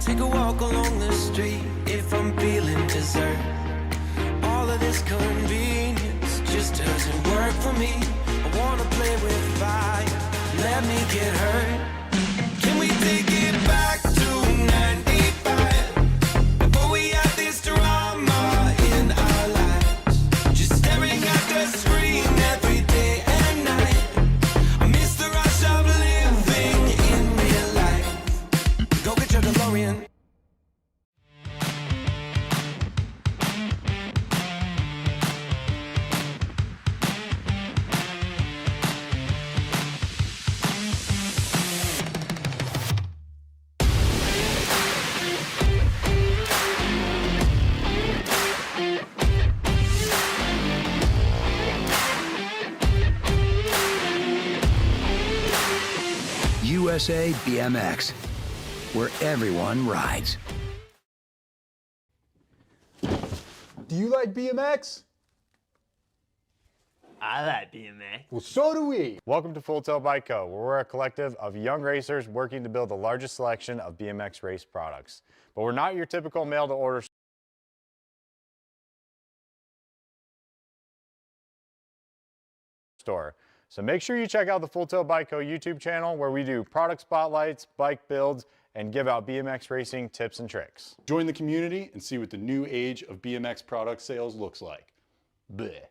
Take a walk along the street if I'm feeling dessert. All of this convenience just doesn't work for me. I wanna play with fire, let me get hurt. Can we take it back to 95? Before we had this drama in our lives, just staring at the screen every day and night. I miss the rush of living in real life. Go get your DeLorean. USA BMX, where everyone rides. Do you like BMX? I like BMX. Well, so do we. Welcome to Full Tilt Bike Co., where we're a collective of young racers working to build the largest selection of BMX race products. But we're not your typical mail-to-order store. So make sure you check out the Full Tilt Bike Co. YouTube channel, where we do product spotlights, bike builds, and give out BMX racing tips and tricks. Join the community and see what the new age of BMX product sales looks like. Bleh.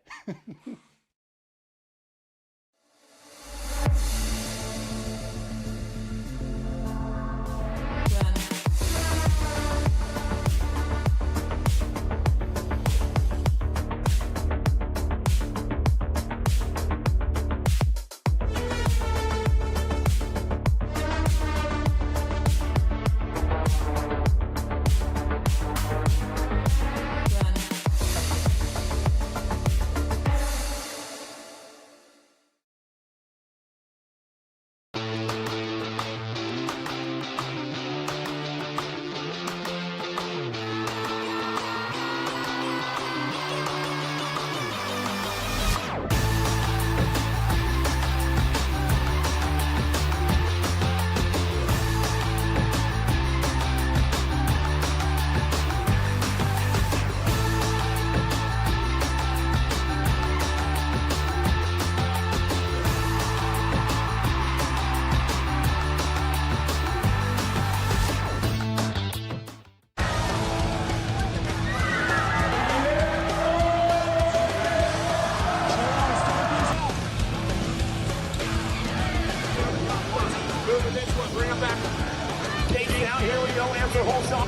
Bring him back. KD out, here we go, after whole shot.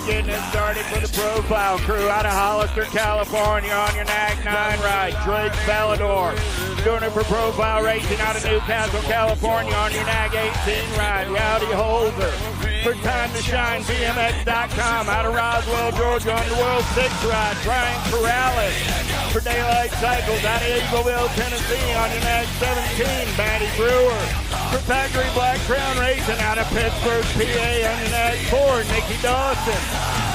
getting it started for the profile crew out of Hollister, California on your NAG 9 ride. Drake Valador doing it for profile racing out of Newcastle, California on your NAG 18 ride. Rowdy Holzer for Time to Shine, BMX.com out of Roswell, Georgia on the World 6 ride. Brian Corrales for Daylight Cycles out of Eagleville, Tennessee on your NAG 17. Matty Brewer for Factory Black Crown Racing out of Pittsburgh, PA on your NAG 4. Nikki Dawson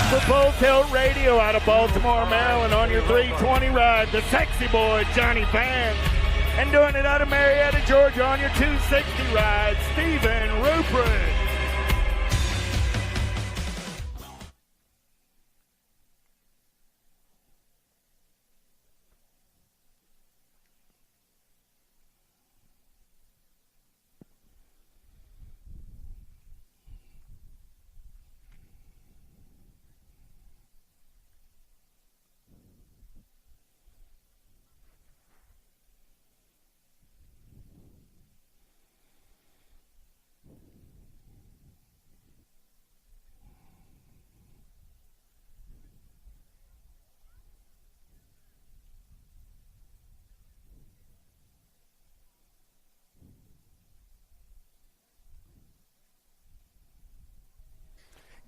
for Full Tilt Radio out of Baltimore, Maryland on your 320 ride. The sexy boy, Johnny Vance. And doing it out of Marietta, Georgia on your 260 ride, Stephen Rupert.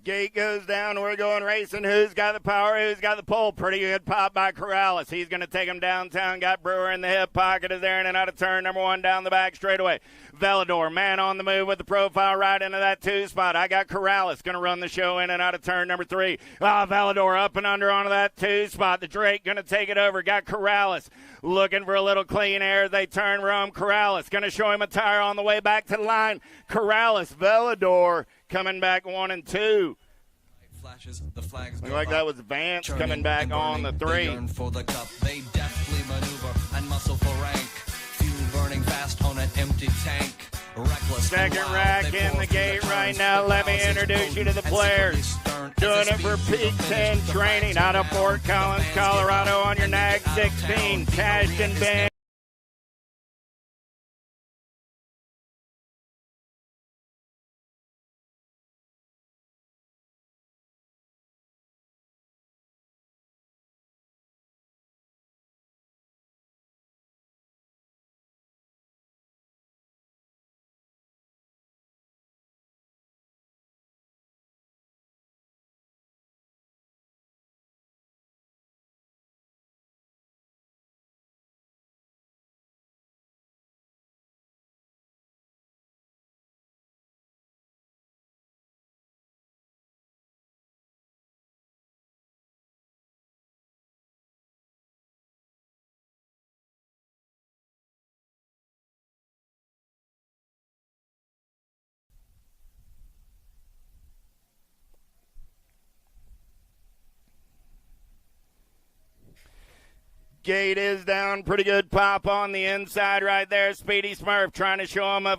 Gate goes down. We're going racing. Who's got the power? Who's got the pull? Pretty good pop by Corrales. He's going to take him downtown. Got Brewer in the hip pocket. Is there in and out of turn number 1 down the back straightaway. Valador, man on the move with the profile right into that 2 spot. I got Corrales going to run the show in and out of turn number 3. Valador up and under onto that 2 spot. The Drake going to take it over. Got Corrales looking for a little clean air. They turn Rome. Corrales going to show him a tire on the way back to the line. Corrales, Valador coming back 1 and 2. Flashes, the flags Look like that was Vance coming back on the 3. They yearn for the cup. They deftly maneuver and muscle for rank. Fuel burning fast on an empty tank. Reckless. Second rack in the gate right now. Let me introduce you to the players. Doing it for Peak 10 training out of Fort Collins, Colorado on your NAG 16. Cashton Ben. Gate is down. Pretty good pop on the inside right there. Speedy Smurf trying to show him a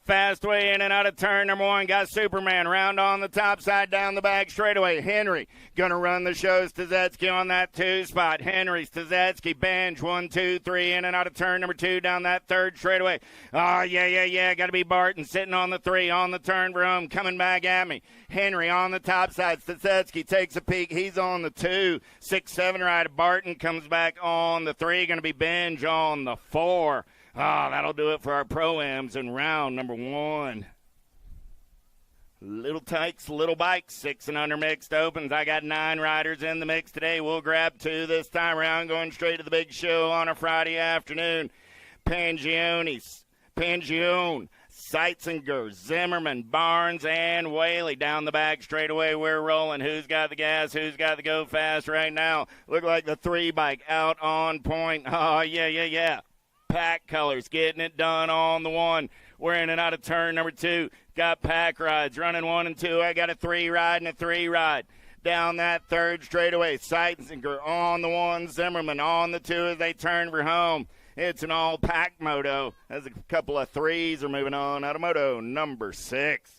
fast way in and out of turn number 1. Got Superman round on the top side down the back straightaway. Henry going to run the show. Stazetsky on that 2 spot. Henry, Stazetsky, Bench, 1, 2, 3 in and out of turn number 2 down that 3rd straightaway. Oh, yeah. Got to be Barton sitting on the 3 on the turn for him. Coming back at me. Henry on the top side. Stazetsky takes a peek. He's on the 2. 6, 7 right. Barton comes back on the 3. Going to be Bench on the 4. That'll do it for our Pro-Ams in round number 1. Little Tykes, Little Bikes, 6 and under mixed opens. I got 9 riders in the mix today. We'll grab 2 this time around, going straight to the big show on a Friday afternoon. Pangione, Seitzinger, Zimmerman, Barnes, and Whaley down the back straightaway. We're rolling. Who's got the gas? Who's got the go fast right now? Look like the 3 bike out on point. Oh, yeah. Pack Colors getting it done on the 1. We're in and out of turn number 2. Got pack rides running 1 and 2. I got a 3 ride and a 3 ride. Down that 3rd straightaway. Seitzinger on the 1. Zimmerman on the 2 as they turn for home. It's an all-pack moto as a couple of 3s are moving on out of moto number 6.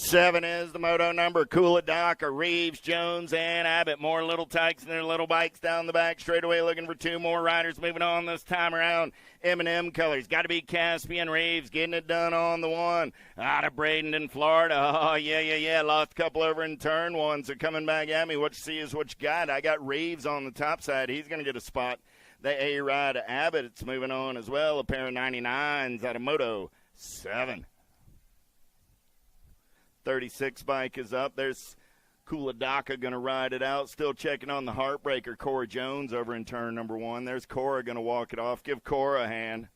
7 is the moto number. Kuladaka, Reeves, Jones, and Abbott. More little tykes and their little bikes down the back straightaway, looking for 2 more riders moving on this time around. M&M colors. Got to be Caspian Reeves getting it done on the 1. Out of Bradenton, Florida. Oh, yeah. Lost a couple over in turn 1, so coming back at me. What you see is what you got. I got Reeves on the top side. He's going to get a spot. The A-Ride Abbott, it's moving on as well. A pair of 99s out of Moto 7. 36 bike is up. There's Kuladaka going to ride it out. Still checking on the heartbreaker, Cora Jones, over in turn number 1. There's Cora going to walk it off. Give Cora a hand.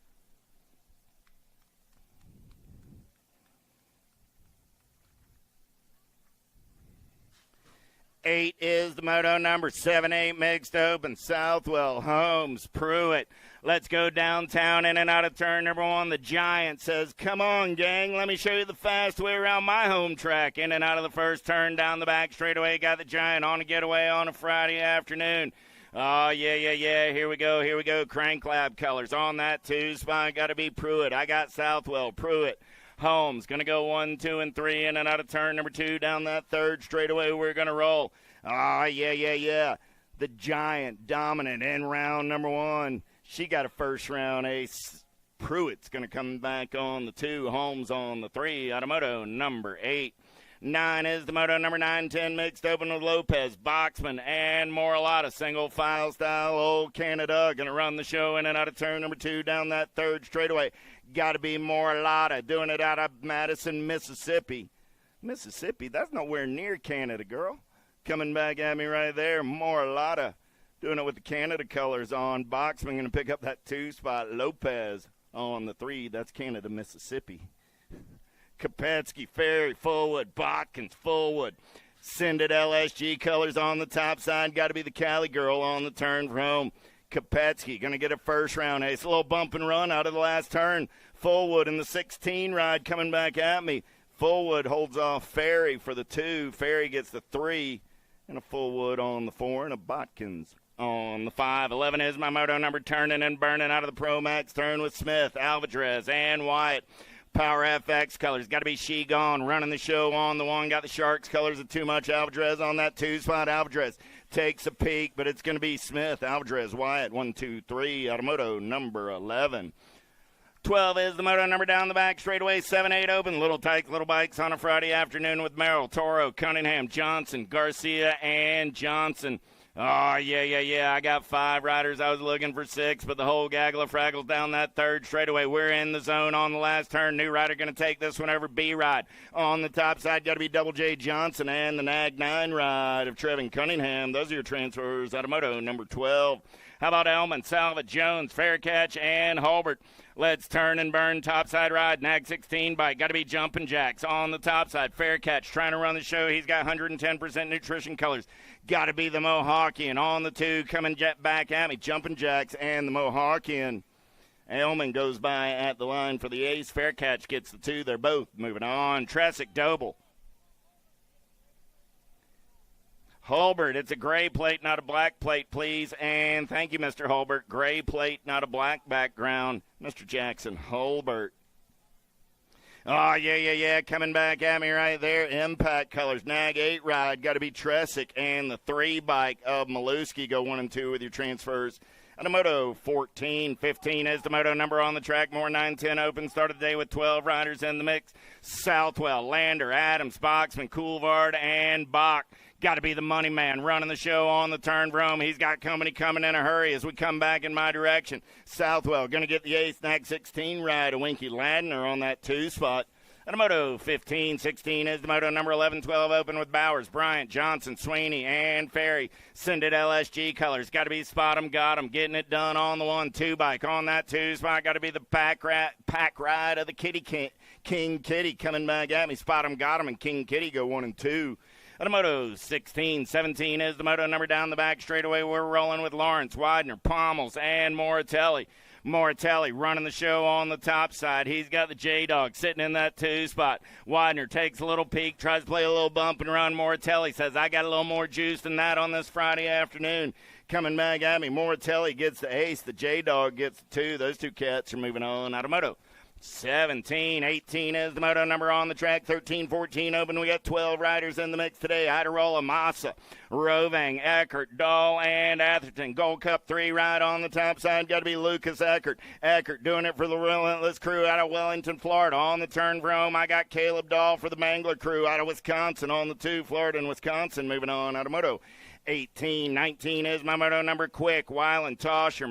Eight is the moto number. 7-8 mixed open. Southwell, Holmes, Pruitt. Let's go downtown in and out of turn number 1. The Giant says, come on, gang. Let me show you the fast way around my home track. In and out of the first turn down the back straightaway. Got the Giant on a getaway on a Friday afternoon. Oh, yeah. Here we go. Crank Lab colors on that 2 spot. Got to be Pruitt. I got Southwell, Pruitt. Holmes going to go 1, 2, and 3 in and out of turn number 2 down that third straightaway. We're going to roll. Oh, yeah. The Giant dominant in round number 1. She got a first round ace. Pruitt's going to come back on the 2. Holmes on the 3. Automoto number 8. 9 is the moto number 9. 10 mixed open with Lopez, Boxman, and Moralata. Single file style. Old Canada going to run the show in and out of turn number 2 down that third straightaway. Got to be Moralata doing it out of Madison, Mississippi. Mississippi, that's nowhere near Canada, girl. Coming back at me right there. Moralata doing it with the Canada colors on. Boxman going to pick up that 2 spot. Lopez on the 3. That's Canada, Mississippi. Kopetsky, Ferry, Fullwood, Botkins, Fullwood. Send it LSG colors on the top side. Got to be the Cali girl on the turn for home. Kopetsky going to get a first round ace. A little bump and run out of the last turn. Fullwood in the 16 ride coming back at me. Fullwood holds off Ferry for the 2. Ferry gets the 3. And a Fullwood on the 4 and a Botkins on the 5. 11 is my moto number, turning and burning out of the Pro Max turn with Smith, Alvarez, and Wyatt. Power FX colors. Got to be She Gone. Running the show on the 1. Got the Sharks colors of Too Much. Alvarez on that 2 spot. Alvarez takes a peek, but it's going to be Smith, Alvarez, Wyatt. 1, 2, 3. Automoto number 11. 12 is the moto number down the back straightaway. 7-8 open. Little tykes, little bikes on a Friday afternoon with Merrill, Toro, Cunningham, Johnson, Garcia, and Johnson. Oh, yeah. I got 5 riders. I was looking for 6, but the whole gaggle of fraggles down that third straightaway. We're in the zone on the last turn. New rider going to take this one over. B-Ride. On the top side, got to be Double J Johnson and the Nag 9 ride of Trevin Cunningham. Those are your transfers. Automoto number 12. How about Elman, Salva, Jones, Faircatch, and Hulbert? Let's turn and burn topside ride. Nag 16 bike. Got to be Jumpin' Jacks on the top side. Faircatch trying to run the show. He's got 110% nutrition colors. Got to be the Mohawkian on the 2. Coming jet back at me. Jumpin' Jacks and the Mohawkian. Elman goes by at the line for the ace. Faircatch gets the 2. They're both moving on. Tresick, Doble. Hulbert, it's a gray plate, not a black plate, please. And thank you, Mr. Hulbert. Gray plate, not a black background. Mr. Jackson, Hulbert. Oh, yeah. Coming back at me right there. Impact colors. Nag 8 ride. Got to be Tresick. And the 3 bike of Maluski. Go 1 and 2 with your transfers. And a Moto 14. 15 is the moto number on the track. More 9-10 open. Started the day with 12 riders in the mix. Southwell, Lander, Adams, Boxman, Coulvard, and Bach. Got to be the money man running the show on the turn for home. He's got company coming in a hurry as we come back in my direction. Southwell going to get the ace Nag 16 ride. A Winky Ladner on that 2 spot. And a Moto 15, 16 is the moto number 11, 12 open with Bowers, Bryant, Johnson, Sweeney, and Ferry. Send it LSG colors. Got to be Spot 'em, got 'em. Getting it done on the 1-2 bike. On that 2 spot, got to be the pack ride of the King Kitty coming back at me. Spot 'em, got 'em, and King Kitty go 1 and 2. And a Moto 16, 17 is the moto number down the back straightaway. We're rolling with Lawrence, Widener, Pommels, and Moratelli. Moratelli running the show on the top side. He's got the J-Dog sitting in that 2 spot. Widener takes a little peek, tries to play a little bump and run. Moratelli says, I got a little more juice than that on this Friday afternoon. Coming back at me, Moratelli gets the ace. The J-Dog gets the 2. Those 2 cats are moving on. Automoto 17, 18 is the moto number on the track. 13, 14 open. We got 12 riders in the mix today. Iderola, Massa, Rovang, Eckert, Dahl, and Atherton. Gold Cup 3 ride on the top side. Got to be Lucas Eckert. Eckert doing it for the Relentless crew out of Wellington, Florida. On the turn for home, I got Caleb Dahl for the Mangler crew out of Wisconsin. On the 2, Florida and Wisconsin. Moving on out of moto 18, 19 is my moto number. Quick, Weiland, Toscher,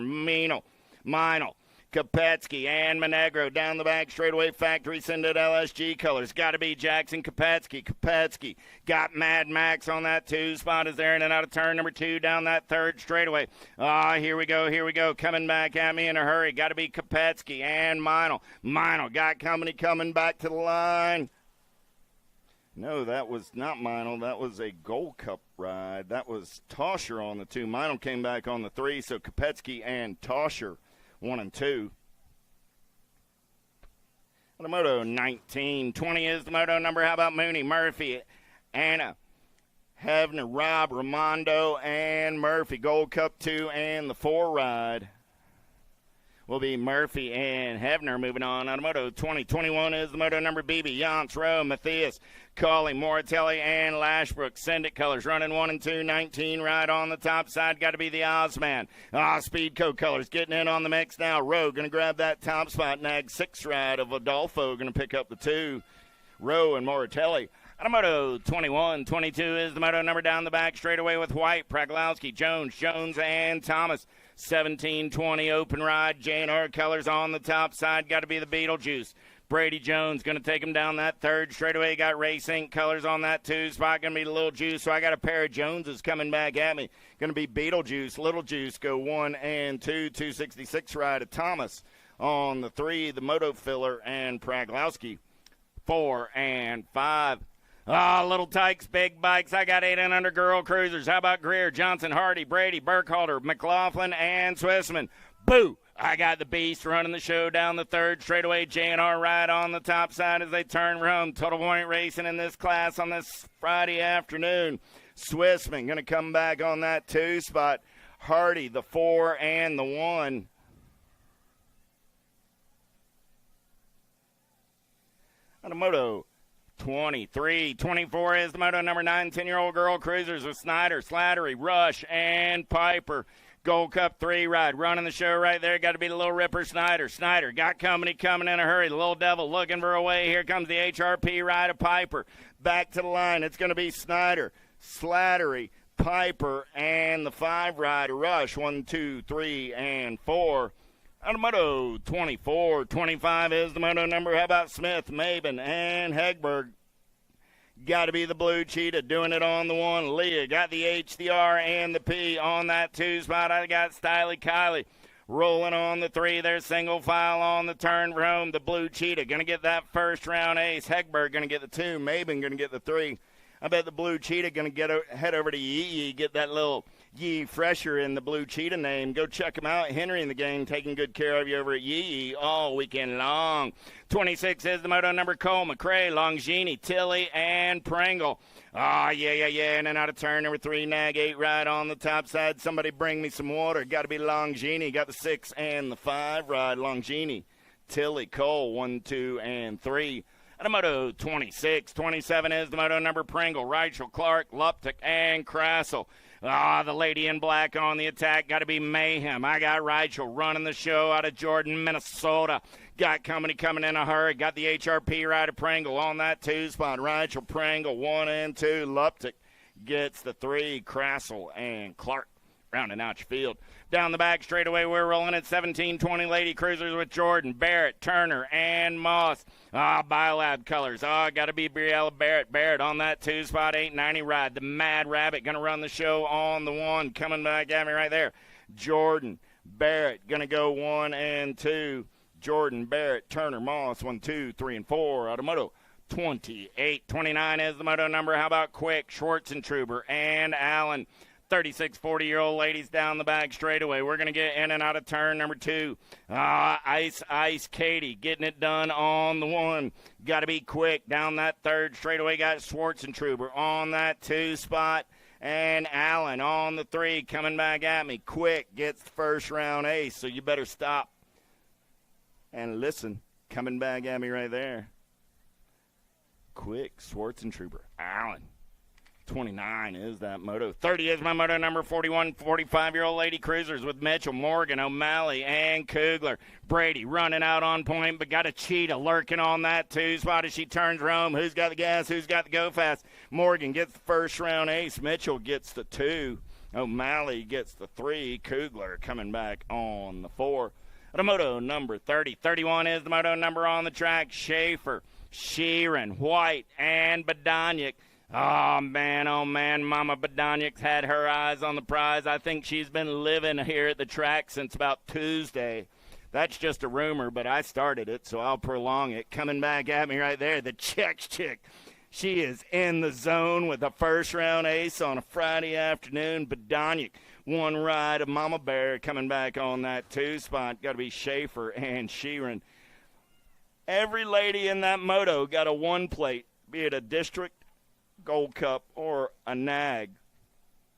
Meinl, Kopetsky, and Monegro down the back straightaway. Factory sended LSG colors. Got to be Jackson Kopetsky. Kopetsky got Mad Max on that 2 spot. Is there in and out of turn number 2 down that 3rd straightaway. Here we go. Coming back at me in a hurry. Got to be Kopetsky and Meinl. Meinl got company coming back to the line. No, that was not Meinl. That was a Gold Cup ride. That was Toscher on the 2. Meinl came back on the 3, so Kopetsky and Toscher 1 and 2. The moto 19. 20 is the moto number. How about Mooney, Murphy, Anna, Hevner, Rob, Ramondo, and Murphy. Gold Cup 2 and the 4 ride will be Murphy and Hevner. Moving on out of moto 20. 21 is the moto number. BB, Yance, Rowe, Matthias, Cawley, Moratelli, and Lashbrook. Send it colors running 1 and 2. 19 right on the top side. Got to be the Ozman. Speedco colors getting in on the mix now. Rowe going to grab that top spot. Nag 6 ride of Adolfo going to pick up the 2. Rowe and Moratelli. Out of moto 21. 22 is the moto number down the back straightaway with White, Praglowski, Jones, and Thomas. 17-20 open ride. J&R colors on the top side. Got to be the Beetlejuice. Brady Jones going to take him down that 3rd straightaway. Got Race Inc. colors on that 2 spot. Going to be the Little Juice. So I got a pair of Joneses coming back at me. Going to be Beetlejuice, Little Juice go 1 and 2. 266 ride of Thomas on the 3. The Moto Filler and Praglowski 4 and 5. Little Tykes, big bikes. I got 8 and under girl cruisers. How about Greer, Johnson, Hardy, Brady, Burkhalter, McLaughlin, and Swissman? Boo! I got the Beast running the show down the 3rd straightaway. J&R ride on the top side as they turn home. Total Point Racing in this class on this Friday afternoon. Swissman going to come back on that 2 spot. Hardy, the 4 and the 1. On a moto 23. 24 is the moto number 9. 10-year-old girl cruisers with Snyder, Slattery, Rush, and Piper. Gold Cup 3 ride. Running the show right there. Got to be the Little Ripper Snyder. Snyder got company coming in a hurry. The Little Devil looking for a way. Here comes the HRP ride of Piper. Back to the line. It's going to be Snyder, Slattery, Piper, and the 5 ride Rush. 1, 2, 3, and 4. Out of moto 24. 25 is the moto number. How about Smith, Maben, and Hegberg? Got to be the Blue Cheetah doing it on the 1. Leah got the H, the R, and the P on that 2 spot. I got Stiley Kiley rolling on the 3. There's single file on the turn for home. The Blue Cheetah going to get that first round ace. Hegberg going to get the 2. Maben going to get the 3. I bet the Blue Cheetah going to head over to Yee, get that little Yee Fresher in the Blue Cheetah name. Go check him out. Henry in the game taking good care of you over at Yee all weekend long. 26 is the moto number. Cole, McRae, Longini, Tilly, and Pringle. Yeah. In and out of turn number 3. Nag 8 ride on the top side. Somebody bring me some water. Got to be Longini. Got the 6 and the 5 ride. Longini, Tilly, Cole, 1, 2, and 3. And a moto 26. 27 is the moto number. Pringle, Rachel, Clark, Luptic, and Crassel. The lady in black on the attack. Got to be Mayhem. I got Rachel running the show out of Jordan, Minnesota. Got company coming in a hurry. Got the HRP rider Pringle on that 2 spot. Rachel, Pringle, 1 and 2. Luptic gets the 3. Crassel and Clark rounding out your field. Down the back straightaway, we're rolling at 17-20 Lady Cruisers with Jordan, Barrett, Turner, and Moss. Biolab colors. Got to be Briella Barrett. Barrett on that 2 spot, 890 ride. The Mad Rabbit going to run the show on the 1. Coming back at me right there. Jordan, Barrett going to go 1 and 2. Jordan, Barrett, Turner, Moss, 1, 2, 3, and 4. Automoto 28. 29 is the moto number. How about Quick, Schwartzentruber, and Allen? 36 40-year-old ladies down the back straightaway. We're going to get in and out of turn number 2. Ice Katie getting it done on the 1. Got to be Quick down that 3rd straightaway. Got Schwartzentruber on that 2 spot. And Allen on the 3 coming back at me. Quick gets the first round ace, so you better stop and listen coming back at me right there. Quick, Schwarzentrooper, Allen. 29 is that moto. 30 is my moto number. 41, 45-year-old lady cruisers with Mitchell, Morgan, O'Malley, and Kugler. Brady running out on point, but got a cheetah lurking on that 2 spot as she turns Rome. Who's got the gas? Who's got the go fast? Morgan gets the first round ace. Mitchell gets the 2. O'Malley gets the 3. Kugler coming back on the 4. The moto number 30. 31 is the moto number on the track. Schaefer, Sheeran, White, and Badaniak. Oh, man, Mama Badaniak's had her eyes on the prize. I think she's been living here at the track since about Tuesday. That's just a rumor, but I started it, so I'll prolong it. Coming back at me right there, the Czech chick. She is in the zone with a first-round ace on a Friday afternoon. Badaniak, 1 ride of Mama Bear coming back on that 2 spot. Got to be Schaefer and Sheeran. Every lady in that moto got a 1 plate, be it a district, Gold Cup, or a nag.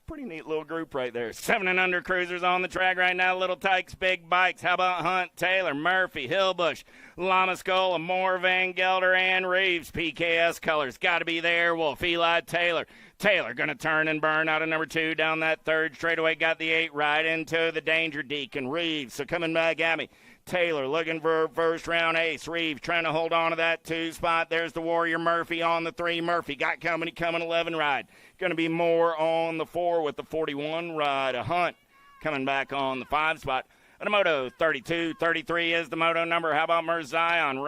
Pretty neat little group right there. 7 and under cruisers on the track right now. Little Tykes, big bikes. How about Hunt, Taylor, Murphy, Hillbush, Lamaskola, Moore, Van Gelder, and Reeves. PKS colors got to be there. Wolf, Eli, Taylor. Taylor going to turn and burn out of number 2 down that 3rd straightaway. Got the 8 right into the danger. Deacon Reeves. So coming back at me. Taylor looking for first round ace. Reeves trying to hold on to that 2 spot. There's the Warrior Murphy on the 3. Murphy got company coming 11 ride. Going to be more on the 4 with the 41 ride. A Hunt coming back on the 5 spot. And a moto 32, 33 is the moto number. How about Merzion,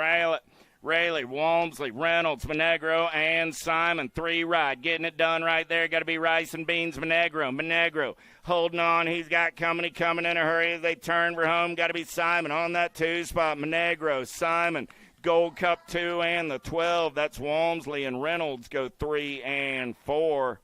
Rayleigh, Walmsley, Reynolds, Monegro, and Simon. 3 ride. Getting it done right there. Got to be Rice and Beans, Monegro holding on. He's got company coming in a hurry as they turn for home. Got to be Simon on that 2 spot. Monegro, Simon, Gold Cup 2 and the 12. That's Walmsley and Reynolds go 3 and 4.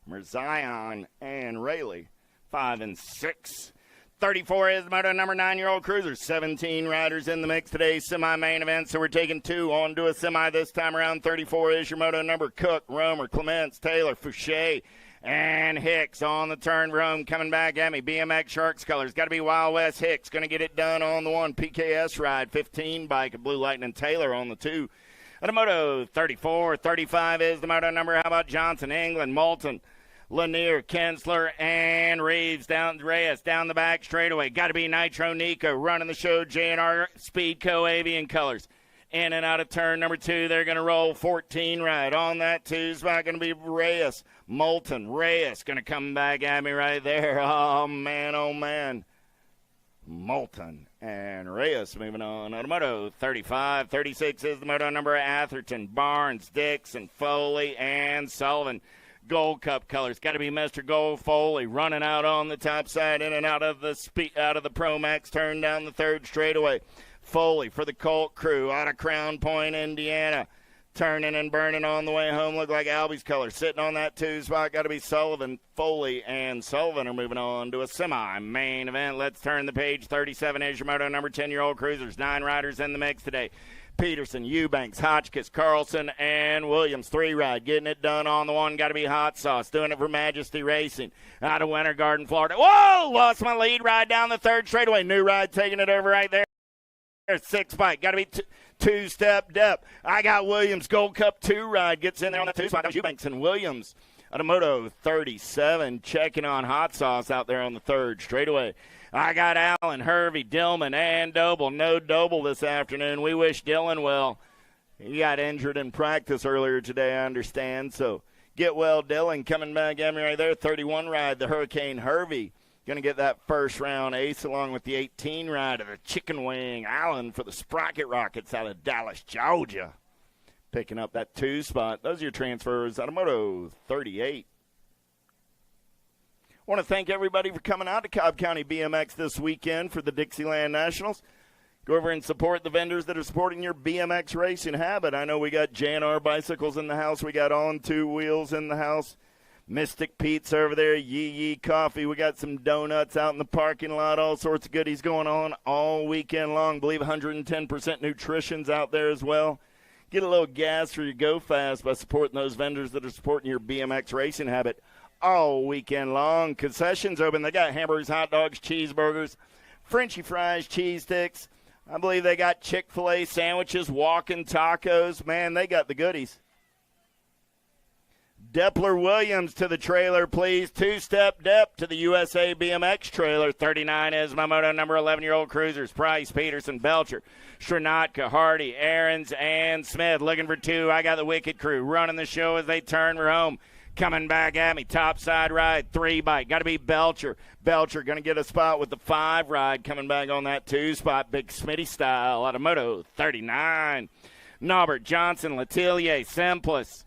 Merzion and Rayleigh 5 and 6. 34 is the moto number 9-year-old cruiser. 17 riders in the mix today, semi-main event, so we're taking 2 on to a semi this time around. 34 is your moto number. Cook, Romer, Clements, Taylor, Fouché, and Hicks on the turn for home. Coming back at me, BMX Sharks colors. Got to be Wild West Hicks. Going to get it done on the 1. PKS ride, 15 bike of Blue Lightning Taylor on the 2. And a moto 34, 35 is the moto number. How about Johnson, England, Moulton, Lanier, Kensler, and Reeves Reyes down the back straightaway. Got to be Nitro Nico running the show. J&R Speedco Avian colors. In and out of turn number 2. They're going to roll 14 ride. On that 2 spot going to be Reyes. Moulton. Reyes going to come back at me right there. Oh, man. Moulton and Reyes moving on. Moto 35. 36 is the moto number. Atherton, Barnes, Dixon, Foley, and Sullivan. Gold Cup colors. Got to be Mr. Gold Foley running out on the top side, in and out of the Pro Max turn down the 3rd straightaway. Foley for the Colt crew out of Crown Point, Indiana. Turning and burning on the way home. Look like Albie's color. Sitting on that 2 spot. Got to be Sullivan. Foley and Sullivan are moving on to a semi-main event. Let's turn the page. 37 is your moto number. 10-year-old cruisers. 9 riders in the mix today. Peterson, Eubanks, Hotchkiss, Carlson, and Williams. 3 ride. Getting it done on the 1. Got to be Hot Sauce. Doing it for Majesty Racing. Out of Winter Garden, Florida. Whoa! Lost my lead ride down the 3rd straightaway. New ride taking it over right there. 6 bike. Got to be 2-step depth. I got Williams. Gold Cup 2 ride. Gets in there on the 2 spot. That was Eubanks and Williams. Out of Moto 37. Checking on Hot Sauce out there on the 3rd straightaway. I got Allen, Hervey, Dillman, and Doble. No Doble this afternoon. We wish Dylan well. He got injured in practice earlier today, I understand. So get well, Dylan. Coming back at me right there. 31 ride, the Hurricane Hervey. Going to get that first round ace along with the 18 ride of the Chicken Wing. Allen for the Sprocket Rockets out of Dallas, Georgia. Picking up that 2 spot. Those are your transfers out of Moto 38. I want to thank everybody for coming out to Cobb County BMX this weekend for the Dixieland Nationals. Go over and support the vendors that are supporting your BMX racing habit. I know we got J&R Bicycles in the house. We got On 2 Wheels in the house. Mystic Pete's over there. Yee Coffee. We got some donuts out in the parking lot. All sorts of goodies going on all weekend long. I believe 110% nutrition's out there as well. Get a little gas for your go fast by supporting those vendors that are supporting your BMX racing habit all weekend long. Concessions open. They got hamburgers, hot dogs, cheeseburgers, Frenchy fries, cheese sticks, I believe they got Chick-fil-A sandwiches, walking tacos. Man, they got the goodies. Deppler Williams to the trailer, please. Two-step Depp to the USA BMX trailer. 39 is my moto number. 11-year-old cruisers. Price, Peterson, Belcher, Stranatka, Hardy, Aarons, and Smith. Looking for two. I got the Wicked Crew running the show as they turn for home. Coming back at me, top side ride, 3 bike. Got to be Belcher. Belcher going to get a spot with the 5 ride. Coming back on that 2 spot, Big Smitty style out of Moto 39. Norbert, Johnson, Letellier, Simplus,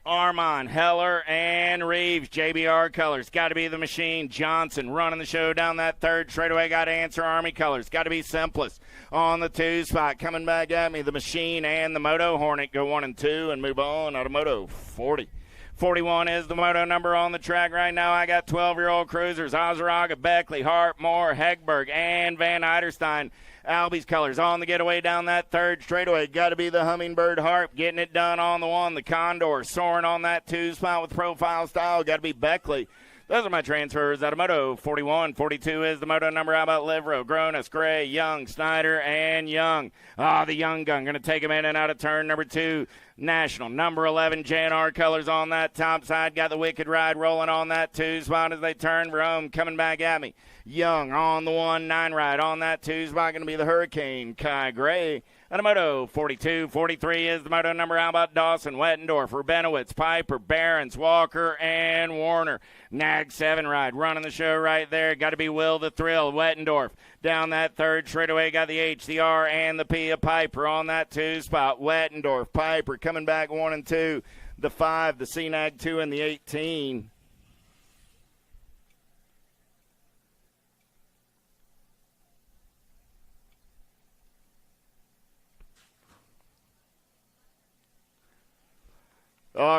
Armand, Heller, and Reeves. JBR colors. Got to be the Machine. Johnson running the show down that 3rd straightaway. Got to answer Army colors. Got to be Simplus on the 2 spot. Coming back at me, the Machine and the Moto Hornet go 1 and 2 and move on out of Moto 40. 41 is the moto number on the track right now. I got 12-year-old cruisers, Ozaraga, Beckley, Hart, Moore, Hegberg, and Van Eiderstein. Albie's colors on the getaway down that 3rd straightaway. Got to be the Hummingbird Harp, getting it done on the 1. The Condor soaring on that 2 spot with profile style. Got to be Beckley. Those are my transfers out of Moto 41. 42 is the moto number. How about Livro, Gronis, Gray, Young, Snyder, and Young. The Young Gun going to take him in and out of turn number 2. National, number 11, JNR colors on that top side. Got the Wicked Ride rolling on that 2 spot as they turn for home. Coming back at me. Young on the 1-9 ride on that 2 spot. Going to be the Hurricane, Kai Gray. And a Moto 42, 43 is the moto number. How about Dawson, Wettendorf, Rubenowitz, Piper, Barons, Walker, and Warner. Nag 7 ride running the show right there. Got to be Will the Thrill, Wettendorf. Down that 3rd straightaway, got the H, the R, and the P of Piper on that 2 spot. Wettendorf, Piper coming back 1 and 2. The 5, the CNAG 2, and the 18.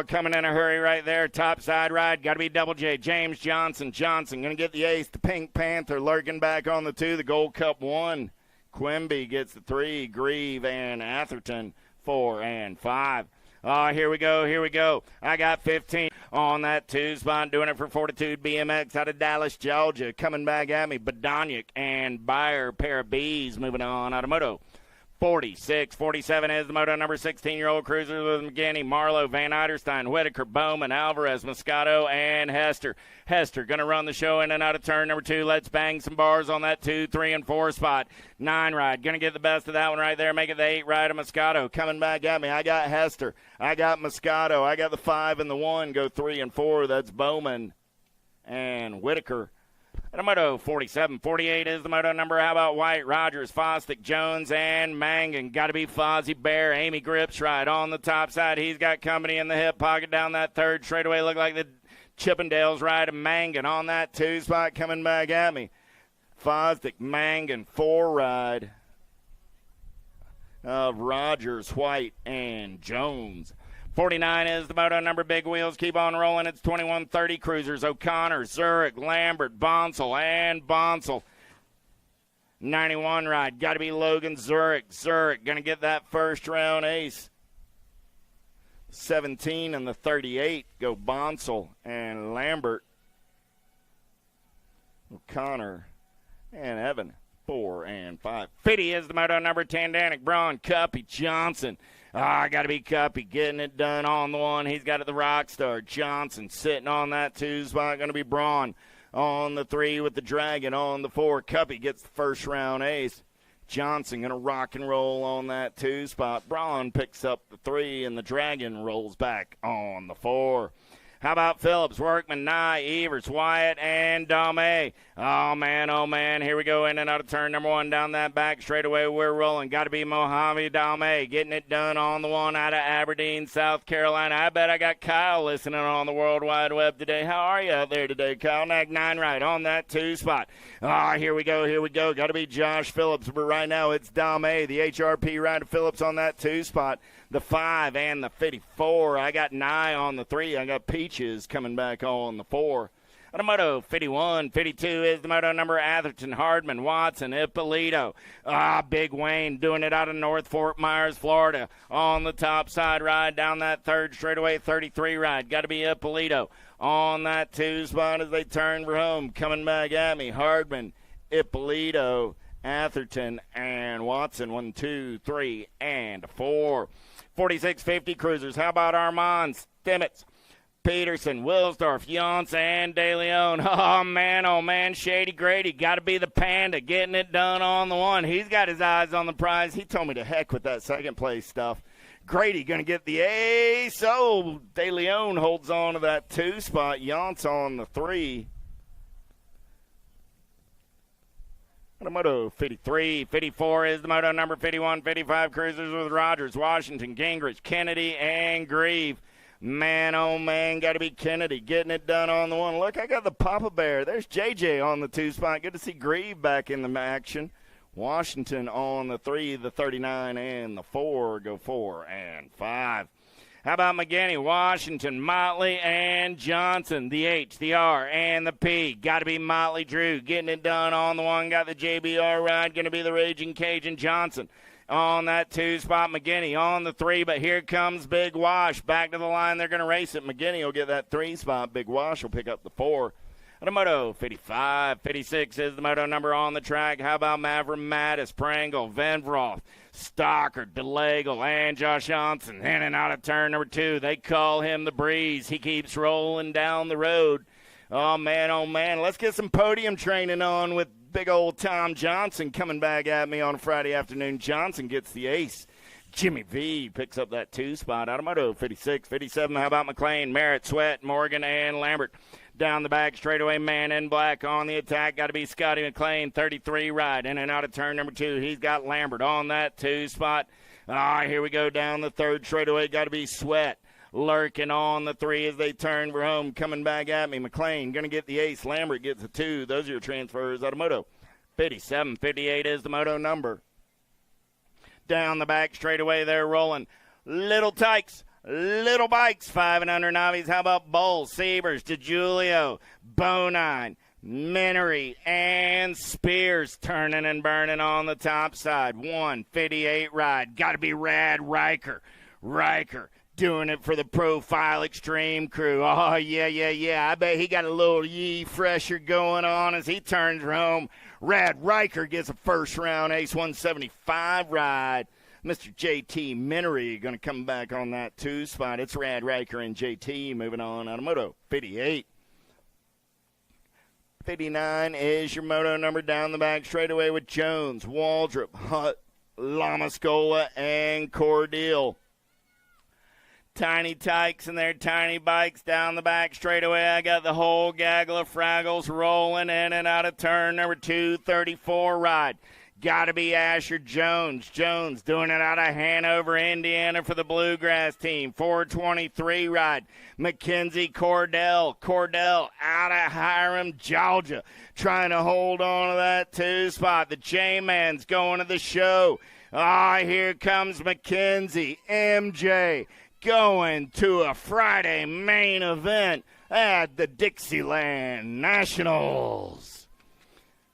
Coming in a hurry right there. Top side ride. Got to be Double J. James Johnson. Johnson going to get the ace. The Pink Panther lurking back on the 2. The Gold Cup 1. Quimby gets the 3. Grieve and Atherton 4 and 5. Here we go. I got 15 on that 2 spot. Doing it for Fortitude BMX out of Dallas, Georgia. Coming back at me. Badonic and Bayer, pair of B's moving on out of Moto 46, 47 is the moto number. 16-year-old cruisers with McGinney, Marlowe, Van Eiderstein, Whitaker, Bowman, Alvarez, Moscato, and Hester. Hester going to run the show in and out of turn number 2. Let's bang some bars on that 2, 3, and 4 spot. 9 ride. Going to get the best of that one right there. Make it the 8 ride of Moscato. Coming back at me. I got Hester. I got Moscato. I got the 5 and the 1. Go 3 and 4. That's Bowman and Whitaker. And a Moto 47, 48 is the moto number. How about White, Rogers, Fostick, Jones, and Mangan? Got to be Fozzie Bear. Amy Grips right on the top side. He's got company in the hip pocket down that 3rd straightaway. Look like the Chippendales ride of Mangan on that 2 spot coming back at me. Fostick, Mangan, 4 ride of Rogers, White, and Jones. 49 is the moto number. Big wheels keep on rolling. It's 2130 cruisers. O'Connor, Zurich, Lambert, Bonsall, and Bonsall. 91 ride. Got to be Logan Zurich. Zurich going to get that first round ace. 17 and the 38 go Bonsall and Lambert. O'Connor and Evan. 4 and 5. 50 is the moto number. Tandanic, Braun, Cuppy, Johnson. Got to be Cuppy getting it done on the 1. He's got it, the Rockstar. Johnson sitting on that 2 spot. Going to be Braun on the 3 with the Dragon on the 4. Cuppy gets the first round ace. Johnson going to rock and roll on that 2 spot. Braun picks up the 3, and the Dragon rolls back on the 4. How about Phillips, Workman, Nye, Evers, Wyatt, and Dame? Oh, man, here we go in and out of turn number 1 down that back straightaway. We're rolling. Got to be Mojave Dame getting it done on the 1 out of Aberdeen, South Carolina. I bet I got Kyle listening on the World Wide Web today. How are you out there today, Kyle? Nag 9 right on that 2 spot. Here we go. Got to be Josh Phillips, but right now it's Dame, the HRP ride of Phillips on that 2 spot. The 5 and the 54. I got Nye on the 3. I got Peaches coming back on the 4. On a Moto 51, 52 is the moto number. Atherton, Hardman, Watson, Ippolito. Big Wayne doing it out of North Fort Myers, Florida. On the top side ride down that 3rd straightaway, 33 ride. Got to be Ippolito on that 2 spot as they turn for home. Coming back at me, Hardman, Ippolito, Atherton and Watson. 1, 2, 3, and 4. 4650 cruisers. How about Armand, Stimmitz, Peterson, Wilsdorf, Yance, and De Leon. Oh, man, Shady Grady. Got to be the Panda getting it done on the one. He's got his eyes on the prize. He told me to heck with that second place stuff. Grady going to get the ace. Oh, De Leon holds on to that 2 spot. Yance on the 3. The Moto 53, 54 is the Moto number 51, 55 cruisers with Rogers, Washington, Gingrich, Kennedy, and Grieve. Man, oh man, got to be Kennedy getting it done on the one. Look, I got the Papa Bear. There's JJ on the 2 spot. Good to see Grieve back in the action. Washington on the 3, the 39, and the 4. Go 4 and 5. How about McGinney, Washington, Motley, and Johnson? The H, the R, and the P. Got to be Motley Drew getting it done on the one. Got the JBR ride. Going to be the Raging Cajun Johnson on that 2 spot. McGinney on the 3, but here comes Big Wash. Back to the line. They're going to race it. McGinney will get that 3 spot. Big Wash will pick up the 4. The Moto 55, 56 is the Moto number on the track. How about Maverick Mattis, Pringle, Venvroth, Stocker, DeLagle, and Josh Johnson in and out of turn number 2. They call him the Breeze. He keeps rolling down the road. Oh, man. Let's get some podium training on with big old Tom Johnson coming back at me on a Friday afternoon. Johnson gets the ace. Jimmy V picks up that 2 spot. Automoto 56, 57. How about McLean, Merritt, Sweat, Morgan, and Lambert? Down the back straightaway, man in black on the attack. Got to be Scotty McLean, 33 ride. In and out of turn number 2. He's got Lambert on that 2 spot. Here we go down the 3rd straightaway. Got to be Sweat. Lurking on the 3 as they turn for home. Coming back at me. McLean going to get the ace. Lambert gets the 2. Those are your transfers. Automoto 57, 58 is the Moto number. Down the back straightaway, they're rolling. Little Tykes. Little Bikes, 5 and under novice. How about Bowles, Siebers, DeGiulio, Bonine, Minery, and Spears turning and burning on the top side. 158 ride. Got to be Rad Riker. Doing it for the Profile Extreme crew. Oh, yeah. I bet he got a little yee fresher going on as he turns home. Rad Riker gets a first round ace, 175 ride. Mr. JT Minery going to come back on that 2 spot. It's Rad Riker and JT moving on. Automoto 58. 59 is your Moto number down the back straightaway with Jones, Waldrop, Hutt, Lamascola, and Cordeal. Tiny Tykes and their tiny bikes down the back straightaway. I got the whole gaggle of Fraggles rolling in and out of turn number 234 ride. Got to be Asher Jones. Jones doing it out of Hanover, Indiana for the Bluegrass team. 423 ride. Mackenzie Cordell. Cordell out of Hiram, Georgia. Trying to hold on to that 2 spot. The J-Man's going to the show. Here comes Mackenzie. MJ going to a Friday main event at the Dixieland Nationals.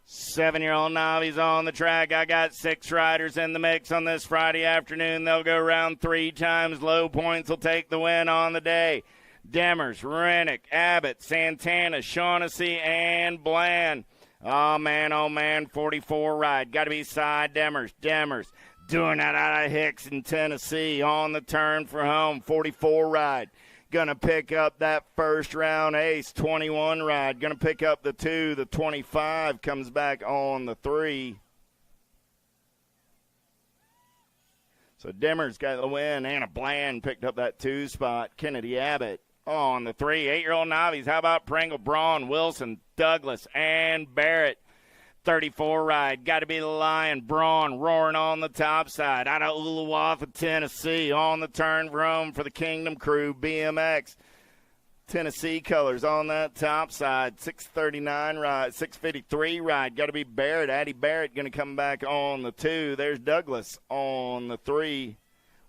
7-year-old novice on the track. I got 6 riders in the mix on this Friday afternoon. They'll go around 3 times. Low points will take the win on the day. Demers, Rennick, Abbott, Santana, Shaughnessy, and Bland. Oh, man, 44 ride. Got to be Cy Demers. Demers doing that out of Hicks in Tennessee on the turn for home. 44 ride. Going to pick up that first round ace, 21 ride. Going to pick up the 2, the 25 comes back on the 3. So Demers got the win. Anna Bland picked up that 2 spot. Kennedy Abbott on the 3. 8-year-old novice. How about Pringle, Braun, Wilson, Douglas, and Barrett? 34 ride. Got to be the Lion. Braun roaring on the top side. Out of Oolawatha, Tennessee. On the turn for home for the Kingdom Crew BMX. Tennessee colors on that top side. 639 ride. 653 ride. Got to be Barrett. Addie Barrett going to come back on the 2. There's Douglas on the 3.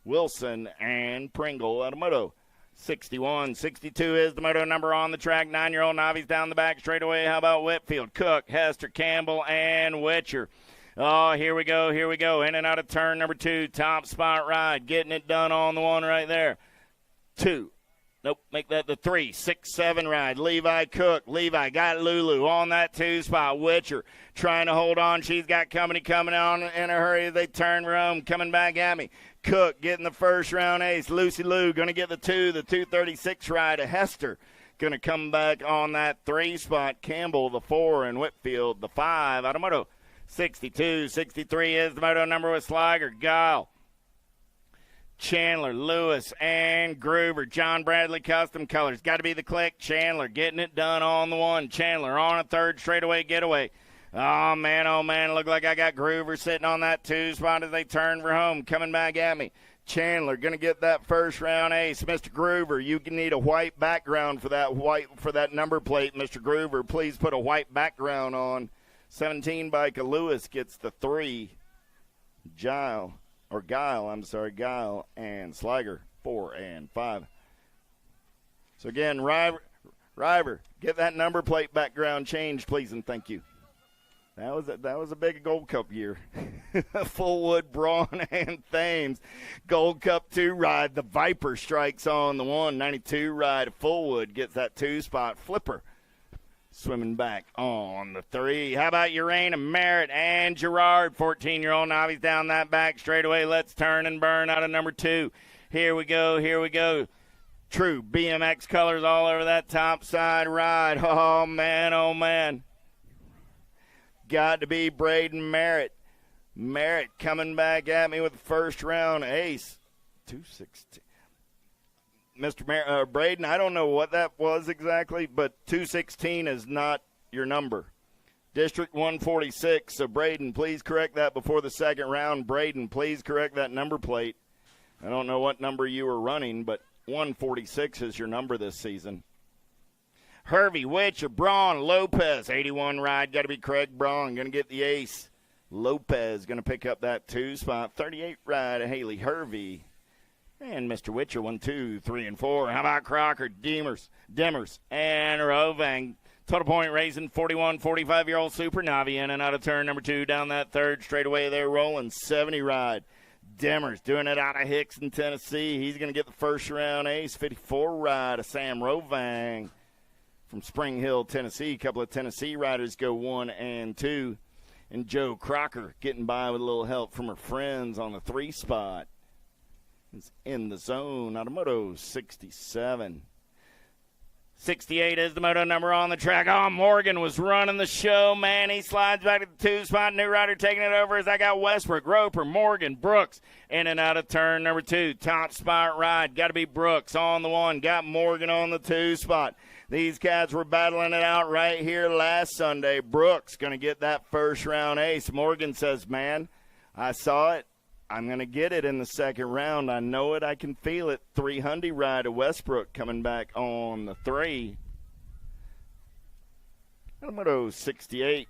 Wilson and Pringle. Automoto 61, 62 is the Moto number on the track. 9-year-old novice down the back straightaway. How about Whitfield, Cook, Hester, Campbell, and Witcher? Here we go. In and out of turn number 2. Top spot ride. Getting it done on the one right there. 2, Nope, make that the 3, 6, 7 ride. Levi Cook. Levi got Lulu on that 2 spot. Witcher trying to hold on. She's got company coming on in a hurry. They turn Rome coming back at me. Cook getting the first round ace. Lucy Lou going to get the 2, the 236 ride. Hester going to come back on that 3 spot. Campbell the 4 and Whitfield the 5. Automoto 62, 63 is the moto number with Sliger. Guile. Chandler, Lewis, and Groover. John Bradley Custom Colors. Got to be the click. Chandler getting it done on the 1. Chandler on a 3rd straightaway getaway. Oh, man. Look like I got Groover sitting on that 2 spot as they turn for home. Coming back at me. Chandler going to get that first round ace. Mr. Groover, you can need a white background for that number plate. Mr. Groover, please put a white background on. 17 bike of Lewis gets the 3. Guile, and Sliger, 4 and 5. So again, River, get that number plate background changed, please, and thank you. That was a big Gold Cup year. Fullwood, Braun, and Thames. Gold Cup 2 ride. The Viper strikes on the 192 ride. Fullwood gets that 2 spot. Flipper swimming back on the 3. How about Urana, Merritt, and Gerard? 14-year-old novice down that back straightaway. Let's turn and burn out of number 2. Here we go. True BMX colors all over that top side ride. Oh, man. Got to be Braden Merritt. Merritt coming back at me with the first round ace. 216. Mr. Braden, I don't know what that was exactly, but 216 is not your number. District 146, so Braden, please correct that before the second round. Braden, please correct that number plate. I don't know what number you were running, but 146 is your number this season. Hervey, Witcher, Braun, Lopez, 81 ride. Got to be Craig Braun, going to get the ace. Lopez going to pick up that 2 spot. 38 ride of Haley Hervey. And Mr. Witcher, 1, 2, 3, and 4. How about Crocker, Demers, and Rovang? Total point racing, 41, 45-year-old Super Navi in and out of turn number 2 down that 3rd straightaway there, rolling 70 ride. Demers doing it out of Hickson, Tennessee. He's going to get the first round ace. 54 ride of Sam Rovang from Spring Hill, Tennessee. A couple of Tennessee riders go 1 and 2. And Joe Crocker getting by with a little help from her friends on the 3 spot. Is in the zone. Automoto 67. 68 is the moto number on the track. Oh, Morgan was running the show, man. He slides back to the 2 spot. New rider taking it over as I got Westbrook, Roper, Morgan, Brooks in and out of turn number 2. Top spot ride. Got to be Brooks on the 1. Got Morgan on the 2 spot. These cats were battling it out right here last Sunday. Brooks going to get that first round ace. Morgan says, man, I saw it. I'm going to get it in the second round. I know it. I can feel it. 300 ride of Westbrook coming back on the 3. Automoto 68.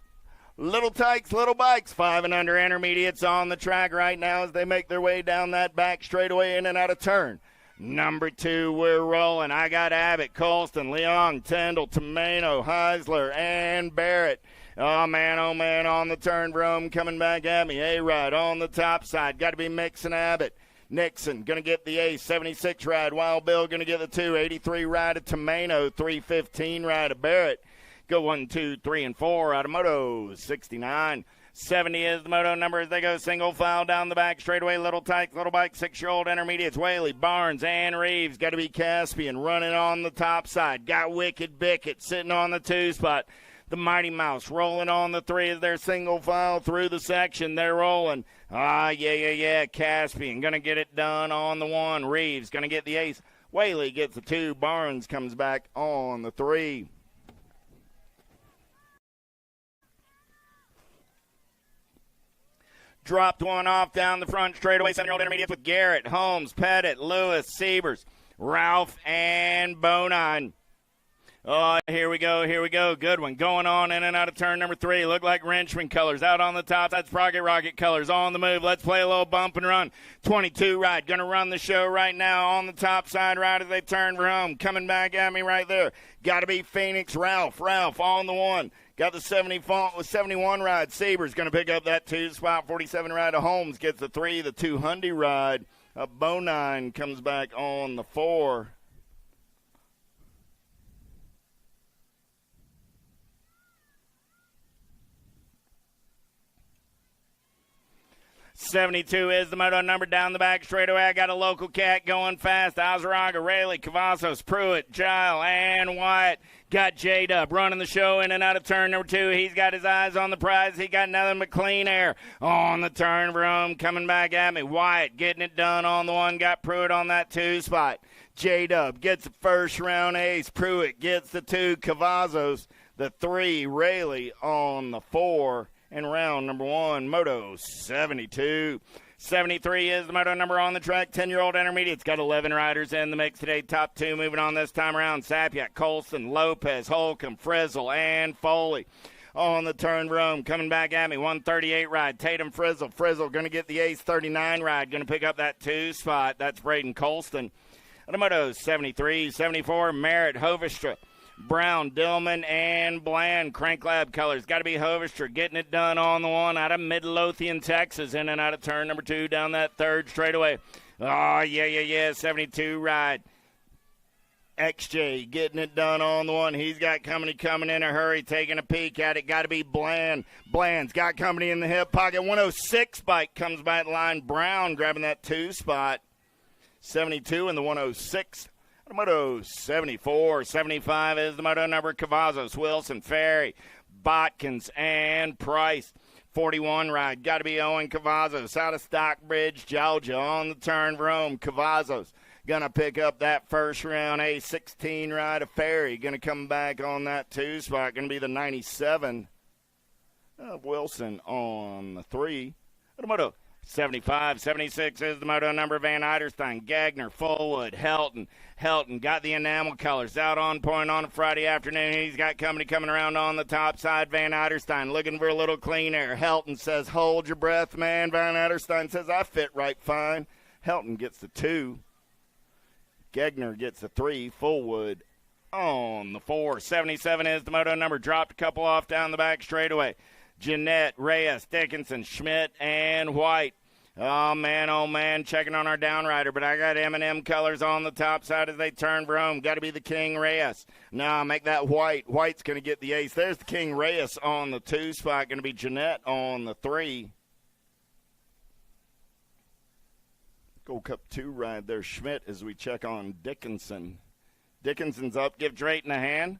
Little tykes, little bikes. 5 and under intermediates on the track right now as they make their way down that back straightaway in and out of turn. Number 2, we're rolling. I got Abbott, Colston, Leong, Tyndall, Tomeno, Heisler, and Barrett. Oh, man, on the turn, Rome coming back at me. A-Ride on the top side. Got to be Mixon Abbott. Nixon going to get the ace. 76 ride. Wild Bill going to get the 2. 83 ride of Tomeno. 315 ride of Barrett. Go 1, 2, 3, and 4. Automoto 69. 70 is the moto number as they go single file down the back straightaway. Little Tyke, Little Bike, 6-year-old intermediates. Whaley, Barnes, and Reeves. Got to be Caspian running on the top side. Got Wicked Bickett sitting on the 2 spot. The Mighty Mouse rolling on the 3 as they're single file through the section. They're rolling. Yeah. Caspian going to get it done on the 1. Reeves going to get the ace. Whaley gets the 2. Barnes comes back on the 3. Dropped one off down the front straightaway. 7-year-old intermediates with Garrett, Holmes, Pettit, Lewis, Siebers, Ralph, and Bonine. Oh, here we go. Good one. Going on in and out of turn number 3. Look like Wrenchman colors out on the top. That's Sprocket Rocket colors on the move. Let's play a little bump and run. 22 ride. Going to run the show right now on the top side right as they turn for home. Coming back at me right there. Got to be Phoenix Ralph. Ralph on the 1. Got the 71 ride. Sabre's going to pick up that 2 spot. 47 ride of Holmes gets the 3. The 200 ride. Bonine comes back on the 4. 72 is the moto number down the back straightaway. I got a local cat going fast. Azaraga, Rayleigh, Cavazos, Pruitt, Gile, and Wyatt. Got J-Dub running the show in and out of turn number 2. He's got his eyes on the prize. He got nothing but clean air on the turn for home. Coming back at me. Wyatt getting it done on the 1. Got Pruitt on that 2 spot. J-Dub gets the first round ace. Pruitt gets the 2. Cavazos the 3. Rayleigh on the 4. In round number 1, Moto 72. 73 is the moto number on the track. 10-year-old intermediate's got 11 riders in the mix today. Top 2 moving on this time around. Sapiak, Colston, Lopez, Holcomb, Frizzle, and Foley. On the turn room, coming back at me, 138 ride. Tatum, Frizzle. Frizzle going to get the ace 39 ride. Going to pick up that 2 spot. That's Braden Colston. The moto 73, 74, Merritt, Hovistra. Brown, Dillman, and Bland. Crank Lab colors. Got to be Hovistra getting it done on the 1 out of Midlothian, Texas. In and out of turn number 2 down that 3rd straightaway. Oh, yeah. 72 ride. XJ getting it done on the 1. He's got company coming in a hurry, taking a peek at it. Got to be Bland. Bland's got company in the hip pocket. 106 bike comes by the line. Brown grabbing that 2 spot. 72 and the 106. The moto 74, 75 is the moto number. Cavazos, Wilson, Ferry, Botkins, and Price. 41 ride. Got to be Owen Cavazos out of Stockbridge, Georgia on the turn for home. Cavazos going to pick up that first round. A 16 ride of Ferry. Going to come back on that 2 spot. Going to be the 97 of Wilson on the 3. The moto 75, 76 is the moto number. Van Eiderstein, Gagner, Fullwood, Helton. Helton got the enamel colors out on point on a Friday afternoon. He's got company coming around on the top side. Van Eiderstein looking for a little clean air. Helton says, hold your breath, man. Van Eiderstein says, I fit right fine. Helton gets the 2. Gagner gets the 3. Fullwood on the 4. 77 is the moto number. Dropped a couple off down the back straightaway. Jeanette, Reyes, Dickinson, Schmidt, and White. Oh, man, checking on our downrider, but I got M&M colors on the top side as they turn for home. Got to be the King Reyes. No, make that White. White's going to get the ace. There's the King Reyes on the 2 spot. Going to be Jeanette on the 3. Gold Cup 2 ride there, Schmidt, as we check on Dickinson. Dickinson's up. Give Drayton a hand.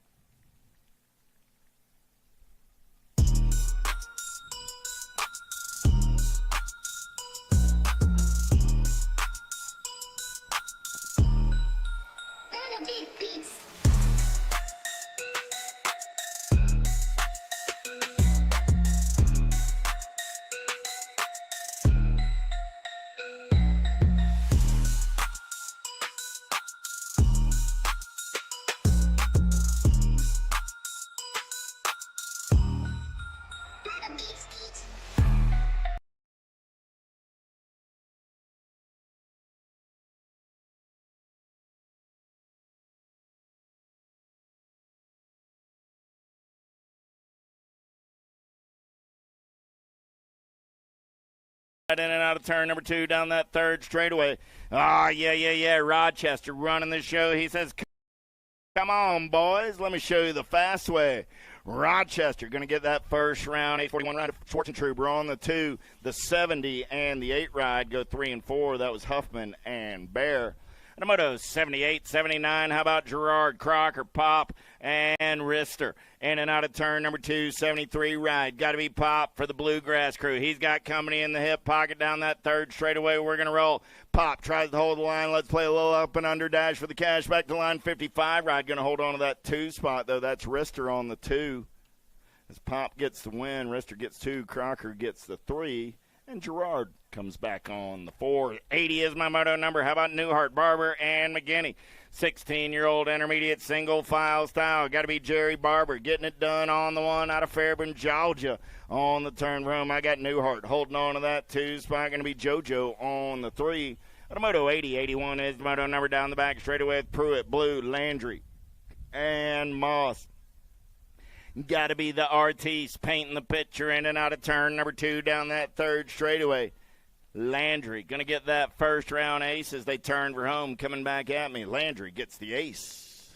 In and out of turn number 2 down that 3rd straightaway. Oh, yeah. Rochester running the show. He says, come on, boys. Let me show you the fast way. Rochester going to get that first round. 841 ride of Schwarzentroober on the 2. The 70 and the 8 ride go 3 and 4. That was Huffman and Bear. The moto 78, 79. How about Gerard, Crocker, Pop, and Rister? In and out of turn number 2, 73 ride. Got to be Pop for the Bluegrass crew. He's got company in the hip pocket down that 3rd straightaway. We're going to roll. Pop tries to hold the line. Let's play a little up and under dash for the cash. Back to line 55 ride. Going to hold on to that 2 spot, though. That's Rister on the 2. As Pop gets the win, Rister gets 2, Crocker gets the 3. And Gerard comes back on the 4. 80 is my moto number. How about Newhart, Barber, and McGinney? 16-year-old intermediate single file style. Got to be Jerry Barber getting it done on the 1 out of Fairburn, Georgia on the turn room. I got Newhart holding on to that 2 spot. Going to be JoJo on the 3. The moto 80, 81 is the moto number down the back straightaway with Pruitt, Blue, Landry, and Moss. Got to be the Artiste painting the picture in and out of turn number 2 down that 3rd straightaway. Landry going to get that first round ace as they turn for home. Coming back at me. Landry gets the ace.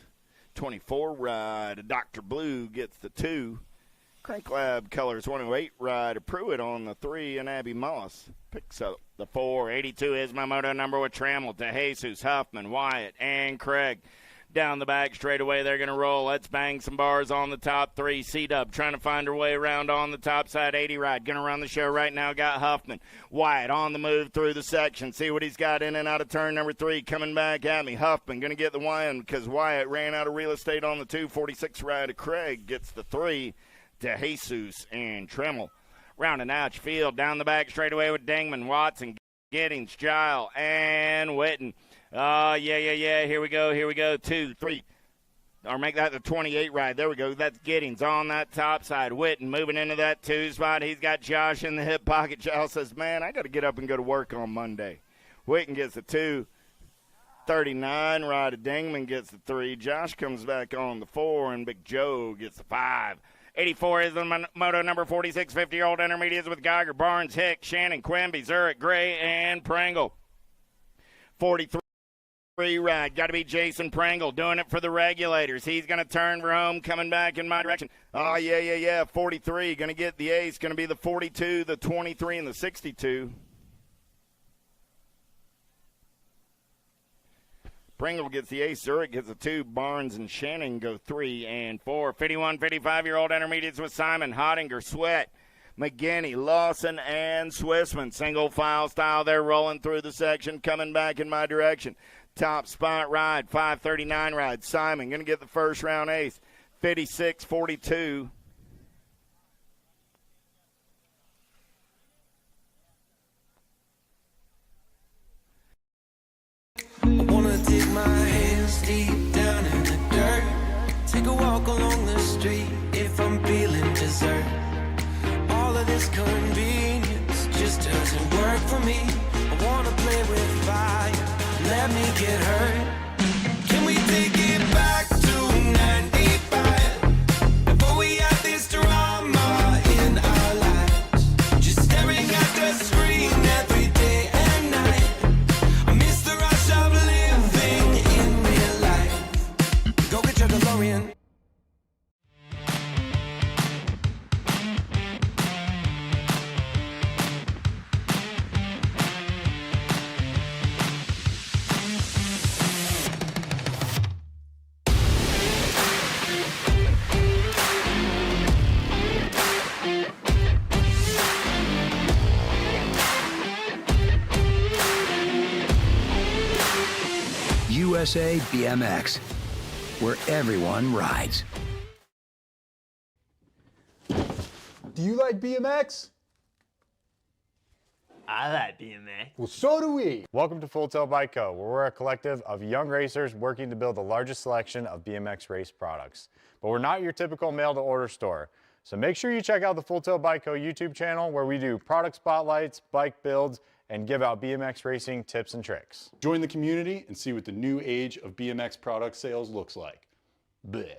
24 ride. Dr. Blue gets the 2. Crank Lab colors 108 ride. Pruitt on the 3 and Abby Moss Picks up the 4. 82 is my moto number with Trammell to Jesus, Huffman, Wyatt, and Craig. Down the back straightaway, they're going to roll. Let's bang some bars on the top 3. C-Dub trying to find her way around on the top side. 80 ride. Going to run the show right now. Got Huffman. Wyatt on the move through the section. See what he's got in and out of turn number 3. Coming back at me. Huffman going to get the win because Wyatt ran out of real estate on the 2. 46 ride of Craig gets the 3 to Jesus and Trammell. Rounding out your field. Down the back straightaway with Dingman, Watson, Giddings, Gile, and Witten. Yeah. Here we go. 2, 3. Or make that the 28 ride. There we go. That's Giddings on that top side. Witten moving into that 2 spot. He's got Josh in the hip pocket. Giles says, man, I got to get up and go to work on Monday. Witten gets the 2. 39 ride. Dingman gets the 3. Josh comes back on the 4, and Big Joe gets the 5. 84 is the moto number 46, 50-year-old intermediates with Geiger, Barnes, Hicks, Shannon, Quimby, Zurich, Gray, and Pringle. 43 ride. Got to be Jason Pringle doing it for the regulators. He's going to turn for home, coming back in my direction. Oh, yeah. 43 going to get the ace. Going to be the 42, the 23, and the 62. Pringle gets the ace. Zurich gets a 2. Barnes and Shannon go 3 and 4. 51, 55-year-old intermediates with Simon, Hottinger, Sweat, McGinney, Lawson, and Swissman. Single file style. They're rolling through the section, coming back in my direction. Top spot ride, 539 ride. Simon going to get the first round ace. 56-42. I wanna dig my hands deep down in the dirt. Take a walk along the street if I'm feeling dessert. All of this convenience just doesn't work for me. I wanna play with fire, let me get hurt. Can we take it back to 95? Before we had this drama in our lives, just staring at the screen every day and night. I miss the rush of living in real life. Go get your DeLorean. USA BMX, where everyone rides. Do you like BMX? I like BMX. Well, so do we. Welcome to Full Tilt Bike Co., where we're a collective of young racers working to build the largest selection of BMX race products. But we're not your typical mail-to-order store. So make sure you check out the Full Tilt Bike Co. YouTube channel, where we do product spotlights, bike builds, and give out BMX racing tips and tricks. Join the community and see what the new age of BMX product sales looks like. Bleh.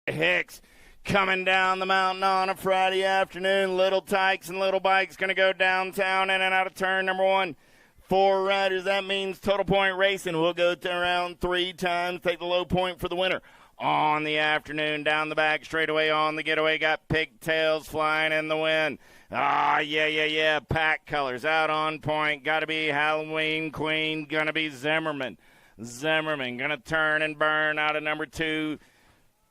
Hicks coming down the mountain on a Friday afternoon. Little Tykes and Little Bikes going to go downtown in and out of turn number one. 4 riders, that means total point racing. We'll go to around 3 times, take the low point for the winner. On the afternoon, down the back, straightaway on the getaway, got pigtails flying in the wind. Yeah. Pack colors out on point. Got to be Halloween Queen. Going to be Zimmerman. Going to turn and burn out of number 2.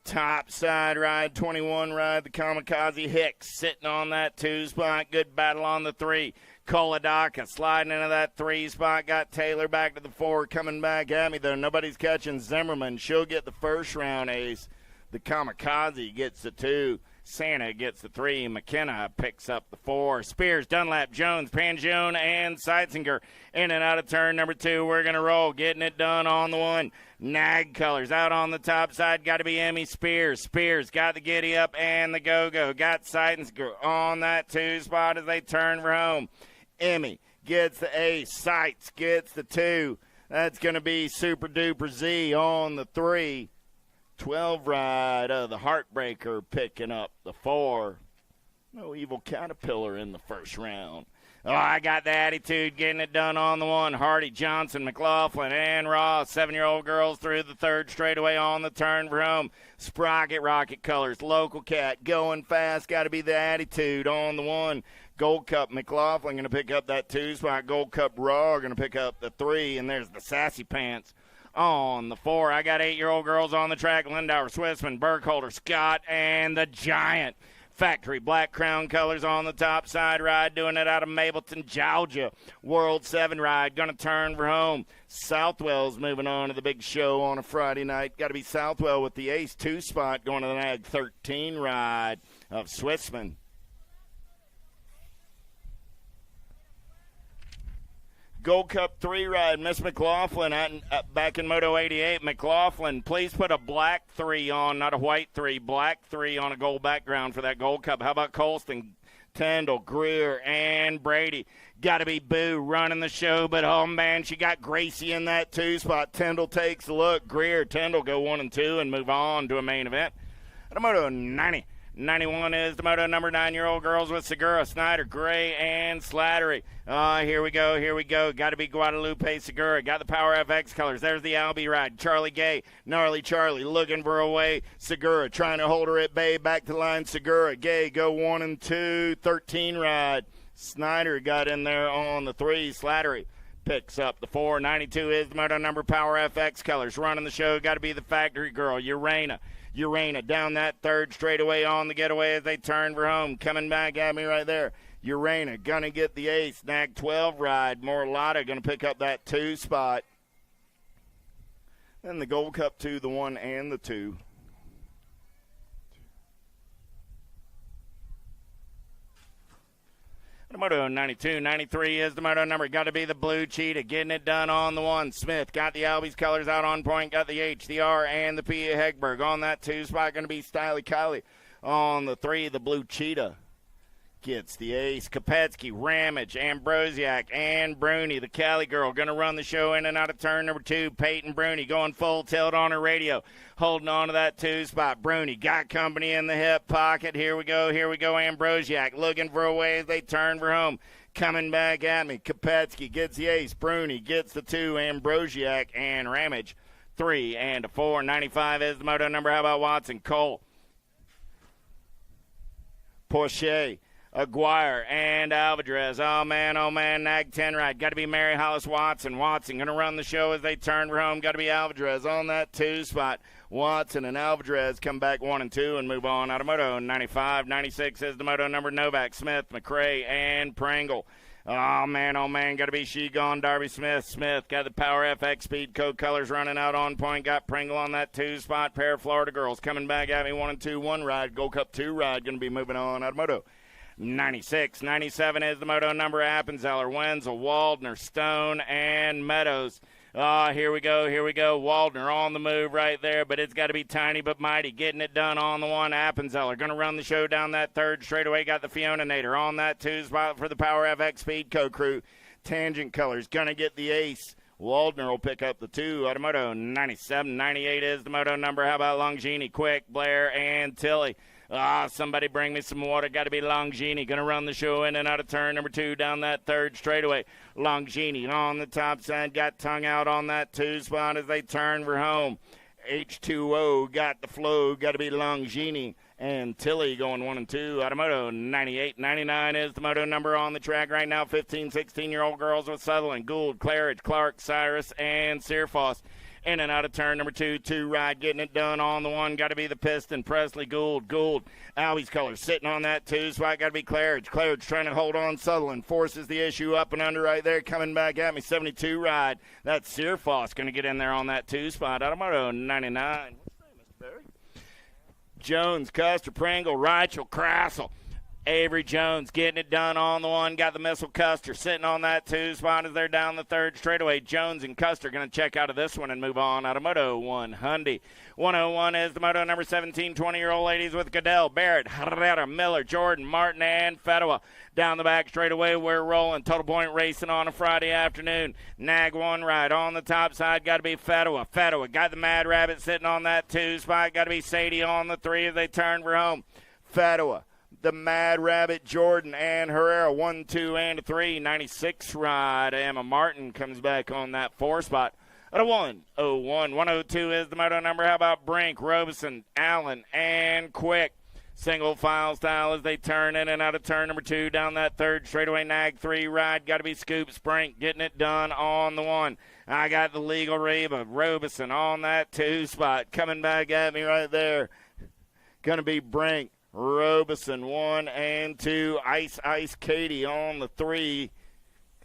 Top side ride, 21 ride, the Kamikaze Hicks sitting on that 2 spot. Good battle on the 3. Koladaka sliding into that 3 spot. Got Taylor back to the 4. Coming back at me, though. Nobody's catching Zimmerman. She'll get the first round ace. The Kamikaze gets the 2. Santa gets the 3. McKenna picks up the 4. Spears, Dunlap, Jones, Panjone, and Seitzinger in and out of turn number 2. We're going to roll. Getting it done on the 1. Nag colors out on the top side. Got to be Emmy Spears. Spears got the giddy up and the go-go. Got Seitzinger on that 2 spot as they turn for home. Emmy gets the ace. Sights gets the 2. That's going to be Super Duper Z on the 3. 12 ride of the Heartbreaker picking up the 4. No Evil Caterpillar in the first round. Oh, I got the attitude getting it done on the 1. Hardy, Johnson, McLaughlin, and Ross. 7-year-old girls through the 3rd straightaway on the turn for home. Sprocket, Rocket Colors, Local Cat going fast. Got to be the attitude on the 1. Gold Cup, McLaughlin going to pick up that 2 spot. Gold Cup Raw going to pick up the 3. And there's the Sassy Pants on the 4. I got 8-year-old girls on the track. Lindauer, Swissman, Burkholder, Scott, and the Giant. Factory Black Crown colors on the top side ride, doing it out of Mableton, Georgia. World 7 ride, going to turn for home. Southwell's moving on to the big show on a Friday night. Got to be Southwell with the ace 2 spot going to the Nag 13 ride of Swissman. Gold Cup 3 ride, Miss McLaughlin back in Moto 88. McLaughlin, please put a black 3 on, not a white 3, black 3 on a gold background for that Gold Cup. How about Colston, Tyndall, Greer, and Brady? Got to be Boo running the show, but oh man, she got Gracie in that 2 spot. Tyndall takes a look. Greer, Tyndall go 1 and 2 and move on to a main event. The Moto 90. 91 is the Moto number 9-year-old girls with Segura, Snyder, Gray, and Slattery. Here we go. Got to be Guadalupe Segura. Got the Power FX colors. There's the Albie ride. Charlie Gay, Gnarly Charlie, looking for a way. Segura trying to hold her at bay. Back to line. Segura, Gay, go 1 and 2. 13 ride. Snyder got in there on the 3. Slattery picks up the 4. 92 is the Moto number Power FX colors. Running the show. Got to be the factory girl, Urena down that third straightaway on the getaway as they turn for home. Coming back at me right there. Urena going to get the ace. Nag 12 ride. Morlata going to pick up that 2 spot. And the Gold Cup 2, the 1 and the 2. The Moto 92, 93 is the Moto number. Got to be the Blue Cheetah. Getting it done on the 1. Smith got the Albie's colors out on point. Got the H, the R, and the P. Hegberg. On that 2 spot, going to be Stylie Kylie. On the 3, the Blue Cheetah gets the ace. Kopetsky, Ramage, Ambrosiak, and Bruni, the Cali girl, going to run the show in and out of turn number 2. Peyton Bruni going full tilt on her radio, holding on to that 2 spot. Bruni got company in the hip pocket. Here we go. Ambrosiak looking for a way as they turn for home. Coming back at me. Kopetsky gets the ace. Bruni gets the 2. Ambrosiak and Ramage 3 and a 4. 95 is the Moto number. How about Watson? Cole, Porsche, Aguirre, and Alvarez. Oh, man, Nag 10 ride. Got to be Mary Hollis Watson. Watson going to run the show as they turn for home. Got to be Alvarez on that 2 spot. Watson and Alvarez come back 1 and 2 and move on out of Moto 95. 96 is the Moto number. Novak, Smith, McRae, and Pringle. Oh, man, got to be She Gone, Darby Smith. Smith got the Power FX Speed Code colors running out on point. Got Pringle on that 2 spot. Pair of Florida girls coming back at me 1 and 2. 1 ride. Gold Cup 2 ride going to be moving on out of Moto 96. 97 is the Moto number. Appenzeller, Wenzel, Waldner, Stone, and Meadows. Here we go. Waldner on the move right there, but it's got to be Tiny but Mighty getting it done on the 1. Appenzeller going to run the show down that third straightaway. Got the Fiona Nader on that 2 spot for the Power FX Speed Co-Crew. Tangent Colors going to get the ace. Waldner will pick up the 2 out of Moto 97. 98 is the Moto number. How about Longini, Quick, Blair, and Tilly? Somebody bring me some water. Got to be Longini. Going to run the show in and out of turn number 2 down that third straightaway. Longini on the top side. Got tongue out on that 2 spot as they turn for home. H2O got the flow. Got to be Longini. And Tilly going 1 and 2 out of Moto 98. 99 is the Moto number on the track right now. 15, 16-year-old girls with Sutherland, Gould, Claridge, Clark, Cyrus, and Searfoss. In and out of turn number 2, 2 ride, getting it done on the 1. Got to be the Piston, Presley, Gould, Albie's colors sitting on that 2 spot. Got to be Claridge. Claridge trying to hold on. Sutherland forces the issue up and under right there. Coming back at me, 72 ride. That's Searfoss going to get in there on that 2 spot. Out of Moto 99. What's your name, Mr. Barry? Jones, Custer, Pringle, Reichel, Crassel. Avery Jones getting it done on the 1. Got the Missile Custer sitting on that 2 spot as they're down the third straightaway. Jones and Custer going to check out of this one and move on out of Moto 100. 101 is the Moto number 17, 20-year-old ladies with Goodell, Barrett, Herrera, Miller, Jordan, Martin, and Fedwa. Down the back straightaway, we're rolling. Total Point racing on a Friday afternoon. Nag 1 ride on the top side. Got to be Fedwa. Fedwa got the Mad Rabbit sitting on that 2 spot. Got to be Sadie on the 3 as they turn for home. Fedwa, the Mad Rabbit, Jordan, and Herrera, 1, 2, and a 3. 96 ride. Emma Martin comes back on that 4 spot. At a 101. 102 is the Moto number. How about Brink, Robeson, Allen, and Quick? Single file style as they turn in and out of turn number 2 down that third straightaway. Nag 3 ride. Got to be Scoop Brink getting it done on the 1. I got the Legal Reba, Robeson on that 2 spot. Coming back at me right there. Going to be Brink, Robeson 1 and 2. Ice Katie on the 3.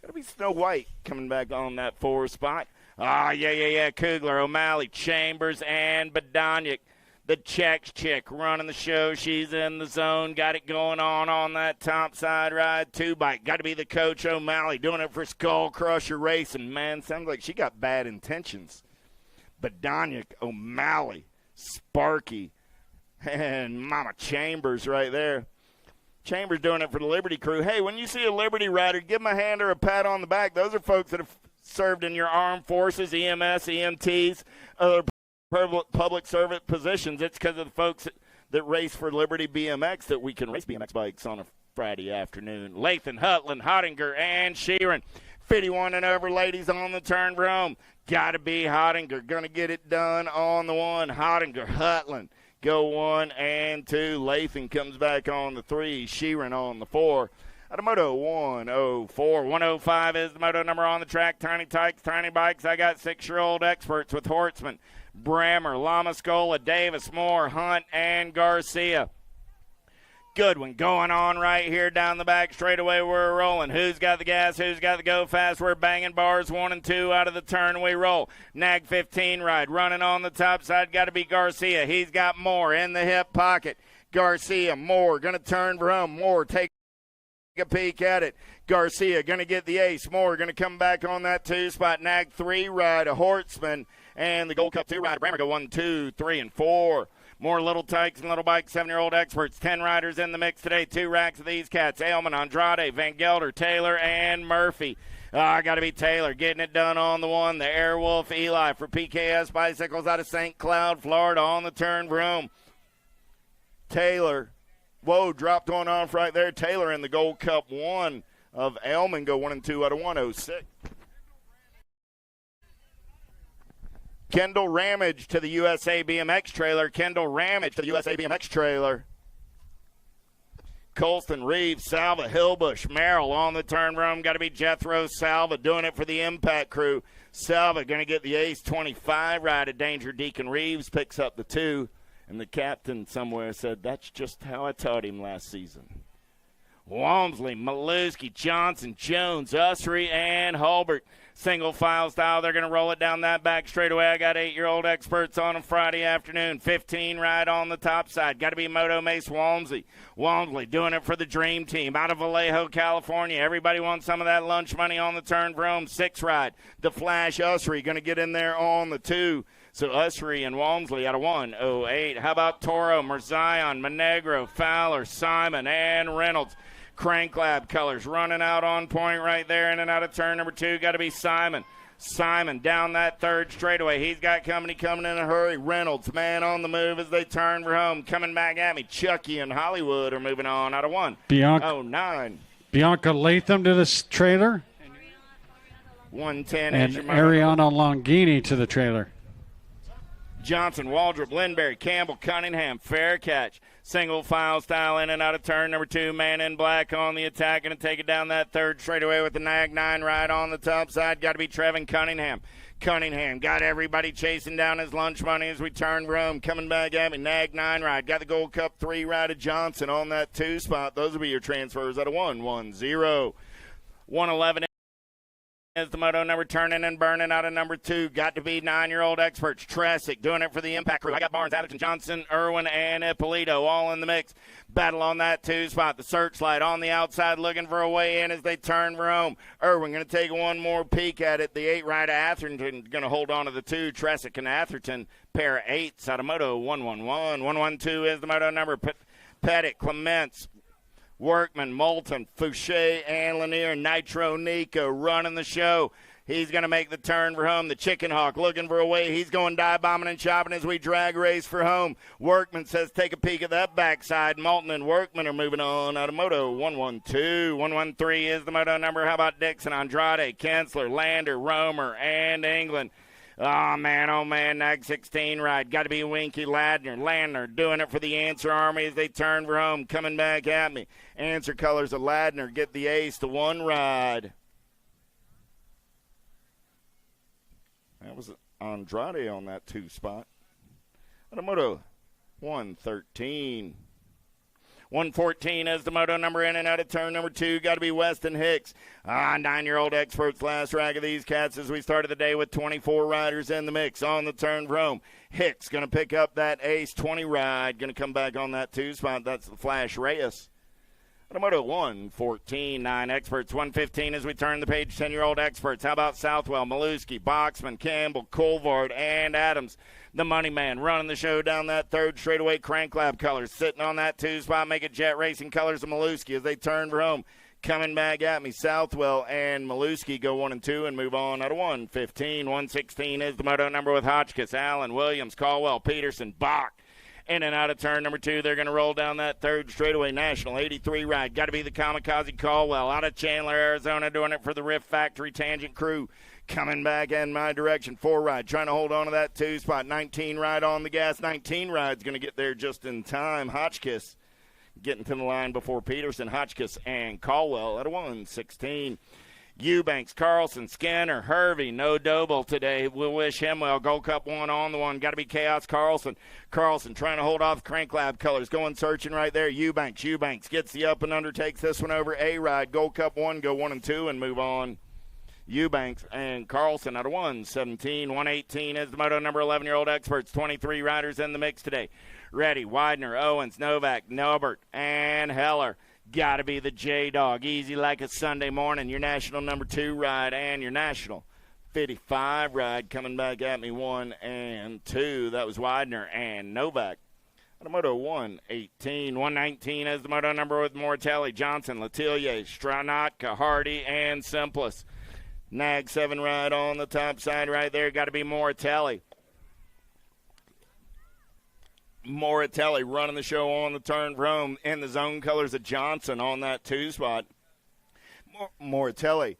Got to be Snow White coming back on that 4 spot. Kugler, O'Malley, Chambers, and Badonic. The Czech chick running the show. She's in the zone. Got it going on that top side ride. 2-bike. Got to be the coach O'Malley doing it for Skull Crusher Racing. Man, sounds like she got bad intentions. Badonic, O'Malley, Sparky, and Mama Chambers right there. Chambers doing it for the Liberty Crew. Hey, when you see a Liberty rider, give them a hand or a pat on the back. Those are folks that have served in your armed forces, EMS, EMTs, other public service positions. It's because of the folks that race for Liberty BMX that we can race BMX bikes on a Friday afternoon. Lathan, Hutland, Hottinger, and Sheeran. 51 and over ladies on the turn for home. Got to be Hottinger. Going to get it done on the one. Hottinger, Hutland. Go 1 and 2. Lathan comes back on the 3. Sheeran on the 4. At a moto 104. 105 is the moto number on the track. Tiny Tykes, Tiny Bikes. I got 6-year-old experts with Hortzman, Brammer, Lamascola, Davis, Moore, Hunt, and Garcia. Good one going on right here down the back straightaway. We're rolling. Who's got the gas? Who's got the go fast? We're banging bars 1 and 2 out of the turn. We roll. Nag 15 ride running on the top side. Got to be Garcia. He's got Moore in the hip pocket. Garcia, Moore going to turn for him. Moore take a peek at it. Garcia going to get the ace. Moore going to come back on that 2 spot. Nag 3 ride. A Hortzman and the Gold Cup 2 ride. Brammer go 1, 2, 3, and 4. More little tykes and little bikes, 7-year-old experts. 10 riders in the mix today. 2 racks of these cats. Aylman, Andrade, Van Gelder, Taylor, and Murphy. Got to be Taylor getting it done on the 1. The Airwolf Eli for PKS Bicycles out of St. Cloud, Florida on the turn for home. Taylor. Whoa, dropped one off right there. Taylor in the Gold Cup 1 of Aylman go 1 and 2 out of 106. Kendall Ramage to the USA BMX trailer. Kendall Ramage to the USA BMX trailer. Colston, Reeves, Salva, Hillbush, Merrill on the turn room. Got to be Jethro Salva doing it for the Impact crew. Salva going to get the ace 25 ride of Danger. Deacon Reeves picks up the 2. And the captain somewhere said, that's just how I taught him last season. Walmsley, Maluski, Johnson, Jones, Ussery, and Hulbert. Single file style. They're going to roll it down that back straightaway. I got 8-year-old experts on a Friday afternoon. 15 ride on the top side. Got to be Moto Mace Walmsley. Walmsley doing it for the Dream Team out of Vallejo, California. Everybody wants some of that lunch money on the turn for home. 6 ride. The Flash Ussery going to get in there on the 2. So Ussery and Walmsley out of 108. How about Toro, Merzion, Monegro, Fowler, Simon, and Reynolds? Crank Lab colors running out on point right there in and out of turn number 2. Got to be Simon. Simon down that 3rd straightaway. He's got company coming in a hurry. Reynolds, man on the move as they turn for home. Coming back at me. Chucky and Hollywood are moving on out of 109. Bianca Latham to this trailer. 110. And Ariana Longini to the trailer. Johnson, Waldrop, Lindberry, Campbell, Cunningham, fair catch. Single file style in and out of turn number 2. Man in black on the attack. Going to take it down that 3rd straightaway with the Nag 9 ride on the top side. Got to be Trevin Cunningham. Cunningham got everybody chasing down his lunch money as we turn room. Coming back at me. Nag 9 ride. Got the Gold Cup 3 ride of Johnson on that 2 spot. Those will be your transfers out of 110. 111. Is the moto number turning and burning out of number 2. Got to be 9-year-old experts. Tresick doing it for the Impact crew. I got Barnes, Addison, Johnson, Irwin, and Ippolito all in the mix. Battle on that 2 spot. The Searchlight on the outside looking for a way in as they turn for home. Irwin going to take one more peek at it. The 8 rider Atherton going to hold on to the 2. Tresick and Atherton, pair of 8s out of moto 111. 112 is the moto number. Pettit, Clements, Workman, Moulton, Fouché, and Lanier. Nitro Nico running the show. He's going to make the turn for home. The Chicken Hawk looking for a way. He's going dive bombing and chopping as we drag race for home. Workman says take a peek at that backside. Moulton and Workman are moving on out of moto 112. 113 is the moto number. How about Dixon, Andrade, Kensler, Lander, Romer, and England? Oh, man, Nag 16 ride. Got to be Winky Ladner doing it for the Answer Army as they turn for home. Coming back at me. Answer colors of Ladner get the ace to 1 ride. That was Andrade on that 2 spot. Moto 113. 114 is the moto number in and out of turn number 2. Got to be Weston Hicks. 9-year-old experts, last rag of these cats as we started the day with 24 riders in the mix on the turn for home. Hicks going to pick up that ace 20 ride. Going to come back on that 2 spot. That's the Flash Reyes. Moto 114, 9 experts. 115 as we turn the page, 10-year-old experts. How about Southwell, Maluski, Boxman, Campbell, Colvard, and Adams? The money man running the show down that 3rd straightaway. Crank Lab colors sitting on that 2 spot. Make it Jet Racing colors of Maluski as they turn for home. Coming back at me, Southwell and Maluski go 1 and 2 and move on out of 115. 116 is the moto number with Hotchkiss, Allen, Williams, Caldwell, Peterson, Bach, In and out of turn number 2, they're going to roll down that third straightaway. National 83 ride. Got to be the Kamikaze Caldwell out of Chandler, Arizona, doing it for the Rift Factory Tangent crew. Coming back in my direction. 4 ride, trying to hold on to that 2 spot. 19 ride on the gas. 19 ride's going to get there just in time. Hotchkiss getting to the line before Peterson. Hotchkiss and Caldwell at a 1:16. Eubanks, Carlson, Skinner, Hervey, no Doble today. We'll wish him well. Gold Cup 1 on the 1. Got to be Chaos Carlson. Carlson trying to hold off Crank Lab colors. Going searching right there. Eubanks gets the up and under, takes this one over. A-Ride, Gold Cup 1, go 1 and 2 and move on. Eubanks and Carlson at a 1:17. 1:18 is the moto number 11-year-old experts. 23 riders in the mix today. Ready, Widener, Owens, Novak, Nobert, and Heller. Got to be the J-Dog. Easy like a Sunday morning. Your national number 2 ride and your national 55 ride coming back at me 1 and 2. That was Widener and Novak. At a moto 1:18. 1:19 is the moto number with Mortelli, Johnson, Letellier, Stranatka, Hardy, and Simplus. Nag 7 ride on the top side right there. Got to be Mortelli. Moratelli running the show on the turn for home in the zone colors of Johnson on that 2 spot. Moratelli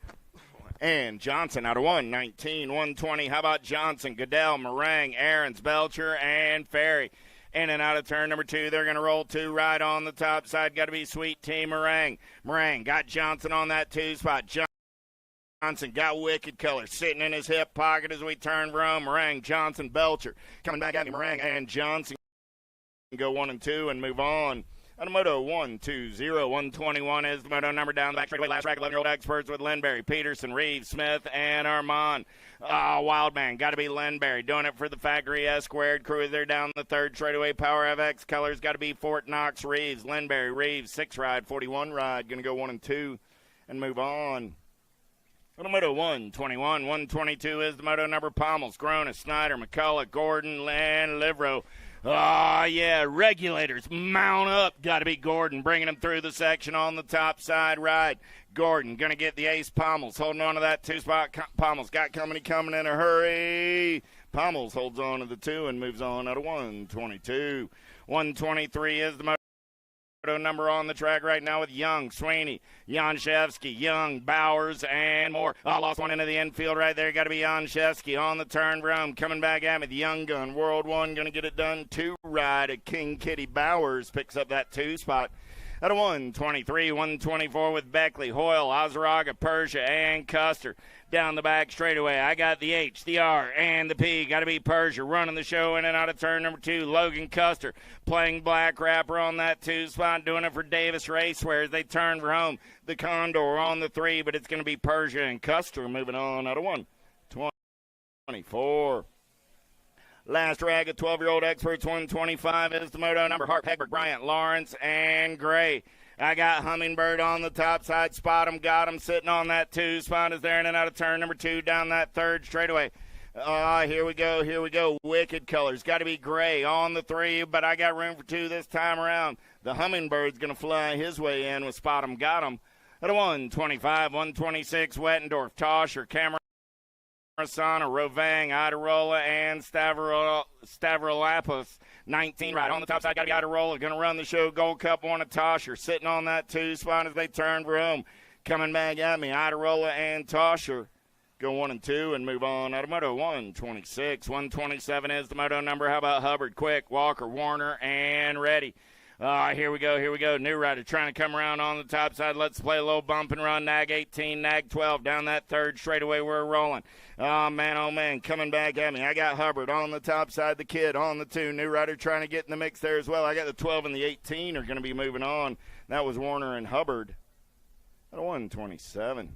and Johnson out of 1:19, 1:20. How about Johnson, Goodell, Meringue, Aarons, Belcher, and Ferry? In and out of turn number 2, they're going to roll 2 right on the top side. Got to be Sweet Tea Meringue. Meringue got Johnson on that 2 spot. Johnson got Wicked Color sitting in his hip pocket as we turn for home. Meringue, Johnson, Belcher. Coming back at me, Meringue and Johnson. Go 1 and 2 and move on. On a moto 1-2-0, 121 is the moto number down the back straightaway. Last track, 11-year-old experts with Lindberry, Peterson, Reeves, Smith, and Armand. Wildman, got to be Lindberry, doing it for the Factory S Squared crew. They're down the third straightaway. Power FX colors, got to be Fort Knox, Reeves, Lindberry, Reeves, 6 ride, 41 ride, going to go 1 and 2 and move on. On a moto 121, 122 is the moto number Pommels, Grona, Snyder, McCullough, Gordon, and Livro. Oh, yeah, regulators, mount up. Got to be Gordon, bringing him through the section on the top side ride. Gordon going to get the ace Pommels, holding on to that 2 spot. Pommels got company coming in a hurry. Pommels holds on to the 2 and moves on out of 122. 123 is the moto number on the track right now with Young, Sweeney, Janszewski, Young, Bowers, and more. Lost one into the infield right there. Got to be Janszewski on the turn from coming back at me. The Young Gun, World 1, going to get it done. 2 ride at King Kitty. Bowers picks up that 2 spot. At a 123, 124 with Beckley, Hoyle, Ozaraga, Persia, and Custer. Down the back straightaway, I got the H, the R, and the P. Got to be Persia running the show in and out of turn number 2. Logan Custer playing Black Rapper on that 2 spot, doing it for Davis Raceware as they turn for home. The Condor on the 3, but it's going to be Persia and Custer moving on out of 124. Last rag of 12-year-old experts, 125 is the moto number. Hart, Hegberg, Bryant, Lawrence, and Gray. I got Hummingbird on the top side. Spot him, got him sitting on that 2 spot is there in and out of turn number 2 down that third straightaway. Here we go. Wicked Colors. Got to be Gray on the 3, but I got room for 2 this time around. The Hummingbird's going to fly his way in with Spot him, got him. At a 125, 126, Wettendorf, Tosher, Cameron, Sana, Rovang, Idarola, and Stavropoulos. 19 right on the top side. Got to be Idarola. Going to run the show. Gold Cup 1 at Tosher. Sitting on that 2 spot as they turn for home. Coming back at me. Idarola and Tosher go 1 and 2 and move on. Out of moto 126. 127 is the moto number. How about Hubbard, Quick, Walker, Warner, and Reddy. Here we go. New rider trying to come around on the top side. Let's play a little bump and run. Nag 18, Nag 12. Down that third straightaway, we're rolling. Oh, man, coming back at me. I got Hubbard on the top side, the Kid on the 2. New rider trying to get in the mix there as well. I got the 12 and the 18 are going to be moving on. That was Warner and Hubbard. At 127.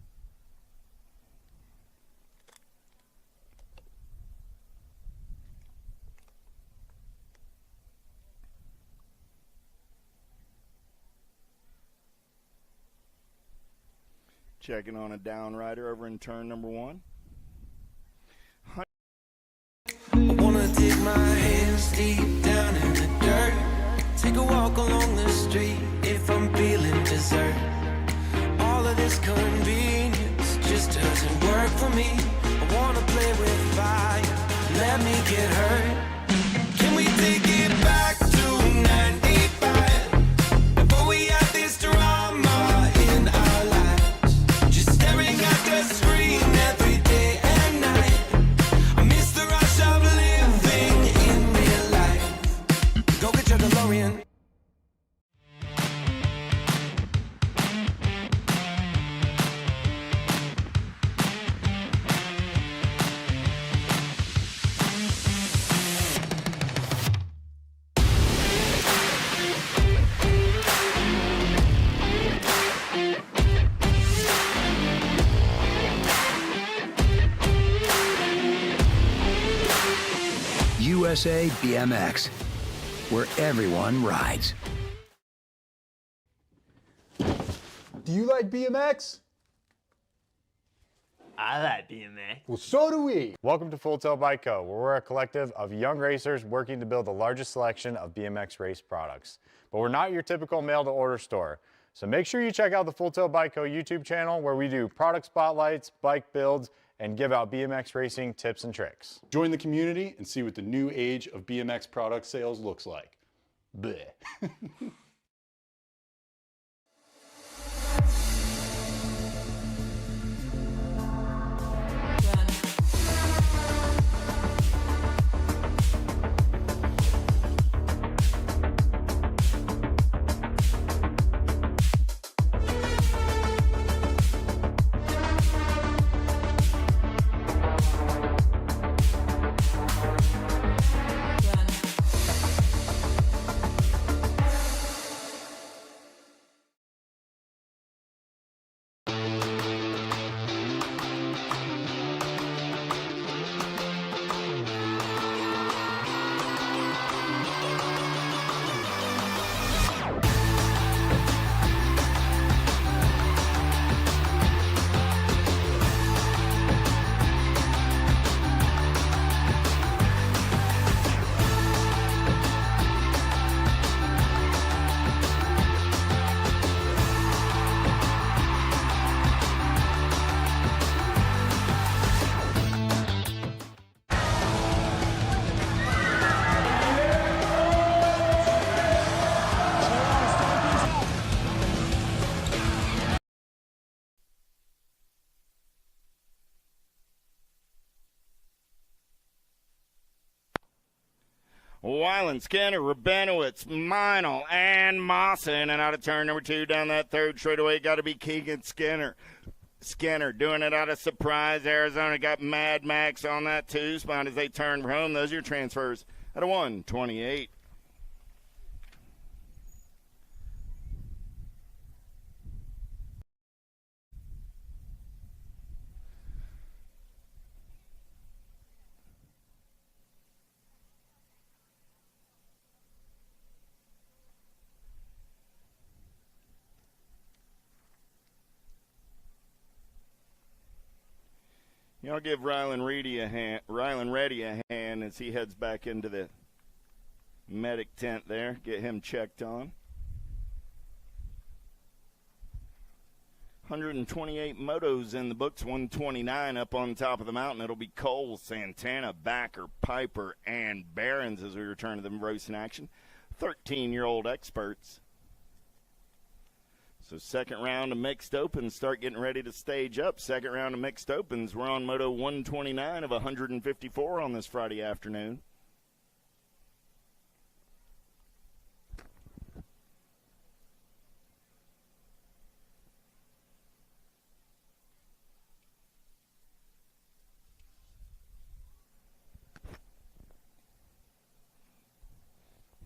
Checking on a down rider over in turn number 1. I wanna dig my hands deep down in the dirt. Take a walk along the street if I'm feeling dessert. All of this convenience just doesn't work for me. I wanna play with fire, let me get hurt. Can we take it back to USA BMX, where everyone rides. Do you like BMX? I like BMX. Well, so do we. Welcome to Full Tilt Bike Co., where we're a collective of young racers working to build the largest selection of BMX race products. But we're not your typical mail-to-order store. So make sure you check out the Full Tilt Bike Co. YouTube channel, where we do product spotlights, bike builds, and give out BMX racing tips and tricks. Join the community and see what the new age of BMX product sales looks like. Bleh. Weiland, Skinner, Rabinowitz, Meinl, and Mawson. And out of turn number 2 down that third straightaway, got to be Keegan Skinner. Skinner doing it out of Surprise, Arizona. Got Mad Max on that 2 spot as they turn for home. Those are your transfers at a 1:28. I'll give Rylan Reddy a hand as he heads back into the medic tent there. Get him checked on. 128 motos in the books, 129 up on top of the mountain. It'll be Cole, Santana, Backer, Piper, and Barons as we return to the racing action. 13-year-old experts. So second round of mixed opens, start getting ready to stage up. Second round of mixed opens, we're on Moto 129 of 154 on this Friday afternoon.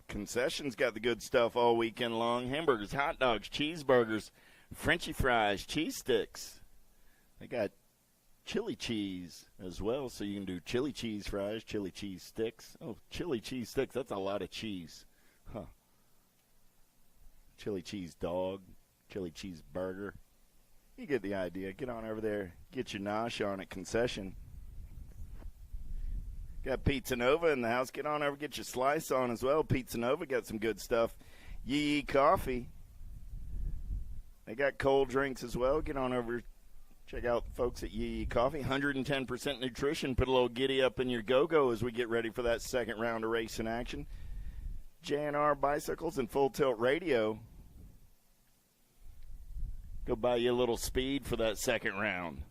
Concessions got the good stuff all weekend long. Hamburgers, hot dogs, cheeseburgers, Frenchy fries, cheese sticks. They got chili cheese as well, so you can do chili cheese fries, chili cheese sticks. Oh, chili cheese sticks, that's a lot of cheese. Huh. Chili cheese dog, chili cheese burger. You get the idea. Get on over there, get your nosh on at concession. Got Pizza Nova in the house. Get on over, get your slice on as well. Pizza Nova got some good stuff. Yee Coffee. They got cold drinks as well. Get on over, check out folks at Yee Coffee. 110% nutrition. Put a little giddy up in your go-go as we get ready for that second round of racing action. JNR Bicycles and Full Tilt Radio. Go buy you a little speed for that second round.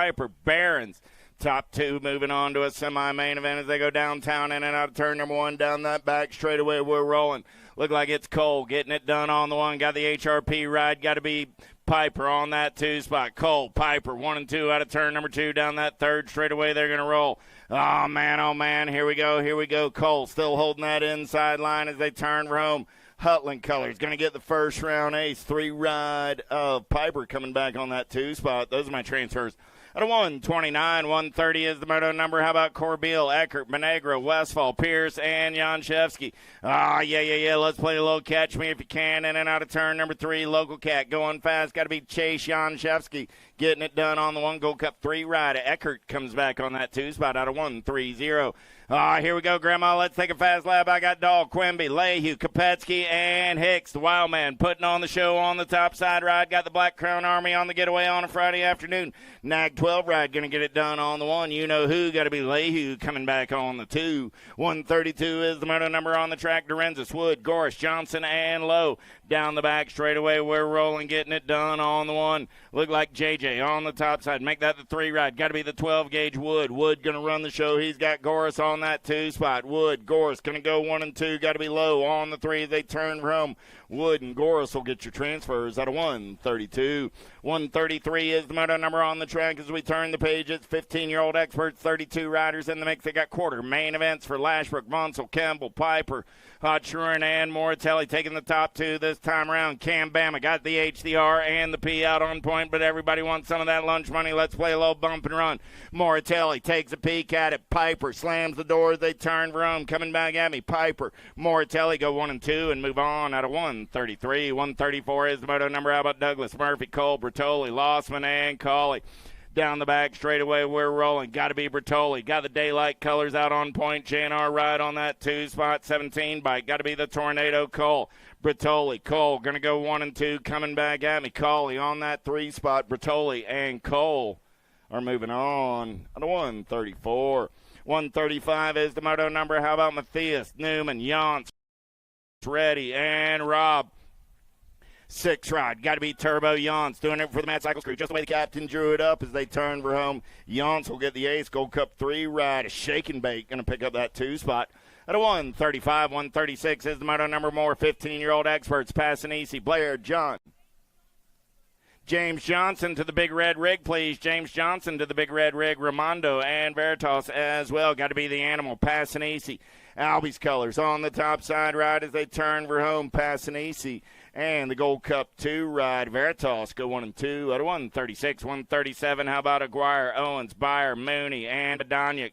Piper. Barons. Top two moving on to a semi-main event as they go downtown in and out of turn number one. Down that back straightaway, we're rolling. Look like it's Cole getting it done on the one. Got the HRP ride. Got to be Piper on that two spot. Cole, Piper, 1 and 2 out of turn number two. Down that third straightaway, they're going to roll. Oh, man. Here we go. Cole still holding that inside line as they turn for home. Hutland Colors going to get the first round ace. 3 ride of Piper coming back on that two spot. Those are my transfers. At a 129, 130 is the moto number. How about Corbeil, Eckert, Monegro, Westfall, Pierce, and Janshevsky? Yeah. Let's play a little catch me if you can. In and out of turn number 3, Local Cat going fast. Got to be Chase Janshevsky getting it done on the one. Gold Cup 3 ride. Eckert comes back on that two spot out of 130. Here we go, Grandma. Let's take a fast lap. I got Dahl, Quimby, Lehue, Kopetsky, and Hicks. The Wild Man putting on the show on the top side ride. Got the Black Crown Army on the getaway on a Friday afternoon. Nag 12 ride going to get it done on the one. You know who. Got to be Lehue coming back on the two. 132 is the moto number on the track. Dorenzis, Wood, Gorris, Johnson, and Lowe. Down the back straightaway, we're rolling, getting it done on the one. Look like JJ on the top side. Make that the 3 ride. Got to be the 12 gauge Wood. Wood going to run the show. He's got Gorris on that 2 spot. Wood, Gorris going to go 1 and 2. Got to be Lowe on the 3. They turn from Wood and Gorris will get your transfers out of 132. 133 is the moto number on the track as we turn the page. It's 15-year-old experts, 32 riders in the mix. They got quarter main events for Lashbrook, Monsell, Campbell, Piper, Schuren, and Moratelli taking the top 2 this time around. Cam Bama got the HDR and the P out on point, but everybody wants some of that lunch money. Let's play a little bump and run. Moratelli takes a peek at it. Piper slams the door as they turn for home. Coming back at me. Piper, Moratelli go 1 and 2 and move on out of 133. 134 is the moto number. How about Douglas, Murphy, Cole, Bertoli, Lossman, and Cawley? Down the back straightaway, we're rolling. Got to be Bertoli. Got the daylight colors out on point. JNR ride on that 2 spot. 17 bike. Got to be the Tornado Cole. Bertoli, Cole going to go 1 and 2. Coming back at me. Cawley on that 3 spot. Bertoli and Cole are moving on at 134. 135 is the moto number. How about Matthias, Newman, Jans, ready, and Rob. 6 ride. Got to be Turbo Jans doing it for the Mad Cycles crew. Just the way the captain drew it up as they turn for home. Jans will get the ace. Gold Cup 3 ride. A shake and bake. Going to pick up that 2 spot. At a 135, 136 is the moto number. More 15-year-old experts. Passing easy. Blair, John. James Johnson to the big red rig, please. James Johnson to the big red rig. Ramondo and Veritas as well. Got to be the animal. Passing easy. Albie's colors on the top side ride as they turn for home. Passing easy. And the Gold Cup 2 ride. Veritas go 1 and 2 at a 136, 137. How about Aguirre, Owens, Byer, Mooney, and Badoniak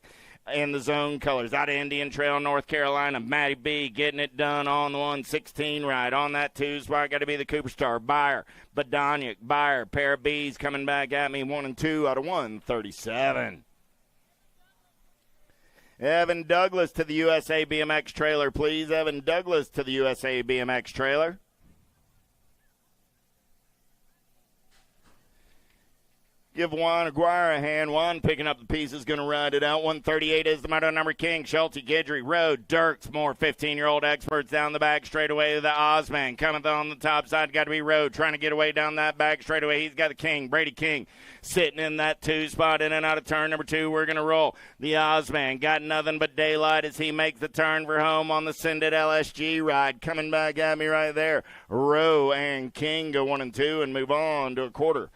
in the zone colors. Out of Indian Trail, North Carolina. Matty B getting it done on the 116 ride. On that 2 spot, got to be the Cooper Star. Byer, Badoniak, Byer, pair of B's coming back at me. 1 and 2 out of 137. Evan Douglas to the USA BMX trailer, please. Evan Douglas to the USA BMX trailer. Give Juan Aguirre a hand. Juan picking up the pieces, going to ride it out. 138 is the moto number. King, Schulte, Guidry, Road, Dirks, more 15-year-old experts down the back straightaway. The Ozman coming on the top side. Got to be Road trying to get away down that back straightaway. He's got the King, Brady King, sitting in that 2 spot in and out of turn number 2. We're going to roll. The Ozman got nothing but daylight as he makes the turn for home on the Sindit LSG ride. Coming back at me right there. Rowe and King go 1 and 2 and move on to a quarter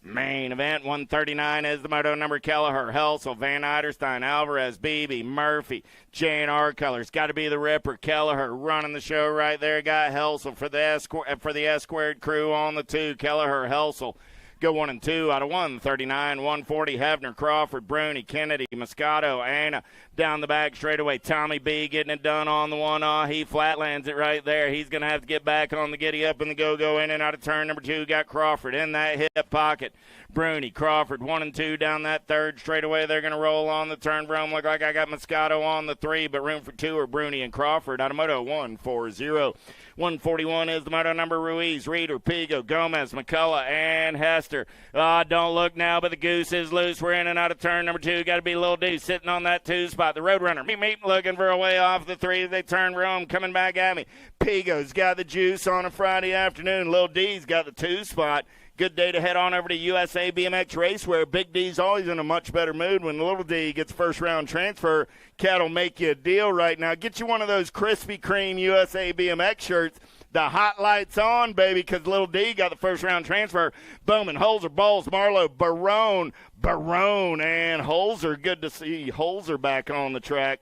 main event. 139 is the moto number. Kelleher, Helsel, Van Eiderstein, Alvarez, Beebe, Murphy, J&R colors. Got to be the Ripper. Kelleher running the show right there. Got Helsel for the S squared crew on the 2. Kelleher, Helsel go 1 and 2 out of 139. 140 Hefner, Crawford, Bruni, Kennedy, Moscato, Anna down the back straightaway. Tommy B getting it done on the 1. He flatlands it right there. He's going to have to get back on the giddy up and the go in and out of turn number 2. Got Crawford in that hip pocket. Bruni, Crawford 1 and 2 down that third straightaway. They're going to roll on the turn for him. Look like I got Moscato on the 3, but room for 2 are Bruni and Crawford out of moto 140. 141 is the moto number. Ruiz, Reeder, Pigo, Gomez, McCullough, and Hester. Don't look now, but the goose is loose. We're in and out of turn number 2. Got to be Lil D sitting on that 2 spot. The Roadrunner, meep, looking for a way off the 3. They turn for home, coming back at me. Pigo's got the juice on a Friday afternoon. Lil D's got the 2 spot. Good day to head on over to USA BMX Racewear. Big D's always in a much better mood when Little D gets first-round transfer. Cat'll make you a deal right now. Get you one of those Krispy Kreme USA BMX shirts. The hot lights on, baby, because Little D got the first-round transfer. Bowman, Holzer, Bowles, Marlowe, Barone, and Holzer. Good to see Holzer back on the track.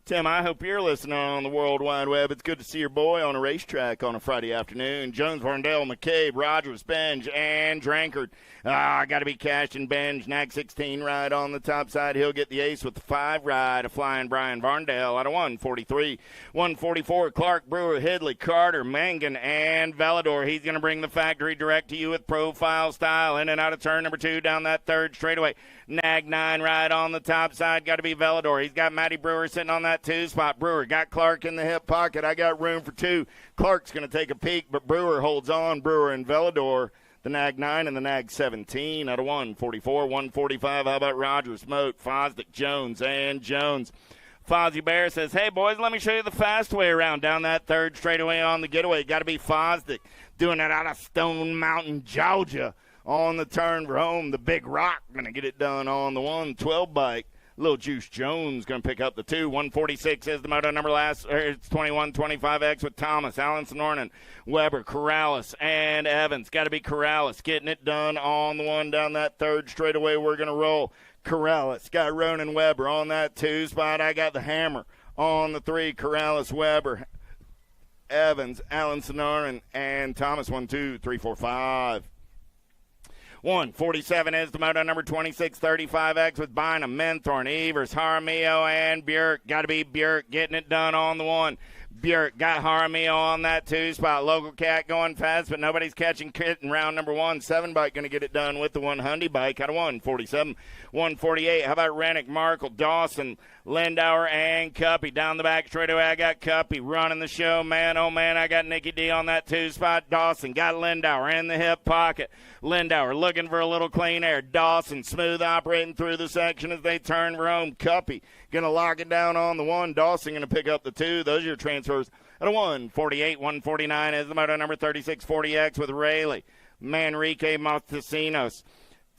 Tim, I hope you're listening on the World Wide Web. It's good to see your boy on a racetrack on a Friday afternoon. Jones, Varndale, McCabe, Rogers, Benge, and Drankard. Got to be cashed and Benge. Nag 16 ride on the top side. He'll get the ace with the 5 ride. A flying Brian Varndale out of 143. 144, Clark, Brewer, Hidley, Carter, Mangan, and Velador. He's going to bring the factory direct to you with profile style. In and out of turn number 2 down that third straightaway. Nag 9 ride on the top side. Got to be Velador. He's got Matty Brewer sitting on that 2 spot. Brewer got Clark in the hip pocket. I got room for 2. Clark's going to take a peek, but Brewer holds on. Brewer and Velador, the Nag 9 and the Nag 17 out of 144. 145. How about Rogers, Moat, Fosdick, Jones, and Jones. Fozzie Bear says, hey, boys, let me show you the fast way around down that third straightaway on the getaway. Got to be Fosdick doing it out of Stone Mountain, Georgia. On the turn for home, the Big Rock going to get it done on the 112 bike. Little Juice Jones going to pick up the 2. 146 is the moto number last. It's 21-25X with Thomas, Allen Sonoran, Weber, Corrales, and Evans. Got to be Corrales getting it done on the 1 down that third straightaway. We're going to roll. Corrales got Ronan Weber on that 2 spot. I got the Hammer on the 3. Corrales, Weber, Evans, Allen Sonoran, and Thomas. 1, 2, 3, 4, 5. 147 is the moto number 2635X with Bynum, Menthorn, Evers, Jaramillo, and Björk. Got to be Björk getting it done on the 1. Björk got Jaramillo on that 2 spot. Local Cat going fast, but nobody's catching Kit in round number 1. 7 bike going to get it done with the 1 Hyundai bike out of 147. 148. How about Rennick, Markle, Dawson, Lindauer, and Cuppy down the back straightaway? I got Cuppy running the show. Man, oh man, I got Nicky D on that 2 spot. Dawson got Lindauer in the hip pocket. Lindauer looking for a little clean air. Dawson smooth operating through the section as they turn for home. Cuppy going to lock it down on the 1. Dawson going to pick up the 2. Those are your transfers at a 148. 149 is the moto number 3640X with Rayleigh, Manrique, Montesinos,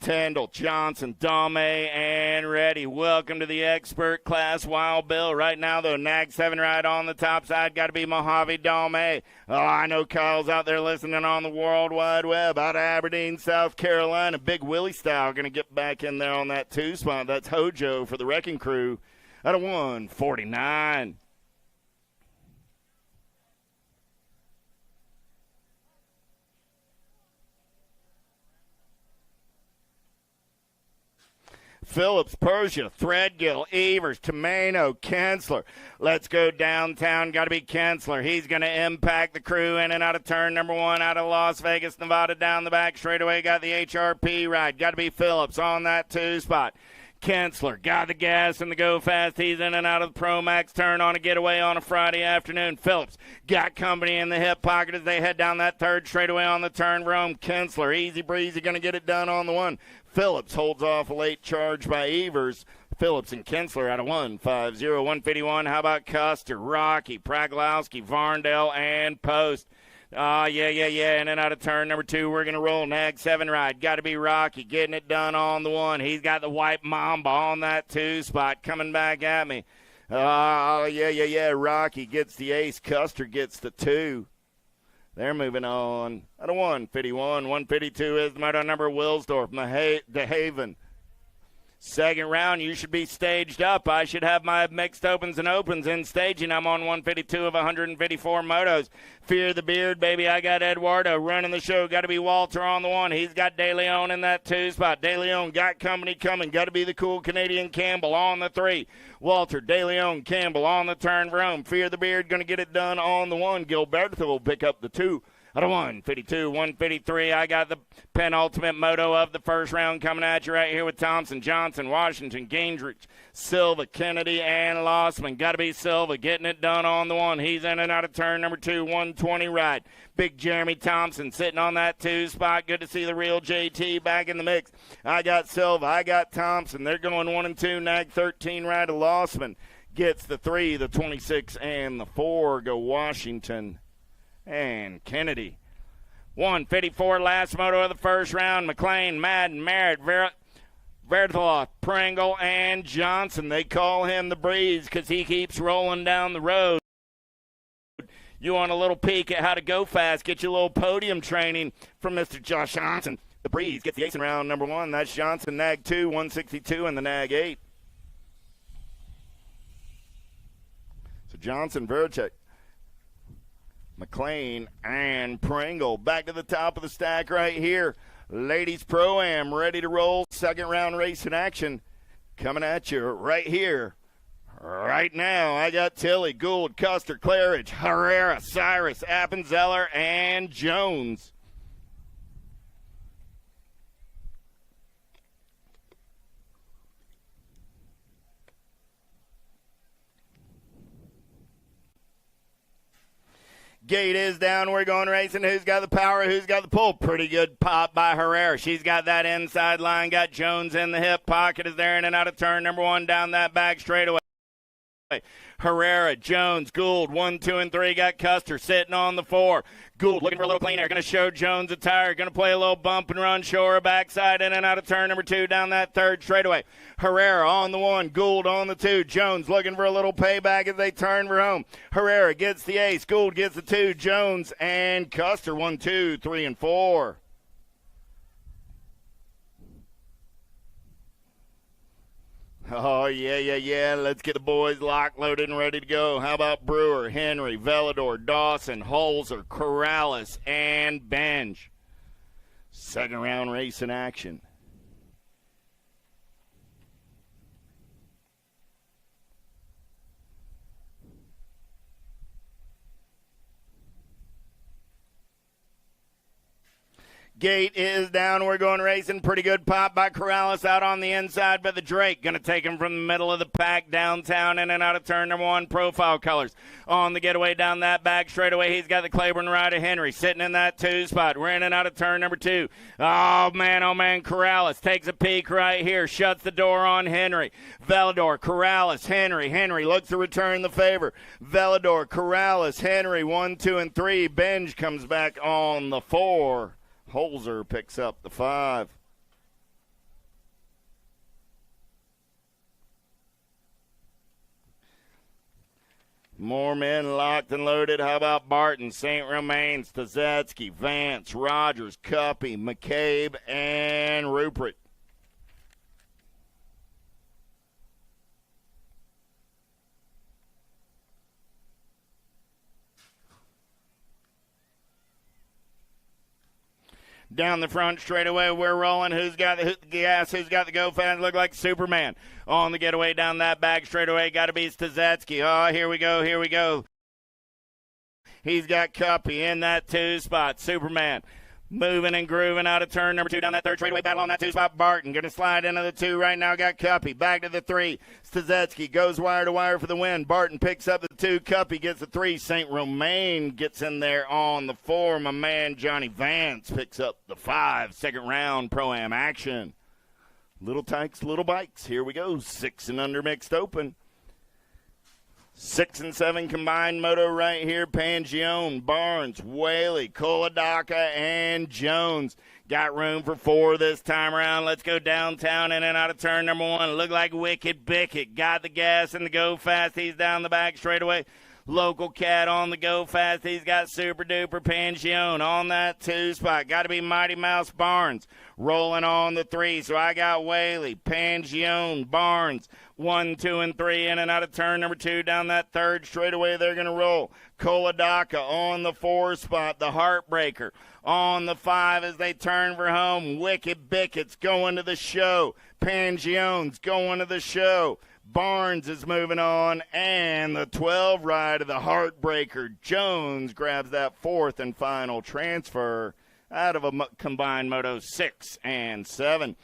Tyndall, Johnson, Dame, and Reddy. Welcome to the expert class, Wild Bill. Right now, though, Nag 7 ride on the top side. Got to be Mojave Dame. Oh, I know Kyle's out there listening on the World Wide Web. Out of Aberdeen, South Carolina. Big Willie style going to get back in there on that 2 spot. That's Hojo for the Wrecking Crew at a 149. Phillips, Persia, Threadgill, Evers, Tomeno, Kensler. Let's go downtown. Got to be Kensler. He's going to impact the crew in and out of turn number 1 out of Las Vegas, Nevada, down the back straightaway. Got the HRP ride. Got to be Phillips on that 2 spot. Kensler got the gas and the go fast. He's in and out of the Pro Max turn on a getaway on a Friday afternoon. Phillips got company in the hip pocket as they head down that third straightaway on the turn for home. Kensler, easy breezy, going to get it done on the 1. Phillips holds off a late charge by Evers. Phillips and Kensler out of 150. 151. How about Custer, Rocky, Praglowski, Varndale, and Post? Yeah. In and out of turn number 2, we're going to roll. Nag 7 ride. Got to be Rocky getting it done on the 1. He's got the white Mamba on that 2 spot coming back at me. Yeah. Rocky gets the ace. Custer gets the 2. They're moving on. Out of 151. 152 is the moto number Wilsdorf, DeHaven. Second round, you should be staged up. I should have my mixed opens and opens in staging. I'm on 152 of 154 motos. Fear the beard, baby. I got Eduardo running the show. Got to be Walter on the 1. He's got De Leon in that 2 spot. De Leon got company coming. Got to be the cool Canadian Campbell on the 3. Walter, De Leon, Campbell on the turn for home. Fear the beard going to get it done on the 1. Gilberto will pick up the 2. Out of 152, 153, I got the penultimate moto of the first round coming at you right here with Thompson, Johnson, Washington, Gingrich, Silva, Kennedy, and Lossman. Got to be Silva getting it done on the 1. He's in and out of turn number 2, 120 ride. Big Jeremy Thompson sitting on that 2 spot. Good to see the real JT back in the mix. I got Silva, I got Thompson. They're going 1 and 2. Nag 13 ride of Lossman gets the 3, the 26, and the 4. Go Washington and Kennedy. 154 last moto of the first round. McLean, Madden, Merritt, Vertloff, Pringle, and Johnson. They call him the Breeze because he keeps rolling down the road. You want a little peek at how to go fast, get your little podium training from Mr. Josh Johnson. The Breeze gets the ace in round number 1. That's Johnson, nag 2, 162, and the nag 8. So Johnson, Verchek, McLean, and Pringle back to the top of the stack right here. Ladies Pro-Am ready to roll. Second round race in action coming at you right here. Right now, I got Tilly, Gould, Custer, Claridge, Herrera, Cyrus, Appenzeller, and Jones. Gate is down. We're going racing. Who's got the power? Who's got the pull? Pretty good pop by Herrera. She's got that inside line. Got Jones in the hip pocket. Is there in and out of turn number 1 down that back straightaway. Herrera, Jones, Gould, 1, 2, and 3. Got Custer sitting on the 4. Gould looking for a little clean air. Going to show Jones a tire. Going to play a little bump and run. Show her backside in and out of turn number 2 down that third straightaway. Herrera on the 1. Gould on the 2. Jones looking for a little payback as they turn for home. Herrera gets the ace. Gould gets the 2. Jones and Custer 1, 2, 3, and 4. Oh, yeah. Let's get the boys locked, loaded, and ready to go. How about Brewer, Henry, Velador, Dawson, Holzer, Corrales, and Benj? Second round race in action. Gate is down. We're going racing. Pretty good pop by Corrales out on the inside, but the Drake going to take him from the middle of the pack downtown in and out of turn number 1. Profile colors on the getaway down that back straightaway. He's got the Claiborne rider Henry sitting in that 2 spot. We're in and out of turn number 2. Oh, man, Corrales takes a peek right here. Shuts the door on Henry. Velador, Corrales, Henry. Henry looks to return the favor. Velador, Corrales, Henry, 1, 2, and 3. Benj comes back on the 4. Holzer picks up the 5. More men locked and loaded. How about Barton, St. Romain, Stazetsky, Vance, Rogers, Cuppy, McCabe, and Rupert. Down the front straightaway, we're rolling. Who's got the gas? Who's got the go fast? Look like Superman. On the getaway down that back straightaway, got to be Stazetsky. Oh, here we go. He's got Cuppy in that 2 spot. Superman moving and grooving out of turn number 2 down that third straightaway. Battle on that 2 spot. Barton going to slide into the 2 right now. Got Cuppy back to the 3. Stazetsky goes wire to wire for the win. Barton picks up the 2. Cuppy gets the 3. St. Romain gets in there on the 4. My man Johnny Vance picks up the 5. Second round Pro-Am action. Little tykes, little bikes. Here we go. 6 and under mixed open. 6 and 7 combined moto right here. Pangione, Barnes, Whaley, Koladaka, and Jones. Got room for 4 this time around. Let's go downtown in and out of turn number 1. Look like Wicked Bickett. Got the gas and the go fast. He's down the back straightaway. Local Cat on the go fast. He's got Super Duper Pangione on that 2 spot. Got to be Mighty Mouse Barnes rolling on the 3. So I got Whaley, Pangione, Barnes. 1, 2, and 3 in and out of turn number 2 down that third straightaway. They're going to roll. Koladaka on the 4 spot. The Heartbreaker on the 5 as they turn for home. Wicked Bickett's going to the show. Pangione's going to the show. Barnes is moving on, and the 12 ride of the Heartbreaker. Jones grabs that 4th and final transfer out of a combined moto 6 and 7.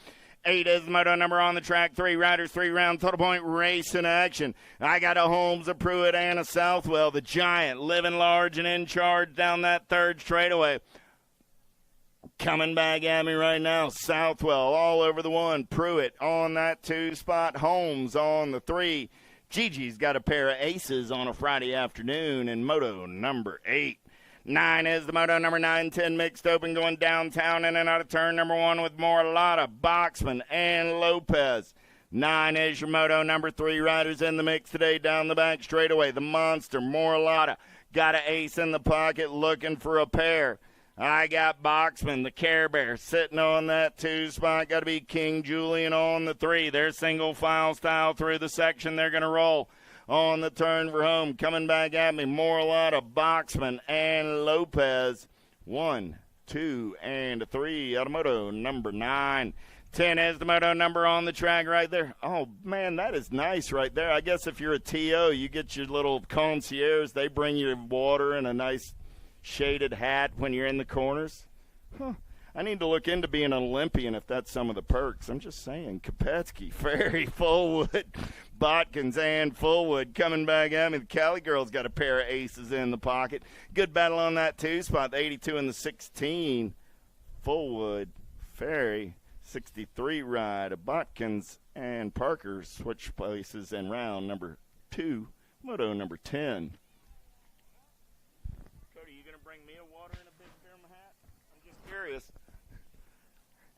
8 is the moto number on the track. 3 riders, 3 round total point race in action. I got a Holmes, a Pruitt, and a Southwell. The Giant living large and in charge down that third straightaway. Coming back at me right now, Southwell all over the 1. Pruitt on that 2 spot. Holmes on the 3. Gigi's got a pair of aces on a Friday afternoon in moto number 8. 9 is the moto number 910 mixed open going downtown in and out of turn number 1 with Morlata, Boxman, and Lopez. 9 is your moto number 3 riders in the mix today down the back straightaway. The Monster, Morlata, got an ace in the pocket looking for a pair. I got Boxman, the Care Bear, sitting on that 2 spot. Got to be King Julian on the 3. They're single file style through the section. They're going to roll on the turn for home. Coming back at me, Morlata, Boxman, and Lopez. 1, 2, and 3 out of moto number 9. 10 is the moto number on the track right there. Oh, man, that is nice right there. I guess if you're a TO, you get your little concierge. They bring you water and a nice shaded hat when you're in the corners. I need to look into being an Olympian if that's some of the perks. I'm just saying. Kopetsky, Ferry, Fullwood, Botkins, and Fullwood coming back at me. The Cali girl's got a pair of aces in the pocket. Good battle on that 2 spot, the 82 and the 16. Fullwood, Ferry, 63 ride. Botkins and Parker switch places in round number 2, moto number 10. Cody, you going to bring me a water and a big beer hat? I'm just curious.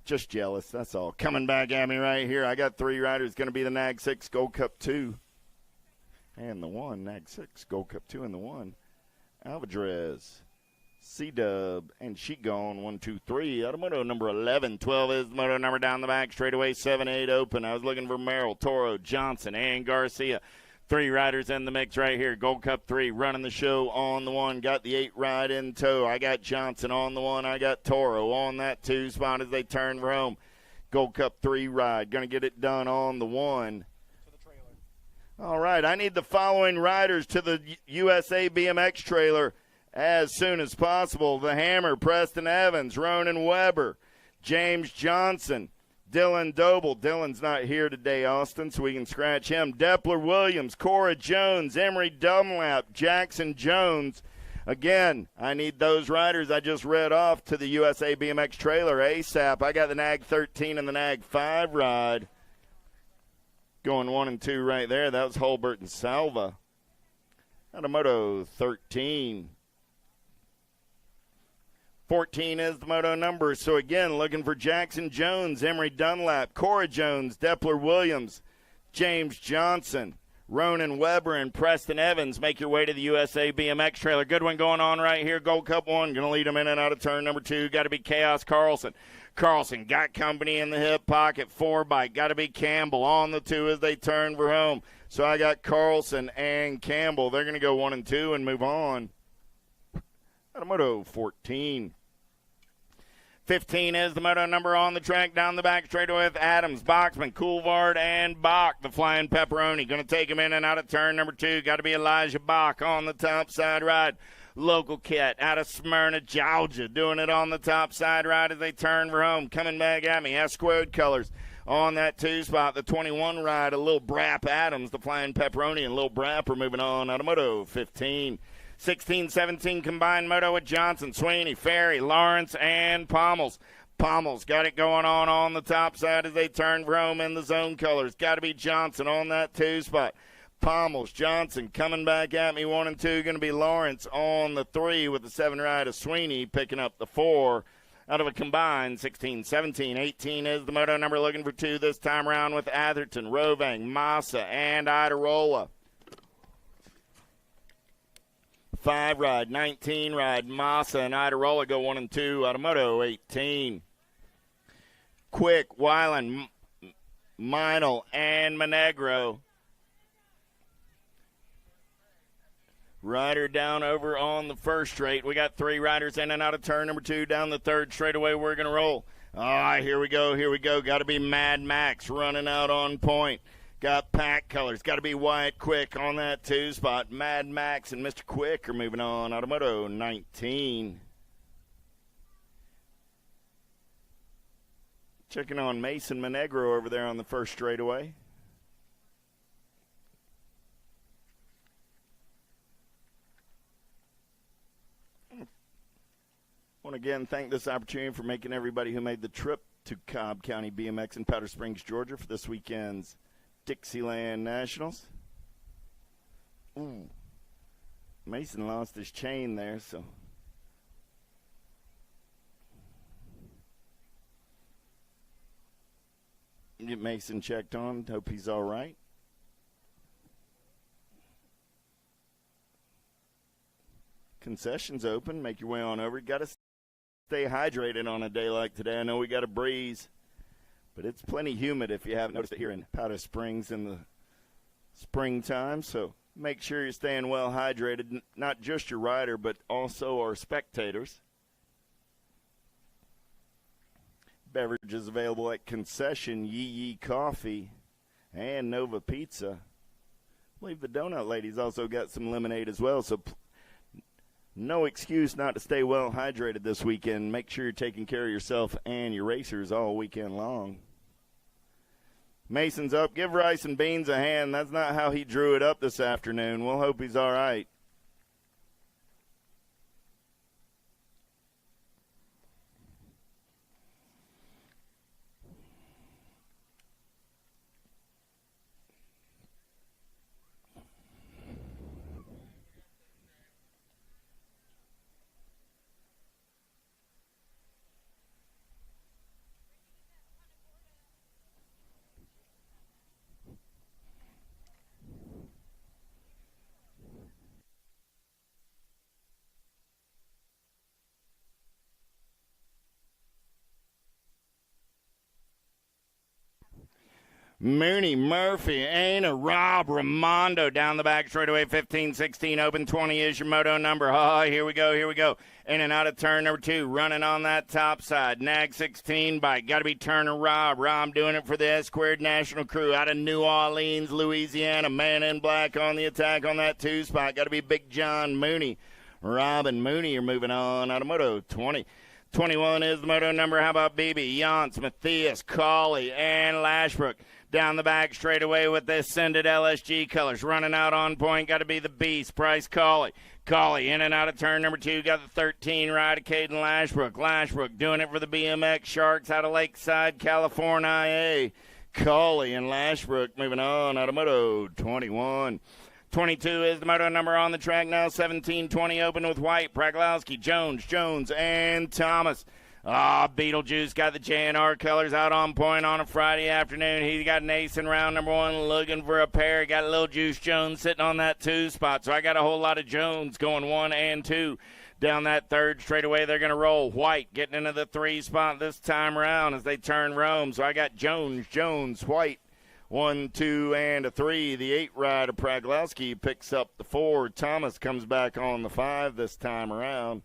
Just jealous, that's all. Coming back at me right here, I got 3 riders. Going to be the Nag 6 Gold Cup 2. And the 1, Nag 6 Gold Cup 2 and the 1. Alvarez, C-Dub, and she gone. 1, 2, 3. Out of moto number 11. 12 is the moto number down the back. Straightaway 7, 8 open. I was looking for Merrill, Toro, Johnson, and Garcia. 3 riders in the mix right here. Gold Cup 3 running the show on the 1. Got the 8 ride in tow. I got Johnson on the 1. I got Toro on that 2 spot as they turn for home. Gold Cup 3 ride. Going to get it done on the 1. All right. I need the following riders to the USA BMX trailer as soon as possible. The Hammer, Preston Evans, Ronan Weber, James Johnson, Dylan Doble. Dylan's not here today, Austin, so we can scratch him. Depler Williams, Cora Jones, Emery Dunlap, Jackson Jones. Again, I need those riders I just read off to the USA BMX trailer ASAP. I got the Nag 13 and the Nag 5 ride. Going 1 and 2 right there. That was Holbert and Salva. Out of moto 13. 14 is the moto number. So, again, looking for Jackson Jones, Emery Dunlap, Cora Jones, Depler Williams, James Johnson, Ronan Weber, and Preston Evans. Make your way to the USA BMX trailer. Good one going on right here. Gold Cup 1. Going to lead them in and out of turn number 2. Got to be Chaos Carlson. Carlson got company in the hip pocket. 4 bike. Got to be Campbell on the 2 as they turn for home. So I got Carlson and Campbell. They're going to go 1 and 2 and move on. Out of moto 14. 15 is the moto number on the track down the back straightaway with Adams, Boxman, Coulvard, and Bach, the Flying Pepperoni. Going to take him in and out of turn number 2. Got to be Elijah Bach on the top side ride. Local kit out of Smyrna, Georgia, doing it on the top side ride as they turn for home. Coming back at me, S-squared colors on that 2 spot. The 21 ride, a Lil Brap Adams, the Flying Pepperoni, and Lil Brap are moving on out of moto 15. 16, 17 combined moto with Johnson, Sweeney, Ferry, Lawrence, and Pommels. Pommels got it going on the top side as they turn for home in the zone colors. Got to be Johnson on that 2 spot. Pommels, Johnson coming back at me 1 and 2. Going to be Lawrence on the 3 with the 7 ride of Sweeney picking up the 4. Out of a combined 16, 17, 18 is the moto number looking for 2 this time around with Atherton, Rovang, Massa, and Idarola. 5 ride, 19 ride, Massa and Idarola go 1 and 2 out of moto 18. Quick, Weiland, Meinl, and Monegro. Rider down over on the first straight. We got 3 riders in and out of turn number 2 down the third straightaway. We're going to roll. Here we go. Got to be Mad Max running out on point. Got pack colors. Got to be Wyatt Quick on that 2 spot. Mad Max and Mr. Quick are moving on. Automoto 19. Checking on Mason Monegro over there on the first straightaway. I want to again thank this opportunity for making everybody who made the trip to Cobb County BMX in Powder Springs, Georgia for this weekend's Dixieland Nationals. Ooh. Mason lost his chain there, so Get Mason checked on. Hope he's all right. Concessions open. Make your way on over. You got to stay hydrated on a day like today. I know we got a breeze, but it's plenty humid if you haven't noticed it here in Powder Springs in the springtime. So make sure you're staying well hydrated, not just your rider, but also our spectators. Beverages available at concession, Yee Yee Coffee and Nova Pizza. I believe the Donut Lady's also got some lemonade as well, so no excuse not to stay well hydrated this weekend. Make sure you're taking care of yourself and your racers all weekend long. Mason's up. Give Rice and Beans a hand. That's not how he drew it up this afternoon. We'll hope he's all right. Mooney, Murphy, Ana, Rob, Ramondo down the back straightaway, 15-16, open 20 is your moto number. Here we go. In and out of turn number 2, running on that top side. Nag 16 bike, got to be Turner Rob. Rob doing it for the S-Squared National Crew out of New Orleans, Louisiana. Man in black on the attack on that 2 spot. Got to be Big John Mooney. Rob and Mooney are moving on out of moto 20. 21 is the moto number. How about BB, Yance, Matthias, Cawley, and Lashbrook. Down the back straightaway with the Ascended LSG colors. Running out on point, got to be the Beast, Bryce Cawley. Cawley in and out of turn number 2, got the 13 ride of Caden Lashbrook. Lashbrook doing it for the BMX Sharks out of Lakeside, California. Cawley and Lashbrook moving on out of moto 21. 22 is the moto number on the track now. 17-20 open with White, Praglowski, Jones, and Thomas. Beetlejuice got the JNR colors out on point on a Friday afternoon. He got an ace in round number 1 looking for a pair. Got a little Juice Jones sitting on that 2 spot. So I got a whole lot of Jones going 1 and 2. Down that third straightaway, they're going to roll. White getting into the 3 spot this time around as they turn Rome. So I got Jones, White. 1, 2, and a 3. The 8 rider Praglowski picks up the 4. Thomas comes back on the 5 this time around.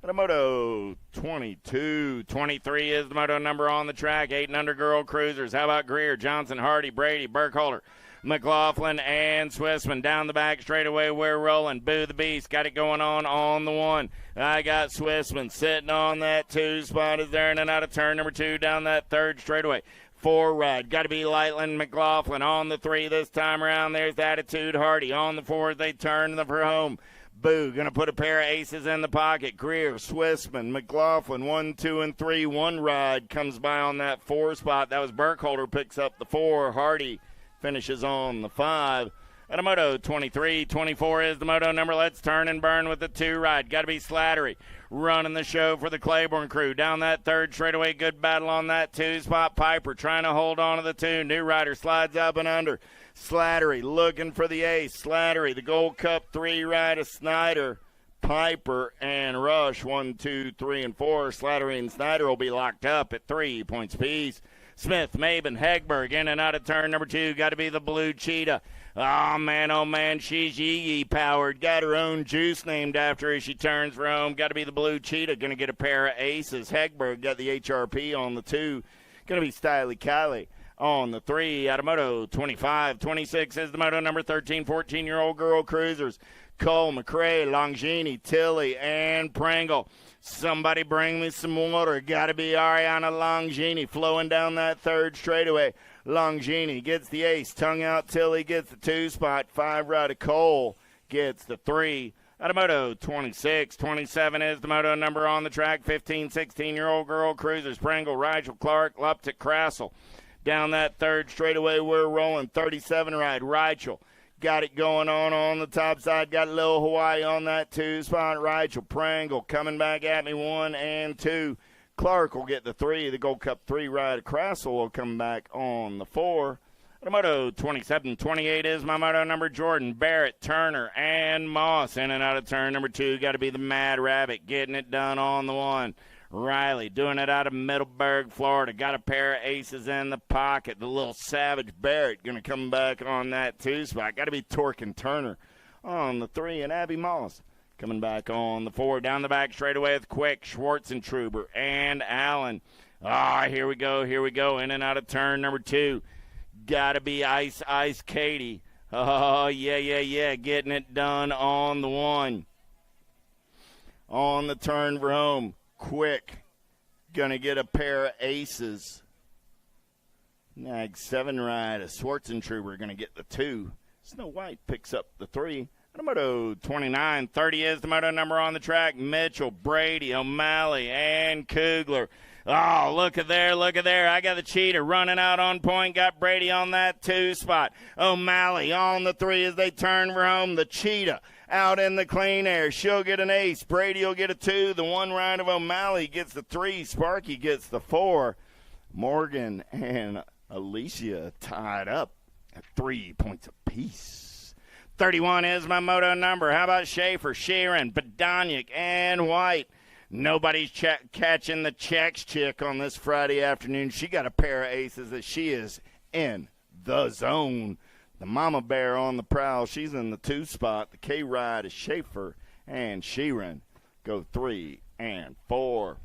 At a moto 22. 23 is the moto number on the track. 8 and under girl cruisers. How about Greer, Johnson, Hardy, Brady, Burkholder, McLaughlin, and Swissman. Down the back straightaway, we're rolling. Boo the Beast got it going on the 1. I got Swissman sitting on that 2 spot as they're in and out of turn number 2 down that third straightaway. 4 ride. Got to be Lightland, McLaughlin on the 3 this time around. There's the Attitude Hardy. On the 4, they turn for home. Boo, going to put a pair of aces in the pocket. Greer, Swissman, McLaughlin, 1, 2, and 3. 1 ride comes by on that 4 spot. That was Burkholder picks up the 4. Hardy finishes on the 5. At a moto 23, 24 is the moto number. Let's turn and burn with the 2 ride. Got to be Slattery running the show for the Claiborne crew. Down that third straightaway, good battle on that 2 spot. Piper trying to hold on to the 2. New rider slides up and under. Slattery looking for the ace. Slattery, the Gold Cup 3 ride of Snyder, Piper, and Rush. 1, 2, 3, and 4. Slattery and Snyder will be locked up at 3 points apiece. Smith, Maben, Hegberg in and out of turn number 2. Got to be the Blue Cheetah. Oh, man, she's Yee powered. Got her own juice named after her as she turns for home. Got to be the Blue Cheetah. Going to get a pair of aces. Hegberg got the HRP on the 2. Going to be Stylie Kiley on the 3. Out of moto 25. 26 is the moto number. 13, 14-year-old girl cruisers. Cole, McRae, Longini, Tilly, and Pringle. Somebody bring me some water. Got to be Ariana Longini flowing down that third straightaway. Longini gets the ace. Tongue out. Tilly gets the 2 spot. 5 rider Cole gets the 3. Out of moto 26. 27 is the moto number on the track. 15, 16-year-old girl cruisers. Pringle, Rigel, Clark, Luptic, Crassel. Down that third straightaway, we're rolling. 37 ride, Rigel. Got it going on the top side. Got a little Hawaii on that 2 spot. Rigel, Pringle coming back at me. 1 and 2. Clark will get the 3. The Gold Cup 3 ride. Crassel will come back on the 4. The moto 27-28 is my moto number. Jordan, Barrett, Turner, and Moss. In and out of turn number 2. Got to be the Mad Rabbit getting it done on the 1. Riley doing it out of Middleburg, Florida. Got a pair of aces in the pocket. The little Savage Barrett going to come back on that 2 spot. Got to be Torque and Turner on the 3. And Abby Moss coming back on the 4. Down the back straightaway with Quick, Schwartzentruber, and Allen. Here we go. In and out of turn number 2. Got to be Ice Katie. Yeah. Getting it done on the 1. On the turn for home. Quick. Going to get a pair of aces. Nag 7 ride. A Schwartzentruber going to get the 2. Snow White picks up the 3. The moto 29-30 is the moto number on the track. Mitchell, Brady, O'Malley, and Kugler. Oh, look at there. I got the Cheetah running out on point. Got Brady on that 2 spot. O'Malley on the 3 as they turn for home. The Cheetah out in the clean air. She'll get an ace. Brady will get a 2. The 1 ride of O'Malley gets the 3. Sparky gets the 4. Morgan and Alicia tied up at 3 points apiece. 31 is my moto number. How about Schaefer, Sheeran, Badoniak, and White? Nobody's catching the checks chick on this Friday afternoon. She got a pair of aces that she is in the zone. The Mama Bear on the prowl. She's in the 2 spot. The K ride is Schaefer and Sheeran. Go 3 and 4.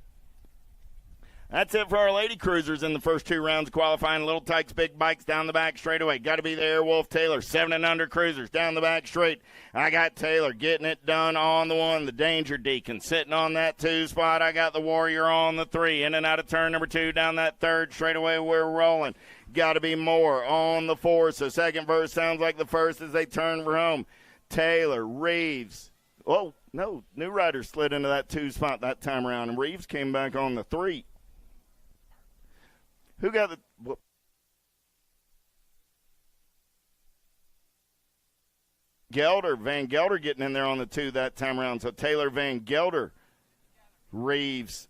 That's it for our lady cruisers in the first 2 rounds of qualifying. Little Tykes, Big Bikes down the back straightaway. Got to be the Airwolf Taylor. 7 and under cruisers down the back straight. I got Taylor getting it done on the 1. The Danger Deacon sitting on that 2 spot. I got the Warrior on the 3. In and out of turn number 2 down that 3rd straightaway. We're rolling. Got to be Moore on the 4. So second verse sounds like the first as they turn for home. Taylor, Reeves. Oh, no. New Rider slid into that 2 spot that time around. And Reeves came back on the 3. Who got the Gelder? Van Gelder getting in there on the 2 that time around. So Taylor, Van Gelder, Reeves,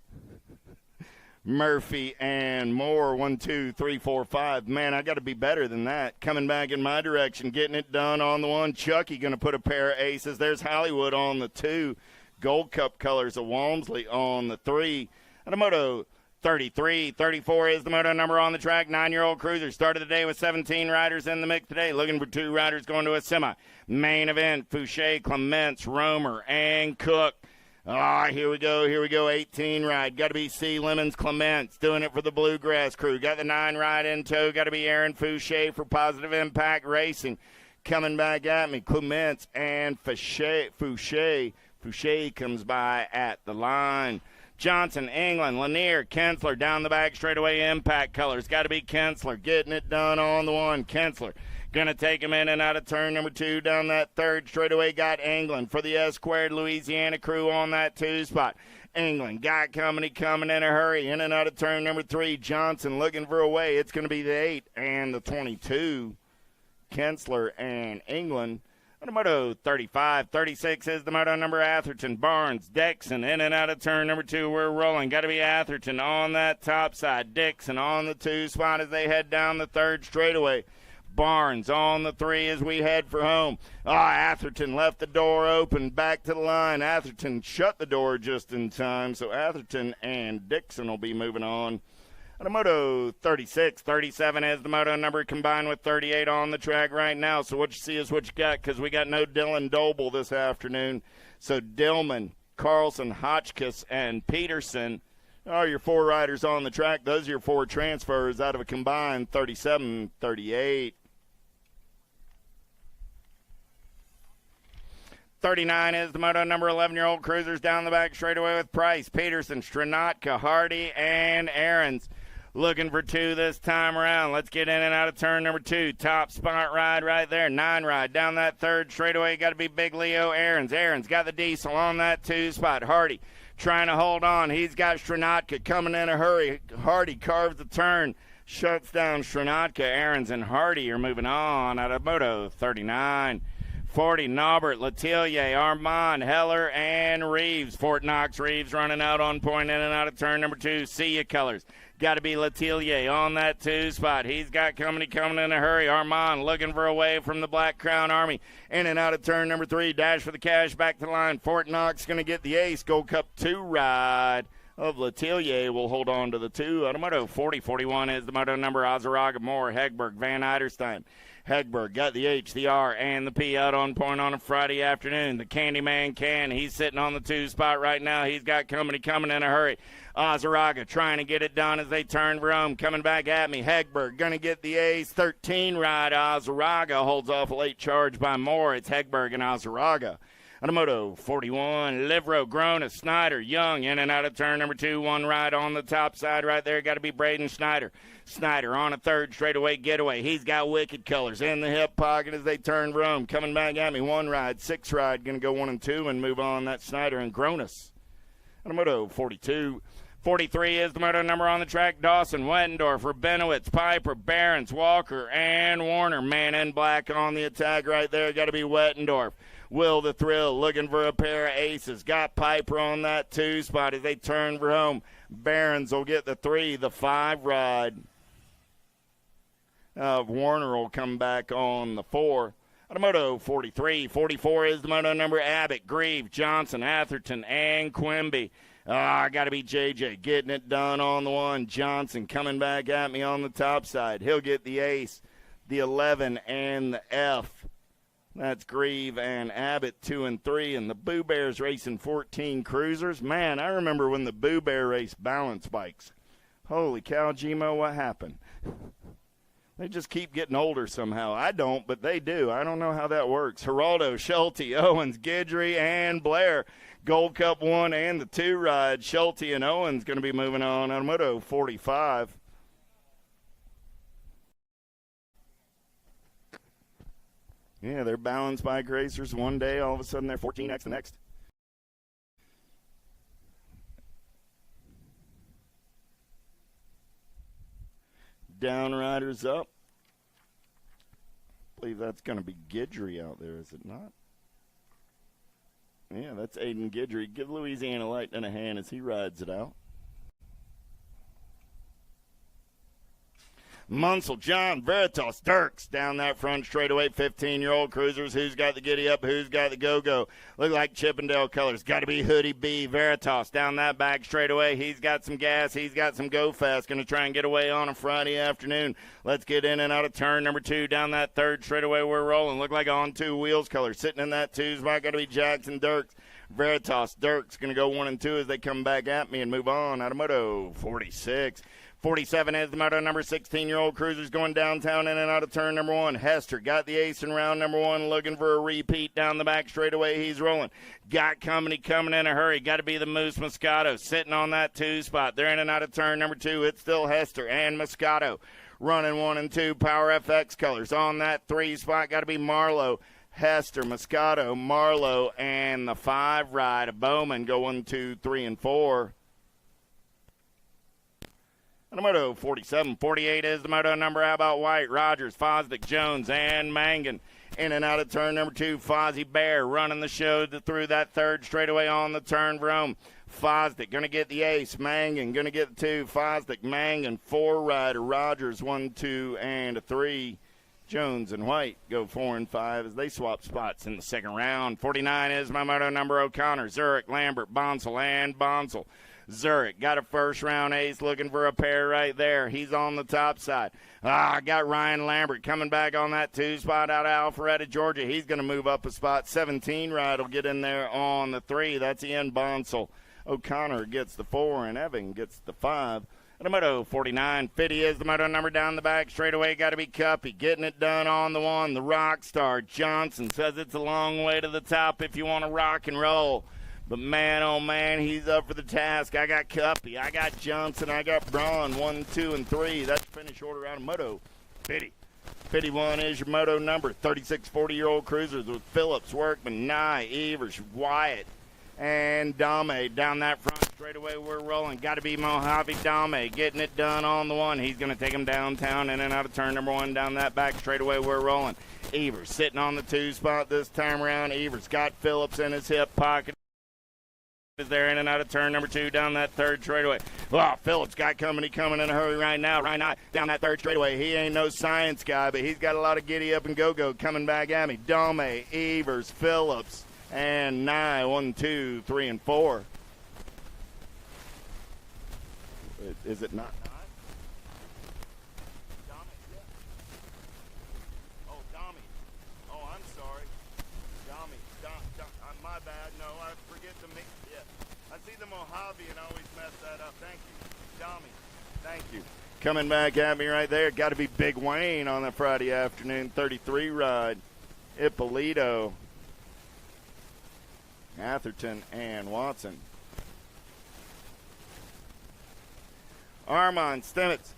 Murphy, and Moore. 1, 2, 3, 4, 5. Man, I got to be better than that. Coming back in my direction, getting it done on the 1. Chucky going to put a pair of aces. There's Hollywood on the 2. Gold Cup colors of Walmsley on the 3. And a moto 33-34 is the moto number on the track. 9-year-old cruiser started the day with 17 riders in the mix today. Looking for 2 riders going to a semi. Main event, Fouché, Clements, Romer, and Cook. Here we go. 18 ride. Got to be C. Lemons, Clements. Doing it for the Bluegrass crew. Got the 9 ride in tow. Got to be Aaron Fouché for Positive Impact Racing. Coming back at me, Clements and Fouché. Fouché comes by at the line. Johnson, England, Lanier, Kensler down the back straightaway. Impact colors. Got to be Kensler getting it done on the 1. Kensler going to take him in and out of turn number 2 down that 3rd straightaway. Got England for the S Squared Louisiana crew on that 2 spot. England got coming in a hurry. In and out of turn number 3. Johnson looking for a way. It's going to be the 8 and the 22. Kensler and England. The moto 35-36 is the moto number. Atherton, Barnes, Dixon in and out of turn number 2. We're rolling. Got to be Atherton on that top side. Dixon on the 2 spot as they head down the 3rd straightaway. Barnes on the 3 as we head for home. Atherton left the door open. Back to the line. Atherton shut the door just in time. So Atherton and Dixon will be moving on. The moto 36-37 is the moto number, combined with 38 on the track right now. So what you see is what you got, because we got no Dylan Doble this afternoon. So Dillman, Carlson, Hotchkiss, and Peterson are your 4 riders on the track. Those are your 4 transfers out of a combined 37-38. 39 is the moto number. 11-year-old cruisers down the back straightaway with Price, Peterson, Stranatka, Hardy, and Aarons. Looking for 2 this time around. Let's get in and out of turn number 2. Top spot ride right there. 9 ride down that 3rd straightaway. Got to be Big Leo Aarons. Aarons got the diesel on that 2 spot. Hardy trying to hold on. He's got Stranatka coming in a hurry. Hardy carves the turn. Shuts down Stranatka. Aarons and Hardy are moving on out of moto 39. 40, Norbert, Letellier, Armand, Heller, and Reeves. Fort Knox, Reeves running out on point in and out of turn number 2. See ya, colors. Got to be Letellier on that 2 spot. He's got company coming in a hurry. Armand looking for a way from the Black Crown Army. In and out of turn number 3. Dash for the cash. Back to the line. Fort Knox going to get the ace. Gold Cup 2 ride of Letellier will hold on to the 2. Automoto 40-41 is the moto number. Azaraga, Moore, Hegberg, Van Eiderstein. Hegberg got the H, the R, and the P out on point on a Friday afternoon. The Candyman Can, he's sitting on the 2 spot right now. He's got company coming in a hurry. Azaraga trying to get it done as they turn Rome. Coming back at me. Hegberg going to get the ace. 13 ride. Azaraga holds off a late charge by Moore. It's Hegberg and Azaraga. Automoto 41, Livro, Grona, Snyder, Young, in and out of turn number 2. 1 ride on the top side right there. Got to be Braden Snyder. Snyder on a 3rd straightaway getaway. He's got wicked colors in the hip pocket as they turn Rome. Coming back at me. 1 ride, 6 ride. Going to go 1 and 2 and move on. That's Snyder and Gronas. Automoto 42. 43 is the moto number on the track. Dawson, Wettendorf, Benowitz, Piper, Barons, Walker, and Warner. Man in black on the attack right there. Got to be Wettendorf. Will the Thrill looking for a pair of aces. Got Piper on that 2 spot as they turn for home. Barons will get the 3, the 5 ride. Warner will come back on the 4. Automoto 43. 44 is the moto number. Abbott, Grieve, Johnson, Atherton, and Quimby. Got to be JJ getting it done on the 1. Johnson coming back at me on the top side. He'll get the ace, the 11, and the F. That's Grieve and Abbott 2 and 3. And the Boo Bears racing 14 cruisers. Man, I remember when the Boo Bear raced balance bikes. Holy cow, Gmo, what happened? They just keep getting older somehow. I don't, but they do. I don't know how that works. Geraldo, Schulte, Owens, Guidry, and Blair. Gold Cup 1 and the 2 ride. Schulte and Owens going to be moving on. Automoto 45. Yeah, they're balance bike racers one day. All of a sudden they're 14X the next. Downriders up. I believe that's going to be Guidry out there, is it not? Yeah, that's Aiden Guidry. Give Louisiana Lightning a hand as he rides it out. Munsell, John, Veritas, Dirks down that front straightaway. 15-year-old cruisers. Who's got the giddy up? Who's got the go-go? Look like Chippendale colors. Got to be Hoodie B. Veritas down that back straightaway. He's got some gas. He's got some go fast. Going to try and get away on a Friday afternoon. Let's get in and out of turn number 2 down that 3rd straightaway. We're rolling. Look like on 2 wheels color. Sitting in that 2 spot. Got to be Jackson, Dirks. Veritas, Dirks going to go 1 and 2 as they come back at me and move on. Automoto 46. 47 is the moto number. 16-year-old cruisers going downtown in and out of turn number 1. Hester got the ace in round number 1, looking for a repeat down the back straightaway. He's rolling. Got company coming in a hurry. Got to be the Moose Moscato sitting on that 2 spot. They're in and out of turn number 2. It's still Hester and Moscato running 1 and 2. Power FX colors on that 3 spot. Got to be Marlowe. Hester, Moscato, Marlowe, and the 5 ride of Bowman go 1, 2, 3, and 4. Automoto 47. 48 is the moto number. How about White, Rogers, Fosdick, Jones, and Mangan. In and out of turn number 2. Fozzie Bear running the show through that 3rd straightaway on the turn for home. Fosdick going to get the ace. Mangan going to get the 2. Fosdick, Mangan, 4 rider. Rogers 1, 2, and a 3. Jones and White go 4 and 5 as they swap spots in the 2nd round. 49 is my moto number. O'Connor, Zurich, Lambert, Bonsall, and Bonsall. Zurich got a 1st round ace looking for a pair right there. He's on the top side. Got Ryan Lambert coming back on that 2 spot out of Alpharetta, Georgia. He's going to move up a spot. 17 ride will get in there on the 3. That's Ian Bonsall. O'Connor gets the 4, and Evan gets the 5. Automoto 49. 50 is the moto number down the back straightaway. Got to be Cuppy getting it done on the 1. The rock star Johnson says it's a long way to the top if you want to rock and roll. But man, oh man, he's up for the task. I got Cuppy, I got Johnson, I got Braun, 1, 2, and 3. That's finish order out of Moto 50. 51 is your moto number. 36 40-year-old cruisers with Phillips, Workman, Nye, Evers, Wyatt, and Dame down that front straightaway. We're rolling. Got to be Mojave Dame getting it done on the 1. He's going to take him downtown in and out of turn number 1 down that back straightaway. We're rolling. Evers sitting on the 2 spot this time around. Evers got Phillips in his hip pocket. Is there in and out of turn number 2 down that 3rd straightaway. Oh, Phillips got company coming in a hurry right now. Right now, down that 3rd straightaway. He ain't no science guy, but he's got a lot of giddy up and go-go coming back at me. Dome, Evers, Phillips, and Nye. 1, 2, 3, and 4. Is it not? My bad. No, I forget to mix. Yeah, I see the Mojave and always mess that up. Thank you, Tommy. Thank you. Coming back at me right there. Got to be Big Wayne on that Friday afternoon 33 ride. Ippolito, Atherton, and Watson. Armand, Stimmitz,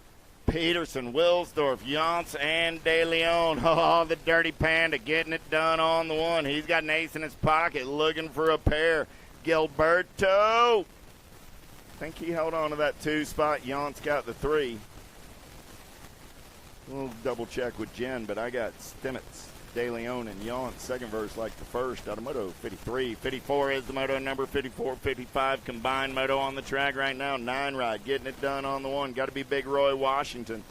Peterson, Wilsdorf, Yance, and De Leon. Oh, the Dirty Panda getting it done on the 1. He's got an ace in his pocket looking for a pair. Gilberto. I think he held on to that 2 spot. Yance got the 3. We'll double check with Jen, but I got Stimmitz, De Leon, and Yance. Second verse like the first. Out of Moto 53. 54 is the moto number. 54, 55 combined moto on the track right now. 9 ride getting it done on the 1. Got to be Big Roy Washington.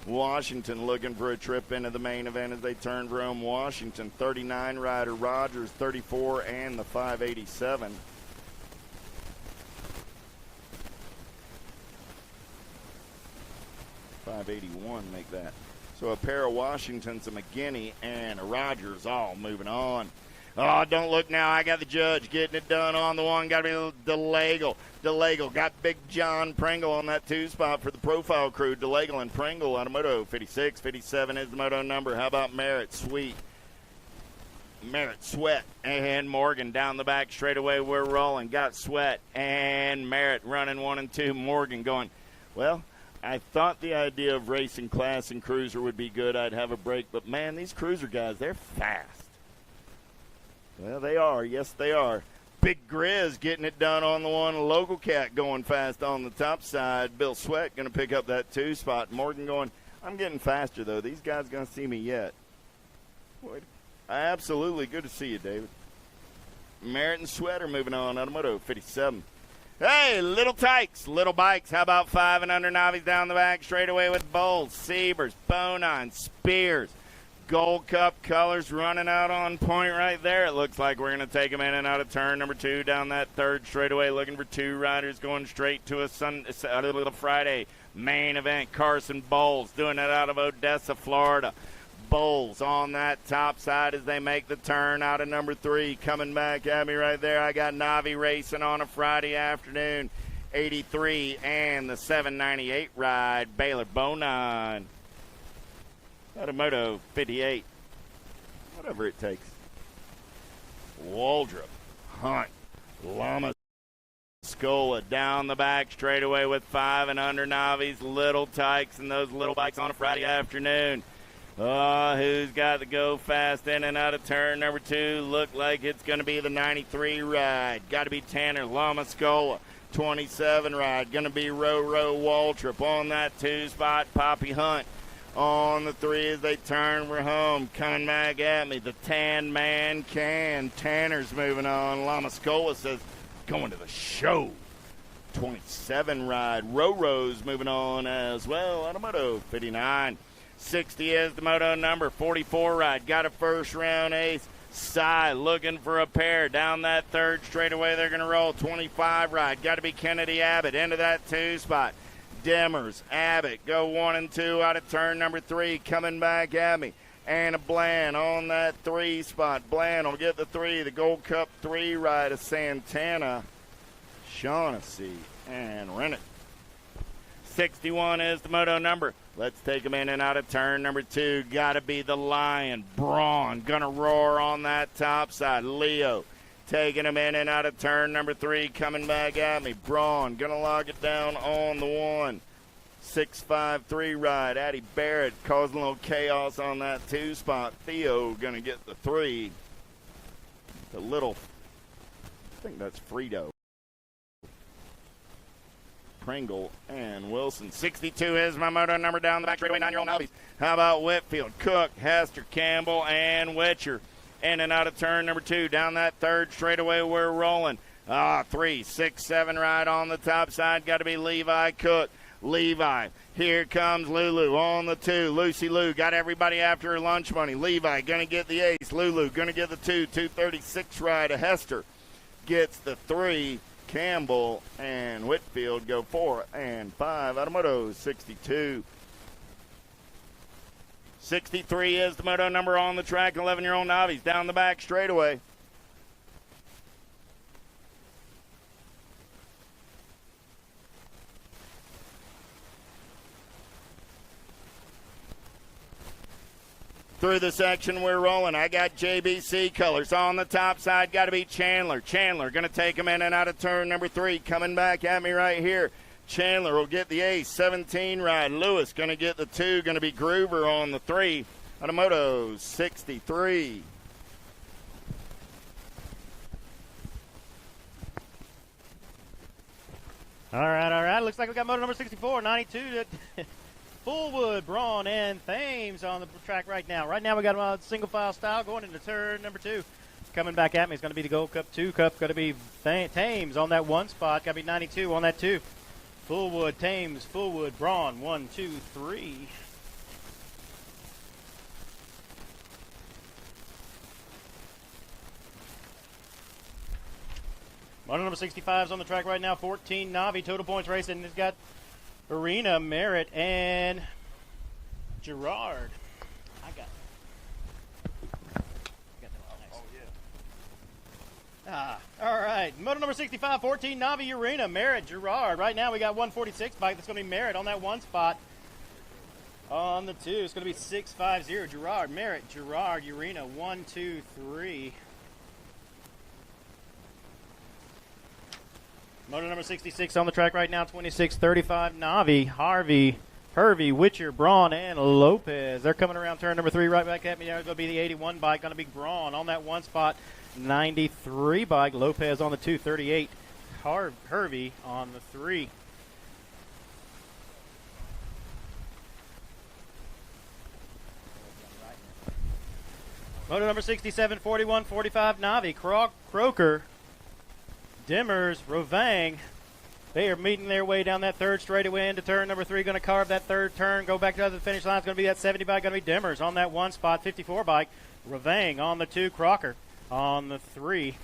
Washington looking for a trip into the main event as they turn for home. Washington 39 rider. Rogers 34 and the 587. $581 make that. So a pair of Washingtons, a McGinney, and a Rogers all moving on. Oh, don't look now. I got the judge getting it done on the 1. Got to be DeLagle. DeLagle got Big John Pringle on that 2 spot for the profile crew. DeLagle and Pringle out of Moto 56. 57 is the moto number. How about Merritt? Sweet. Merritt, Sweat, and Morgan down the back straightaway. We're rolling. Got Sweat and Merritt running 1 and 2. Morgan going, well, I thought the idea of racing class and cruiser would be good. I'd have a break. But, man, these cruiser guys, they're fast. Well, they are. Yes, they are. Big Grizz getting it done on the 1. Local Cat going fast on the top side. Bill Sweat going to pick up that 2 spot. Morgan going, I'm getting faster, though. These guys going to see me yet. Boy, absolutely. Good to see you, David. Merritt and Sweat are moving on out of Moto 57. Hey, Little Tykes, Little Bikes. How about 5 and under novice down the back straightaway with Bowles, Siebers, Bonine, Spears. Gold Cup colors running out on point right there. It looks like we're going to take them in and out of turn number 2 down that 3rd straightaway, looking for 2 riders going straight to a Friday main event. Carson Bowles doing it out of Odessa, Florida. Bowles on that top side as they make the turn out of number 3. Coming back at me right there, I got Navi racing on a Friday afternoon. 83 and the 798 ride, Baylor Bonine. Out of Moto 58. Whatever it takes. Waldrop, Hunt, Lama Scola down the back straightaway with 5 and under novice. Little Tykes and those little bikes on a Friday afternoon. Who's got to go fast in and out of turn number 2? Look like it's going to be the 93 ride. Got to be Tanner Lamascola. 27 ride. Going to be Row Waltrip on that 2 spot. Poppy Hunt on the 3 as they turn for home. Coming back at me, the Tan Man Can. Tanner's moving on. Lamascola says, going to the show. 27 ride. Row's moving on as well. Automoto 59. 60 is the moto number. 44 ride. Got a first round ace. Cy looking for a pair. Down that 3rd straightaway they're going to roll. 25 ride. Got to be Kennedy Abbott into that 2 spot. Demers, Abbott go 1 and 2 out of turn number 3. Coming back at me. Anna Bland on that 3 spot. Bland will get the 3. The Gold Cup 3 ride of Santana, Shaughnessy, and Rennet. 61 is the moto number. Let's take him in and out of turn number 2. Got to be the Lion. Braun gonna roar on that top side. Leo taking him in and out of turn number 3. Coming back at me. Braun gonna log it down on the 1. 653 ride. Addie Barrett causing a little chaos on that 2 spot. Theo gonna get the 3. The little, I think that's Frito. Pringle, and Wilson. 62 is my moto number down the back straightaway, 9-year-old novice. How about Whitfield, Cook, Hester, Campbell, and Witcher? In and out of turn number 2. Down that third straightaway, we're rolling. 3, 6, 7 right on the top side. Got to be Levi Cook. Levi. Here comes Lulu on the 2. Lucy Lou got everybody after her lunch money. Levi going to get the ace. Lulu going to get the 2. 2:36 ride. Hester gets the 3. Campbell and Whitfield go 4 and 5 out of motos. 62. 63 is the moto number on the track. 11-year-old novice down the back straightaway. Through the section we're rolling. I got JBC colors on the top side. Got to be Chandler. Chandler going to take him in and out of turn number 3. Coming back at me right here. Chandler will get the ace. 17 ride. Lewis going to get the 2. Going to be Groover on the 3. Out of motos. 63. All right. Looks like we got moto number 64, 92. Fullwood, Braun, and Thames on the track right now. Right now we got a single file style going into turn number 2. Coming back at me is going to be the Gold Cup 2 Cup. Going to be Thames on that 1 spot. Got to be 92 on that 2. Fullwood, Thames, Fullwood, Braun, 1, 2, 3. Moto number 65 is on the track right now. 14 Navi total points racing. It's got Arena, Merritt, and Gerard. I got that all nice. All right. Moto number 65, 14 Navi, Arena, Merritt, Gerard. Right now we got 146 bike. That's going to be Merritt on that 1 spot. On the 2, it's going to be 650. Gerard, Merritt, Gerard, Urena, 1, 2, 3. Motor number 66 on the track right now, 2635 Navi, Harvey, Hervey, Witcher, Braun, and Lopez. They're coming around turn number 3 right back at me. There's going to be the 81 bike, going to be Braun on that 1 spot. 93 bike, Lopez on the 2, 38, Hervey on the 3. Motor number 67, 41, 45 Navi, Croker, Dimmers, Rovang, they are meeting their way down that third straightaway into turn number 3. Going to carve that third turn, go back to the finish line. It's going to be that 70 bike, going to be Dimmers on that 1 spot. 54 bike, Rovang on the 2, Crocker on the 3.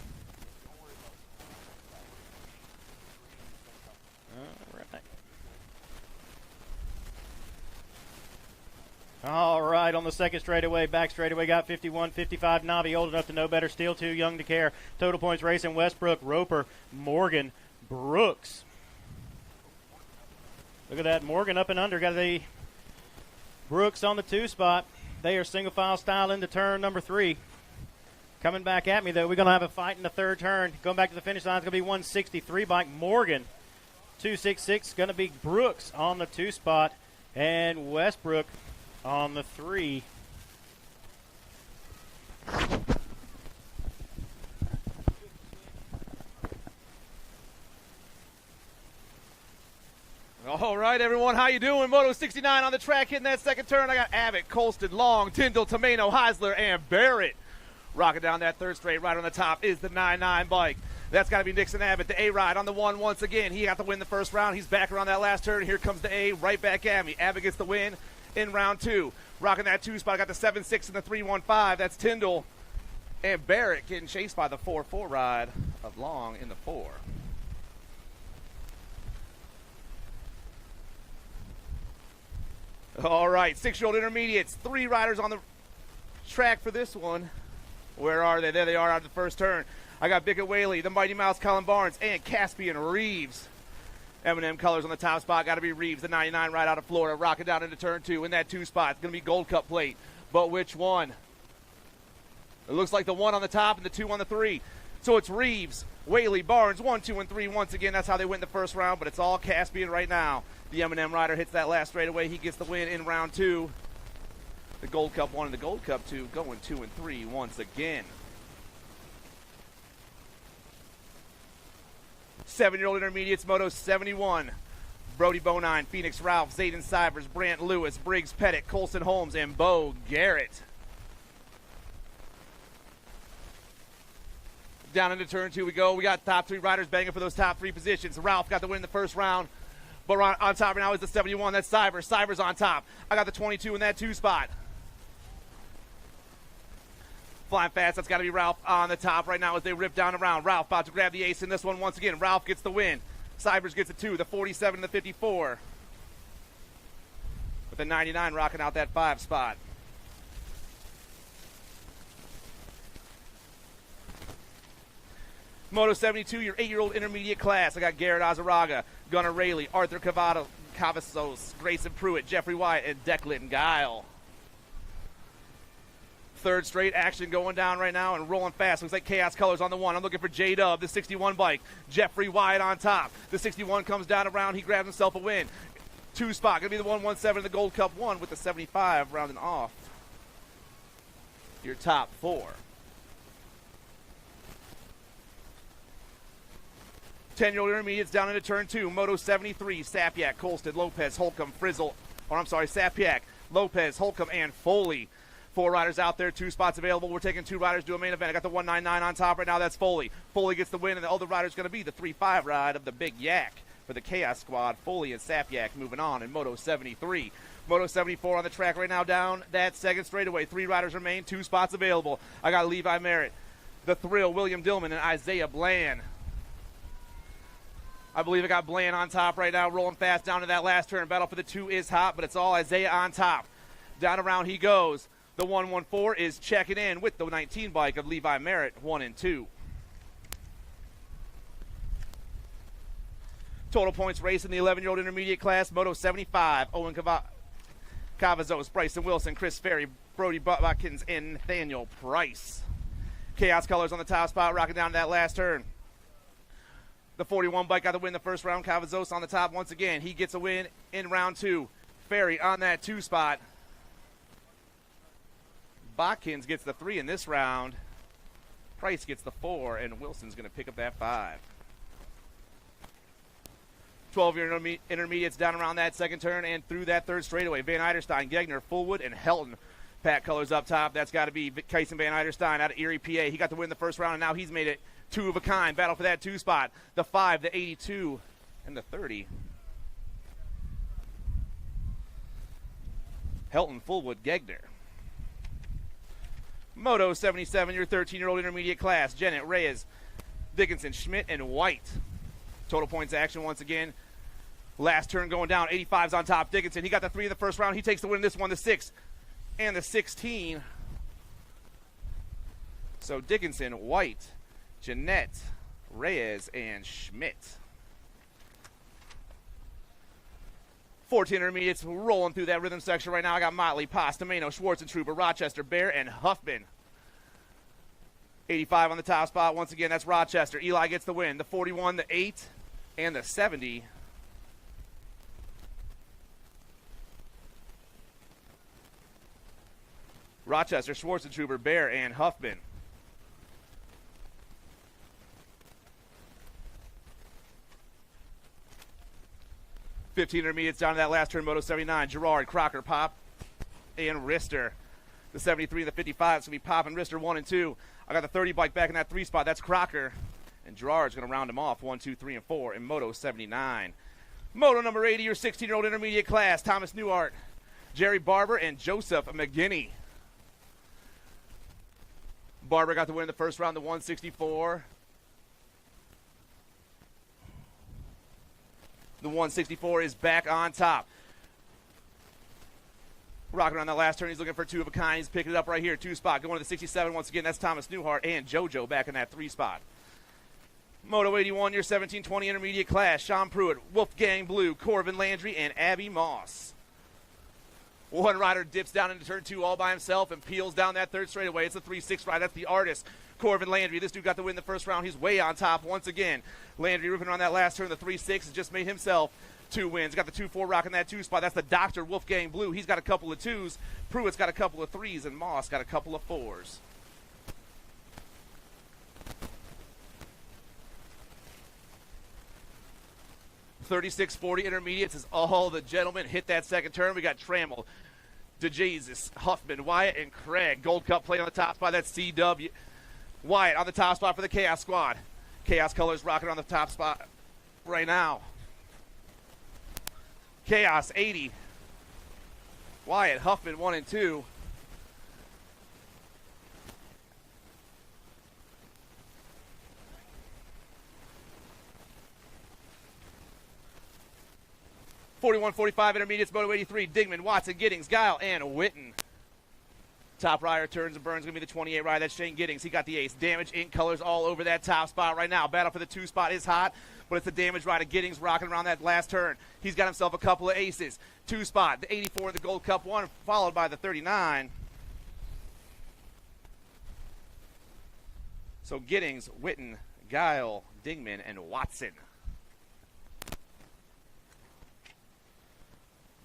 All right, on the second straightaway, back straightaway, got 51, 55 Navi, old enough to know better, still too young to care. Total points racing, Westbrook, Roper, Morgan, Brooks. Look at that, Morgan up and under, got the Brooks on the 2 spot. They are single file style into turn number 3. Coming back at me, though, we're going to have a fight in the third turn. Going back to the finish line, it's going to be 163 bike, Morgan. 266, going to be Brooks on the 2 spot, and Westbrook on the 3. All right, everyone, how you doing? Moto 69 on the track, hitting that second turn. I got Abbott, Colston, Long, Tyndall, Tomeno, Heisler, and Barrett. Rocking down that third straight, right on the top is the 9-9 bike. That's got to be Nixon Abbott, the A-Ride on the 1 once again. He got to win the first round. He's back around that last turn. Here comes the A right back at me. Abbott gets the win in round 2. Rocking that 2 spot. I got the 7-6 and the 3-1-5. That's Tyndall and Barrett getting chased by the 4-4 ride of Long in the 4. All right, 6-year-old intermediates. 3 riders on the track for this one. Where are they? There they are out of the first turn. I got Bickett Whaley, the Mighty Mouse, Colin Barnes, and Caspian Reeves. M&M colors on the top spot. Got to be Reeves, the 99 right out of Florida. Rocking down into turn 2 in that 2 spot. It's going to be Gold Cup plate. But which one? It looks like the 1 on the top and the 2 on the 3. So it's Reeves, Whaley, Barnes, 1, 2, and 3. Once again, that's how they went the first round, but it's all Caspian right now. The M&M rider hits that last straightaway. He gets the win in round 2. The Gold Cup 1 and the Gold Cup 2 going 2 and 3 once again. 7-year-old intermediates, Moto 71. Brody Bonine, Phoenix Ralph, Zayden Sivers, Brant Lewis, Briggs Pettit, Colson Holmes, and Bo Garrett. Down into turn 2 we go. We got top 3 riders banging for those top 3 positions. Ralph got the win in the first round, but on top right now is the 71. That's Sivers. Sivers on top. I got the 22 in that 2 spot. Flying fast, that's got to be Ralph on the top right now as they rip down around. Ralph about to grab the ace in this one once again. Ralph gets the win. Sivers gets the 2, the 47 and the 54. With the 99 rocking out that 5 spot. Moto 72, your 8-year-old intermediate class. I got Garrett Azaraga, Gunnar Rayleigh, Arthur Cavazos, Grayson Pruitt, Jeffrey Wyatt, and Declan Guile. Third straight action going down right now and rolling fast. Looks like Chaos Colors on the 1. I'm looking for J-Dub, the 61 bike. Jeffrey Wyatt on top. The 61 comes down around. He grabs himself a win. 2 spot. Going to be the 117 in the Gold Cup 1 with the 75 rounding off your top 4. 10-year-old intermediates down into turn 2. Moto 73, Sapyak, Colston, Lopez, Holcomb, Sapyak, Lopez, Holcomb, and Foley. 4 riders out there, 2 spots available. We're taking 2 riders to a main event. I got the 199 on top right now. That's Foley. Foley gets the win, and the other rider's going to be the 3-5 ride of the Big Yak for the Chaos Squad. Foley and Sapyak moving on in Moto 73. Moto 74 on the track right now down that second straightaway. 3 riders remain, 2 spots available. I got Levi Merritt, the Thrill, William Dillman, and Isaiah Bland. I believe I got Bland on top right now, rolling fast down to that last turn. Battle for the 2 is hot, but it's all Isaiah on top. Down around he goes. The 114 is checking in with the 19 bike of Levi Merritt, 1 and 2. Total points race in the 11-year-old intermediate class, Moto 75. Owen Cavazos, Bryson Wilson, Chris Ferry, Brody Watkins, and Nathaniel Price. Chaos Colors on the top spot, rocking down to that last turn. The 41 bike got the win the first round. Cavazos on the top once again. He gets a win in round 2. Ferry on that 2 spot. Botkins gets the 3 in this round. Price gets the 4, and Wilson's going to pick up that 5. 12-year intermediates down around that second turn and through that third straightaway. Van Eiderstein, Gegner, Fullwood, and Helton. Pack Colors up top. That's got to be Kyson Van Eiderstein out of Erie, PA. He got the win the first round, and now he's made it 2 of a kind. Battle for that 2 spot. The 5, the 82, and the 30. Helton, Fullwood, Gegner. Moto 77, your 13-year-old intermediate class. Jennett, Reyes, Dickinson, Schmidt, and White. Total points action once again. Last turn going down. 85's on top. Dickinson, he got the 3 in the first round. He takes the win in this one, the 6 and the 16. So Dickinson, White, Jeanette, Reyes, and Schmidt. 14 intermediates rolling through that rhythm section right now. I got Motley, Postomano, Schwarzentrooper, Rochester, Bear, and Huffman. 85 on the top spot. Once again, that's Rochester. Eli gets the win. The 41, the 8, and the 70. Rochester, Schwarzentrooper, Bear, and Huffman. $15 intermediates down to that last turn, Moto 79. Gerard, Crocker, Pop, and Rister. The 73 and the 55 is going to be Pop and Rister 1 and 2. I got the 30 bike back in that 3 spot. That's Crocker. And Gerard's going to round him off 1, 2, 3, and 4 in Moto 79. Moto number 80, your 16-year-old intermediate class. Thomas Newhart, Jerry Barber, and Joseph McGinney. Barber got the win in the first round, the 164. The 164 is back on top. Rocking around that last turn. He's looking for 2 of a kind. He's picking it up right here. 2 spot. Going to the 67 once again. That's Thomas Newhart and JoJo back in that 3 spot. Moto 81, your 17-20 intermediate class. Sean Pruitt, Wolfgang Blue, Corvin Landry, and Abby Moss. One rider dips down into turn 2 all by himself and peels down that third straightaway. It's a 3-6 ride. That's the artist, Corvin Landry. This dude got the win the first round. He's way on top once again. Landry ripping around that last turn. The 3-6 has just made himself 2 wins. Got the 2-4 rocking that 2 spot. That's the Dr. Wolfgang Blue. He's got a couple of 2s. Pruitt's got a couple of 3s, and Moss got a couple of 4s. 36-40 intermediates as all the gentlemen hit that second turn. We got Trammell, DeJesus, Huffman, Wyatt, and Craig. Gold Cup play on the top spot. That's CW. Wyatt on the top spot for the Chaos Squad. Chaos Colors rocking on the top spot right now. Chaos 80. Wyatt, Huffman 1 and 2. .41-45 intermediates, Moto 83, Dingman, Watson, Giddings, Guile, and Witten. Top rider turns and burns going to be the 28 rider. That's Shane Giddings. He got the ace. Damage in colors all over that top spot right now. Battle for the 2 spot is hot, but it's the damage rider Giddings rocking around that last turn. He's got himself a couple of aces. 2 spot, the 84 in the Gold Cup 1, followed by the 39. So Giddings, Witten, Guile, Dingman, and Watson.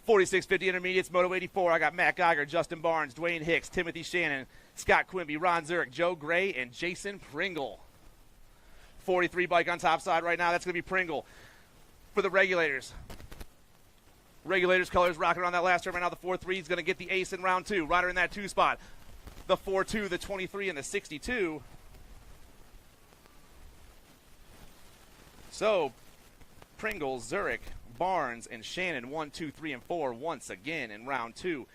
46-50 intermediates, Moto 84. I got Matt Geiger, Justin Barnes, Dwayne Hicks, Timothy Shannon, Scott Quimby, Ron Zurich, Joe Gray, and Jason Pringle. 43 bike on top side right now. That's going to be Pringle. For the regulators. Regulators colors rocking around that last turn right now. The 4-3 is going to get the ace in round 2. Rider in that 2 spot. The 4-2, the 23, and the 62. So, Pringle, Zurich, Barnes, and Shannon 1, 2, 3, and 4 once again in round 2.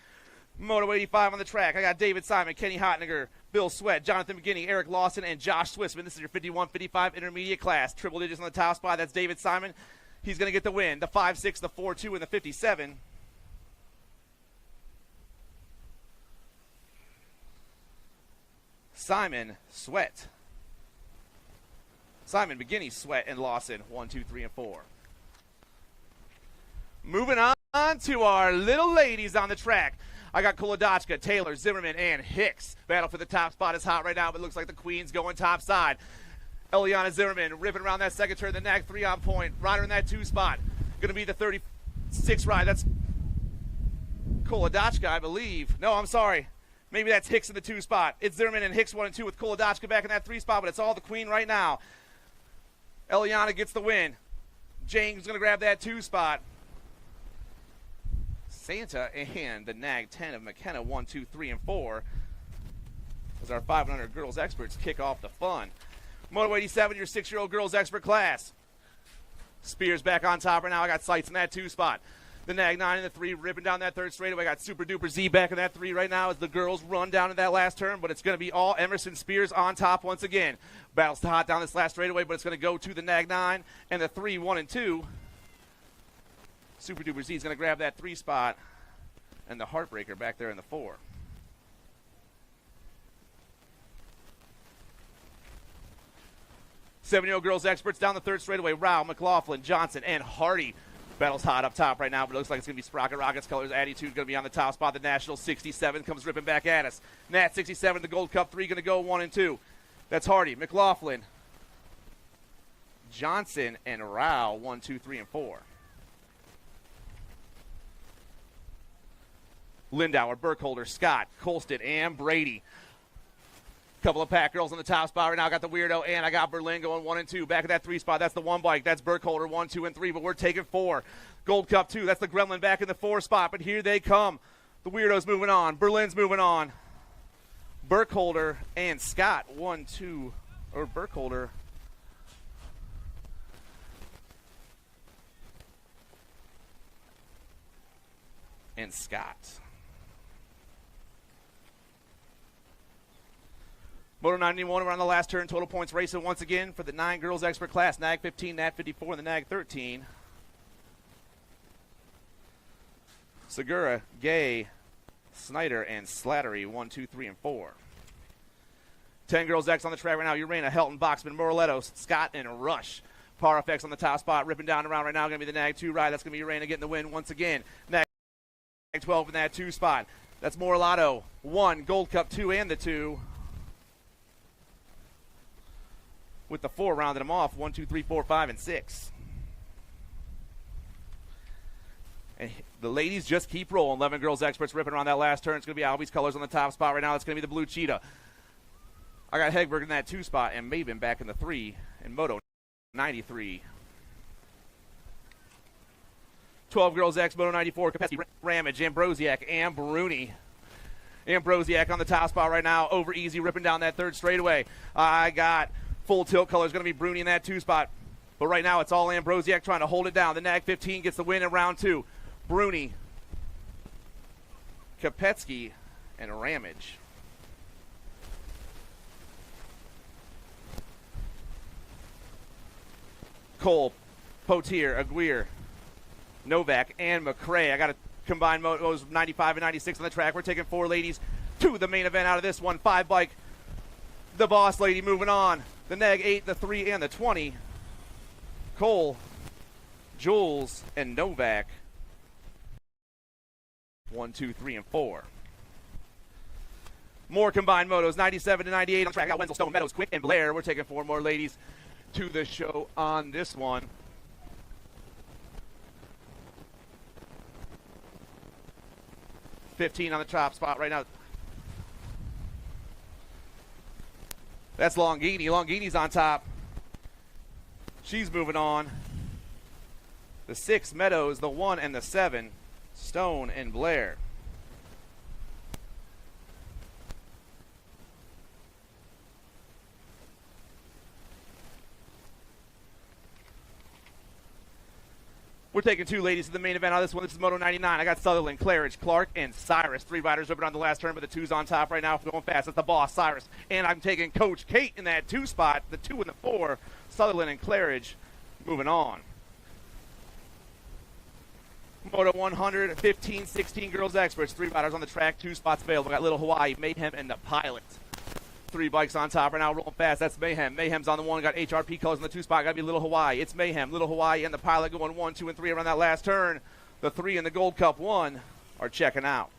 Moto 85 on the track. I got David Simon, Kenny Hottinger, Bill Sweat, Jonathan McGinney, Eric Lawson, and Josh Swissman. This is your 51-55 intermediate class. Triple digits on the top spot. That's David Simon. He's going to get the win. The 5-6, the 4-2, and the 57. Simon, Sweat. Simon, McGinney, Sweat, and Lawson 1, 2, 3, and 4. Moving on to our little ladies on the track. I got Kolodachka, Taylor, Zimmerman, and Hicks. Battle for the top spot is hot right now, but it looks like the Queen's going top side. Eliana Zimmerman ripping around that second turn. The Nag 3 on point. Rider in that 2 spot. Going to be the 36 ride. That's Kolodachka, I believe. No, I'm sorry. Maybe that's Hicks in the 2 spot. It's Zimmerman and Hicks 1 and 2 with Kolodachka back in that 3 spot, but it's all the Queen right now. Eliana gets the win. James going to grab that 2 spot. Santa and the Nag 10 of McKenna 1, 2, 3, and 4 as our 500 girls experts kick off the fun. Moto 87, your 6-year-old girls expert class. Spears back on top right now. I got Sights in that 2 spot. The Nag 9 and the 3 ripping down that 3rd straightaway. I got Super Duper Z back in that 3 right now as the girls run down in that last turn, but it's going to be all Emerson Spears on top once again. Battles to hot down this last straightaway, but it's going to go to the Nag 9 and the 3, 1, and 2. Super Duper Z is going to grab that 3 spot, and the Heartbreaker back there in the 4. Seven-year-old girls experts down the 3rd straightaway. Rao, McLaughlin, Johnson, and Hardy. Battle's hot up top right now, but it looks like it's going to be Sprocket Rockets colors. Attitude going to be on the top spot. The National 67 comes ripping back at us. Nat 67, the Gold Cup 3 going to go 1 and 2. That's Hardy, McLaughlin, Johnson, and Rao 1, 2, 3, and 4. Lindauer, Burkholder, Scott, Colston, and Brady. Couple of pack girls on the top spot right now. I got the Weirdo, and I got Berlin going 1 and 2. Back at that 3 spot, that's the 1 bike. That's Burkholder 1, 2, and 3, but we're taking 4. Gold Cup 2, that's the Gremlin back in the 4 spot, but here they come. The Weirdo's moving on. Berlin's moving on. Burkholder and Scott 1, 2, or Burkholder. And Scott. Moto 91, we're on the last turn. Total points racing once again for the 9 girls expert class. Nag 15, Nat 54, and the Nag 13. Segura, Gay, Snyder, and Slattery 1, 2, 3, and 4. 10 girls X on the track right now. Urena, Helton, Boxman, Moreletto, Scott, and Rush. Par FX on the top spot, ripping down around right now. Going to be the Nag 2 ride. That's going to be Urena getting the win once again. Nag 12 in that 2 spot. That's Moreletto 1, Gold Cup 2, and the 2. With the 4 rounding them off, 1, 2, 3, 4, 5, and 6. And the ladies just keep rolling. 11 girls experts ripping around that last turn. It's going to be Albie's colors on the top spot right now. It's going to be the Blue Cheetah. I got Hegberg in that 2 spot and Maven back in the 3 in Moto 93. 12 girls X, Moto 94, Kopecky, Ramage, Ambrosiak, and Bruni. Ambrosiak on the top spot right now, over easy, ripping down that third straightaway. I got full tilt colors, going to be Bruni in that 2 spot. But right now it's all Ambrosiak trying to hold it down. The Nag 15 gets the win in round 2. Bruni, Kopecky, and Ramage. Cole, Potier, Aguirre, Novak, and McRae. I got to combine motos 95 and 96 on the track. We're taking 4 ladies to the main event out of this one. 5 bike, the boss lady moving on. The Neg 8, the 3, and the 20. Cole, Jules, and Novak. 1, 2, 3, and 4. More combined motos, 97 to 98 on track. I got Wenzel, Stone, Meadows, Quick, and Blair. We're taking 4 more ladies to the show on this one. $15 on the top spot right now. That's Longini. Longini's on top. She's moving on. The 6, Meadows, the 1, and the 7, Stone and Blair. We're taking 2 ladies to the main event on this one. This is Moto 99. I got Sutherland, Claridge, Clark, and Cyrus. 3 riders ripping on the last turn, but the 2's on top right now. Going fast. That's the boss, Cyrus. And I'm taking Coach Kate in that 2 spot. The 2 and the 4, Sutherland and Claridge moving on. Moto 100, 15, 16 girls experts. 3 riders on the track, 2 spots available. We got Little Hawaii, Mayhem, and the Pilot. 3 bikes on top right now, rolling fast. That's Mayhem. Mayhem's on the 1. Got HRP colors on the 2 spot. Got to be Little Hawaii. It's Mayhem, Little Hawaii, and the Pilot going 1, 2, and 3 around that last turn. The 3 and the Gold Cup 1 are checking out.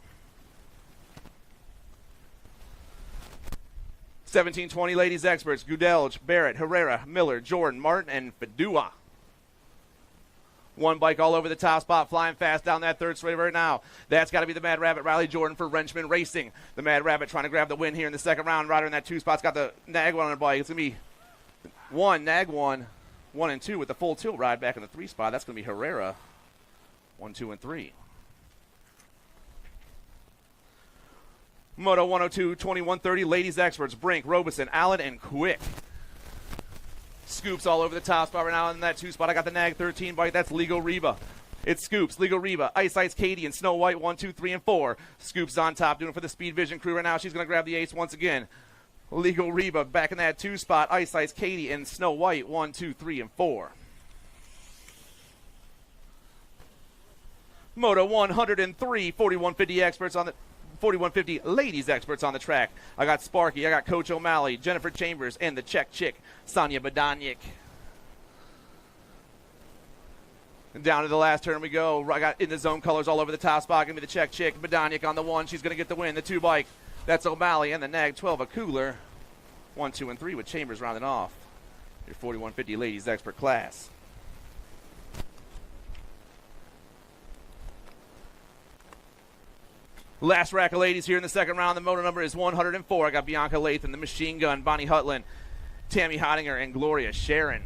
17-20 ladies experts. Gudelj, Barrett, Herrera, Miller, Jordan, Martin, and Fedua. 1 bike all over the top spot, flying fast down that third straight right now. That's got to be the Mad Rabbit, Riley Jordan for Wrenchman Racing. The Mad Rabbit trying to grab the win here in the second round. Rider in that 2 spot's got the Nag 1 on her bike. It's going to be 1, Nag 1, 1 and 2 with the full tilt ride back in the 3 spot. That's going to be Herrera, 1, 2, and 3. Moto 102, 2130 ladies experts. Brink, Robeson, Allen, and Quick. Scoops all over the top spot right now in that 2 spot. I got the Nag 13 bike. That's Ligo Reba. It's Scoops, Ligo Reba, Ice Ice Katie, and Snow White 1, 2, 3, and 4. Scoops on top, doing it for the Speed Vision crew right now. She's going to grab the ace once again. Ligo Reba back in that 2 spot. Ice Ice Katie and Snow White 1, 2, 3, and 4. Moto 103, 4150 experts on the 4150 ladies experts on the track. I got Sparky, I got Coach O'Malley, Jennifer Chambers, and the Czech chick, Sonia Badanyik. And down to the last turn we go. I got in the zone colors all over the top spot. Gonna be the Czech chick, Badanyik on the 1. She's gonna get the win. The 2 bike, that's O'Malley, and the Nag 12, a Cooler. 1, 2, and 3 with Chambers rounding off your 4150 ladies expert class. Last rack of ladies here in the second round. The moto number is 104. I got Bianca Lathan, the Machine Gun, Bonnie Hutland, Tammy Hottinger, and Gloria Sharon.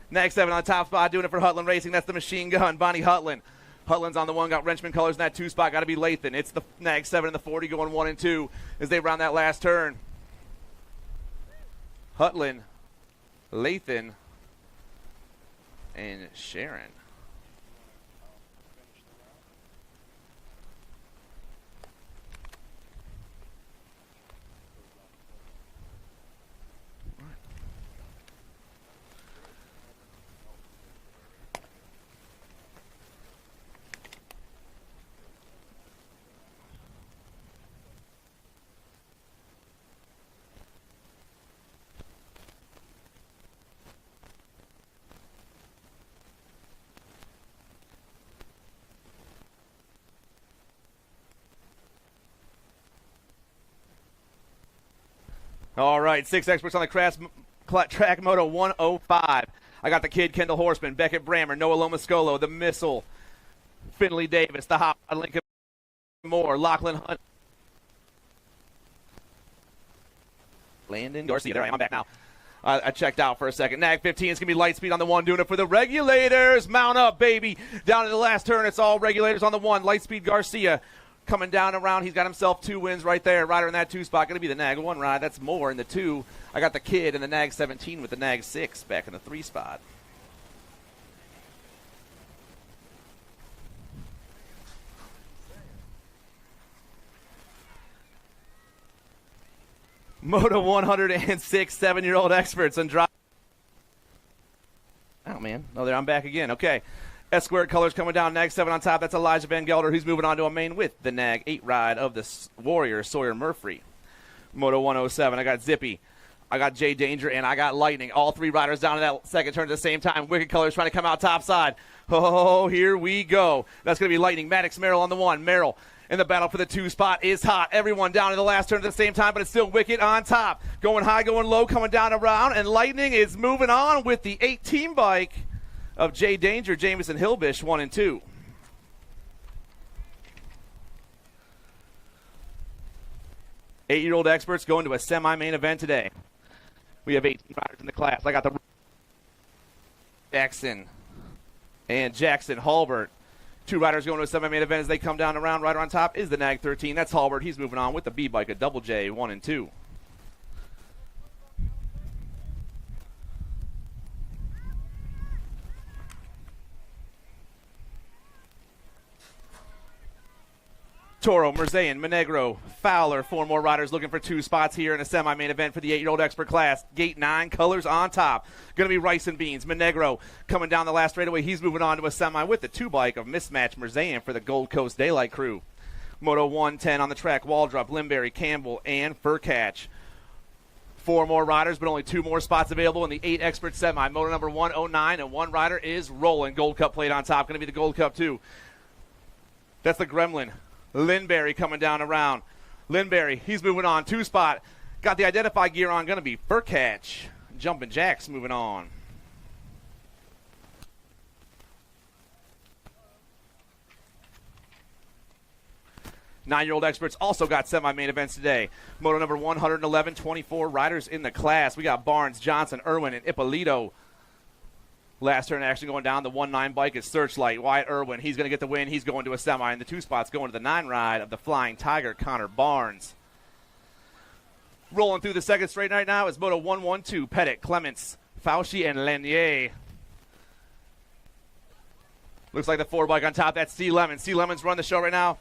Nag 7 on the top spot, doing it for Hutland Racing. That's the Machine Gun, Bonnie Hutland. Hutland's on the 1, got Wrenchman colors in that 2 spot. Got to be Lathan. It's the Nag 7 and the 40 going 1 and 2 as they round that last turn. Hutland, Lathan, and Sharon. All right, 6 experts on the track moto 105. I got the kid, Kendall Horseman, Beckett Brammer, Noah Lomascolo, the Missile, Finley Davis, the Hot, Lincoln Moore, Lachlan Hunt, Landon Garcia. There I am, I'm back now. I checked out for a second. Nag 15 is going to be Lightspeed on the one, doing it for the regulators. Mount up, baby. Down to the last turn, it's all regulators on the one. Lightspeed Garcia coming down around. He's got himself 2 wins right there. Rider in that 2 spot. Going to be the Nag 1 ride. That's more in the 2. I got the kid in the Nag 17 with the Nag 6 back in the 3 spot. Moto 106 7-year-old experts on drive. Oh, man. Oh, there, I'm back again. Okay. S-squared colors coming down. Nag 7 on top. That's Elijah Van Gelder, who's moving on to a main with the Nag 8 ride of the Warrior, Sawyer Murphy. Moto 107. I got Zippy. I got Jay Danger, and I got Lightning. All 3 riders down to that second turn at the same time. Wicked colors trying to come out top side. Oh, here we go. That's going to be Lightning. Maddox Merrill on the 1. Merrill. And the battle for the 2 spot is hot. Everyone down in the last turn at the same time, but it's still Wicked on top. Going high, going low, coming down around, and Lightning is moving on with the 18 bike of Jay Danger, Jameson Hilbish, 1 and 2. Eight-year-old experts going to a semi-main event today. We have 18 riders in the class. I got the Jackson and Jackson Halbert. 2 riders going to a semi-main event as they come down around. Rider on top is the Nag 13. That's Halbert. He's moving on with the B-bike, a Double J, 1 and 2. Toro, Merzayan, Monegro, Fowler, 4 more riders looking for 2 spots here in a semi-main event for the 8-year-old expert class. Gate 9, colors on top. Going to be Rice and Beans. Monegro coming down the last straightaway. He's moving on to a semi with the 2-bike of Mismatch Merzayan for the Gold Coast Daylight crew. Moto 110 on the track. Waldrop, Limberry, Campbell, and Furcatch. 4 more riders, but only 2 more spots available in the 8 expert semi. Moto number 109, and 1 rider is rolling. Gold Cup plate on top. Going to be the Gold Cup, too. That's the Gremlin. Lindberry coming down around. Lindberry, he's moving on. 2 spot. Got the identify gear on. Going to be Furcatch. Jumpin' Jacks moving on. Nine-year-old experts also got semi-main events today. Moto number 111, 24 riders in the class. We got Barnes, Johnson, Irwin, and Ippolito. Last turn action going down. The 1-9 bike is Searchlight. Wyatt Irwin, he's going to get the win. He's going to a semi. And the 2 spots going to the 9 ride of the Flying Tiger, Connor Barnes. Rolling through the second straight right now is Moto 112, Pettit, Clements, Fauci, and Lanier. Looks like the 4 bike on top. That's C. Lemons. C. Lemons run the show right now.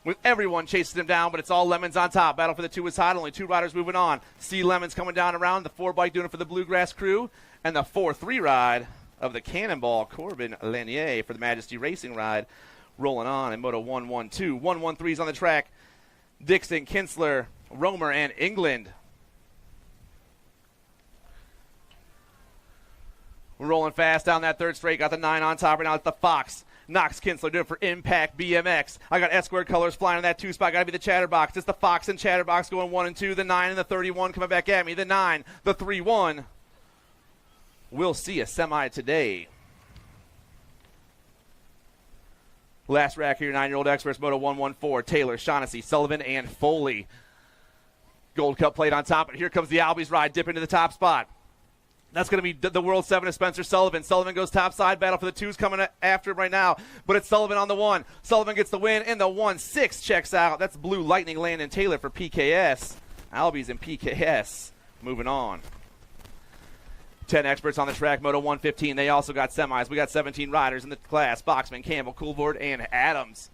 With everyone chasing him down, but it's all Lemons on top. Battle for the 2 is hot. Only 2 riders moving on. C. Lemons coming down around. The 4 bike doing it for the Bluegrass crew. And the 4-3 ride of the Cannonball, Corbin Lanier for the Majesty Racing ride. Rolling on in Moto 112. 113's on the track. Dixon, Kinsler, Romer, and England. We're rolling fast down that 3rd straight. Got the 9 on top right now. It's the Fox. Knox Kinsler doing it for Impact BMX. I got S-squared colors flying in that 2 spot. Got to be the Chatterbox. It's the Fox and Chatterbox going 1 and 2. The 9 and the 31 coming back at me. The 9, the 3-1. We'll see a semi today. Last rack here, 9-year-old experts, Moto 114. Taylor, Shaughnessy, Sullivan, and Foley. Gold Cup plate on top, and here comes the Albies ride, dip into the top spot. That's going to be the World 7 of Spencer Sullivan. Sullivan goes top side. Battle for the 2's coming after him right now. But it's Sullivan on the 1. Sullivan gets the win, and the 1-6 checks out. That's Blue Lightning, Landon Taylor for PKS. Albies and PKS moving on. 10 experts on the track, Moto 115. They also got semis. We got 17 riders in the class. Boxman, Campbell, Coolboard, and Adams.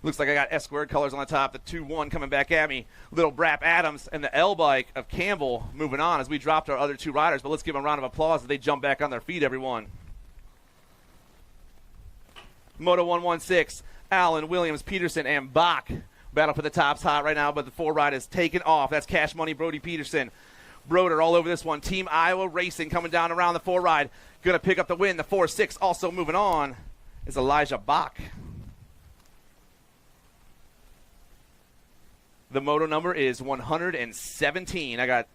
Looks like I got S-squared colors on the top. The 2-1 coming back at me. Little Brap Adams and the L-bike of Campbell moving on as we dropped our other 2 riders. But let's give them a round of applause as they jump back on their feet, everyone. Moto 116, Allen, Williams, Peterson, and Bach. Battle for the top's hot right now, but the 4 ride is taken off. That's Cash Money, Brody Peterson. Broder all over this one. Team Iowa Racing coming down around the 4 ride. Going to pick up the win. The 4-6 also moving on is Elijah Bach. The moto number is 117. I got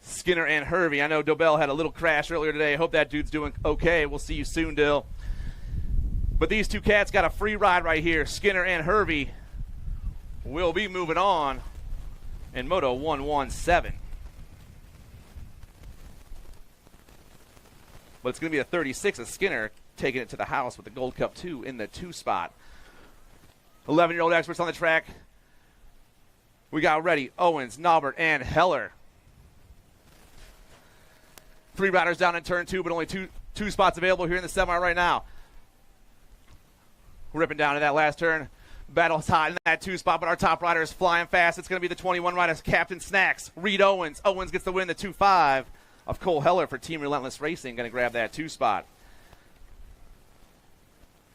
Skinner and Hervey. I know Dobell had a little crash earlier today. I hope that dude's doing okay. We'll see you soon, Dill. But these 2 cats got a free ride right here. Skinner and Hervey will be moving on in Moto 117. But it's going to be a 36 of Skinner taking it to the house with the Gold Cup 2 in the 2 spot. 11-year-old experts on the track. We got Reddy, Owens, Naubert, and Heller. 3 riders down in turn 2, but only two spots available here in the semi right now. Ripping down to that last turn. Battle's hot in that 2 spot, but our top rider is flying fast. It's going to be the 21 rider, Captain Snacks, Reed Owens. Owens gets the win, the 2.5 of Cole Heller for Team Relentless Racing. Going to grab that 2 spot.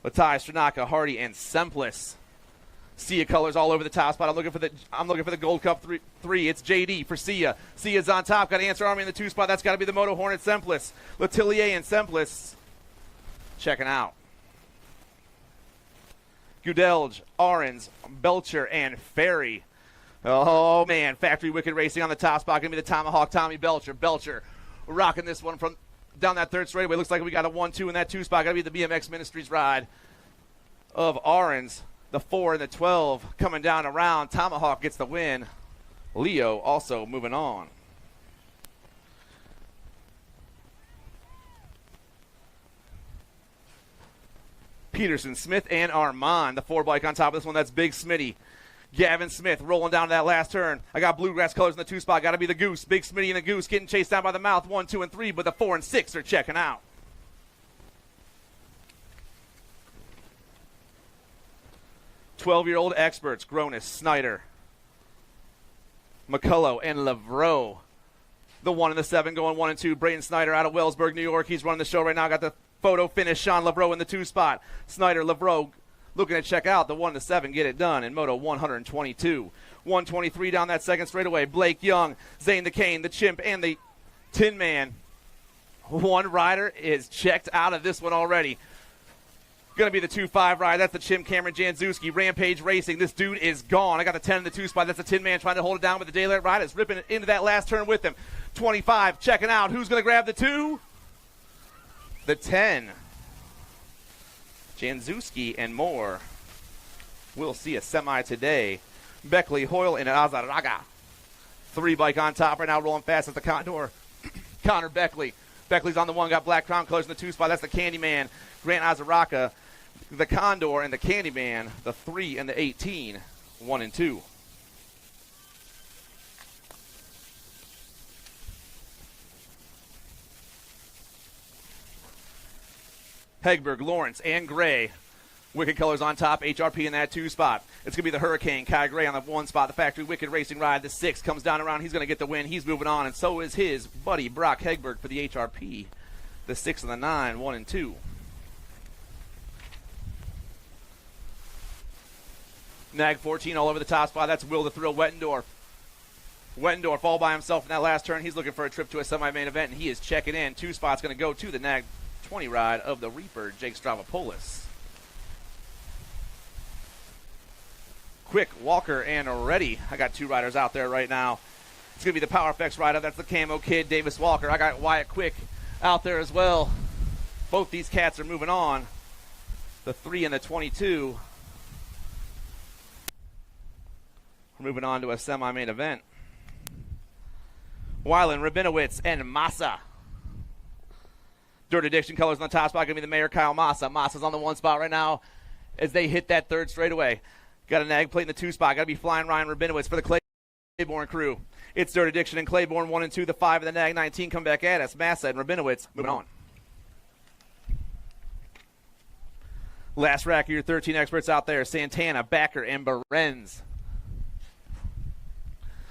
Latai, Stranaka, Hardy, and Semplis. Sia colors all over the top spot. I'm looking for the Gold Cup 3. It's JD for Sia. Sia's on top. Got Answer Army in the 2 spot. That's got to be the Moto Hornet Semplis. Letillier and Semplis checking out. Gudelj, Arens, Belcher, and Ferry. Oh, man. Factory Wicked Racing on the top spot. Going to be the Tomahawk Tommy Belcher. Belcher rocking this one from down that 3rd straightaway. Looks like we got a 1-2 in that 2 spot. Got to be the BMX Ministries ride of Arens. The 4 and the 12 coming down around. Tomahawk gets the win. Leo also moving on. Peterson, Smith, and Armand. The 4 bike on top of this one. That's Big Smitty. Gavin Smith rolling down to that last turn. I got bluegrass colors in the 2 spot. Got to be the Goose. Big Smitty and the Goose getting chased down by the mouth. 1, 2, and 3, but the 4 and 6 are checking out. "12-year-old experts, Gronis, Snyder, McCullough, and Lavreau. The 1 and the 7 going 1 and 2. Brayden Snyder out of Wellsburg, New York. He's running the show right now. Got the photo finish. Sean Lavreau in the 2 spot. Snyder, Lavreau looking to check out the 1 to 7. Get it done in Moto 122. 123 down that 2nd straightaway. Blake Young, Zane the Cane, the Chimp, and the Tin Man. 1 rider is checked out of this one already. Going to be the 2.5 ride. That's the Chimp, Cameron Janzewski. Rampage Racing. This dude is gone. I got the 10 in the 2 spot. That's the Tin Man trying to hold it down with the daylight ride. It's ripping it into that last turn with him. 25 checking out. Who's going to grab the 2? The 10. Janzewski and more. We'll see a semi today. Beckley, Hoyle, and Azaraga. 3 bike on top right now, rolling fast as the Condor. Connor Beckley. Beckley's on the 1, got black crown colors in the 2 spot. That's the Candyman. Grant Azaraka, the Condor, and the Candyman. The 3 and the 18, 1 and 2. Hegberg, Lawrence, and Gray. Wicked colors on top. HRP in that 2 spot. It's going to be the Hurricane. Kai Gray on the 1 spot. The Factory Wicked Racing ride. The 6 comes down around. He's going to get the win. He's moving on, and so is his buddy Brock Hegberg for the HRP. The 6 and the 9, 1 and 2. Nag 14 all over the top spot. That's Will the Thrill Wettendorf. Wettendorf all by himself in that last turn. He's looking for a trip to a semi-main event, and he is checking in. 2 spots going to go to the Nag 20 ride of the Reaper, Jake Stravopoulos. Quick, Walker, and Reddy. I got 2 riders out there right now. It's going to be the Power Effects rider. That's the Camo Kid, Davis Walker. I got Wyatt Quick out there as well. Both these cats are moving on. The 3 and the 22. We're moving on to a semi-main event. Weiland, Rabinowitz, and Massa. Dirt Addiction colors on the top spot. Going to be the Mayor, Kyle Massa. Massa's on the 1 spot right now as they hit that 3rd straightaway. Got a Nag plate in the 2 spot. Got to be Flying Ryan Rabinowitz for the Claiborne crew. It's Dirt Addiction and Claiborne 1 and 2. The 5 and the Nag 19 come back at us. Massa and Rabinowitz moving on. Last rack of your 13 experts out there. Santana, Backer, and Berenz.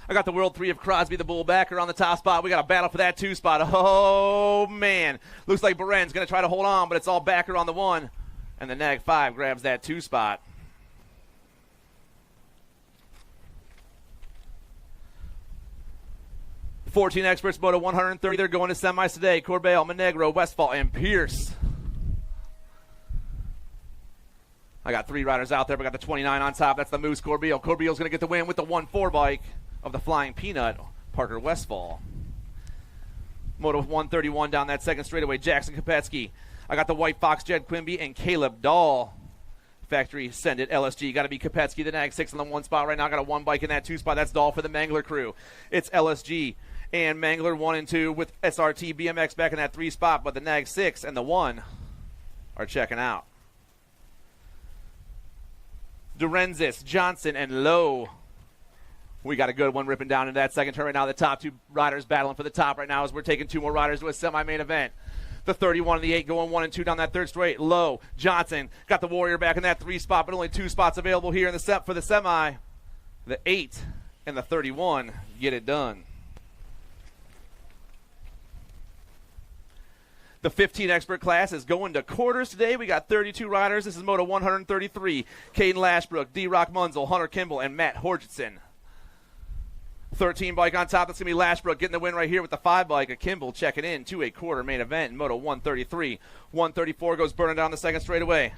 I got the World 3 of Crosby, the Bull Backer on the top spot. We got a battle for that 2 spot. Oh, man. Looks like Berenz going to try to hold on, but it's all Backer on the 1. And the Nag 5 grabs that 2 spot. $14 experts, Moto 130. They're going to semis today. Corbeil, Monegro, Westfall, and Pierce. I got 3 riders out there, but I got the 29 on top. That's the Moose Corbeil. Corbeil's going to get the win with the 1-4 bike of the Flying Peanut, Parker Westfall. Moto 131 down that 2nd straightaway. Jackson Kopetsky. I got the White Fox, Jed Quimby, and Caleb Dahl Factory send it. LSG got to be Kopetsky, the nag 6 on the 1 spot right now. Got a 1 bike in that 2 spot. That's Dahl for the Mangler crew. It's LSG and Mangler 1 and 2 with SRT BMX back in that 3 spot, but the nag 6 and the 1 are checking out. Durenzis, Johnson, and Lowe. We got a good one ripping down into that second turn right now. The top 2 riders battling for the top right now as we're taking 2 more riders to a semi-main event. The 31 and the 8 going 1 and 2 down that 3rd straight. Lowe, Johnson got the Warrior back in that 3 spot, but only 2 spots available here in the set for the semi. The 8 and the 31 get it done. The 15 expert class is going to quarters today. We got 32 riders. This is Moto 133. Caden Lashbrook, D-Rock Munzel, Hunter Kimball, and Matt Horgetson. 13 bike on top. That's going to be Lashbrook getting the win right here with the 5 bike. A Kimball checking in to a quarter main event in Moto 133. 134 goes burning down the second straightaway.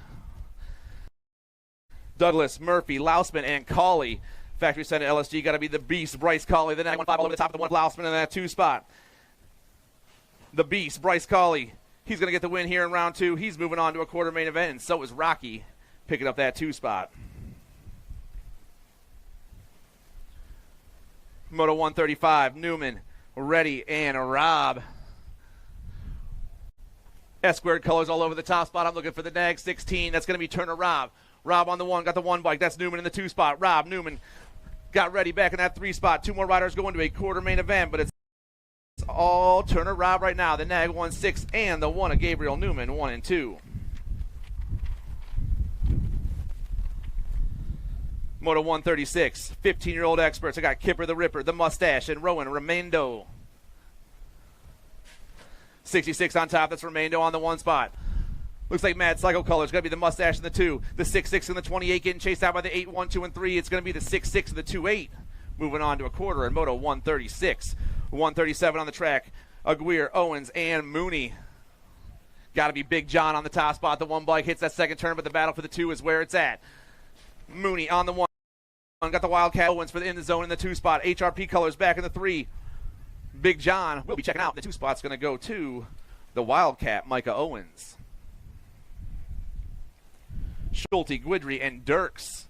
Douglas, Murphy, Lausman, and Cawley. Factory sent LSG got to be the beast. Bryce Cawley, the 915 all over the top of the 1. Lausman in that 2 spot. The beast, Bryce Cawley. He's going to get the win here in round 2. He's moving on to a quarter main event, and so is Rocky picking up that 2 spot. Moto 135, Newman, Reddy, and Rob. S-squared colors all over the top spot. I'm looking for the nag 16. That's going to be Turner Rob. Rob on the 1, got the 1 bike. That's Newman in the 2 spot. Rob, Newman got Reddy back in that 3 spot. 2 more riders going to a quarter main event, but it's all Turner Rob right now. The nag 1-6 and the 1 of Gabriel Newman 1 and 2. Moto 136, 15-year-old experts. I got Kipper the Ripper, the Mustache, and Rowan Remendo. 66 on top. That's Remendo on the 1 spot. Looks like Mad Cycle Colors. Going to be the Mustache in the 2. The 6-6 and the 28 getting chased out by the 8, 1, 2, and 3. It's going to be the 6-6 and the 2-8. Moving on to a quarter in Moto 136. 137 on the track. Aguirre, Owens, and Mooney. Got to be Big John on the top spot. The 1 bike hits that second turn, but the battle for the 2 is where it's at. Mooney on the 1. Got the Wildcat Owens for the in the zone in the 2 spot. HRP Colors back in the 3. Big John will be checking out. The 2 spot's going to go to the Wildcat, Micah Owens. Schulte, Guidry, and Dirks.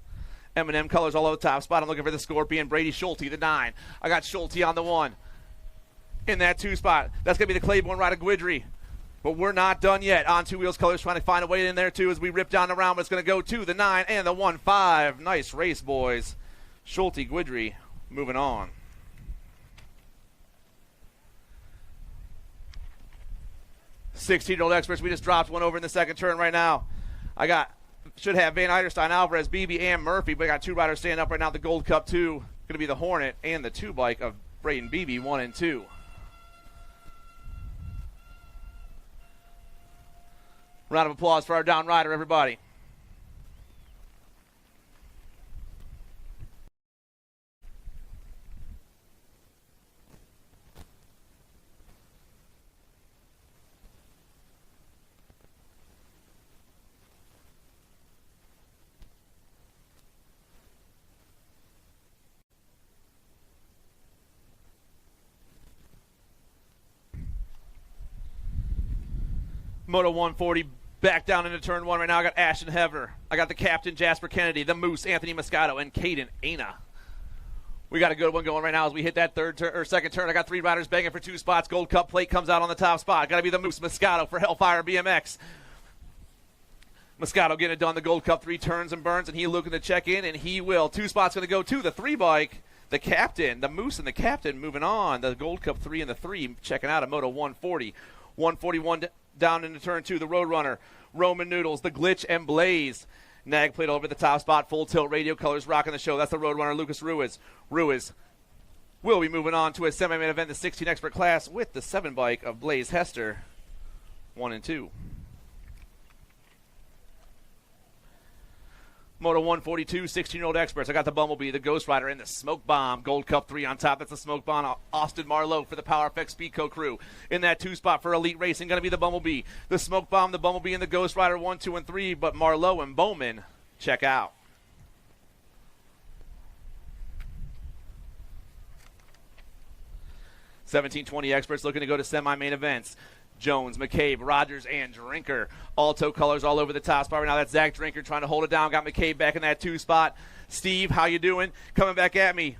M&M Colors all over the top spot. I'm looking for the Scorpion, Brady Schulte, the 9. I got Schulte on the 1. In that 2 spot. That's going to be the Claiborne rider, Guidry. But we're not done yet. On 2 wheels colors trying to find a way in there too as we rip down the round. But it's going to go to the 9 and the 1-5. Nice race, boys. Schulte, Guidry moving on. $16-year-old experts. We just dropped one over in the second turn right now. Should have Van Eiderstein, Alvarez, Beebe, and Murphy. But I got 2 riders standing up right now. The Gold Cup 2 going to be the Hornet and the 2 bike of Braden Beebe 1 and 2. Round of applause for our down rider, everybody. Moto 140 back down into turn 1 right now. I got Ashton Hever. I got the captain, Jasper Kennedy, the Moose, Anthony Moscato, and Caden Aina. We got a good one going right now as we hit that second turn. I got 3 riders banging for 2 spots. Gold Cup plate comes out on the top spot. Got to be the Moose, Moscato for Hellfire BMX. Moscato getting it done. The Gold Cup 3 turns and burns, and he looking to check in, and he will. 2 spots going to go to the 3 bike. The captain, the Moose and the captain moving on. The Gold Cup 3 and the 3 checking out a Moto 140. 141 down into turn 2, the Roadrunner, Roman Noodles, the Glitch, and Blaze. Nag plate over the top spot, full tilt, radio colors rocking the show. That's the Roadrunner, Lucas Ruiz. Ruiz will be moving on to a semi-main event, the 16 expert class, with the 7 bike of Blaze Hester, 1 and 2. Moto 142, 16-year-old experts. I got the Bumblebee, the Ghost Rider, and the Smoke Bomb. Gold Cup 3 on top. That's the Smoke Bomb. Austin Marlowe for the Power Effect Speedco crew. In that 2 spot for Elite Racing, going to be the Bumblebee. The Smoke Bomb, the Bumblebee, and the Ghost Rider 1, 2, and 3. But Marlowe and Bowman check out. $17.20 experts looking to go to semi-main events. Jones, McCabe, Rogers, and Drinker. Alto colors all over the top spot right now. That's Zach Drinker trying to hold it down. Got McCabe back in that 2 spot. Steve, how you doing? Coming back at me.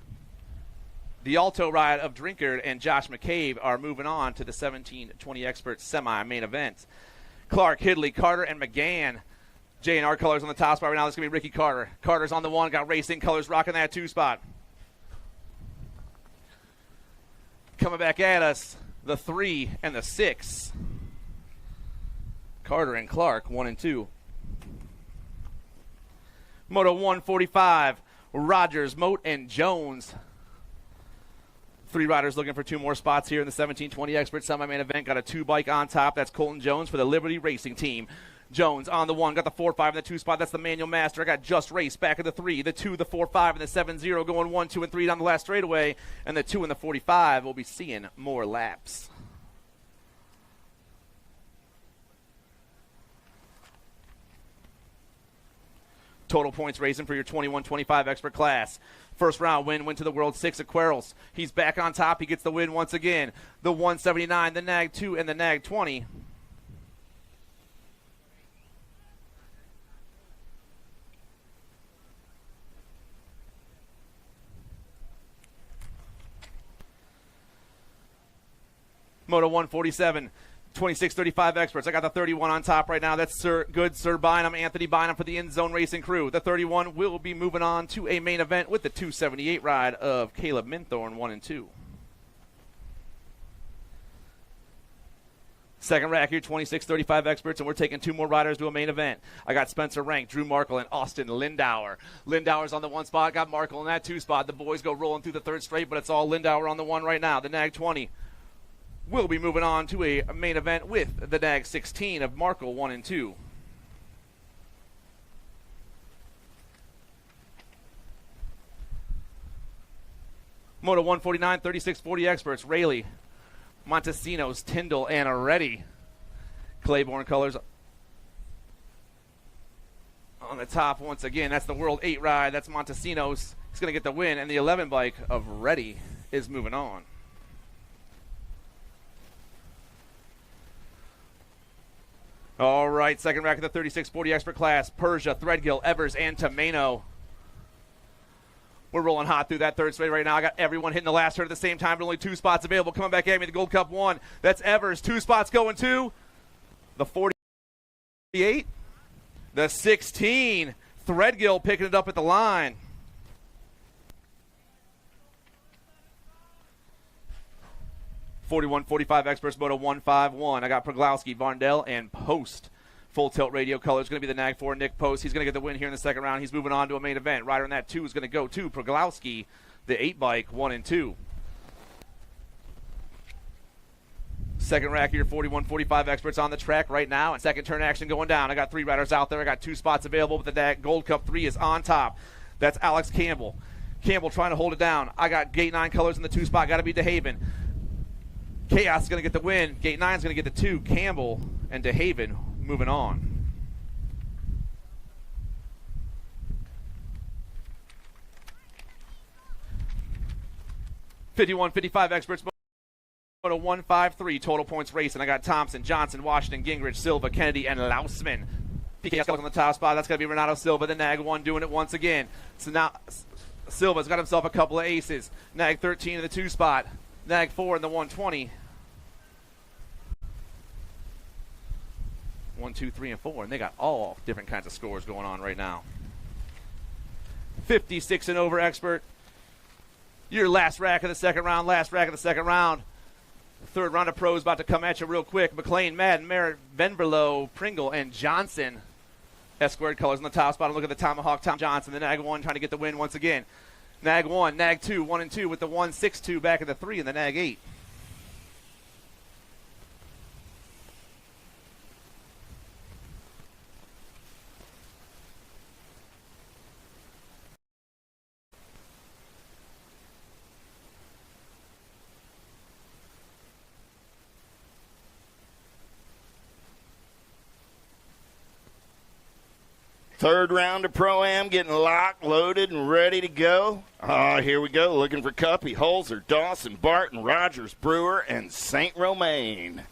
The Alto ride of Drinker and Josh McCabe are moving on to the 1720 Experts semi-main event. Clark, Hidley, Carter, and McGann. J&R colors on the top spot right now. This is going to be Ricky Carter. Carter's on the 1. Got Racing colors rocking that 2 spot. Coming back at us, the 3 and the 6. Carter and Clark, 1 and 2. Moto 145, Rogers, Moat, and Jones. 3 riders looking for 2 more spots here in the 1720 Expert semi-main event. Got a 2 bike on top. That's Colton Jones for the Liberty Racing Team. Jones on the 1, got the 4-5 in the 2 spot. That's the Manual Master. I got Just Race back in the 3, the 2, the 4-5, and the 7-0 going 1, 2, and 3 down the last straightaway. And the 2 and the 45 will be seeing more laps. Total points racing for your 21-25 Expert class. First round win to the World 6 at Quarles. He's back on top. He gets the win once again. The 179, the Nag 2, and the Nag 20. Moto 147. 26-35 Experts. I got the 31 on top right now. That's Sir Bynum, Anthony Bynum for the In Zone Racing crew. The 31 will be moving on to a main event with the 278 ride of Caleb Minthorn, 1 and 2. Second rack here, 26-35 Experts, and we're taking 2 more riders to a main event. I got Spencer Rank, Drew Markle, and Austin Lindauer. Lindauer's on the 1 spot. Got Markle in that 2 spot. The boys go rolling through the 3rd straight, but it's all Lindauer on the 1 right now. The Nag 20. We'll be moving on to a main event with the Nag 16 of Markle, 1 and 2. Moto 149, 36-40 Experts. Rayleigh, Montesinos, Tyndall, and Reddy. Claiborne colors on the top once again. That's the World 8 ride. That's Montesinos. He's going to get the win, and the 11 bike of Reddy is moving on. All right, second rack of the 36-40 Expert class. Persia, Threadgill, Evers, and Tomeno. We're rolling hot through that 3rd straight right now. I got everyone hitting the last turn at the same time, but only 2 spots available. Coming back at me, the Gold Cup 1. That's Evers. 2 spots going to the 48. The 16. Threadgill picking it up at the line. (41-45 Experts Moto 151). I got Proglowski, Varndell, and Post. Full Tilt Radio color is going to be the Nag 4, Nick Post. He's going to get the win here in the 2nd round. He's moving on to a main event. Rider in that 2 is going to go to Proglowski, the 8 bike, 1 and 2. Second rack here, 41-45 Experts on the track right now, and second turn action going down. I got 3 riders out there. I got 2 spots available, but the Gold Cup 3 is on top. That's Alex Campbell. Campbell trying to hold it down. I got Gate 9 colors in the 2 spot. Got to be DeHaven. Chaos is going to get the win. Gate 9 is going to get the 2. Campbell and DeHaven moving on. (51-55 Experts Moto 153 total points race, and I got Thompson, Johnson, Washington, Gingrich, Silva, Kennedy, and Lausman. PK on the top spot. That's going to be Renato Silva, the Nag 1, doing it once again. So now Silva's got himself a couple of aces. Nag 13 in the 2 spot. Nag 4 in the 120. 1, 2, 3, and 4, and they got all different kinds of scores going on right now. 56 and over Expert. Your last rack of the 2nd round. Last rack of the 2nd round. 3rd round of pros about to come at you real quick. McLean, Madden, Merritt, Venverlo, Pringle, and Johnson. S-squared colors on the top spot. And look at the Tomahawk, Tom Johnson, the Nag 1 trying to get the win once again. Nag 1, Nag 2, 1 and 2 with the 1-6-2 back at the 3 and the Nag 8. Third round of Pro-Am getting locked, loaded, and ready to go. Here we go. Looking for Cuppy, Holzer, Dawson, Barton, Rogers, Brewer, and St. Romain.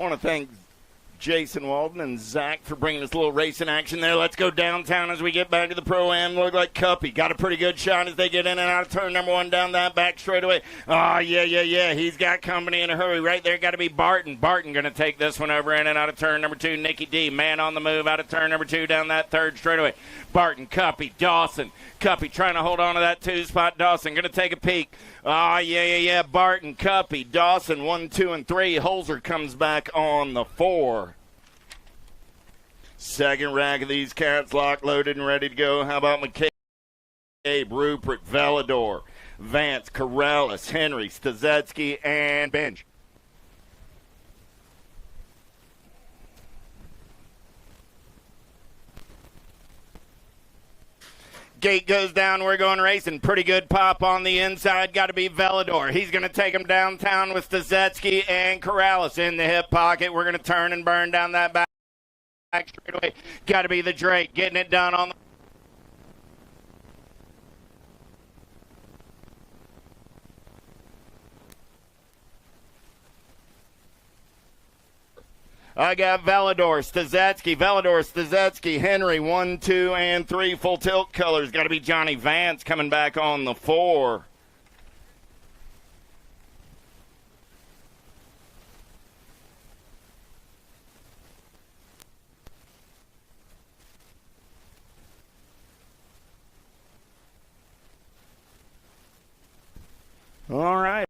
want to thank Jason Walden and Zach for bringing us a little racing action there. Let's go downtown as we get back to the Pro-Am. Look like Cuppy got a pretty good shot as they get in and out of turn number 1 down that back straightaway. Oh, yeah. He's got company in a hurry. Right there got to be Barton. Barton going to take this one over in and out of turn number 2. Nicky D, man on the move out of turn number 2 down that third straightaway. Barton, Cuppy, Dawson. Cuppy trying to hold on to that 2 spot. Dawson going to take a peek. Oh, yeah. Barton, Cuppy, Dawson, 1, 2, and 3. Holzer comes back on the 4. Second rack of these cats locked, loaded, and ready to go. How about McCabe, Rupert, Velador, Vance, Corrales, Henry, Stazetsky, and Benj. Gate goes down. We're going racing. Pretty good pop on the inside. Got to be Velador. He's going to take him downtown with Stazetsky and Corrales in the hip pocket. We're going to turn and burn down that back straightaway. Got to be the Drake getting it done on the I got Velador, Stazetsky, Henry, 1, 2, and 3 full tilt colors. Got to be Johnny Vance coming back on the 4. All right.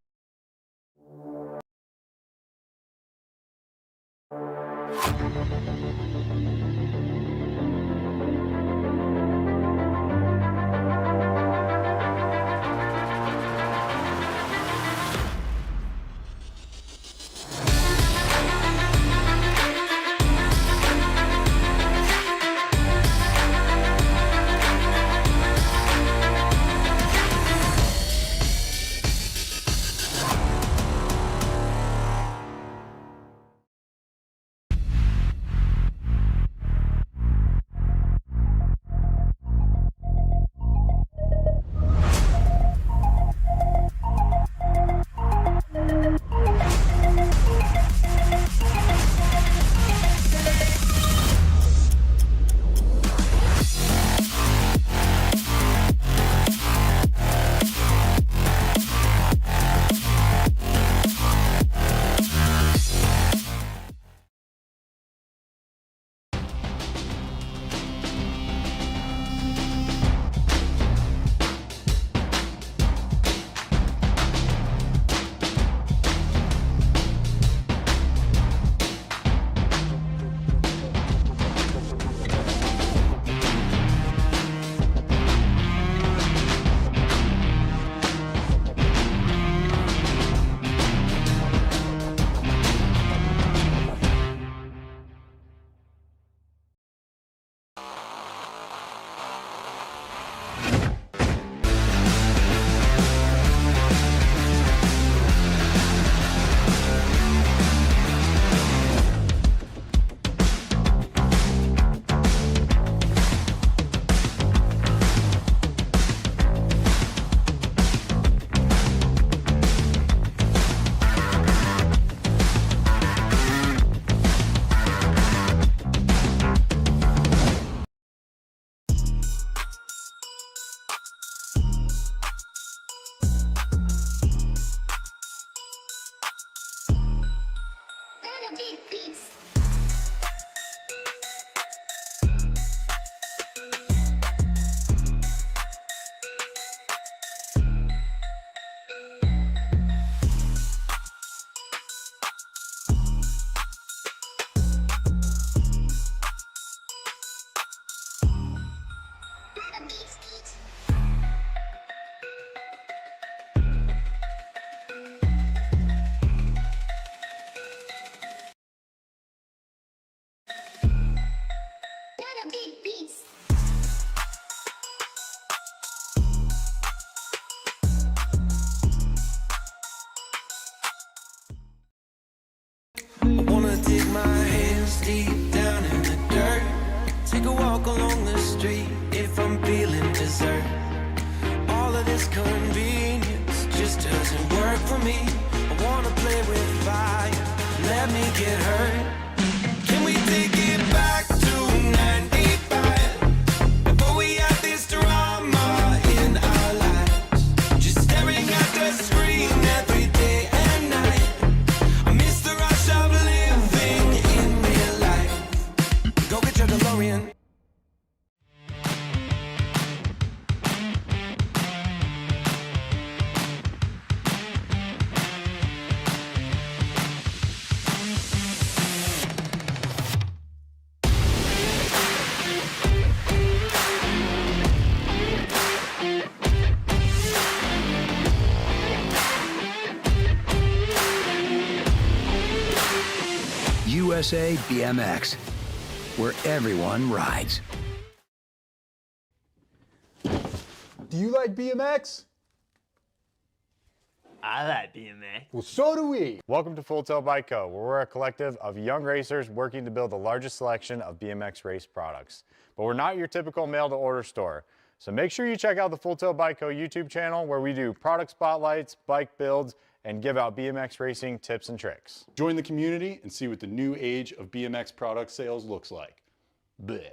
I wanna dig my hands deep down in the dirt. Take a walk along the street if I'm feeling dessert. All of this convenience just doesn't work for me. I wanna play with fire. let me get hurt. Can we take it back to 95? Before we had this drama in our lives, just staring at the screen every day and night. I miss the rush of living in real life. Go get your DeLorean. USA BMX, where everyone rides. Do you like BMX? I like BMX. Well, so do we. Welcome to Full Tilt Bike Co., where we're a collective of young racers working to build the largest selection of BMX race products. But we're not your typical mail-to-order store. So make sure you check out the Full Tilt Bike Co. YouTube channel, where we do product spotlights, bike builds, and give out BMX racing tips and tricks. Join the community and see what the new age of BMX product sales looks like. Bleh.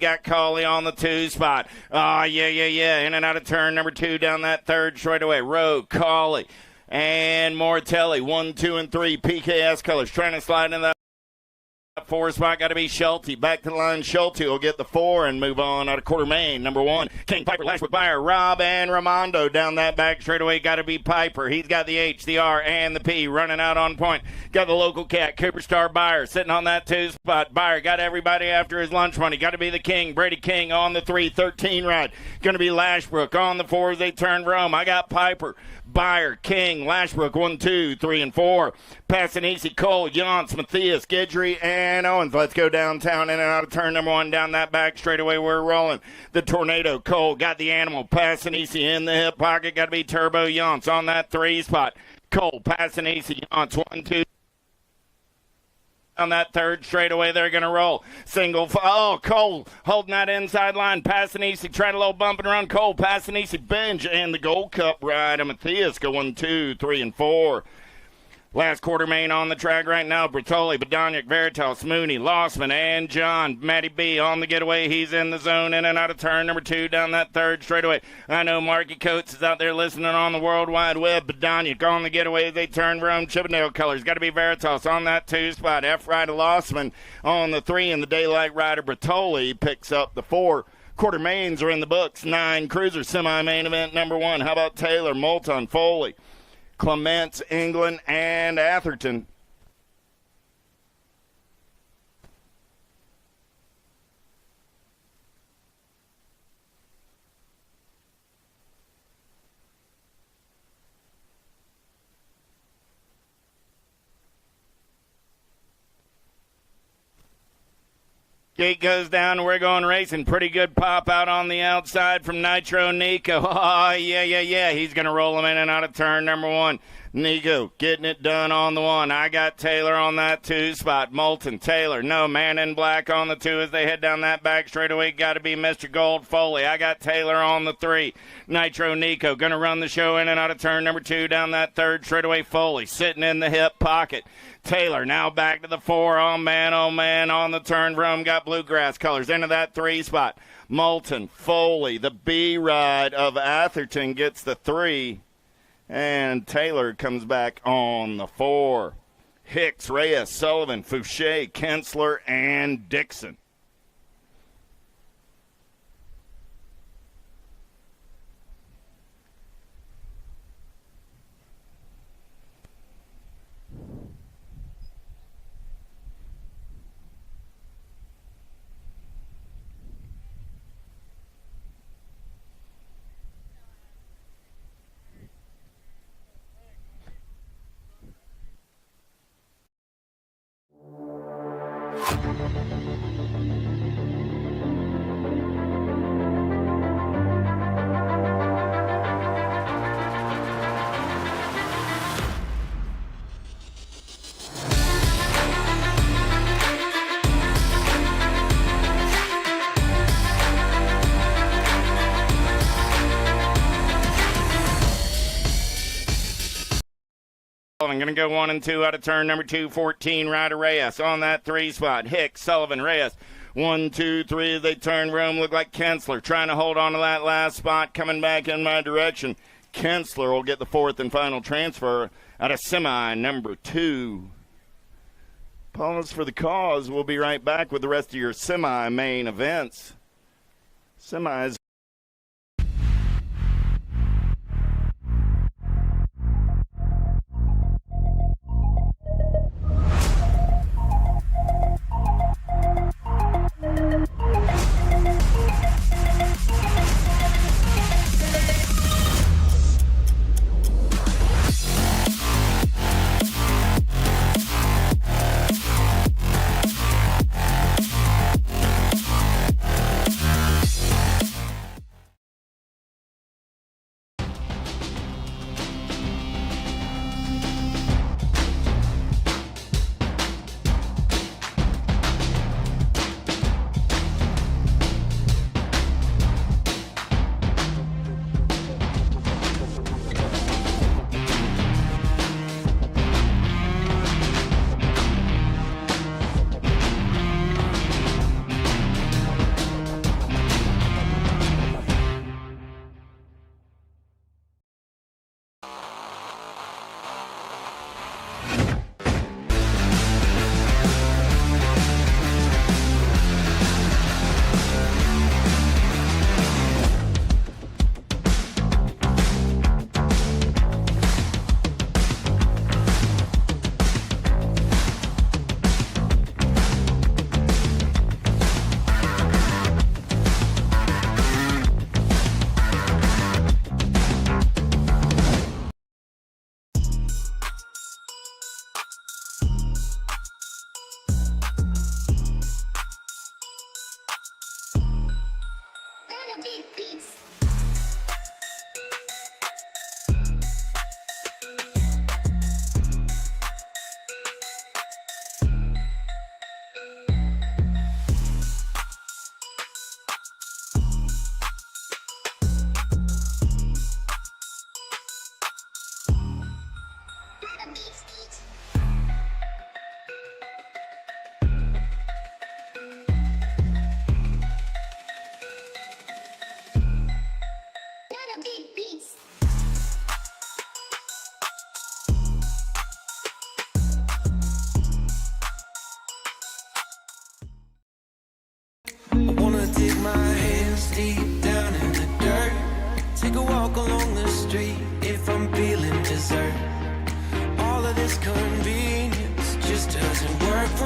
Got Coley on the 2 spot. Oh, yeah. In and out of turn number 2 down that third straightaway. Rowe, Coley, and Mortelli. 1, 2, and 3. PKS colors trying to slide in the 4 spot. Got to be Schulte. Back to the line. Schulte will get the 4 and move on out of quarter main. Number 1, King Piper, Lashwood Buyer, Rob, and Ramondo down that back straightaway. Got to be Piper. He's got the H, the R, and the P running out on point. Got the local cat, Cooper Star Buyer, sitting on that 2 spot. Buyer got everybody after his lunch money. Got to be the King, Brady King on the 3-13 ride. Going to be Lashbrook on the 4 as they turn Rome. I got Piper, Buyer, King, Lashbrook, 1, 2, 3, and 4. Passing easy, Cole, Jantz, Matthias, Guidry, and Owens. Let's go downtown in and out of turn number 1 down that back straightaway. We're rolling. The Tornado, Cole, got the Animal, passing easy in the hip pocket. Got to be Turbo Jantz on that 3 spot. Cole, passing easy, Jantz, 1, 2. On that third straightaway, they're going to roll. Single, Cole holding that inside line. Passing easy, trying a little bump and run. Cole passing easy, Benj, and the Gold Cup ride. And Matthias going 2, 3, and 4. Last quarter main on the track right now. Bertoli, Badoniak, Veritas, Mooney, Lossman, and John. Matty B on the getaway. He's in the zone, in and out of turn number 2 down that third straightaway. I know Marky Coates is out there listening on the World Wide Web. Badoniak on the getaway as they turn from Chippendale colors. Got to be Veritas on that 2 spot. F Rider Lossman on the 3, and the Daylight Rider Bertoli picks up the 4. Quarter mains are in the books. 9 cruiser semi-main event number 1. How about Taylor, Moulton, Foley, Clements, England, and Atherton? Gate goes down, we're going racing. Pretty good pop out on the outside from Nitro Nico. Oh, yeah. He's going to roll him in and out of turn number 1. Nico getting it done on the 1. I got Taylor on that 2 spot. Moulton, Taylor, no, man in black on the 2 as they head down that back straightaway. Got to be Mr. Gold Foley. I got Taylor on the 3. Nitro Nico going to run the show in and out of turn number 2 down that third straightaway. Foley sitting in the hip pocket. Taylor now back to the 4. Oh, man, on the turn from. Got bluegrass colors into that 3 spot. Moulton, Foley, the B ride of Atherton gets the 3. And Taylor comes back on the 4. Hicks, Reyes, Sullivan, Fouché, Kensler, and Dixon. I'm going to go 1 and 2 out of turn number 2, 14, Ryder Reyes on that 3 spot. Hicks, Sullivan, Reyes. 1, 2, 3, they turn room. Look like Kensler trying to hold on to that last spot, coming back in my direction. Kensler will get the 4th and final transfer out of semi number 2. Pause for the cause. We'll be right back with the rest of your semi-main events. Semis.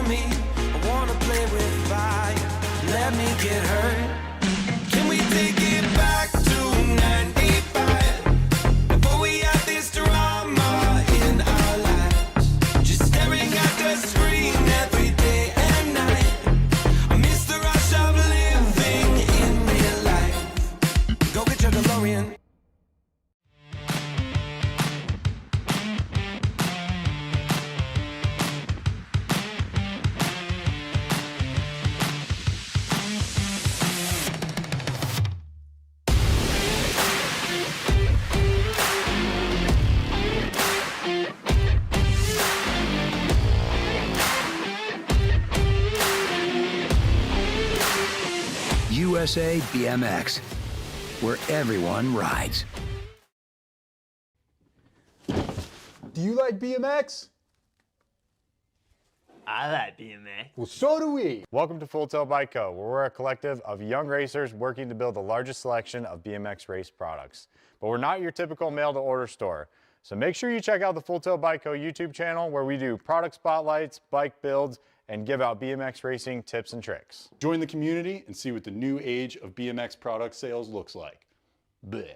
me. I wanna play with fire. Let me get hurt. Can we take it back to 95? Before we had this drama in our lives. Just staring at the screen every day and night. I miss the rush of living in real life. Go get your DeLorean. USA BMX, where everyone rides. Do you like BMX? I like BMX. Well, so do we. Welcome to Full Tail Bike Co., where we're a collective of young racers working to build the largest selection of BMX race products. But we're not your typical mail-to-order store. So make sure you check out the Full Tail Bike Co. YouTube channel, where we do product spotlights, bike builds, and give out BMX racing tips and tricks. Join the community and see what the new age of BMX product sales looks like. Bleh.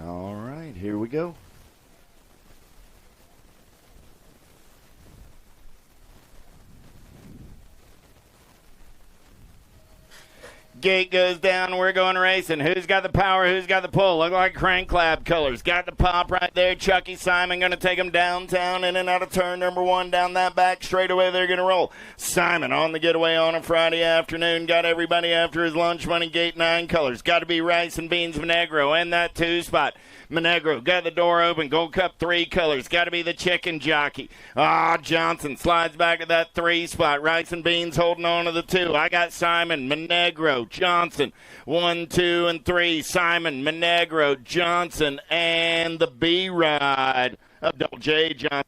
All right, here we go. Gate goes down, we're going racing. Who's got the power? Who's got the pull? Look like crank lab colors. Got the pop right there. Chucky Simon going to take him downtown, in and out of turn number one. Down that back straightaway, they're going to roll. Simon on the getaway on a Friday afternoon. Got everybody after his lunch money. Gate 9 colors. Got to be Rice and Beans Monegro in that 2 spot. Monegro got the door open. Gold Cup 3 colors. Got to be the chicken jockey. Johnson slides back to that 3 spot. Rice and Beans holding on to the 2. I got Simon, Monegro, Johnson. 1, 2, and 3. Simon, Monegro, Johnson, and the B ride of Double J Johnson.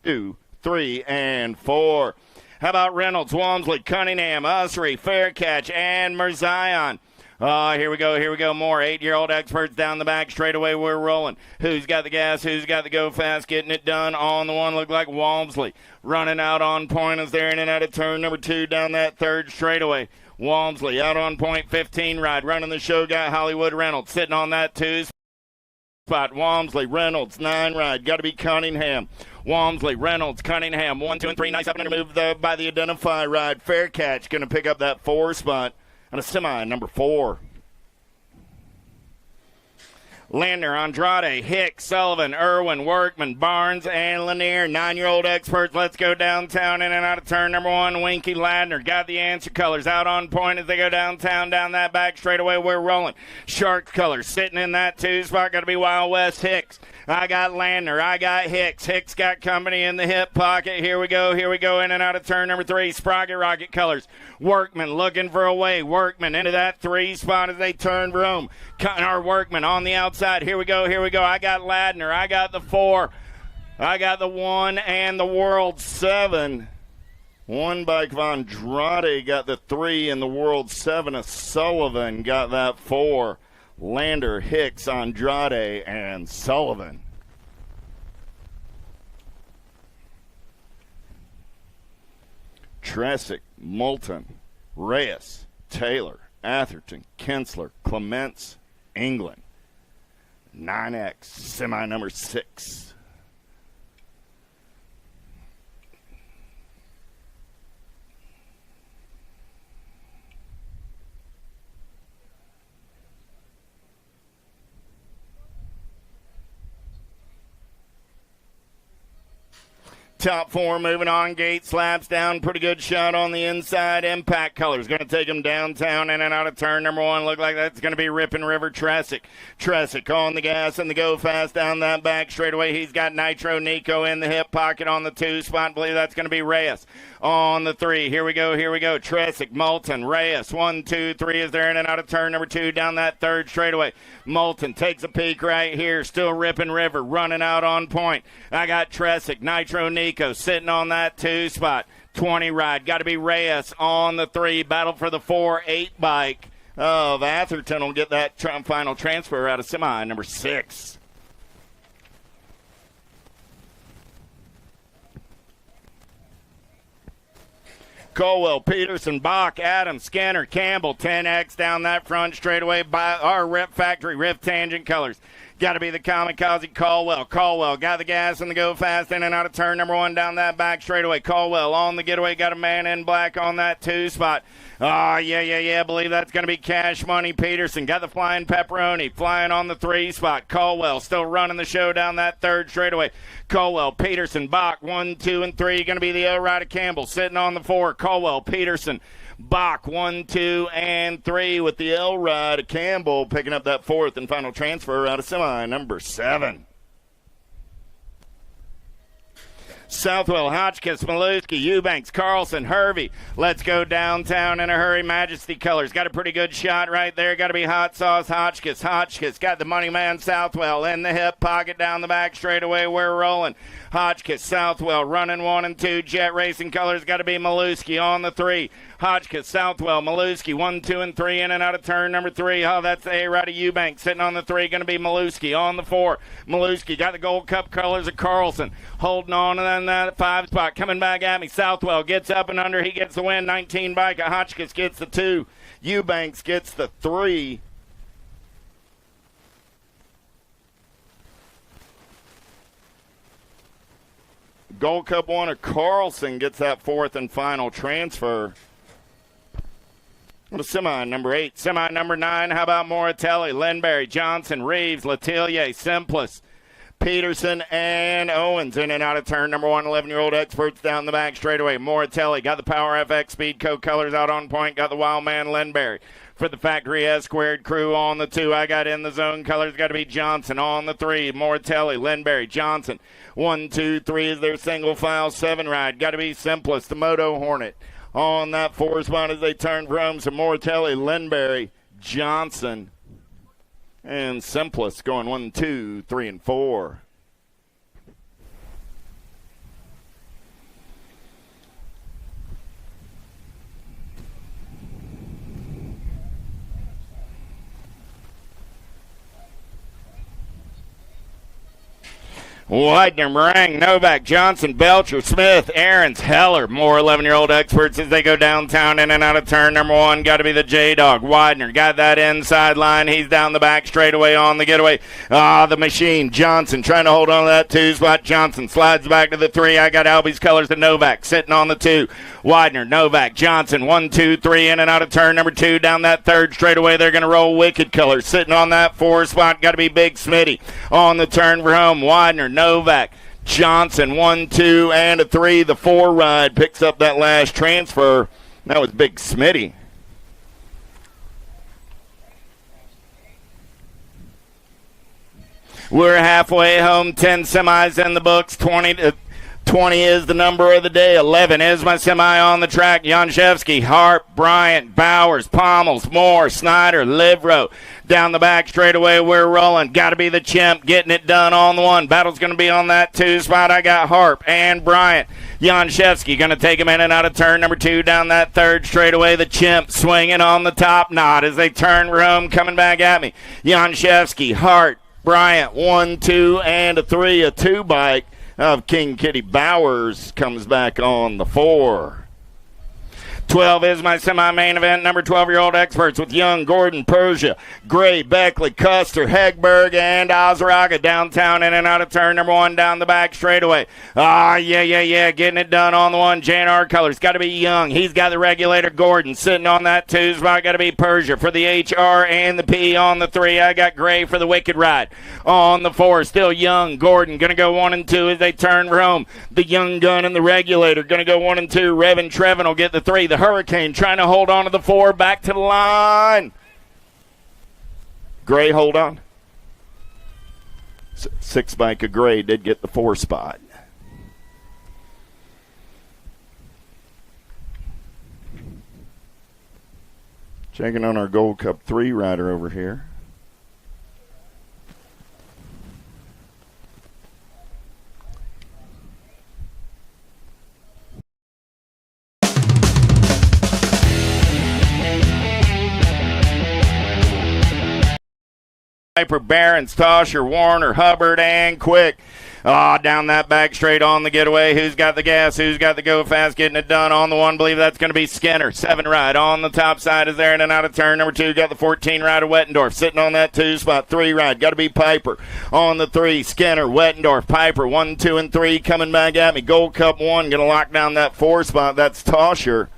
2, 3, and 4. How about Reynolds, Walmsley, Cunningham, Usry, Faircatch, and Mirzion? Here we go, more 8-year-old experts down the back. Straight away, we're rolling. Who's got the gas? Who's got the go fast? Getting it done on the one, look like Walmsley. Running out on point as they're in and out of turn number 2 down that 3rd straightaway. Walmsley out on point, 15 ride. Running the show, got Hollywood Reynolds sitting on that 2 spot. Walmsley, Reynolds, 9 ride. Got to be Cunningham. Walmsley, Reynolds, Cunningham, 1, 2, and 3. Nice up and under move by the Identify ride. Faircatch going to pick up that 4 spot. And a semi, number 4. Lander, Andrade, Hicks, Sullivan, Irwin, Workman, Barnes, and Lanier. 9-year-old experts. Let's go downtown in and out of turn number 1. Winky Ladner got the answer colors out on point as they go downtown, down that back straightaway. We're rolling. Sharks colors sitting in that 2 spot. Got to be Wild West Hicks. I got Lander. I got Hicks. Hicks got company in the hip pocket. Here we go. In and out of turn number 3. Sprocket Rocket colors. Workman looking for a way. Workman into that 3 spot as they turn room. Cutting our Workman on the outside. Here we go. I got Ladner. I got the 4. I got the 1 and the World 7. One bike of Andrade got the 3 and the World 7 of Sullivan got that 4. Lander, Hicks, Andrade, and Sullivan. Tresick, Moulton, Reyes, Taylor, Atherton, Kinsler, Clements, England. 9X, semi number 6. Top 4 moving on. Gate slaps down. Pretty good shot on the inside. Impact colors. Going to take them downtown in and out of turn number 1. Look like that's going to be Rippin' River Tresick. Tresick on the gas and the go fast down that back straightaway. He's got Nitro Nico in the hip pocket on the 2 spot. I believe that's going to be Reyes on the 3. Here we go. Tresick, Moulton, Reyes. 1, 2, 3 is there in and out of turn number 2 down that 3rd straightaway. Moulton takes a peek right here. Still Rippin' River running out on point. I got Tresick, Nitro Nico sitting on that 2 spot. 20 ride. Got to be Reyes on the 3. Battle for the 4-8 bike of Atherton will get that final transfer out of semi number 6. Colwell, Peterson, Bach, Adams, Skinner, Campbell, 10X down that front straightaway by our Rip Factory, Rift Tangent colors. Got to be the Kamikaze Caldwell. Caldwell got the gas and the go fast in and out of turn number 1 down that back straightaway. Caldwell on the getaway. Got a man in black on that 2 spot. Oh, yeah. Believe that's going to be Cash Money Peterson. Got the flying pepperoni. Flying on the 3 spot. Caldwell still running the show down that 3rd straightaway. Caldwell, Peterson, Bach, 1, 2, and 3. Going to be the O-Rider Campbell sitting on the 4. Caldwell, Peterson, Bach, 1, 2, and 3 with the L-Ride. Campbell picking up that 4th and final transfer out of semi number 7. Southwell, Hotchkiss, Maluski, Eubanks, Carlson, Hervey. Let's go downtown in a hurry. Majesty colors. Got a pretty good shot right there. Got to be Hot Sauce, Hotchkiss. Hotchkiss got the money man Southwell in the hip pocket down the back straightaway. We're rolling. Hotchkiss, Southwell running 1 and 2. Jet Racing colors. Got to be Maluski on the 3. Hotchkiss, Southwell, Maluski, 1, 2, and 3 in and out of turn number 3. Oh, that's the A-Ride of Eubanks sitting on the 3. Going to be Maluski on the 4. Maluski got the Gold Cup colors of Carlson. Holding on and then that 5 spot. Coming back at me. Southwell gets up and under. He gets the win. 19 bike. Hotchkiss gets the 2. Eubanks gets the 3. Gold Cup winner Carlson gets that 4th and final transfer. Semi number 8. Semi number 9. How about Moratelli, Lindberry, Johnson, Reeves, Letellier, Simpless, Peterson, and Owens in and out of turn number 1. 11-year-old experts down the back straightaway. Moratelli got the Power FX Speedco colors out on point. Got the Wild Man Lindberry. For the Factory S Squared crew on the 2. I got in the zone colors. Got to be Johnson on the 3. Moratelli, Lindberry, Johnson. 1, 2, 3 is their single file 7 ride. Got to be Simplest, the Moto Hornet. On that 4 spot as they turn from some Moratelli, Lindberry, Johnson, and Simplest going 1, 2, 3, and 4. Widener, Meringue, Novak, Johnson, Belcher, Smith, Aarons, Heller. More 11-year-old experts as they go downtown in and out of turn number 1. Got to be the J-Dog. Widener got that inside line. He's down the back straightaway on the getaway. The machine. Johnson trying to hold on to that 2 spot. Johnson slides back to the 3. I got Albie's colors to Novak sitting on the 2. Widener, Novak, Johnson, 1, 2, 3, in and out of turn number 2. Down that third straightaway, they're going to roll Wicked Color. Sitting on that 4 spot, got to be Big Smitty. On the turn for home, Widener, Novak, Johnson, 1, 2, and a 3. The 4 ride picks up that last transfer. That was Big Smitty. We're halfway home, 10 semis in the books, 20 is the number of the day, 11 is my semi on the track. Janszewski, Harp, Bryant, Bowers, Pommels, Moore, Snyder, Livro. Down the back straightaway, we're rolling. Got to be the Chimp, getting it done on the 1. Battle's going to be on that 2 spot. I got Harp and Bryant. Janszewski going to take him in and out of turn number 2 down that third straightaway. The Chimp swinging on the top knot as they turn room, coming back at me. Janszewski, Hart, Bryant, 1, 2, and a 3. A 2 bike of King Kitty Bowers comes back on the 4. 12 is my semi-main event. Number 12-year-old experts with Young, Gordon, Persia, Gray, Beckley, Custer, Hegberg, and Azaraga. Downtown in and out of turn number 1 down the back straightaway. Getting it done on the 1. JNR Colors. Got to be Young. He's got the regulator. Gordon sitting on that 2 spot. Got to be Persia for the HR and the P on the 3. I got Gray for the Wicked Ride. On the 4, still Young, Gordon. Going to go 1 and 2 as they turn home. The Young Gun and the regulator. Going to go 1 and 2. Revan Trevin will get the 3. The Hurricane trying to hold on to the 4, back to the line. Gray, hold on. 6 bike of Gray did get the 4 spot. Checking on our Gold Cup 3 rider over here. Piper, Barons, Tosher, Warner, Hubbard, and Quick. Down that back straight on the getaway. Who's got the gas? Who's got the go fast? Getting it done on the 1. Believe that's going to be Skinner. 7 ride on the top side is there in and out of turn number 2. Got the 14 ride of Wettendorf sitting on that 2 spot. 3 ride. Got to be Piper on the 3. Skinner, Wettendorf, Piper. 1, 2, and 3 coming back at me. Gold Cup 1 going to lock down that 4 spot. That's Tosher.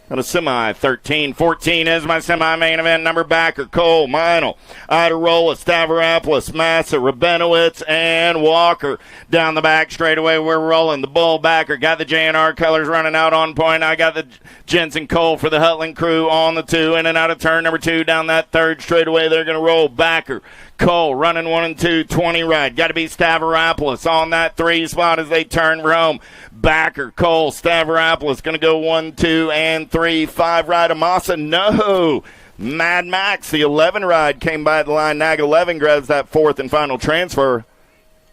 Got a semi, 13. 14 is my semi-main event. Number Backer, Cole, Meinl, Idarola, Stavropoulos, Massa, Rabinowitz, and Walker. Down the back straightaway, we're rolling. The Bull Backer got the JNR Colors running out on point. I got the Jensen Cole for the Hutland crew on the 2. In and out of turn number 2 down that third straightaway. They're going to roll Backer. Cole running 1 and 2, 20 ride. Got to be Stavropoulos on that 3 spot as they turn for home. Backer, Cole, Stavropoulos going to go 1, 2, and 3. 5 ride Amasa. No. Mad Max, the 11 ride, came by the line. Nag 11 grabs that 4th and final transfer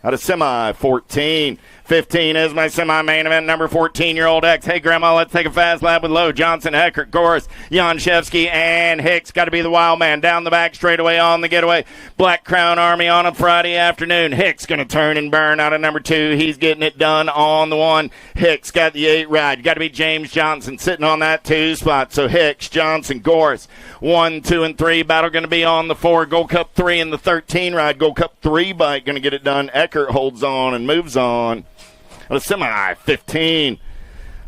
out of semi. 14. 15 is my semi-main event. Number 14-year-old X. Hey, Grandma, let's take a fast lap with Lowe, Johnson, Eckert, Goris, Janszewski, and Hicks. Got to be the wild man. Down the back straightaway on the getaway. Black Crown Army on a Friday afternoon. Hicks going to turn and burn out of number 2. He's getting it done on the 1. Hicks got the 8 ride. Got to be James Johnson sitting on that 2 spot. So Hicks, Johnson, Goris, 1, 2, and 3. Battle going to be on the 4. Gold Cup 3 and the 13 ride. Gold Cup 3 bike going to get it done. Eckert holds on and moves on. A semi, 15.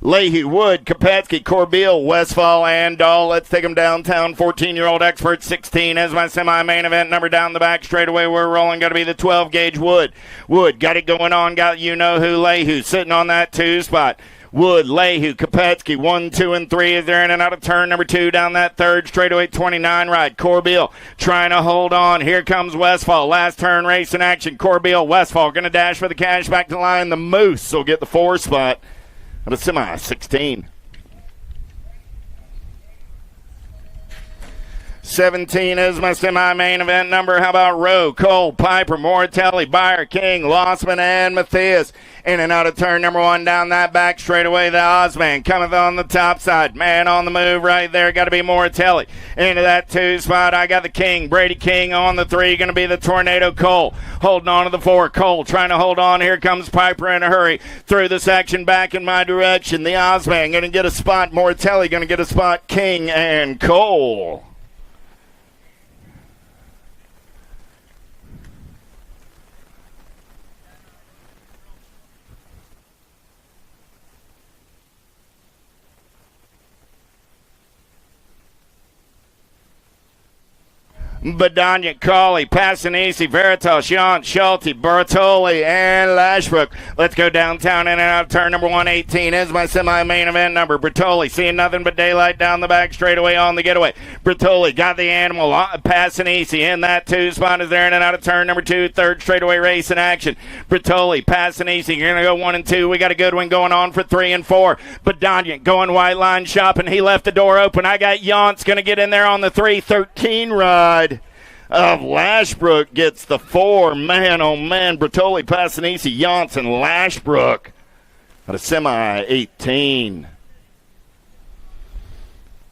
Leahy, Wood, Kopetsky, Corbeil, Westfall, and Dahl. Let's take them downtown. 14-year-old expert, 16 as my semi-main event. Number down the back straightaway. We're rolling. Got to be the 12-gauge Wood. Wood got it going on. Got you-know-who, Leahy, sitting on that 2 spot. Wood, Leahy, Kopetsky, 1, 2, and 3 is there in and out of turn number 2 down that third straightaway. 29 ride. Corbeil trying to hold on. Here comes Westfall. Last turn race in action. Corbeil, Westfall going to dash for the cash back to the line. The Moose will get the 4 spot at a semi 16. 17 is my semi-main event number. How about Rowe, Cole, Piper, Moratelli, Beyer, King, Lossman, and Matthias. In and out of turn number 1 down that back straightaway. The Ozman cometh on the top side. Man on the move right there. Got to be Moratelli. Into that 2 spot. I got the King. Brady King on the 3. Going to be the Tornado Cole. Holding on to the 4. Cole trying to hold on. Here comes Piper in a hurry. Through the section back in my direction. The Ozman going to get a spot. Moratelli going to get a spot. King and Cole. Badania, Colley, Passanisi, Veritas, Jant, Schulte, Bertoli, and Lashbrook. Let's go downtown in and out of turn number 118 is my semi-main event number. Bertoli seeing nothing but daylight down the back straightaway on the getaway. Bertoli got the animal. Passanisi in that 2 spot is there in and out of turn number 2. Third straightaway race in action. Bertoli, Passanisi, you're going to go 1 and 2. We got a good one going on for 3 and 4. Badania going white line shopping. He left the door open. I got Jant's going to get in there on the 3:13 ride of Lashbrook gets the 4. Man, oh man, Bertoli, Passanisi, Jantz, and Lashbrook at a semi-18.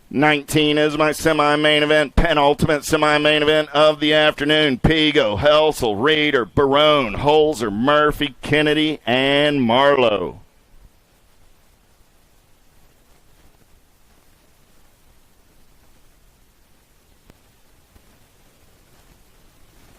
19 is my semi-main event, penultimate semi-main event of the afternoon. Pigo, Helsel, Reeder, Barone, Holzer, Murphy, Kennedy, and Marlowe.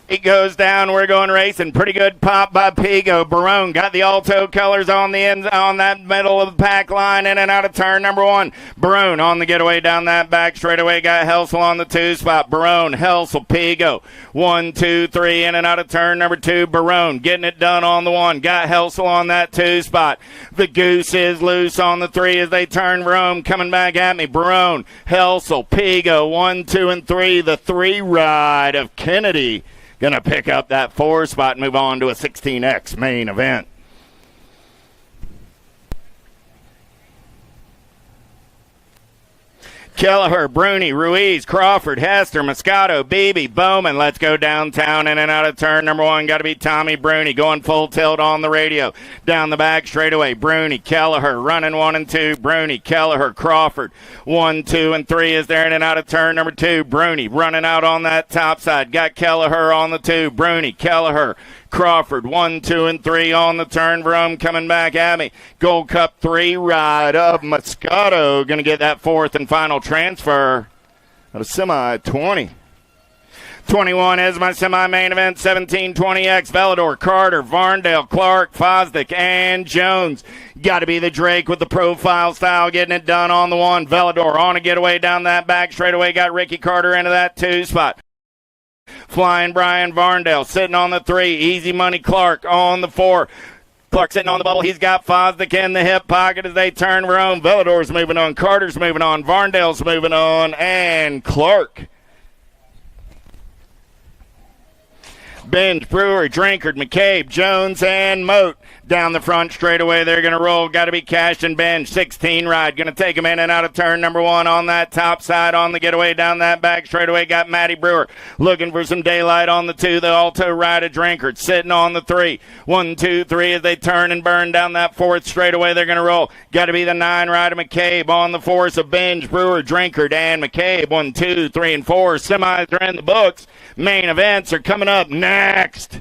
It goes down. We're going racing. Pretty good pop by Pigo. Barone got the Alto colors on the ends on that middle of the pack line in and out of turn number 1. Barone on the getaway down that back straightaway. Got Helsel on the 2 spot. Barone, Helsel, Pigo. 1, 2, 3 in and out of turn number 2. Barone getting it done on the 1. Got Helsel on that 2 spot. The Goose is loose on the 3 as they turn Rome. Coming back at me. Barone, Helsel, Pigo. 1, 2, and 3. The 3 ride of Kennedy. Going to pick up that 4 spot and move on to a 16X main event. Kelleher, Bruni, Ruiz, Crawford, Hester, Moscato, Beebe, Bowman. Let's go downtown in and out of turn number 1. Got to be Tommy Bruni going full tilt on the radio. Down the back straightaway. Bruni, Kelleher running 1 and 2. Bruni, Kelleher, Crawford. 1, 2, and 3 is there in and out of turn number 2. Bruni running out on that top side. Got Kelleher on the 2. Bruni, Kelleher, Crawford, 1, 2, and 3 on the turn. Vroom coming back at me. Gold Cup 3 ride of Moscato. Going to get that 4th and final transfer at a semi-20. 21 is my semi-main event. 1720X, Velador, Carter, Varndale, Clark, Fosdick, and Jones. Got to be the Drake with the profile style, getting it done on the 1. Velador on a getaway down that back straightaway. Got Ricky Carter into that 2 spot. Flying Brian Varndale sitting on the 3. Easy Money Clark on the 4. Clark sitting on the bubble. He's got Fosdick in the hip pocket as they turn Rome. Velador's moving on. Carter's moving on. Varndale's moving on. And Clark. Binge, Brewer, Drinkard, McCabe, Jones, and Moat. Down the front straightaway, they're going to roll. Got to be Cash and Binge. 16 ride. Going to take him in and out of turn number 1 on that top side on the getaway. Down that back straightaway, got Matty Brewer looking for some daylight on the 2. The Alto ride of Drinkard sitting on the 3. 1, 2, 3 as they turn and burn down that 4th straightaway. They're going to roll. Got to be the 9 ride of McCabe on the 4. So Binge, Brewer, Drinkard, and McCabe. 1, 2, 3, and 4. Semis are in the books. Main events are coming up next.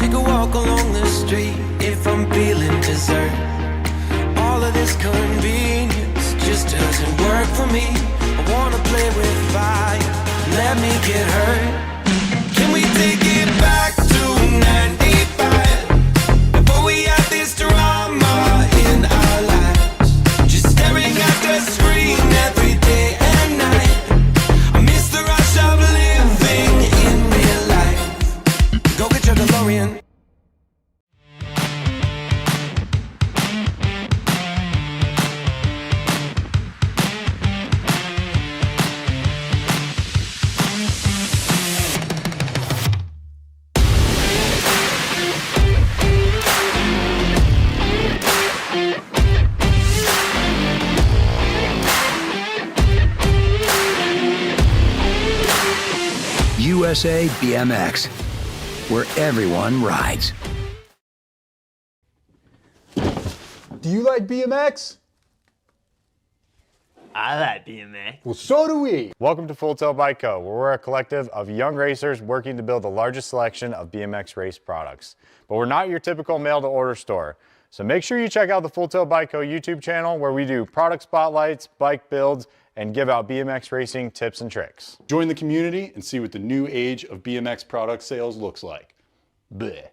Take a walk along the street if I'm feeling dessert. All of this convenience just doesn't work for me. I wanna play with fire, let me get hurt. Can we take it back to 95? Before we had this drama in our lives, just staring at the screen every day and night. I miss the rush of living in real life. Go get your DeLorean. USA BMX, where everyone rides. Do you like BMX? I like BMX. Well, so do we. Welcome to Full Tilt Bike Co., where we're a collective of young racers working to build the largest selection of BMX race products. But we're not your typical mail-to-order store. So make sure you check out the Full Tilt Bike Co. YouTube channel, where we do product spotlights, bike builds, and give out BMX racing tips and tricks. Join the community and see what the new age of BMX product sales looks like. Bleh.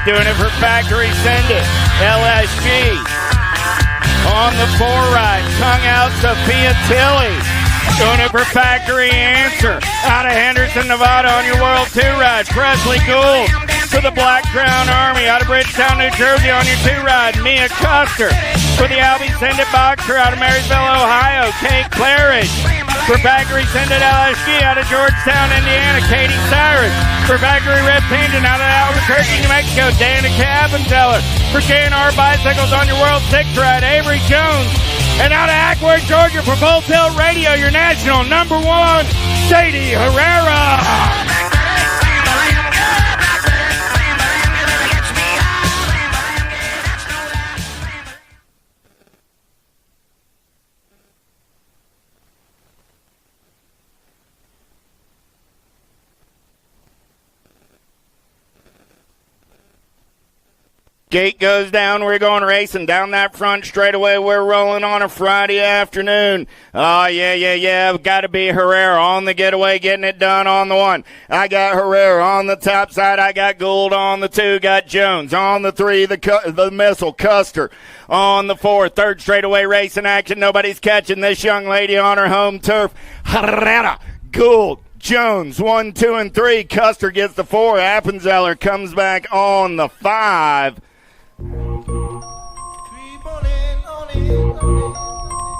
doing it for Factory Send It. LSG on the 4 ride. Tongue out Sophia Tilley. Doing it for Factory Answer. Out of Henderson, Nevada on your World 2 ride. Presley Gould for the Black Crown Army. Out of Bridgetown, New Jersey on your 2 ride. Mia Custer for the Albie Send It Boxer. Out of Marysville, Ohio. Kate Claridge for Factory Send It LSG. Out of Georgetown, Indiana. Katie Cyrus for Factory Red Pigeon. Out of Albuquerque, New Mexico. Danica Appenzeller for K&R Bicycles on your World 6 ride. Avery Jones. And out of Ackworth, Georgia for Full Tilt Radio, your national number 1, Sadie Herrera. Gate goes down. We're going racing down that front straightaway. We're rolling on a Friday afternoon. Oh, yeah. Got to be Herrera on the getaway, getting it done on the 1. I got Herrera on the top side. I got Gould on the 2. Got Jones on the 3. The missile, Custer on the 4. Third straightaway racing action. Nobody's catching this young lady on her home turf. Herrera, Gould, Jones, 1, 2, and 3. Custer gets the 4. Appenzeller comes back on the 5.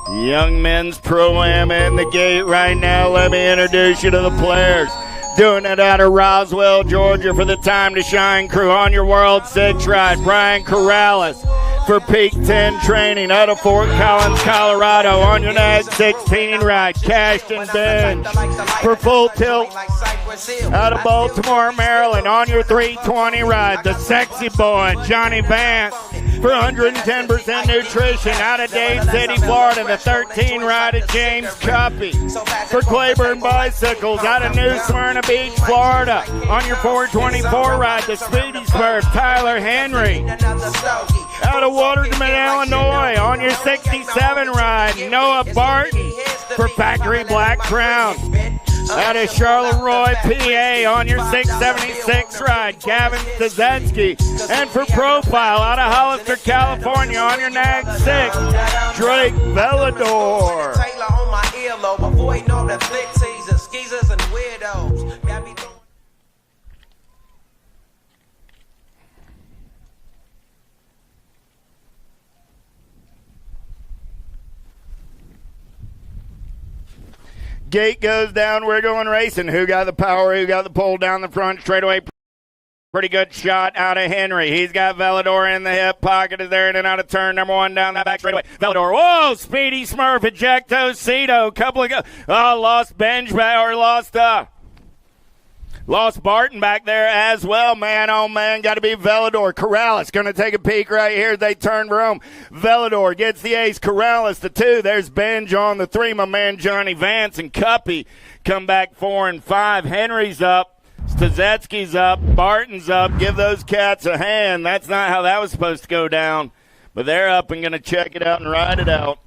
Young men's pro-am in the gate right now. Let me introduce you to the players. Doing it out of Roswell, Georgia for the Time to Shine crew on your World 6 ride. Brian Corrales for Peak 10 training out of Fort Collins, Colorado on your Nag 16 ride. Cashton Bench for Full Tilt out of Baltimore, Maryland on your 320 ride. The sexy boy, Johnny Vance for 110% nutrition out of Dade City, Florida. The 13 ride of James Cuppy for Claiborne Bicycles out of New Smyrna Beach, Florida on your 424 ride. The Speedy Smurf, Tyler Henry out of Waterman, Illinois on your 67 ride. Noah Barton for Factory Black Crown out of Charleroi, PA on your 676 ride. Gavin Stazetsky. And for Profile out of Hollister, California on your Nag 6, Drake Velador. Gate goes down. We're going racing. Who got the power? Who got the pull down the front straightaway? Pretty good shot out of Henry. He's got Velador in the hip pocket. Is there in and out of turn number 1 down that back straightaway. Velador. Whoa! Speedy Smurf. Ejecto Cito. Couple of lost Benj back or lost Barton back there as well. Man, oh man, got to be Velador. Corrales going to take a peek right here. They turn Rome. Velador gets the ace. Corrales the 2. There's Benj on the 3. My man Johnny Vance and Cuppy come back 4 and 5. Henry's up. Stazetsky's up. Barton's up. Give those cats a hand. That's not how that was supposed to go down. But they're up and going to check it out and ride it out.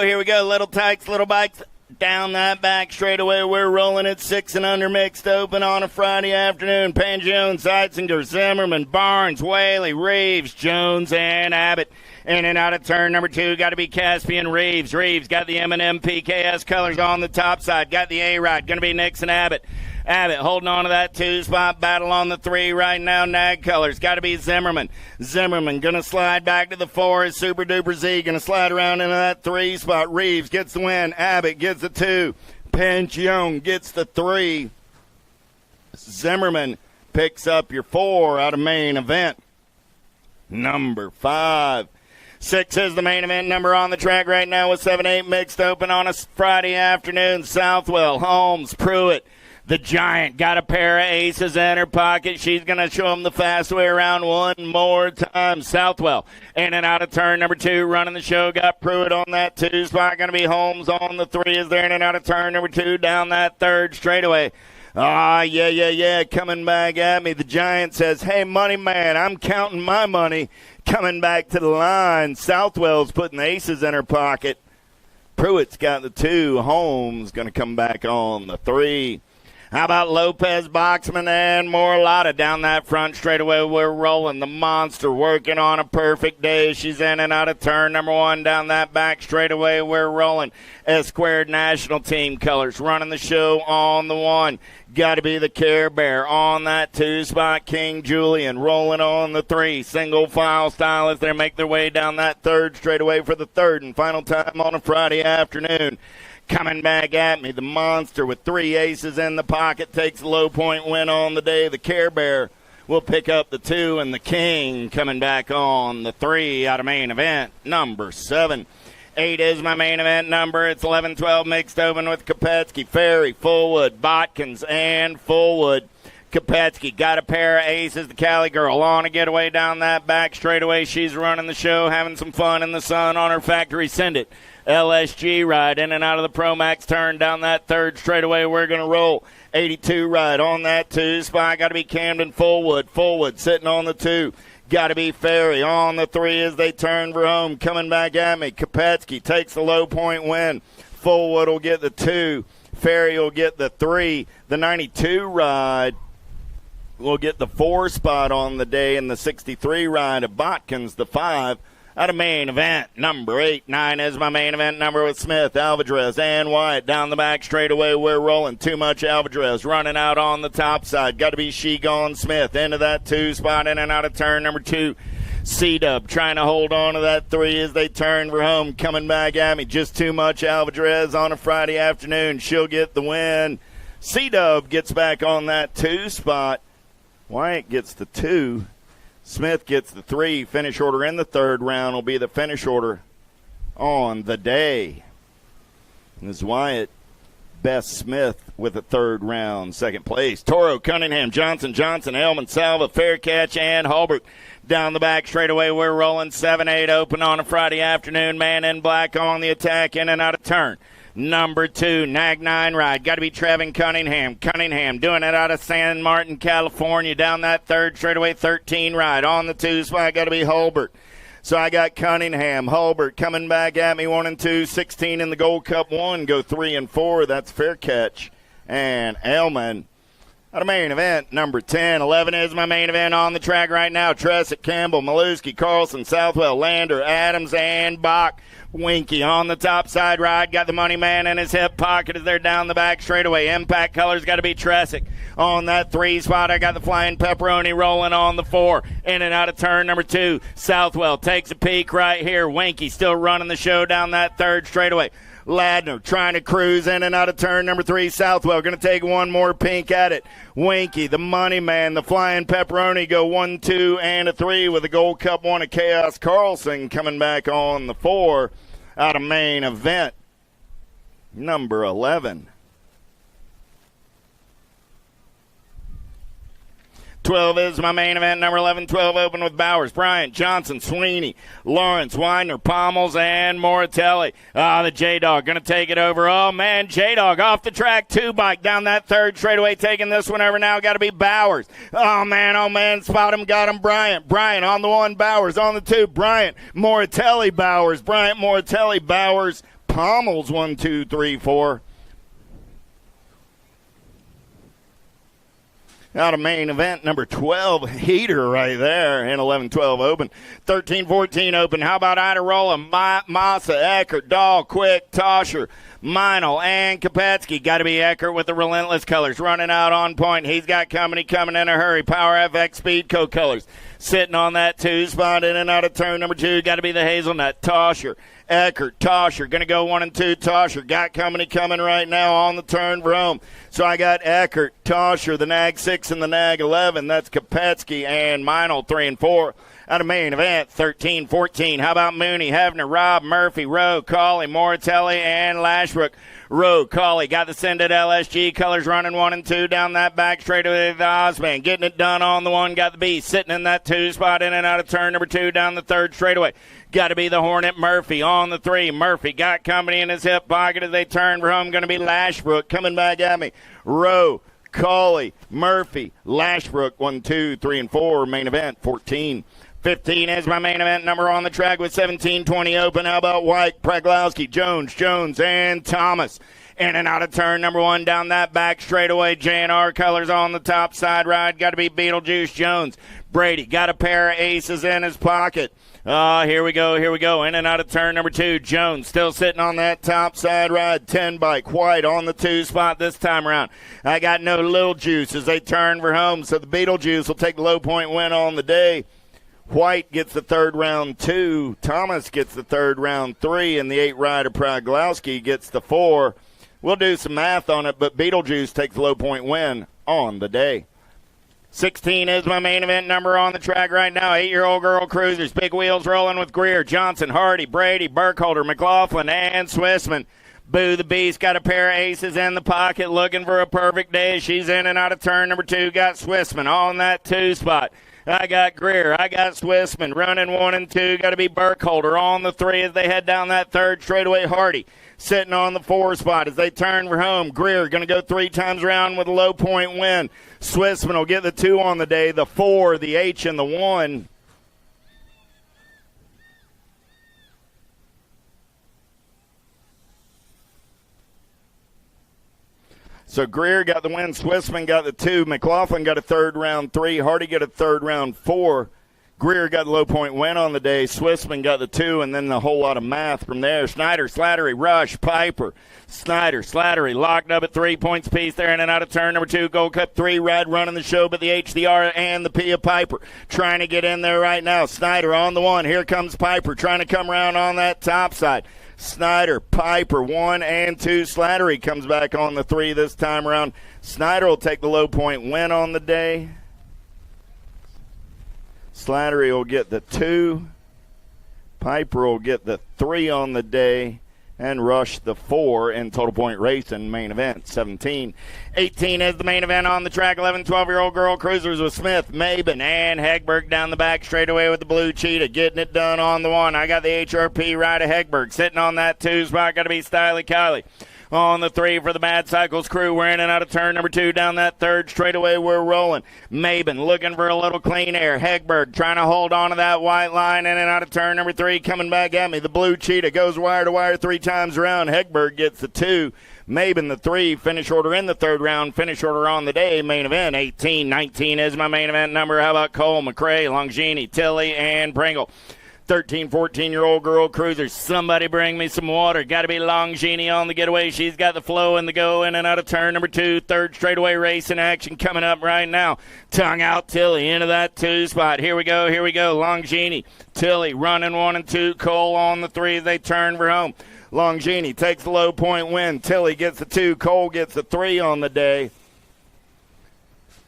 Here we go. Little tykes, little bikes. Down that back straightaway, we're rolling at 6 and under mixed open on a Friday afternoon. Pangione, Seitzinger, Zimmerman, Barnes, Whaley, Reeves, Jones, and Abbott. In and out of turn number 2, got to be Caspian Reeves. Reeves got the M&M PKS colors on the top side. Got the A-Rod. Going to be Nixon Abbott. Abbott holding on to that 2-spot. Battle on the 3 right now. Nag colors. Got to be Zimmerman. Zimmerman going to slide back to the 4. Is Super Duper Z going to slide around into that 3 spot. Reeves gets the win. Abbott gets the 2. Pension gets the 3. Zimmerman picks up your 4 out of main event. Number 5. 6 is the main event number on the track right now with 7-8 mixed open on a Friday afternoon. Southwell, Holmes, Pruitt. The Giant got a pair of aces in her pocket. She's going to show him the fast way around one more time. Southwell in and out of turn number 2, running the show. Got Pruitt on that 2 spot. Going to be Holmes on the 3 is there in and out of turn number 2 down that 3rd straightaway. Yeah. Coming back at me. The Giant says, hey, money man, I'm counting my money. Coming back to the line. Southwell's putting aces in her pocket. Pruitt's got the 2. Holmes going to come back on the 3. How about Lopez, Boxman, and Morlata down that front straightaway? We're rolling. The Monster working on a perfect day. She's in and out of turn number 1 down that back straightaway. We're rolling. S-Squared National Team colors running the show on the 1. Got to be the Care Bear on that 2 spot. King Julian rolling on the 3. Single file style as they make their way down that 3rd straightaway for the 3rd and final time on a Friday afternoon. Coming back at me, the Monster with 3 aces in the pocket takes the low point win on the day. The Care Bear will pick up the 2, and the King coming back on the 3 out of main event number 7. 8 is my main event number. It's 11-12 mixed open with Kopetsky, Ferry, Fullwood, Botkins, and Fullwood. Kopetsky got a pair of aces. The Cali girl on a getaway down that back straightaway. She's running the show, having some fun in the sun on her factory Send It LSG ride in and out of the Pro Max turn down that 3rd straightaway. We're going to roll 82 ride on that 2 spot. Got to be Camden Fullwood. Fullwood sitting on the 2. Got to be Ferry on the 3 as they turn for home. Coming back at me. Kopetsky takes the low point win. Fullwood will get the 2. Ferry will get the 3. The 92 ride will get the 4 spot on the day, and the 63 ride of Botkins, the 5. Out of main event number 8. 9 is my main event number with Smith, Alvarez, and Wyatt. Down the back straightaway, we're rolling. Too much Alvarez running out on the top side. Got to be She-Gone Smith into that 2 spot in and out of turn number 2. C-Dub trying to hold on to that 3 as they turn for home. Coming back at me. Just too much Alvarez on a Friday afternoon. She'll get the win. C-Dub gets back on that 2 spot. Wyatt gets the 2. Smith gets the 3. Finish order in the 3rd round will be the finish order on the day. And this Wyatt, Best Smith with a 3rd round, 2nd place. Toro, Cunningham, Johnson, Elman, Salva, Faircatch, and Holbrook. Down the back straightaway, we're rolling 7-8 open on a Friday afternoon. Man in black on the attack, in and out of turn. Number 2, Nag 9 ride. Got to be Trevin Cunningham. Cunningham doing it out of San Martin, California. Down that 3rd straightaway, 13 ride. On the 2 spot, got to be Holbert. So I got Cunningham, Holbert coming back at me, 1 and 2, 16 in the Gold Cup 1. Go 3 and 4. That's Faircatch and Elman. Out of main event, number 10. 11 is my main event on the track right now. Tressick, Campbell, Maluski, Carlson, Southwell, Lander, Adams, and Bach. Winky on the top side ride. Got the money man in his hip pocket as they're down the back straightaway. Impact colors got to be Tressick. On that 3 spot, I got the Flying Pepperoni rolling on the 4. In and out of turn number 2. Southwell takes a peek right here. Winky still running the show down that 3rd straightaway. Ladner trying to cruise in and out of turn number 3. Southwell going to take one more pink at it. Winky, the money man, the Flying Pepperoni go 1, 2, and a 3 with the Gold Cup 1 of Chaos Carlson coming back on the 4 out of main event number 11. 12 is my main event, number 11, 12 open with Bowers, Bryant, Johnson, Sweeney, Lawrence, Widener, Pommels, and Moratelli. The J-Dog going to take it over. Oh, man, J-Dog off the track, 2 bike down that 3rd straightaway, taking this one over now. Got to be Bowers. Oh, man, spot him, got him, Bryant. Bryant on the 1, Bowers on the 2. Bryant, Moratelli, Bowers. Bryant, Moratelli, Bowers. Pommels, 1, 2, 3, 4. Out of main event, number 12, heater right there, and 11-12 open. 13-14 open. How about Iderola, Massa, Eckert, Dahl, Quick, Toscher, Meinl, and Kopetsky. Got to be Eckert with the relentless colors. Running out on point. He's got company coming in a hurry. Power FX Speedco colors. Sitting on that 2 spot in and out of turn number 2. Got to be the Hazelnut, Toscher. Eckert, Toscher, going to go 1 and 2. Toscher got company coming right now on the turn for home. So I got Eckert, Toscher, the Nag 6 and the Nag 11. That's Kopetsky and Meinl 3 and 4. Out of main event, 13-14. How about Mooney, Hefner, Robb, Murphy, Rowe, Cawley, Moratelli, and Lashbrook. Rowe, Cawley got the sended LSG colors running 1 and 2 down that back straight with the Osman. Getting it done on the 1, got the B. Sitting in that 2 spot in and out of turn number 2 down the 3rd straightaway. Got to be the Hornet Murphy on the 3. Murphy got company in his hip pocket as they turn for home. Going to be Lashbrook coming back at me. Rowe, Cawley, Murphy, Lashbrook 1, 2, 3, and 4. Main event 14-15 is my main event number on the track with 17-20 open. How about White, Praglowski, Jones, and Thomas. In and out of turn number 1 down that back straightaway. J&R colors on the top side ride. Got to be Beetlejuice Jones. Brady got a pair of aces in his pocket. Here we go. In and out of turn number 2. Jones still sitting on that top side ride. 10 bike. White on the 2 spot this time around. I got no Little Juice as they turn for home. So the Beetlejuice will take the low point win on the day. White gets the 3rd round 2. Thomas gets the 3rd round 3. And the 8 rider Praglowski gets the 4. We'll do some math on it, but Beetlejuice takes the low point win on the day. 16 is my main event number on the track right now. 8-year-old girl cruisers. Big wheels rolling with Greer, Johnson, Hardy, Brady, Burkholder, McLaughlin, and Swissman. Boo the Beast got a pair of aces in the pocket looking for a perfect day. She's in and out of turn number 2. Got Swissman on that 2 spot. I got Greer. I got Swissman running 1 and 2. Got to be Burkholder on the 3 as they head down that 3rd straightaway. Hardy sitting on the 4 spot as they turn for home. Greer going to go 3 times around with a low point win. Swissman will get the 2 on the day, the 4, the H, and the 1. So Greer got the win. Swissman got the 2. McLaughlin got a 3rd round 3. Hardy got a 3rd round 4. Greer got the low point win on the day. Swissman got the 2, and then a whole lot of math from there. Snyder, Slattery, Rush, Piper. Snyder, Slattery locked up at 3 points apiece there in and out of turn number 2. Gold Cup 3 ride running the show, but the H, the R, and the P of Piper trying to get in there right now. Snyder on the 1. Here comes Piper trying to come around on that top side. Snyder, Piper, 1 and 2. Slattery comes back on the 3 this time around. Snyder will take the low point win on the day. Slattery will get the 2. Piper will get the 3 on the day. And Rush the 4 in Total Point Racing main event. 17-18 is the main event on the track. 11, 12-year-old girl cruisers with Smith, Maben, and Hegberg down the back straightaway with the Blue Cheetah. Getting it done on the 1. I got the HRP ride of Hegberg. Sitting on that 2 spot. Got to be Stylie Kiley. On the 3 for the Mad Cycles crew. We're in and out of turn number 2 down that 3rd straightaway. We're rolling. Maben looking for a little clean air. Hegberg trying to hold on to that white line. In and out of turn number 3 coming back at me. The Blue Cheetah goes wire to wire 3 times around. Hegberg gets the 2. Maben the 3. Finish order in the 3rd round. Finish order on the day. Main event 18-19 is my main event number. How about Cole, McRae, Longini, Tilley, and Pringle? 13, 14-year-old girl cruisers. Somebody bring me some water. Got to be Longini on the getaway. She's got the flow and the go in and out of turn number 2. 3rd straightaway race in action coming up right now. Tongue out Tilley into that 2 spot. Here we go. Longini, Tilley running 1 and 2. Cole on the 3 as they turn for home. Longini takes the low point win. Tilley gets the 2. Cole gets the 3 on the day.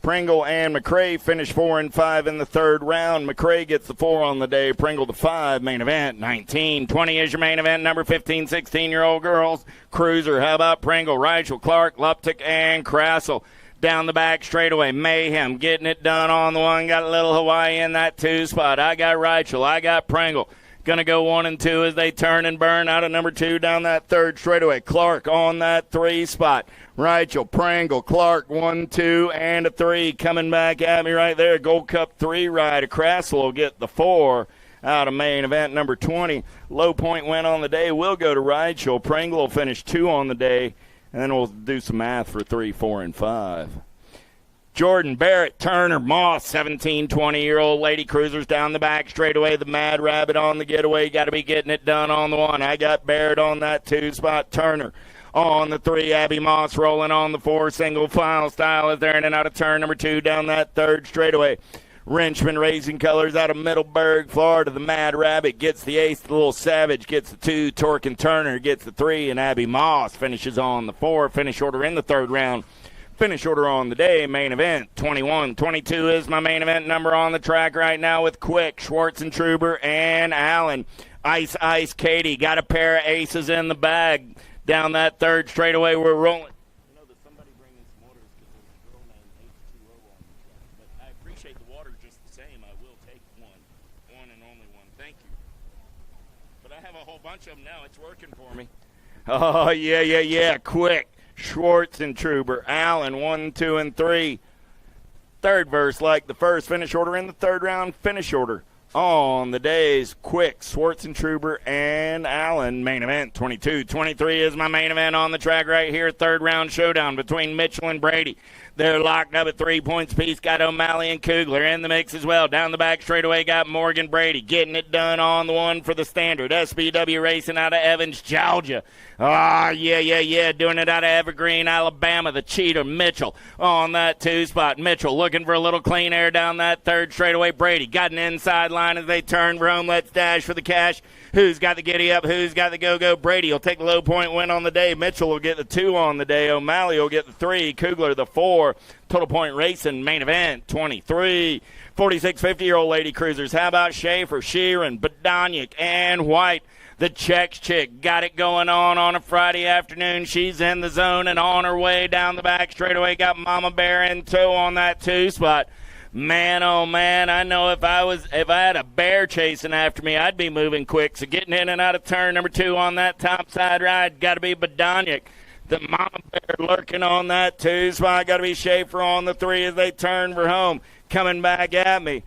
Pringle and McRae finish 4 and 5 in the 3rd round. McRae gets the 4 on the day. Pringle the 5. Main event 19-20 is your main event number. 15, 16-year-old girls cruiser. How about Pringle, Reichel, Clark, Luptic, and Krassel? Down the back straightaway. Mayhem getting it done on the 1. Got a little Hawaii in that 2 spot. I got Reichel. I got Pringle. Going to go 1 and 2 as they turn and burn out of number 2 down that 3rd straightaway. Clark on that 3 spot. Reichel, Pringle, Clark, 1, 2, and a 3 coming back at me right there. Gold Cup 3 ride. Krassel will get the 4 out of main event number 20. Low point win on the day will go to Reichel. Pringle will finish 2 on the day, and then we'll do some math for 3, 4, and 5. Jordan, Barrett, Turner, Moss, 17, 20-year-old lady cruisers down the back straightaway. The Mad Rabbit on the getaway. Got to be getting it done on the 1. I got Barrett on that 2 spot. Turner on the 3. Abby Moss rolling on the 4. Single file style as they're in and out of turn number 2 down that 3rd straightaway. Wrenchman Racing Colors out of Middleburg, Florida. The Mad Rabbit gets the ace. The Little Savage gets the 2. Torque and Turner gets the 3. And Abby Moss finishes on the 4. Finish order in the 3rd round. Finish order on the day, main event, 21. 22 is my main event number on the track right now with Quick, Schwartz and Truber, and Allen. Ice Katie got a pair of aces in the bag. Down that 3rd straightaway, we're rolling. You know, there's somebody bringing some waters because there's a girl named H2O on the track. But I appreciate the water just the same. I will take one and only one. Thank you. But I have a whole bunch of them now. It's working for me. Oh, yeah. Quick. Schwartz and Truber, Allen, 1, 2, and 3. 3rd verse like the 1st. Finish order in the 3rd round. Finish order on the days. Quick, Schwartz and Truber, and Allen. Main event, 22. 23 is my main event on the track right here. 3rd round showdown between Mitchell and Brady. They're locked up at 3 points apiece. Got O'Malley and Kugler in the mix as well. Down the back straightaway got Morgan Brady getting it done on the 1 for the standard. SBW Racing out of Evans, Georgia. Yeah. Doing it out of Evergreen, Alabama. The cheater, Mitchell, on that 2 spot. Mitchell looking for a little clean air down that 3rd straightaway. Brady got an inside line as they turn for home. Let's dash for the cash. Who's got the giddy up? Who's got the go-go? Brady will take the low point win on the day. Mitchell will get the 2 on the day. O'Malley will get the 3. Kugler the 4. Total Point Racing main event 23. 46 50-year-old lady cruisers. How about Schaefer, Sheeran, Badoniak, and White? The Czech chick got it going on a Friday afternoon. She's in the zone and on her way down the back straightaway. Got Mama Bear in tow on that 2 spot. Man, oh man, I know if I had a bear chasing after me, I'd be moving quick. So getting in and out of turn number 2 on that top side ride, got to be Badoniak. The Mama Bear lurking on that 2 spot, got to be Schaefer on the 3 as they turn for home. Coming back at me.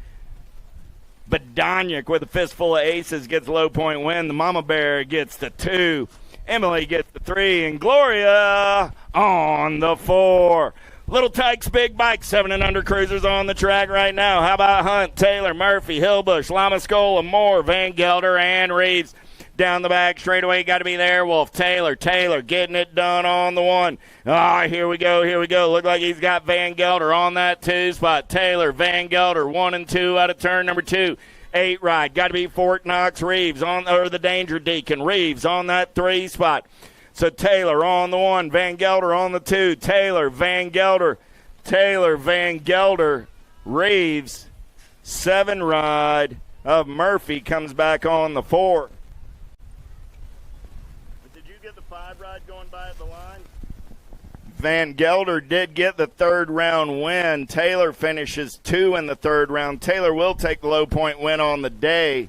Badoniak with a fistful of aces gets low point win. The Mama Bear gets the 2. Emily gets the 3, and Gloria on the 4. Little Tykes, Big Bike, 7 and under cruisers on the track right now. How about Hunt, Taylor, Murphy, Hillbush, Lamascola, Moore, Van Gelder, and Reeves. Down the back straightaway, got to be there. Wolf, Taylor getting it done on the 1. Here we go. Look like he's got Van Gelder on that 2 spot. Taylor, Van Gelder, 1 and 2 out of turn number 2. 8 ride, got to be Fort Knox, Reeves, or the Danger Deacon. Reeves on that 3 spot. So Taylor on the 1, Van Gelder on the 2, Taylor, Van Gelder, Reeves, 7 ride of Murphy comes back on the 4. Did you get the 5 ride going by at the line? Van Gelder did get the 3rd round win. Taylor finishes 2 in the 3rd round. Taylor will take the low point win on the day.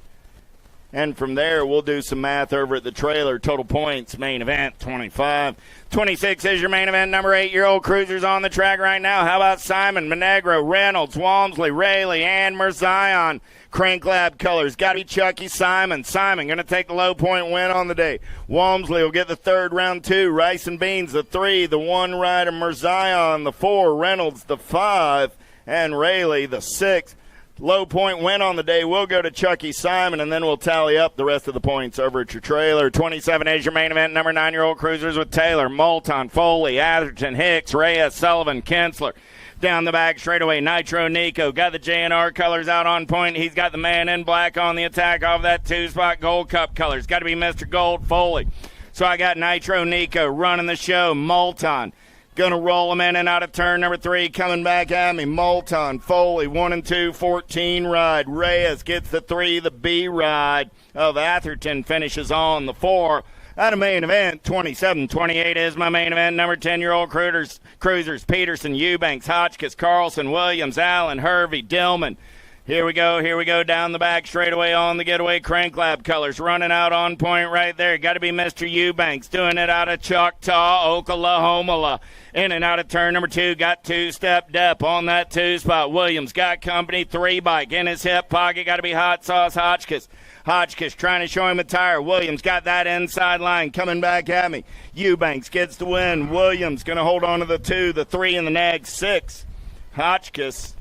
And from there, we'll do some math over at the trailer. Total points, main event, 25. 26 is your main event. Number 8-year-old cruisers on the track right now. How about Simon, Monegro, Reynolds, Walmsley, Rayleigh, and Merzion? Crank Lab colors. Got to be Chucky Simon. Simon going to take the low point win on the day. Walmsley will get the 3rd round 2. Rice and Beans, the 3. The 1 rider, Merzion, the 4. Reynolds, the 5. And Rayleigh, the 6. Low point win on the day. We'll go to Chucky Simon, and then we'll tally up the rest of the points over at your trailer. 27 is your main event. Number 9-year-old cruisers with Taylor, Moulton, Foley, Atherton, Hicks, Reyes, Sullivan, Kinsler. Down the back straightaway, Nitro Nico. Got the JNR colors out on point. He's got the man in black on the attack off that 2-spot Gold Cup colors. Got to be Mr. Gold Foley. So I got Nitro Nico running the show. Moulton. Going to roll him in and out of turn number 3. Coming back at me. Moulton, Foley, 1 and 2, 14 ride. Reyes gets the 3. The B ride of Atherton finishes on the 4. Out of main event, 27-28 is my main event. Number 10-year-old cruisers, Peterson, Eubanks, Hotchkiss, Carlson, Williams, Allen, Hervey, Dillman. Here we go down the back straightaway on the getaway. Crank Lab colors running out on point right there. Got to be Mr. Eubanks doing it out of Choctaw, Oklahoma. In and out of turn number 2. Got 2-step dep on that 2-spot. Williams got company. 3 bike in his hip pocket. Got to be Hot Sauce Hotchkiss. Hotchkiss trying to show him a tire. Williams got that inside line coming back at me. Eubanks gets the win. Williams going to hold on to the 2, the 3, and the nag 6. Hotchkiss,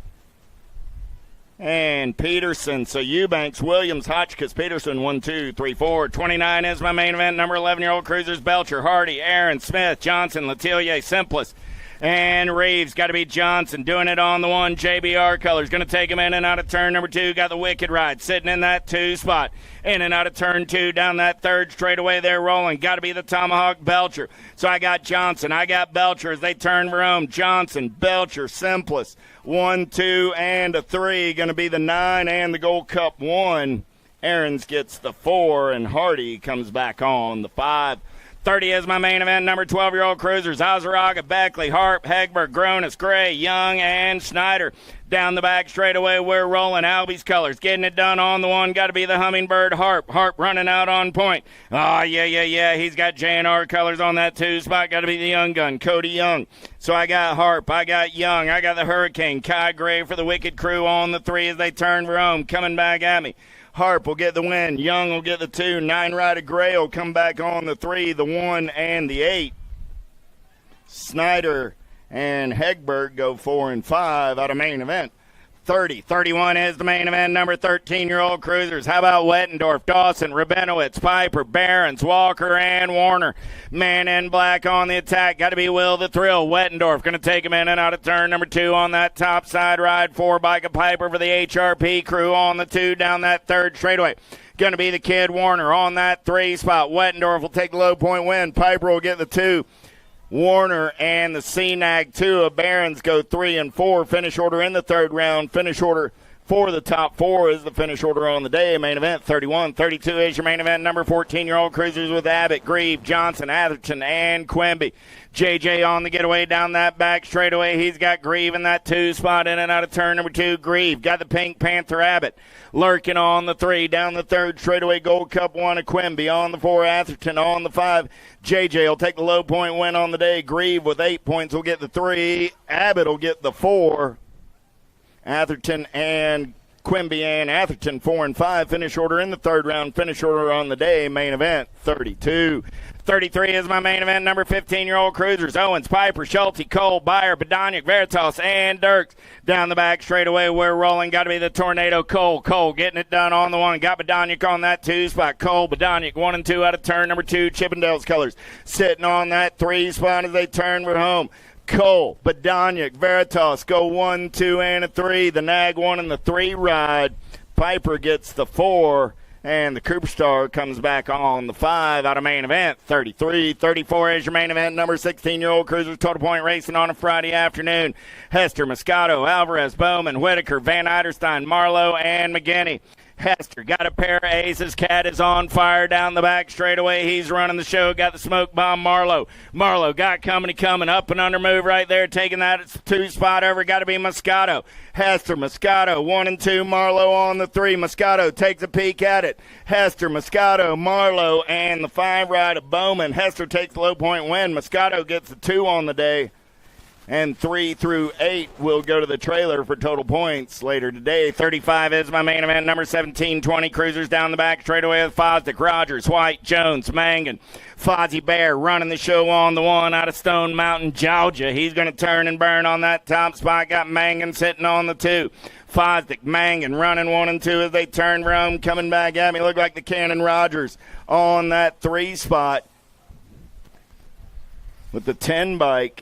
and Peterson. So Eubanks, Williams, Hotchkiss, Peterson, 1, 2, 3, 4. 29 is my main event. Number 11-year-old cruisers, Belcher, Hardy, Aaron, Smith, Johnson, Letelier, Simplest, and Reeves. Got to be Johnson doing it on the 1. JBR colors. Going to take him in and out of turn number 2. Got the Wicked Ride sitting in that 2 spot. In and out of turn 2 down that 3rd straightaway there rolling. Got to be the Tomahawk Belcher. So I got Johnson. I got Belcher as they turn for home. Johnson, Belcher, Simplest. 1, 2, and a 3. Going to be the 9 and the Gold Cup 1. Aarons gets the 4, and Hardy comes back on the 5. 30 is my main event. Number 12-year-old cruisers, Azaraga, Beckley, Harp, Hegberg, Gronis, Gray, Young, and Schneider. Down the back straightaway, we're rolling. Albie's colors, getting it done on the 1. Got to be the Hummingbird, Harp. Harp running out on point. Oh, yeah. He's got J&R colors on that 2 spot. Got to be the Young Gun, Cody Young. So I got Harp, I got Young, I got the Hurricane, Kai Gray for the Wicked Crew on the 3 as they turn for home. Coming back at me. Harp will get the win. Young will get the 2. 9-rider Gray will come back on the 3, the 1, and the 8. Snyder and Hegberg go 4 and 5 out of main event. 30. 31 is the main event. Number 13-year-old cruisers. How about Wettendorf, Dawson, Rabinowitz, Piper, Barons, Walker, and Warner. Man in black on the attack. Got to be Will the Thrill. Wettendorf going to take him in and out of turn number 2 on that top side ride. 4 bike of Piper for the HRP crew on the 2 down that 3rd straightaway. Going to be the Kid Warner on that 3 spot. Wettendorf will take the low point win. Piper will get the 2. Warner and the CNAG 2 of Barons go 3 and 4. Finish order in the 3rd round. Finish order for the top 4 is the finish order on the day. Main event 31. 32 is your main event. Number 14-year-old cruisers with Abbott, Grieve, Johnson, Atherton, and Quimby. JJ on the getaway down that back straightaway. He's got Grieve in that 2 spot. In and out of turn number 2. Grieve got the Pink Panther Abbott. Lurking on the 3, down the 3rd straightaway. Gold Cup 1 of Quimby on the 4. Atherton on the 5. JJ will take the low point win on the day. Grieve with 8 points will get the 3. Abbott will get the 4. Atherton and Quimby and Atherton 4 and 5. Finish order in the 3rd round. Finish order on the day. Main event 32. 33 is my main event. Number 15-year-old cruisers. Owens, Piper, Schulte, Cole, Beyer, Badonic, Veritas, and Dirks. Down the back straightaway, we're rolling. Got to be the Tornado Cole. Cole getting it done on the 1. Got Badonic on that 2 spot. Cole, Badonic, 1 and 2 out of turn number 2. Chippendale's colors sitting on that 3 spot as they turn for home. Cole, Badonic, Veritas go 1, 2, and a 3. The Nag 1 and the 3 ride. Piper gets the 4. And the Cooper Star comes back on the 5 out of main event. 33. 34 is your main event. Number 16-year-old cruisers total point racing on a Friday afternoon. Hester, Moscato, Alvarez, Bowman, Whitaker, Van Eiderstein, Marlowe, and McGinney. Hester got a pair of aces. Cat is on fire down the back straightaway. He's running the show. Got the smoke bomb. Marlowe got coming up and under move right there. Taking that 2 spot over. Got to be Moscato. Hester, Moscato, 1 and 2. Marlowe on the 3. Moscato takes a peek at it. Hester, Moscato, Marlowe, and the 5 ride of Bowman. Hester takes the low point win. Moscato gets the 2 on the day. And 3 through 8 will go to the trailer for total points later today. 35 is my main event. Number 17, 20 cruisers down the back straightaway with Fosdick, Rogers, White, Jones, Mangan. Fozzie Bear running the show on the 1 out of Stone Mountain, Georgia. He's going to turn and burn on that top spot. Got Mangan sitting on the 2. Fosdick, Mangan running 1 and 2 as they turn from coming back at me. Look like the Cannon Rogers on that 3 spot with the 10 bike.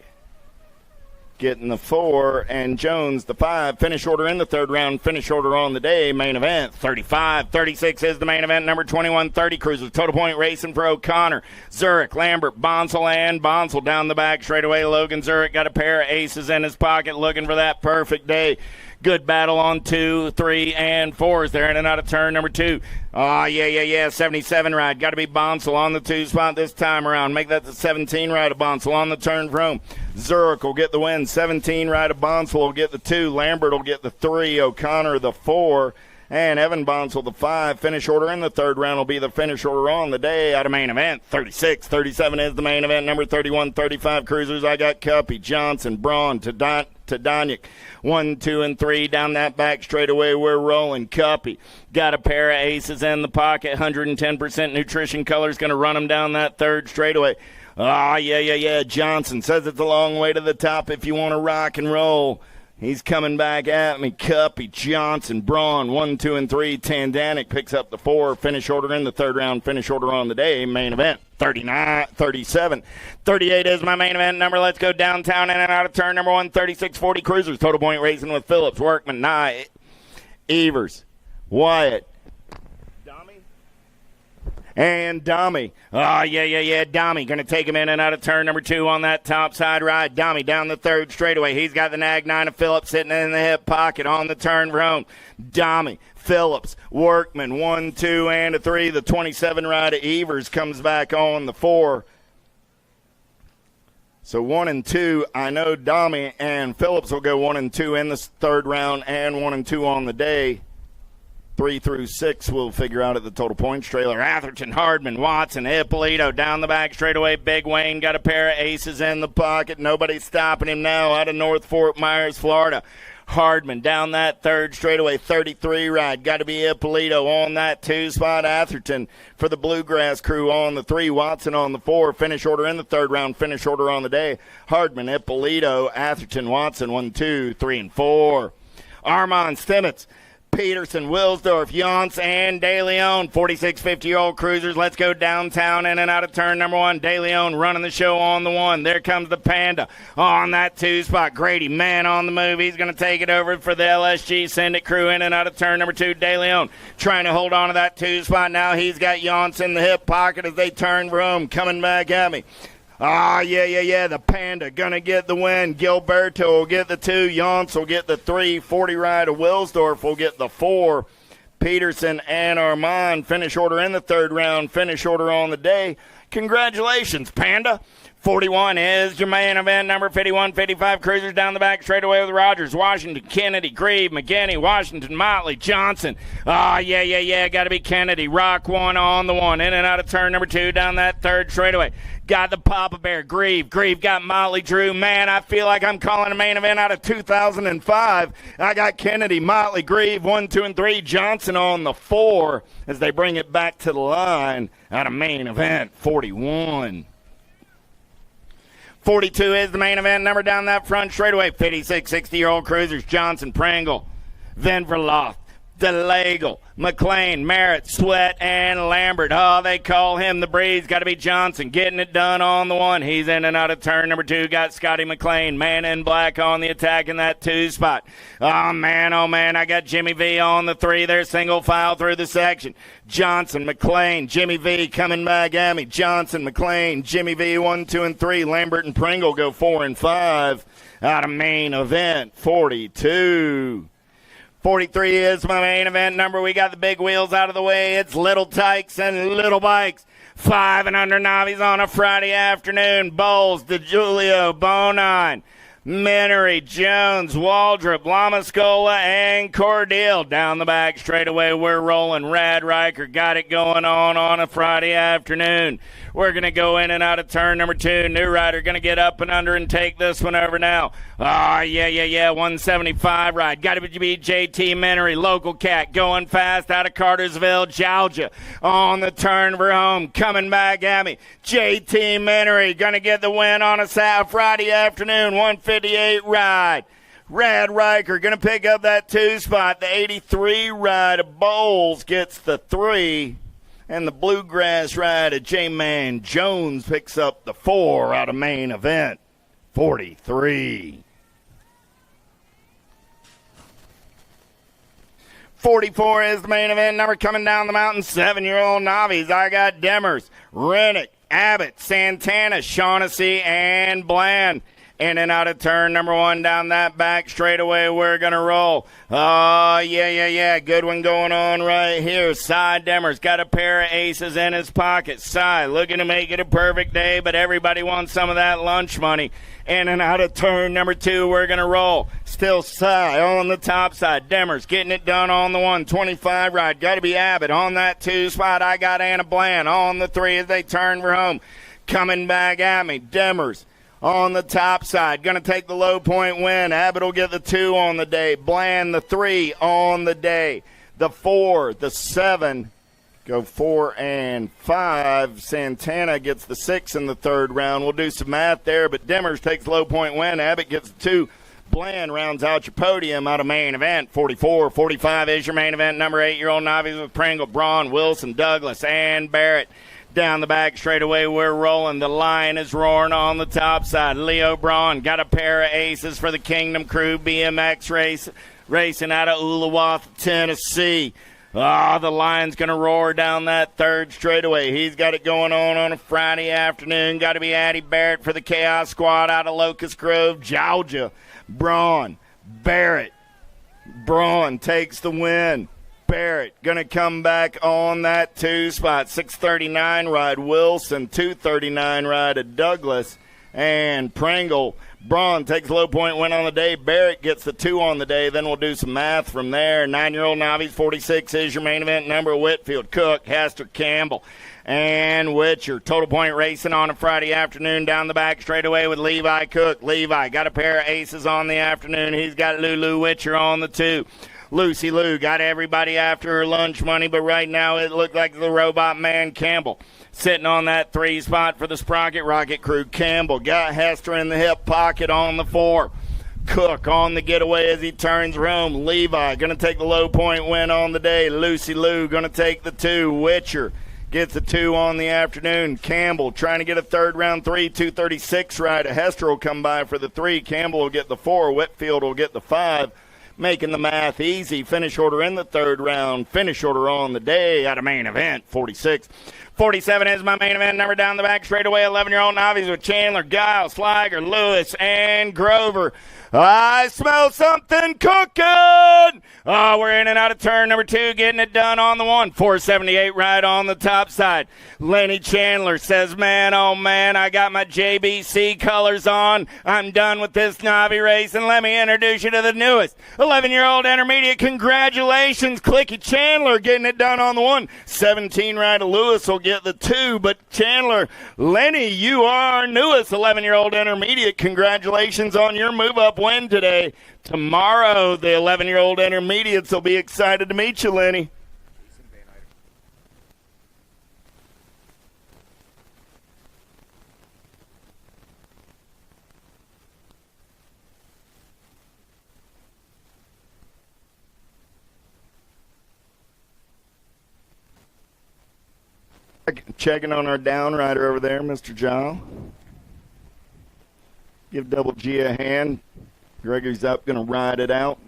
Getting the 4, and Jones the 5. Finish order in the 3rd round. Finish order on the day. Main event 35. 36 is the main event. Number 21, 30 cruisers. Total point racing for O'Connor. Zurich, Lambert, Bonsall, and Bonsall down the back straightaway. Logan Zurich got a pair of aces in his pocket looking for that perfect day. Good battle on 2, 3, and 4s there in and out of turn number 2. Oh, yeah. 77 ride. Got to be Bonsall on the 2 spot this time around. Make that the 17 ride of Bonsall on the turn from. Zurich will get the win. 17 ride of Bonsall will get the 2. Lambert will get the 3. O'Connor the 4. And Evan Bonsall the 5. Finish order in the 3rd round will be the finish order on the day out of main event. 36. 37 is the main event. Number 31, 35 cruisers. I got Cuppy, Johnson, Braun, Tadanic. 1, 2, and 3 down that back straightaway. We're rolling. Cuppy got a pair of aces in the pocket. 110% nutrition color's going to run them down that 3rd straightaway. Oh, yeah. Johnson says it's a long way to the top if you want to rock and roll. He's coming back at me. Cuppy, Johnson, Braun, 1, 2, and 3. Tandanic picks up the 4. Finish order in the third round. Finish order on the day. Main event, 39, 37. 38 is my main event number. Let's go downtown in and out of turn number 1. 3640 Cruisers. Total point racing with Phillips, Workman, Nye, Evers, Wyatt, and Dommy. Oh, yeah. Dommy going to take him in and out of turn number 2 on that top side ride. Dommy down the third straightaway. He's got the nag 9 of Phillips sitting in the hip pocket on the turn for home. Dommy, Phillips, Workman, 1, 2, and a 3. The 27 ride of Evers comes back on the 4. So 1 and 2, I know Dommy and Phillips will go 1 and 2 in the third round and 1 and 2 on the day. 3 through 6 we'll figure out at the total points trailer. Atherton, Hardman, Watson, Ippolito down the back straightaway. Big Wayne got a pair of aces in the pocket. Nobody's stopping him now out of North Fort Myers, Florida. Hardman down that third straightaway, 33 ride. Got to be Ippolito on that 2 spot. Atherton for the Bluegrass crew on the 3. Watson on the 4. Finish order in the third round. Finish order on the day. Hardman, Ippolito, Atherton, Watson, 1, 2, 3, and 4. Armand Stimmitz, Peterson, Wilsdorf, Yance, and De Leon, 46 50-year-old cruisers. Let's go downtown in and out of turn number 1. De Leon running the show on the 1. There comes the Panda on that 2 spot. Grady, man on the move. He's going to take it over for the LSG Send It crew in and out of turn number 2. De Leon trying to hold on to that 2 spot. Now he's got Yance in the hip pocket as they turn for home. Coming back at me. Yeah. The Panda going to get the win. Gilberto will get the 2. Yance will get the 3. 40 ride of Wilsdorf will get the 4. Peterson and Armand finish order in the third round. Finish order on the day. Congratulations, Panda. 41 is your main event number. 51, 55 cruisers down the back straightaway with Rogers, Washington, Kennedy, Grieve, McGinney, Washington, Motley, Johnson. Yeah. Got to be Kennedy. Rock 1 on the 1. In and out of turn number 2 down that third straightaway. Got the Papa Bear, Grieve. Grieve got Motley Drew. Man, I feel like I'm calling a main event out of 2005. I got Kennedy, Motley, Grieve, 1, 2, and 3. Johnson on the 4 as they bring it back to the line out of main event 41. 42 is the main event number down that front straightaway. 56 60-year-old cruisers. Johnson, Pringle, Van Verlof, DeLagle, McLean, Merritt, Sweat, and Lambert. Oh, they call him the Breeze. Got to be Johnson getting it done on the 1. He's in and out of turn number 2. Got Scotty McLean, man in black on the attack in that 2 spot. Oh, man, I got Jimmy V on the 3. They're single file through the section. Johnson, McLean, Jimmy V coming back at me. Johnson, McLean, Jimmy V, 1, 2, and 3. Lambert and Pringle go 4 and 5 out of main event 42. 43 is my main event number. We got the big wheels out of the way. It's Little Tykes and Little Bikes. 5 and under novices on a Friday afternoon. Bowles, DeJulio, Bonine, Minery, Jones, Waldrop, Lamascola, and Cordell. Down the back straightaway, we're rolling. Rad Riker got it going on a Friday afternoon. We're going to go in and out of turn number 2. New rider going to get up and under and take this one over now. Yeah. 175 ride. Got to be JT Minery, local cat, going fast out of Cartersville, Georgia. On the turn for home, coming back at me. JT Minery going to get the win on a Friday afternoon, 158 ride. Rad Riker going to pick up that 2 spot. The 83 ride of Bowles gets the 3. And the Bluegrass ride of J-Man Jones picks up the 4 out of main event 43. 44 is the main event number coming down the mountain. 7-year-old novice. I got Demers, Rennick, Abbott, Santana, Shaughnessy, and Bland. In and out of turn number 1 down that back straightaway. We're going to roll. Yeah. Good one going on right here. Cy Demers got a pair of aces in his pocket. Cy looking to make it a perfect day, but everybody wants some of that lunch money. In and out of turn number 2, we're going to roll. Still Cy on the top side. Demers getting it done on the 125 ride. Got to be Abbott on that 2 spot. I got Anna Bland on the 3 as they turn for home. Coming back at me. Demers on the top side, going to take the low point win. Abbott will get the 2 on the day. Bland the 3 on the day. The 4, the 7, go 4 and 5. Santana gets the 6 in the third round. We'll do some math there, but Demers takes low point win. Abbott gets the 2. Bland rounds out your podium out of main event. 44-45 is your main event. Number 8-year-old novice with Pringle, Braun, Wilson, Douglas, and Barrett. Down the back straightaway, we're rolling. The lion is roaring on the top side. Leo Braun got a pair of aces for the Kingdom Crew BMX race, racing out of Oolawatha, Tennessee. The lion's going to roar down that third straightaway. He's got it going on a Friday afternoon. Got to be Addie Barrett for the Chaos Squad out of Locust Grove, Georgia. Braun, Barrett. Braun takes the win. Barrett going to come back on that 2 spot. 6:39 ride Wilson, 2:39 ride of Douglas, and Pringle. Braun takes low point win on the day. Barrett gets the 2 on the day. Then we'll do some math from there. 9-year-old novice, 46 is your main event number. Whitfield, Cook, Hester, Campbell, and Witcher. Total point racing on a Friday afternoon down the back straightaway with Levi Cook. Levi got a pair of aces on the afternoon. He's got Lulu Witcher on the 2. Lucy Lou got everybody after her lunch money, but right now it looked like the Robot Man Campbell sitting on that 3 spot for the Sprocket Rocket Crew. Campbell got Hester in the hip pocket on the 4. Cook on the getaway as he turns home. Levi going to take the low point win on the day. Lucy Lou going to take the 2. Witcher gets the 2 on the afternoon. Campbell trying to get a third round 3, 2:36 ride. Hester will come by for the 3. Campbell will get the 4. Whitfield will get the 5. Making the math easy. Finish order in the third round. Finish order on the day out of main event. 46. 47 is my main event number down the back straightaway. 11-year-old novice with Chandler, Giles, Sliger, Lewis, and Grover. I smell something cooking. We're in and out of turn number 2, getting it done on the 1. 478 right on the top side. Lenny Chandler says, man, oh man, I got my JBC colors on. I'm done with this Navi race, and let me introduce you to the newest 11-year-old intermediate. Congratulations, Clicky Chandler, getting it done on the 1. 17 right of Lewis will get the 2, but Chandler, Lenny, you are our newest 11-year-old intermediate. Congratulations on your move-up win today. Tomorrow, the 11-year-old intermediates will be excited to meet you, Lenny. Checking on our downrider over there, Mr. John. Give Double G a hand. Gregory's up, going to ride it out.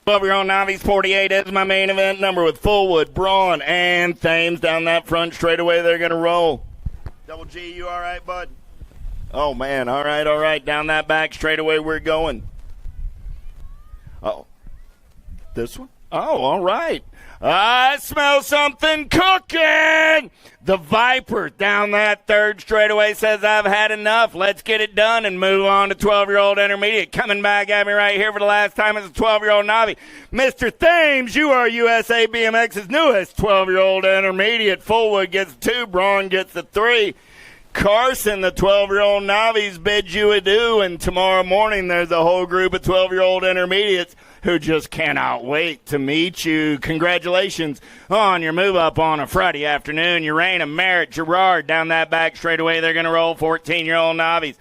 Your novice 48 is my main event number with Fullwood, Braun, and Thames down that front straightaway. They're going to roll. Double G, you all right, bud? Oh, man. All right. Down that back straightaway we're going. Oh, this one? Oh, all right. I smell something cooking. The Viper down that third straightaway says, I've had enough. Let's get it done and move on to 12-year-old intermediate. Coming back at me right here for the last time as a 12-year-old Navi. Mr. Thames, you are USA BMX's newest 12-year-old intermediate. Fullwood gets 2. Braun gets the 3. Carson, the 12-year-old Navies, bids you adieu, and tomorrow morning there's a whole group of 12-year-old intermediates who just cannot wait to meet you. Congratulations on your move up on a Friday afternoon. Urana, Merritt, Gerard down that back straightaway. They're going to roll 14-year-old Navies.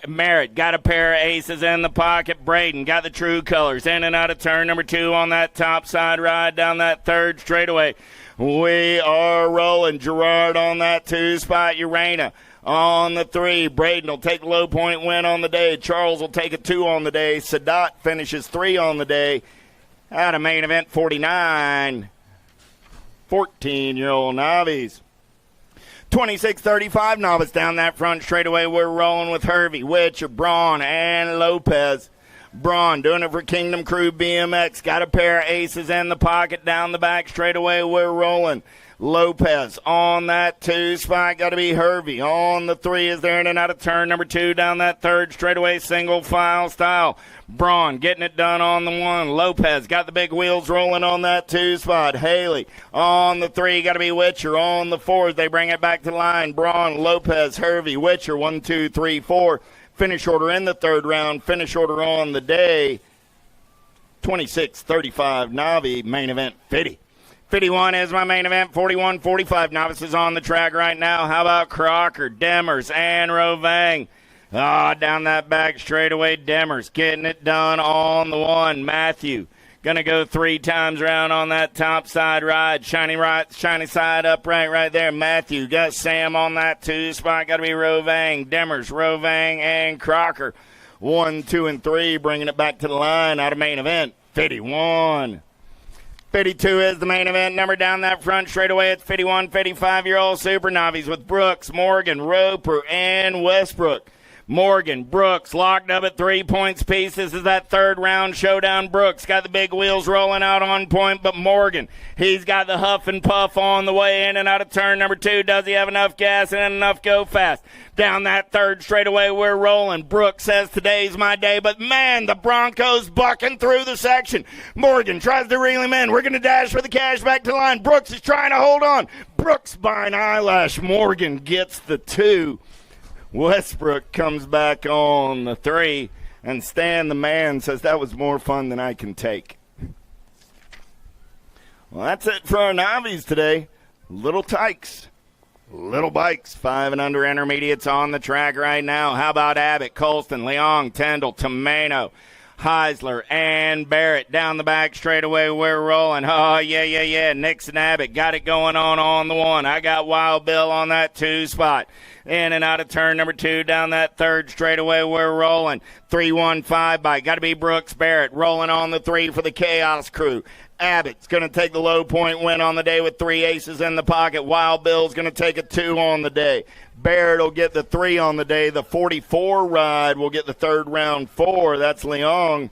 Merritt got a pair of aces in the pocket. Braden got the true colors in and out of turn number 2 on that top side ride down that third straightaway. We are rolling. Gerard on that 2 spot. Urana on the 3. Braden will take the low point win on the day. Charles will take a 2 on the day. Sadat finishes 3 on the day. Out of main event 49. 14-year-old Navies. 26-35 novice down that front straightaway. We're rolling with Hervey, Witcher, Braun, and Lopez. Braun doing it for Kingdom Crew BMX. Got a pair of aces in the pocket down the back straightaway. We're rolling. Lopez on that 2 spot. Got to be Hervey on the 3 as they're in and out of turn number 2 down that third straightaway single file style. Braun getting it done on the 1. Lopez got the big wheels rolling on that 2 spot. Haley on the 3. Got to be Witcher on the 4 as they bring it back to the line. Braun, Lopez, Hervey, Witcher, 1, 2, 3, 4. Finish order in the third round. Finish order on the day. 26-35 Navi. Main event 50. 51 is my main event. 41-45 novices on the track right now. How about Crocker, Demers, and Rovang? Down that back straightaway, Demers getting it done on the 1. Matthew going to go 3 times around on that top side ride. Shiny side upright right there. Matthew got Sam on that 2 spot. Got to be Rovang, Demers, Rovang, and Crocker. 1, 2, and 3 bringing it back to the line out of main event. 51. 52 is the main event number down that front straightaway. It's 51, 55-year-old Super Navis with Brooks, Morgan, Roper, and Westbrook. Morgan, Brooks locked up at 3 points apiece. This is that third round showdown. Brooks got the big wheels rolling out on point, but Morgan, he's got the huff and puff on the way in and out of turn number 2. Does he have enough gas and enough go fast? Down that third straightaway, we're rolling. Brooks says today's my day, but man, the Broncos bucking through the section. Morgan tries to reel him in. We're going to dash for the cash back to the line. Brooks is trying to hold on. Brooks by an eyelash. Morgan gets the 2. Westbrook comes back on the 3, and Stan the man says that was more fun than I can take. Well, that's it for our Navis today. Little tykes, little bikes, 5 and under intermediates on the track right now. How about Abbott, Colston, Leong, Tyndall, Tomeno, Heisler, and Barrett down the back straightaway. We're rolling. Oh, yeah. Nixon Abbott got it going on the 1. I got Wild Bill on that 2 spot. In and out of turn number 2 down that third straightaway. We're rolling. 3-1-5 bike. Got to be Brooks Barrett rolling on the 3 for the Chaos crew. Abbott's going to take the low point win on the day with 3 aces in the pocket. Wild Bill's going to take a 2 on the day. Barrett will get the 3 on the day. The 44 ride will get the third round 4. That's Leong.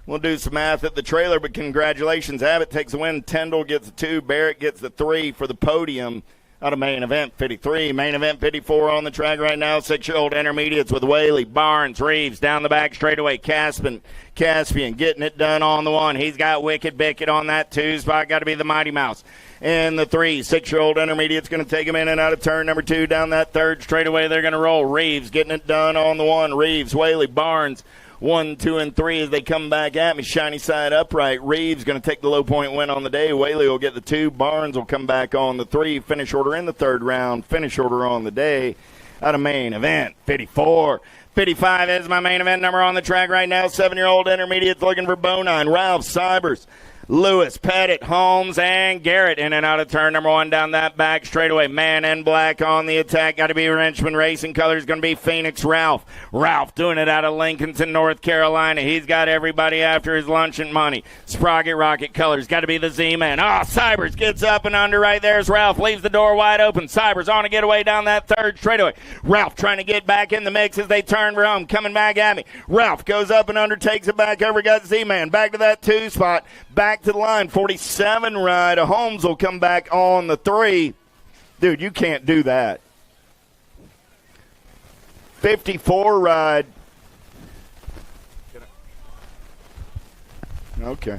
We'll do some math at the trailer, but congratulations. Abbott takes the win. Tyndall gets the 2. Barrett gets the 3 for the podium. Out of main event 53, main event 54 on the track right now. 6-year-old intermediates with Whaley, Barnes, Reeves down the back straightaway. Caspian getting it done on the 1. He's got Wicked Bickett on that 2 spot. Got to be the Mighty Mouse. And the 3, 6-year-old intermediate's going to take him in and out of turn number 2 down that third straightaway. They're going to roll. Reeves getting it done on the 1. Reeves, Whaley, Barnes. 1, 2, and 3 as they come back at me. Shiny side upright. Reeves going to take the low point win on the day. Whaley will get the 2. Barnes will come back on the 3. Finish order in the third round. Finish order on the day. Out of main event 54. 55 is my main event number on the track right now. 7-year-old intermediates looking for Bonine. Ralph Cybers, Lewis, Pettit, Holmes, and Garrett in and out of turn number 1 down that back straightaway. Man in black on the attack. Got to be Wrenchman Racing colors. Going to be Phoenix Ralph. Ralph doing it out of Lincolnton, North Carolina. He's got everybody after his lunch and money. Sprocket Rocket colors. Got to be the Z-Man. Cybers gets up and under right there as Ralph leaves the door wide open. Cybers on a getaway down that third straightaway. Ralph trying to get back in the mix as they turn for home. Coming back at me. Ralph goes up and under, takes it back over, got Z-Man. Back to that 2 spot. Back to the line. 47 ride. Holmes will come back on the 3. Dude, you can't do that. 54 ride. Okay.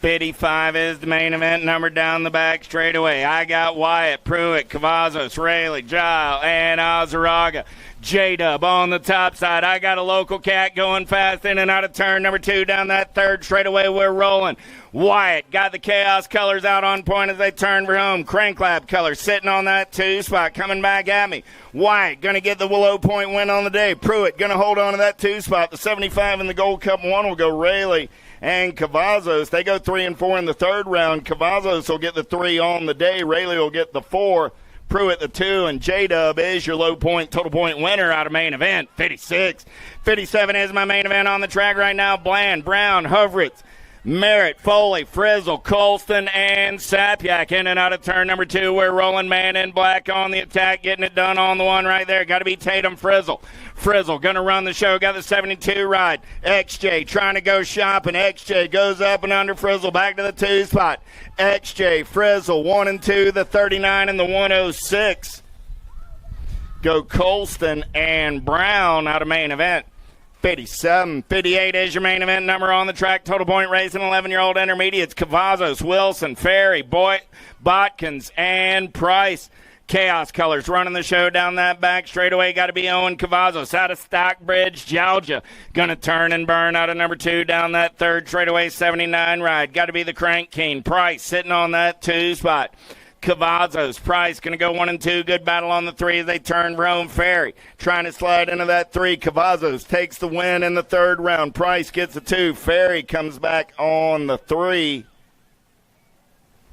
$55 is the main event number down the back straightaway. I got Wyatt, Pruitt, Cavazos, Rayleigh, Gile, and Azaraga. J-Dub on the top side. I got a local cat going fast in and out of turn number 2 down that third straightaway. We're rolling. Wyatt got the Chaos colors out on point as they turn for home. Cranklab colors sitting on that 2 spot, coming back at me. Wyatt going to get the low point win on the day. Pruitt going to hold on to that 2 spot. The 75 in the Gold Cup 1 will go Rayleigh and Cavazos. They go 3 and 4 in the third round. Cavazos will get the 3 on the day. Rayleigh will get the 4. Pruitt the 2, and J-Dub is your low point, total point winner out of main event, 56. 57 is my main event on the track right now. Bland, Brown, Hovritz, Merritt, Foley, Frizzle, Colston, and Sapyak in and out of turn number 2. We're rolling man in black on the attack, getting it done on the one right there. Got to be Tatum Frizzle. Frizzle going to run the show. Got the 72 ride. XJ trying to go shopping. XJ goes up and under Frizzle. Back to the 2 spot. XJ, Frizzle, 1 and 2, the 39 and the 106. Go Colston and Brown out of main event. 57, 58 is your main event number on the track. Total point racing, 11-year-old intermediates. Cavazos, Wilson, Ferry, Botkins, and Price. Chaos Colors running the show down that back straightaway. Got to be Owen Cavazos out of Stockbridge, Georgia. Going to turn and burn out of number 2 down that third straightaway 79 ride. Got to be the Crank King. Price sitting on that 2 spot. Cavazos, Price going to go 1 and 2. Good battle on the 3 as they turn Rome Ferry. Trying to slide into that 3. Cavazos takes the win in the third round. Price gets the 2. Ferry comes back on the 3.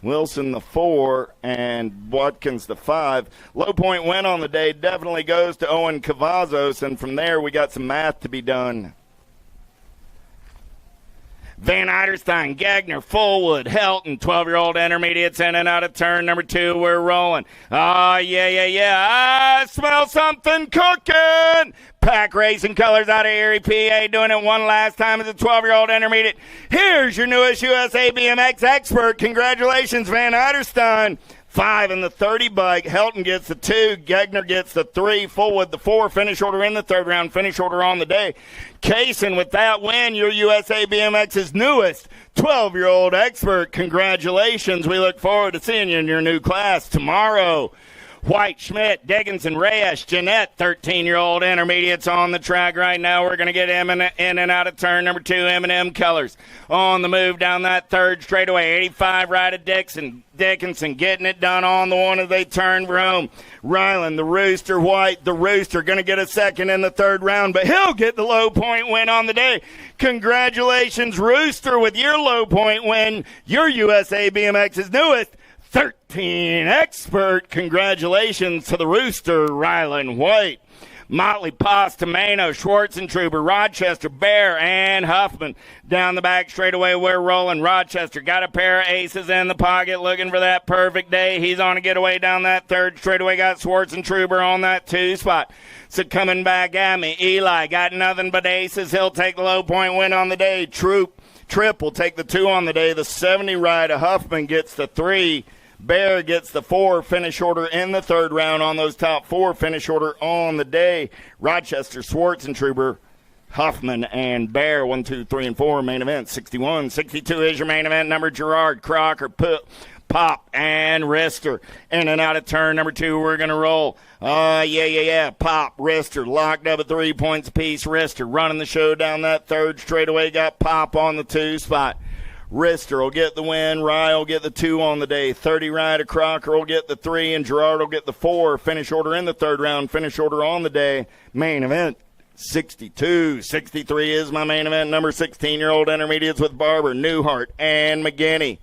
Wilson the 4 and Watkins the 5. Low point win on the day definitely goes to Owen Cavazos, and from there we got some math to be done. Van Eiderstein, Gagner, Fullwood, Helton, 12-year-old intermediates in and out of turn number 2. We're rolling. Yeah. I smell something cooking. Pack Racing Colors out of Erie, PA, doing it one last time as a 12-year-old intermediate. Here's your newest USA BMX expert. Congratulations, Van Eiderstein. 5 in the 30 bike. Helton gets the 2. Gagner gets the 3. Fullwood the 4. Finish order in the third round. Finish order on the day. Kaysen with that win, your USA BMX's newest 12-year-old expert. Congratulations. We look forward to seeing you in your new class tomorrow. White, Schmidt, Dickinson, Reyes, Jeanette, 13-year-old intermediates on the track right now. We're going to get in and out of turn number 2, M&M Colors. On the move down that third straightaway, 85 right of Dickinson getting it done on the one as they turn Rome. Ryland, the Rooster, White, the Rooster, going to get a second in the third round, but he'll get the low point win on the day. Congratulations, Rooster, with your low point win, your USA BMX's newest 13 expert. Congratulations to the Rooster, Ryland White. Motley, Postomano, Schwartzentruber, Rochester, Bear, and Huffman. Down the back straightaway, we're rolling. Rochester got a pair of aces in the pocket, looking for that perfect day. He's on a getaway down that third straightaway. Got Schwartzentruber on that 2 spot. So coming back at me, Eli got nothing but aces. He'll take the low point win on the day. Trip will take the 2 on the day. The 70 ride of Huffman gets the 3. Bear gets the 4. Finish order in the third round on those top 4. Finish order on the day. Rochester, Schwartzentruber, Huffman, and Bear. 1, 2, 3, and 4. Main event 61. 62 is your main event number. Gerard, Crocker, Pop, and Rister. In and out of turn number 2. We're going to roll. Yeah. Pop, Rister, locked up at 3 points apiece. Rister running the show down that third straightaway. Got Pop on the 2 spot. Rister will get the win. Rye will get the 2 on the day. 30 Ryder Crocker will get the 3, and Gerard will get the 4. Finish order in the third round. Finish order on the day. Main event 62. 63 is my main event number. 16-year-old intermediates with Barber, Newhart, and McGinney.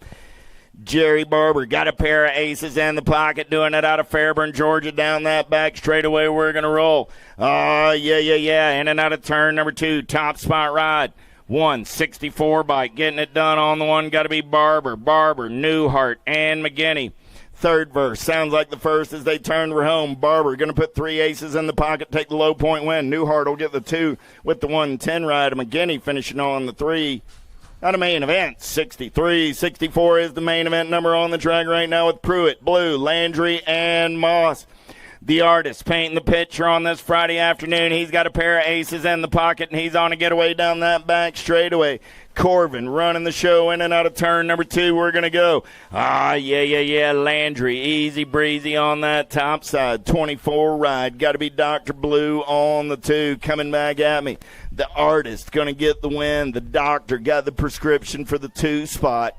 Jerry Barber got a pair of aces in the pocket, doing it out of Fairburn, Georgia, down that back straightaway. We're going to roll. Yeah. In and out of turn number 2. Top spot ride. 164 bike, getting it done on the one. Got to be Barber, Newhart, and McGinney. Third verse sounds like the first as they turn for home. Barber going to put 3 aces in the pocket, take the low point win. Newhart will get the 2 with the 110 ride. McGinney finishing on the 3. Out of main event 63. 64 is the main event number on the track right now with Pruitt, Blue, Landry, and Moss. The artist painting the picture on this Friday afternoon. He's got a pair of aces in the pocket, and he's on a getaway down that back straightaway. Corvin running the show in and out of turn number 2. We're going to go. Yeah. Landry, easy breezy on that top side. 24 ride. Got to be Dr. Blue on the 2. Coming back at me. The artist going to get the win. The doctor got the prescription for the 2 spot.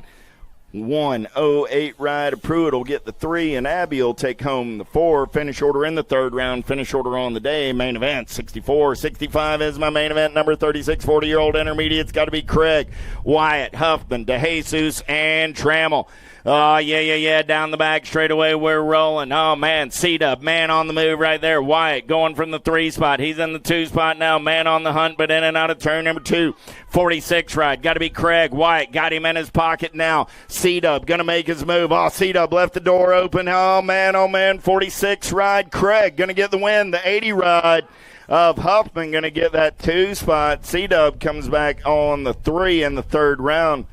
108 ride of Pruitt will get the 3, and Abby will take home the 4. Finish order in the third round. Finish order on the day. Main event 64. 65 is my main event number. 36 40-year-old intermediates got to be Craig, Wyatt, Huffman, DeJesus, and Trammell. Oh, yeah. Down the back straightaway, we're rolling. Oh, man, C-Dub, man on the move right there. Wyatt going from the 3 spot. He's in the 2 spot now. Man on the hunt, but in and out of turn number 2. 46 ride. Got to be Craig. Wyatt got him in his pocket now. C-Dub going to make his move. Oh, C-Dub left the door open. Oh, man. 46 ride. Craig going to get the win. The 80 ride of Huffman going to get that 2 spot. C-Dub comes back on the 3 in the 3rd round.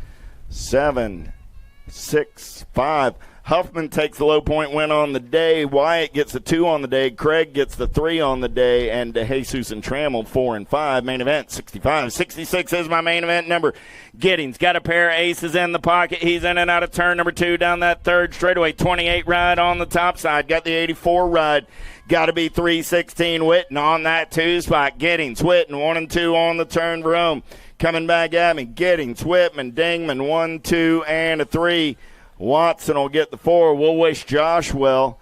7, 6, 5. Huffman takes the low point win on the day. Wyatt gets the 2 on the day. Craig gets the 3 on the day. And DeJesus and Trammell 4 and 5. Main event 65. 66 is my main event number. Giddings got a pair of aces in the pocket. He's in and out of turn number 2 down that 3rd straightaway. 28 ride on the top side. Got the 84 ride. Got to be 316 Witten on that 2 spot. Giddings, Witten 1 and 2 on the turn for home. Coming back at me. Giddings, Whitman, Dingman 1, 2, and a 3. Watson will get the 4. We'll wish Josh well.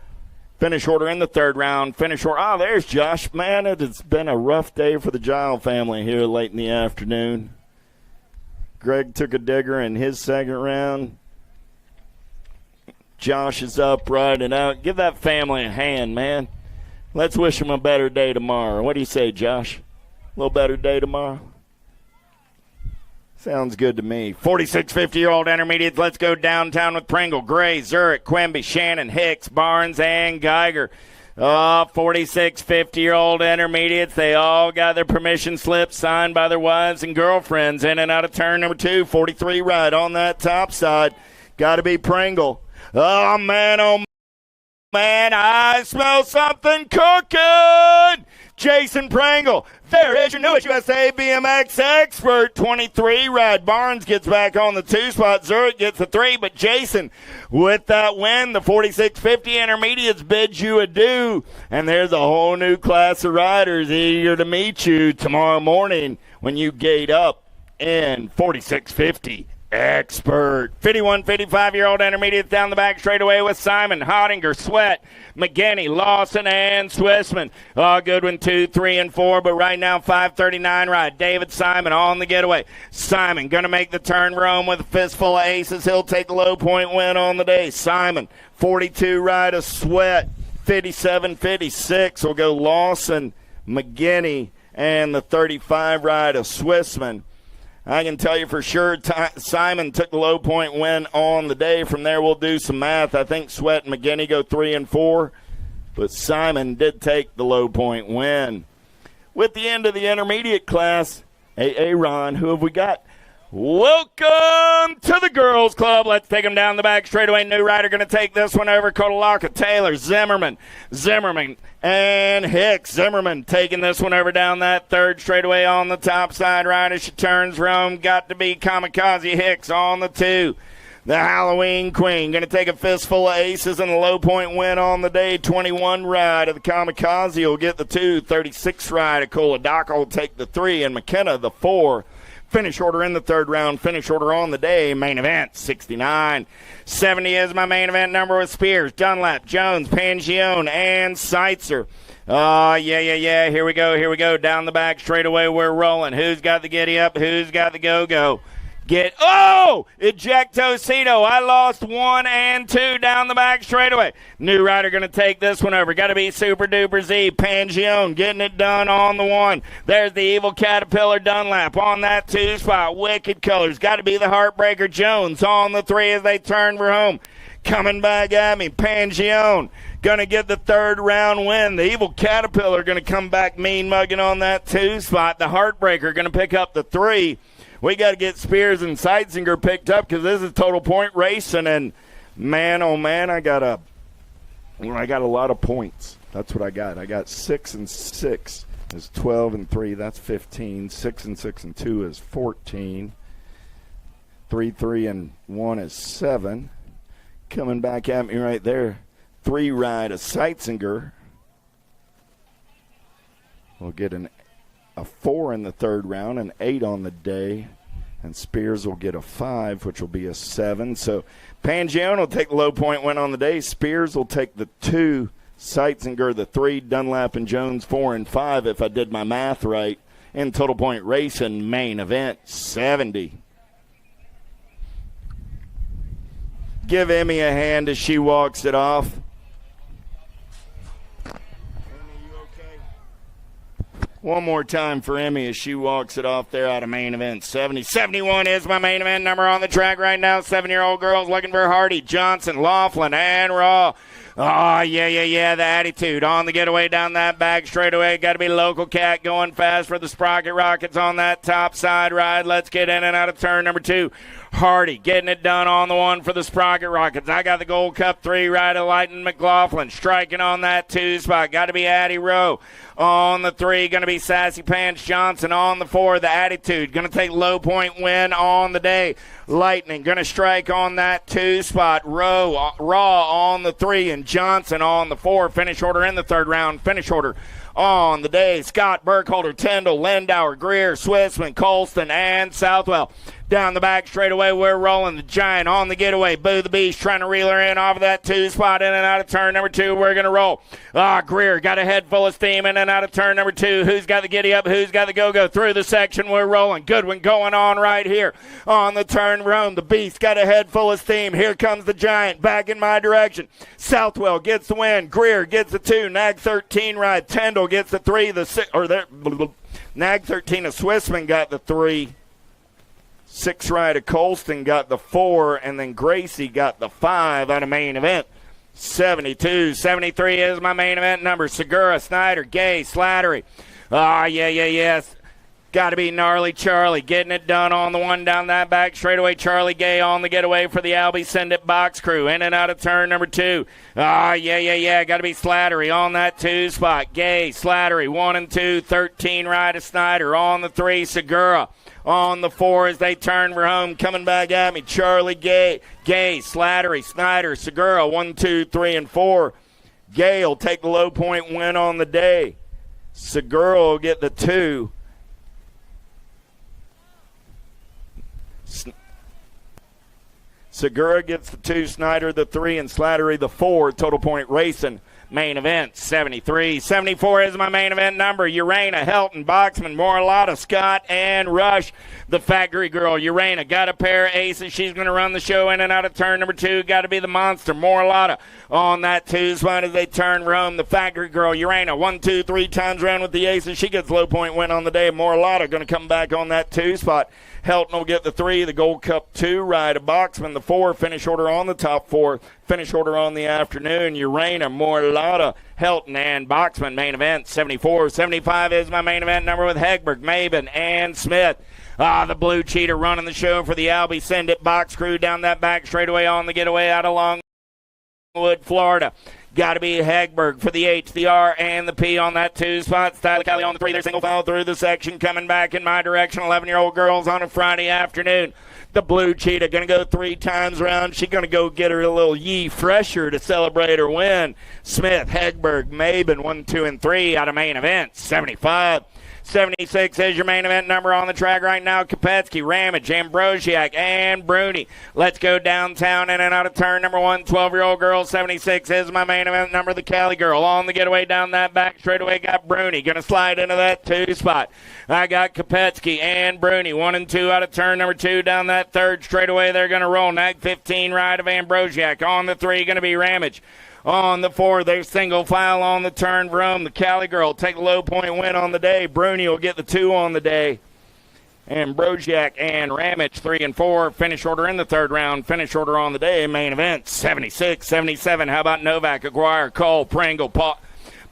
Finish order in the 3rd round. Finish order. Oh, there's Josh. Man, it has been a rough day for the Gile family here late in the afternoon. Greg took a digger in his 2nd round. Josh is up, riding out. Give that family a hand, man. Let's wish them a better day tomorrow. What do you say, Josh? A little better day tomorrow? Sounds good to me. 46 50-year-old intermediates. Let's go downtown with Pringle, Gray, Zurich, Quimby, Shannon, Hicks, Barnes, and Geiger. 46 50-year-old intermediates. They all got their permission slips signed by their wives and girlfriends. In and out of turn number 2. 43 right on that top side. Got to be Pringle. Oh, man, I smell something cooking. Jason Pringle. There is your newest USA BMX expert. 23 ride. Barnes gets back on the 2 spot. Zurich gets the 3. But Jason, with that win, the 4650 intermediates bids you adieu. And there's a whole new class of riders eager to meet you tomorrow morning when you gate up in 4650. Expert. 51, 55-year-old intermediates down the back straightaway with Simon, Hottinger, Sweat, McGinney, Lawson, and Swissman. Oh, Goodwin 2, 3, and 4, but right now 539 ride. David Simon on the getaway. Simon going to make the turn Rome with a fistful of aces. He'll take the low point win on the day. Simon, 42 ride of Sweat. 57, 56 will go Lawson, McGinney, and the 35 ride of Swissman. I can tell you for sure Simon took the low point win on the day. From there, we'll do some math. I think Sweat and McGinney go 3 and 4, but Simon did take the low point win. With the end of the intermediate class, Ron, who have we got? Welcome to the girls' club. Let's take them down the back straightaway. New rider going to take this one over. Kodalaka, Taylor, Zimmerman, and Hicks. Zimmerman taking this one over down that 3rd straightaway on the top side. Right as she turns Rome. Got to be Kamikaze Hicks on the 2. The Halloween Queen going to take a fistful of aces and a low point win on the day. 21 ride of the Kamikaze will get the 2. 36 ride of Kodalaka will take the 3. And McKenna the 4. Finish order in the 3rd round. Finish order on the day. Main event 69. 70 is my main event number with Spears, Dunlap, Jones, Pangione, and Seitzer. Oh, yeah. Here we go. Down the back straightaway, we're rolling. Who's got the giddy up? Who's got the go-go? Ejectocito. I lost 1 and 2 down the back straightaway. New rider going to take this one over. Got to be Super Duper Z. Pangione getting it done on the 1. There's the Evil Caterpillar Dunlap on that 2 spot. Wicked Colors. Got to be the Heartbreaker Jones on the 3 as they turn for home. Coming back at me. Pangione going to get the 3rd round win. The Evil Caterpillar going to come back mean mugging on that 2 spot. The Heartbreaker going to pick up the 3. We got to get Spears and Seitzinger picked up because this is total point racing. And man, oh man, I got a lot of points. That's what I got. I got 6 and 6 is 12 and 3. That's 15. 6 and 6 and 2 is 14. 3, 3 and 1 is 7. Coming back at me right there. 3 ride of Seitzinger. We'll get a 4 in the 3rd round, an 8 on the day, and Spears will get a 5, which will be a 7. So Pangione will take the low point win on the day. Spears will take the 2, Seitzinger the 3, Dunlap and Jones 4 and 5, if I did my math right. In total point racing, main event 70. Give Emmy a hand as she walks it off. One more time for Emmy as she walks it off there out of main event. 71 is my main event number on the track right now. 7-year-old girls looking for Hardy, Johnson, Laughlin, and Raw. Oh, yeah, the attitude on the getaway down that back straightaway. Got to be Local Cat going fast for the Sprocket Rockets on that top side ride. Let's get in and out of turn number 2. Hardy getting it done on the 1 for the Sprocket Rockets. I got the Gold Cup 3 right of Lighton McLaughlin striking on that 2 spot. Got to be Addie Rowe on the 3. Going to be Sassy Pants Johnson on the 4. The attitude going to take Low Point win on the day. Lightning going to strike on that 2 spot. Raw on the 3 and Johnson on the 4. Finish order in the 3rd round. Finish order on the day. Scott, Burkholder, Tyndall, Lindauer, Greer, Swissman, Colston, and Southwell. Down the back straightaway, we're rolling. The Giant on the getaway. Boo the Beast trying to reel her in off of that 2 spot. In and out of turn number 2. We're going to roll. Greer got a head full of steam in and out of turn number 2. Who's got the giddy up? Who's got the go-go? Through the section, we're rolling. Good one going on right here on the turn round. The Beast got a head full of steam. Here comes the Giant back in my direction. Southwell gets the win. Greer gets the 2. Nag 13 ride. Tyndall gets the 3. Nag 13 of Swissman got the 3. 6 ride of Colston got the 4, and then Gracie got the 5 out of main event. 72. 73 is my main event number. Segura, Snyder, Gay, Slattery. Yes. Got to be Gnarly Charlie getting it done on the 1 down that back straightaway. Charlie Gay on the getaway for the Albie Send It Box Crew. In and out of turn number 2. Got to be Slattery on that 2 spot. Gay, Slattery, 1 and 2. 13 ride of Snyder on the 3. Segura on the 4 as they turn for home. Coming back at me, Charlie Gay, Slattery, Snyder, Segura, 1, 2, 3, and 4. Gay will take the Low Point win on the day. Segura will get the 2. Segura gets the 2, Snyder the 3, and Slattery the 4. Total Point Racing. Main event, 73. 74 is my main event number. Urena, Helton, Boxman, Morlotta, Scott, and Rush. The Factory Girl, Urena, got a pair of aces. She's going to run the show in and out of turn number 2. Got to be the Monster, Morlotta, on that 2 spot as they turn for home. The Factory Girl, Urena, 1, 2, 3 times around with the aces. She gets Low Point win on the day. Morlotta going to come back on that 2 spot. Helton will get the 3, the Gold Cup 2 ride. A Boxman, the 4, finish order on the top 4. Finish order on the afternoon. Urena, Morlotta, Helton, and Boxman. Main event, 74. 75 is my main event number with Hegberg, Maben, and Smith. The Blue Cheetah running the show for the Albie Send It Box Crew down that back straightaway on the getaway out of Longwood, Florida. Got to be Hagberg for the H, the R, and the P on that 2 spot. Styler Kelly on the 3. They're single file through the section. Coming back in my direction. 11-year-old girls on a Friday afternoon. The Blue Cheetah going to go 3 times around. She's going to go get her a little Yee Fresher to celebrate her win. Smith, Hagberg, Maben, 1, 2, and 3 out of main event. 75. 76 is your main event number on the track right now. Kopetsky, Ramage, Ambrosiak, and Bruni. Let's go downtown in and out of turn number 1. 12-year-old girl, 76 is my main event number. The Cali Girl on the getaway down that back straightaway. Got Bruni. Going to slide into that 2 spot. I got Kopetsky and Bruni. 1 and 2 out of turn number 2 down that 3rd straightaway. They're going to roll. Nag 15 ride of Ambrosiak. On the 3, going to be Ramage. On the 4, they're single file on the turn room. The Cali Girl take a Low Point win on the day. Bruni will get the 2 on the day. Ambrosiak and Ramage, 3 and 4. Finish order in the 3rd round. Finish order on the day. Main event, 76, 77. How about Novak, Aguirre, Cole, Pringle,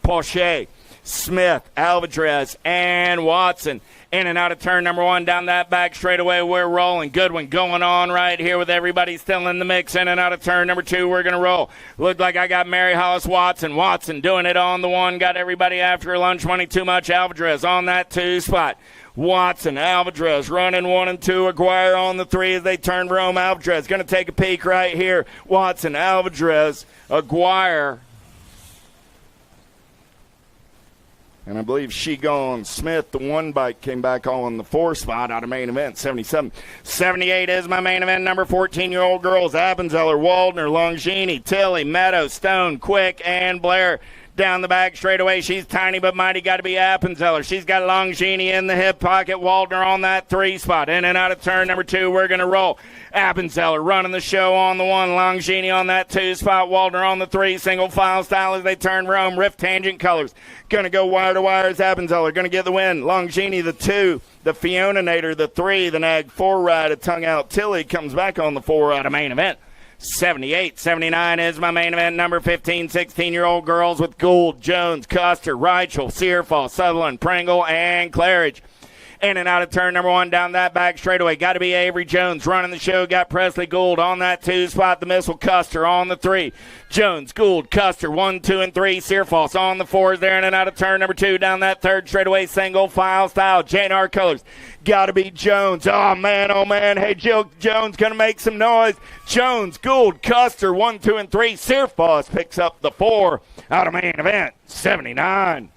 Poche, Smith, Alvarez, and Watson. In and out of turn number 1 down that back straightaway. We're rolling. Good one going on right here with everybody still in the mix. In and out of turn number 2. We're going to roll. Looked like I got Mary Hollis Watson. Watson doing it on the 1. Got everybody after her lunch money too much. Alvarez on that 2 spot. Watson, Alvarez running 1 and 2. Aguirre on the 3 as they turn Rome. Alvarez going to take a peek right here. Watson, Alvarez, Aguirre. And I believe she gone. Smith, the 1 bike, came back on the 4 spot out of main event, 77. 78 is my main event number. 14-year-old girls, Appenzeller, Waldner, Longini, Tilly, Meadow, Stone, Quick, and Blair. Down the back straightaway, she's tiny but mighty, got to be Appenzeller. She's got Longini in the hip pocket, Waldner on that 3 spot. In and out of turn number 2, we're going to roll. Appenzeller running the show on the 1, Longini on that 2 spot, Waldner on the 3, single file style as they turn Rome, Rift Tangent colors. Going to go wire to wire as Appenzeller, going to get the win. Longini the 2, the Fionanator the 3, the Nag 4 ride, a tongue out Tilly comes back on the 4 out of main event. 78-79 is my main event. Number 15, 16-year-old girls with Gould, Jones, Custer, Reichel, Searfall, Sutherland, Pringle, and Claridge. In and out of turn number 1 down that back straightaway. Got to be Avery Jones running the show. Got Presley Gould on that 2 spot. The Missile Custer on the 3. Jones, Gould, Custer, 1, 2, and 3. Searfalls on the 4s there. In and out of turn number 2 down that 3rd straightaway. Single file style. JNR colors. Got to be Jones. Oh, man. Hey, Jill Jones going to make some noise. Jones, Gould, Custer, 1, 2, and 3. Searfalls picks up the 4 out of main event. 79.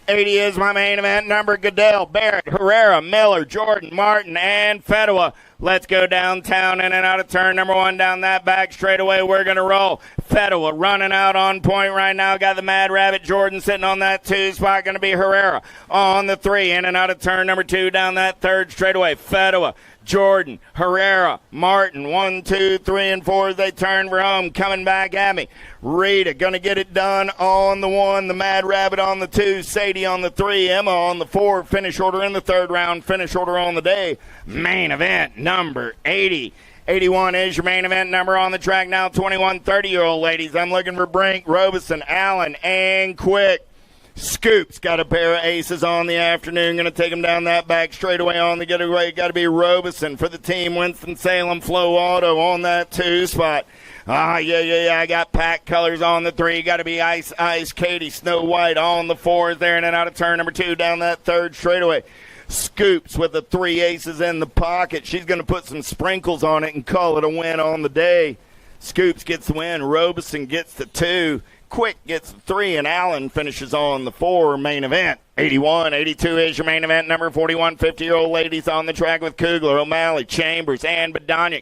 80 is my main event. Number Goodell, Barrett, Herrera, Miller, Jordan, Martin, and Fedua. Let's go downtown in and out of turn number 1 down that back straightaway. We're going to roll. Fedua running out on point right now. Got the Mad Rabbit Jordan sitting on that 2 spot. Going to be Herrera on the 3. In and out of turn number 2 down that 3rd straightaway. Fedua, Jordan, Herrera, Martin, 1, 2, 3, and 4 as they turn for home. Coming back at me. Rita going to get it done on the 1. The Mad Rabbit on the 2. Sadie on the 3. Emma on the 4. Finish order in the 3rd round. Finish order on the day. Main event number 80. 81 is your main event number on the track now. 21, 30-year-old ladies. I'm looking for Brink, Robeson, Allen, and Quick. Scoops got a pair of aces on the afternoon. Going to take them down that back straightaway on the getaway. Got to be Robeson for the team. Winston-Salem Flow Auto on that 2 spot. I got pack colors on the 3. Got to be Ice Katie Snow White on the 4s there. In and out of turn number 2 down that 3rd straightaway. Scoops with the 3 aces in the pocket. She's going to put some sprinkles on it and call it a win on the day. Scoops gets the win. Robeson gets the 2. Quick gets the 3, and Allen finishes on the 4 main event. 81, 82 is your main event. Number 41, 50-year-old ladies on the track with Kugler, O'Malley, Chambers, and Badonic.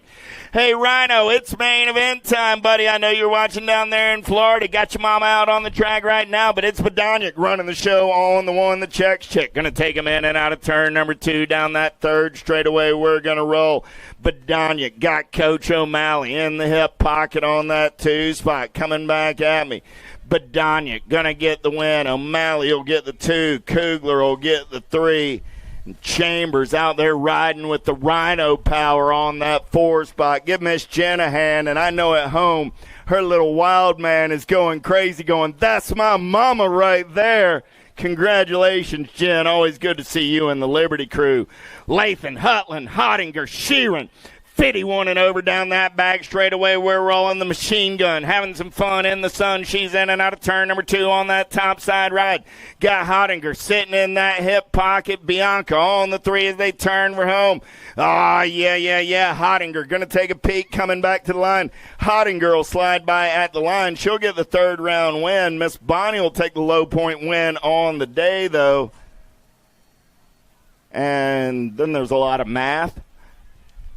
Hey, Rhino, it's main event time, buddy. I know you're watching down there in Florida. Got your mama out on the track right now, but it's Badonic running the show on the 1, the checks chick. Going to take him in and out of turn number 2 down that 3rd straightaway. We're going to roll. Badonic got Coach O'Malley in the hip pocket on that 2 spot. Coming back at me. Badonic going to get the win. O'Malley will get the 2. Kugler will get the 3. And Chambers out there riding with the Rhino power on that 4 spot. Give Miss Jen a hand, and I know at home her little wild man is going crazy going, that's my mama right there. Congratulations, Jen. Always good to see you and the Liberty crew. Lathan, Hutland, Hottinger, Sheeran. 51 and over down that back straightaway. We're rolling the machine gun, having some fun in the sun. She's in and out of turn number 2 on that top side ride. Got Hottinger sitting in that hip pocket. Bianca on the 3 as they turn for home. Hottinger going to take a peek coming back to the line. Hottinger will slide by at the line. She'll get the 3rd round win. Miss Bonnie will take the low point win on the day, though. And then there's a lot of math.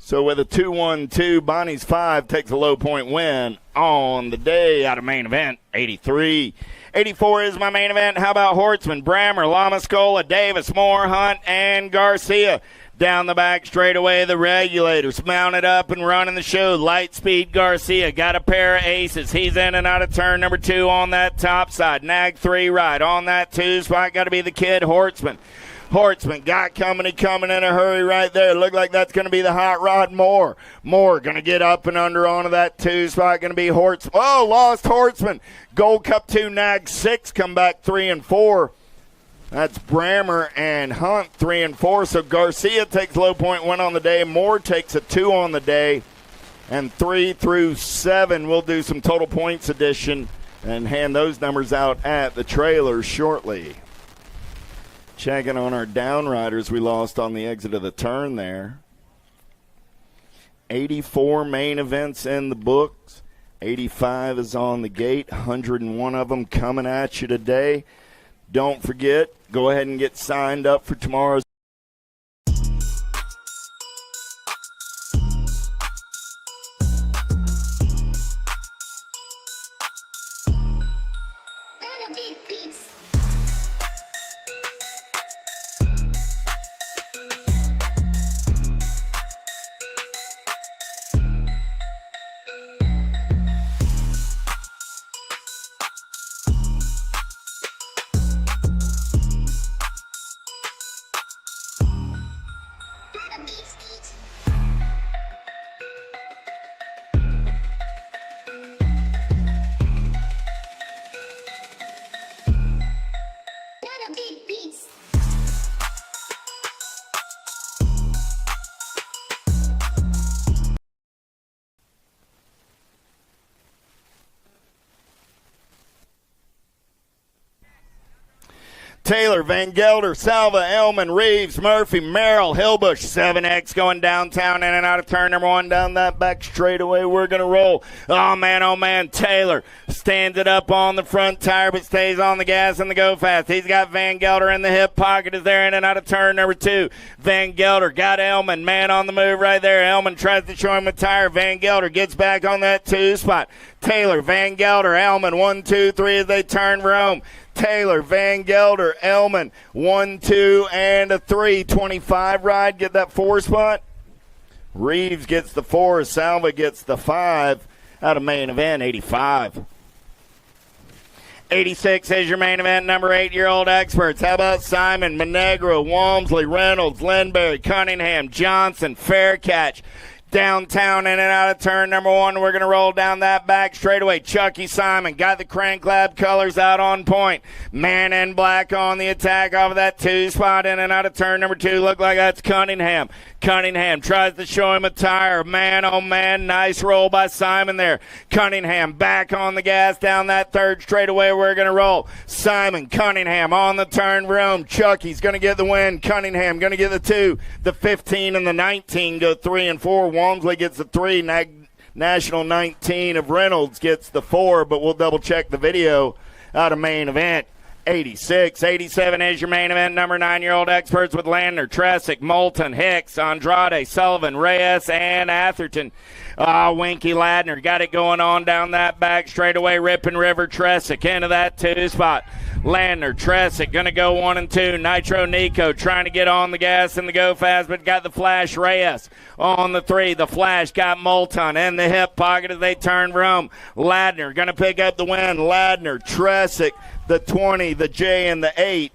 So with a 2-1-2, Bonnie's 5 takes a low point win on the day out of main event, 83. 84 is my main event. How about Hortzman, Brammer, Lamascola, Davis, Moore, Hunt, and Garcia? Down the back straightaway, the Regulators mounted up and running the show. Lightspeed Garcia got a pair of aces. He's in and out of turn number 2 on that top side. Nag 3 ride on that 2 spot. Got to be the kid Hortzman. Hortzman got coming in a hurry right there. Look like that's going to be the hot rod Moore. Moore going to get up and under onto that 2 spot. Going to be Hortzman. Oh, lost Hortzman. Gold Cup 2, Nag 6, come back 3 and 4. That's Brammer and Hunt 3 and 4. So Garcia takes low point 1 on the day. Moore takes a 2 on the day. And 3 through 7, we'll do some total points addition and hand those numbers out at the trailer shortly. Checking on our downriders we lost on the exit of the turn there. 84 main events in the books. 85 is on the gate. 101 of them coming at you today. Don't forget, go ahead and get signed up for tomorrow's Taylor, Van Gelder, Salva, Elman, Reeves, Murphy, Merrill, Hillbush, 7X going downtown in and out of turn number 1 down that back straightaway. We're going to roll. Oh, man, Taylor stands it up on the front tire but stays on the gas and the go fast. He's got Van Gelder in the hip pocket is there in and out of turn number 2. Van Gelder got Elman, man on the move right there. Elman tries to show him a tire. Van Gelder gets back on that 2 spot. Taylor, Van Gelder, Elman, 1, 2, 3 as they turn Rome. Taylor, Van Gelder, Elman, 1, 2, and a 3. 25 ride, get that 4 spot. Reeves gets the 4, Salva gets the 5 out of main event, 85. 86 is your main event, number 8-year-old experts. How about Simon, Monegro, Walmsley, Reynolds, Lindberry, Cunningham, Johnson, Faircatch. Downtown in and out of turn number 1. We're going to roll down that back straightaway. Chucky Simon got the Crank Lab colors out on point. Man in black on the attack off of that 2 spot in and out of turn number 2. Look like that's Cunningham. Cunningham tries to show him a tire. Man, oh man, nice roll by Simon there. Cunningham back on the gas down that 3rd straightaway. We're going to roll. Simon, Cunningham on the turn room. Chucky's going to get the win. Cunningham going to get the 2. The 15 and the 19 go 3 and 4. Walmsley gets the 3. National 19 of Reynolds gets the 4, but we'll double check the video out of main event. 86, 87 is your main event. Number 9-year-old experts with Landner, Tresick, Moulton, Hicks, Andrade, Sullivan, Reyes, and Atherton. Winky Ladner got it going on down that back straightaway. Rippin' River, Tresick into that 2 spot. Landner, Tresick going to go 1 and 2. Nitro Nico trying to get on the gas and the go fast, but got the Flash. Reyes on the 3. The Flash got Moulton in the hip pocket as they turn Rome. Ladner going to pick up the win. Ladner, Tresick, the 20, the J, and the 8.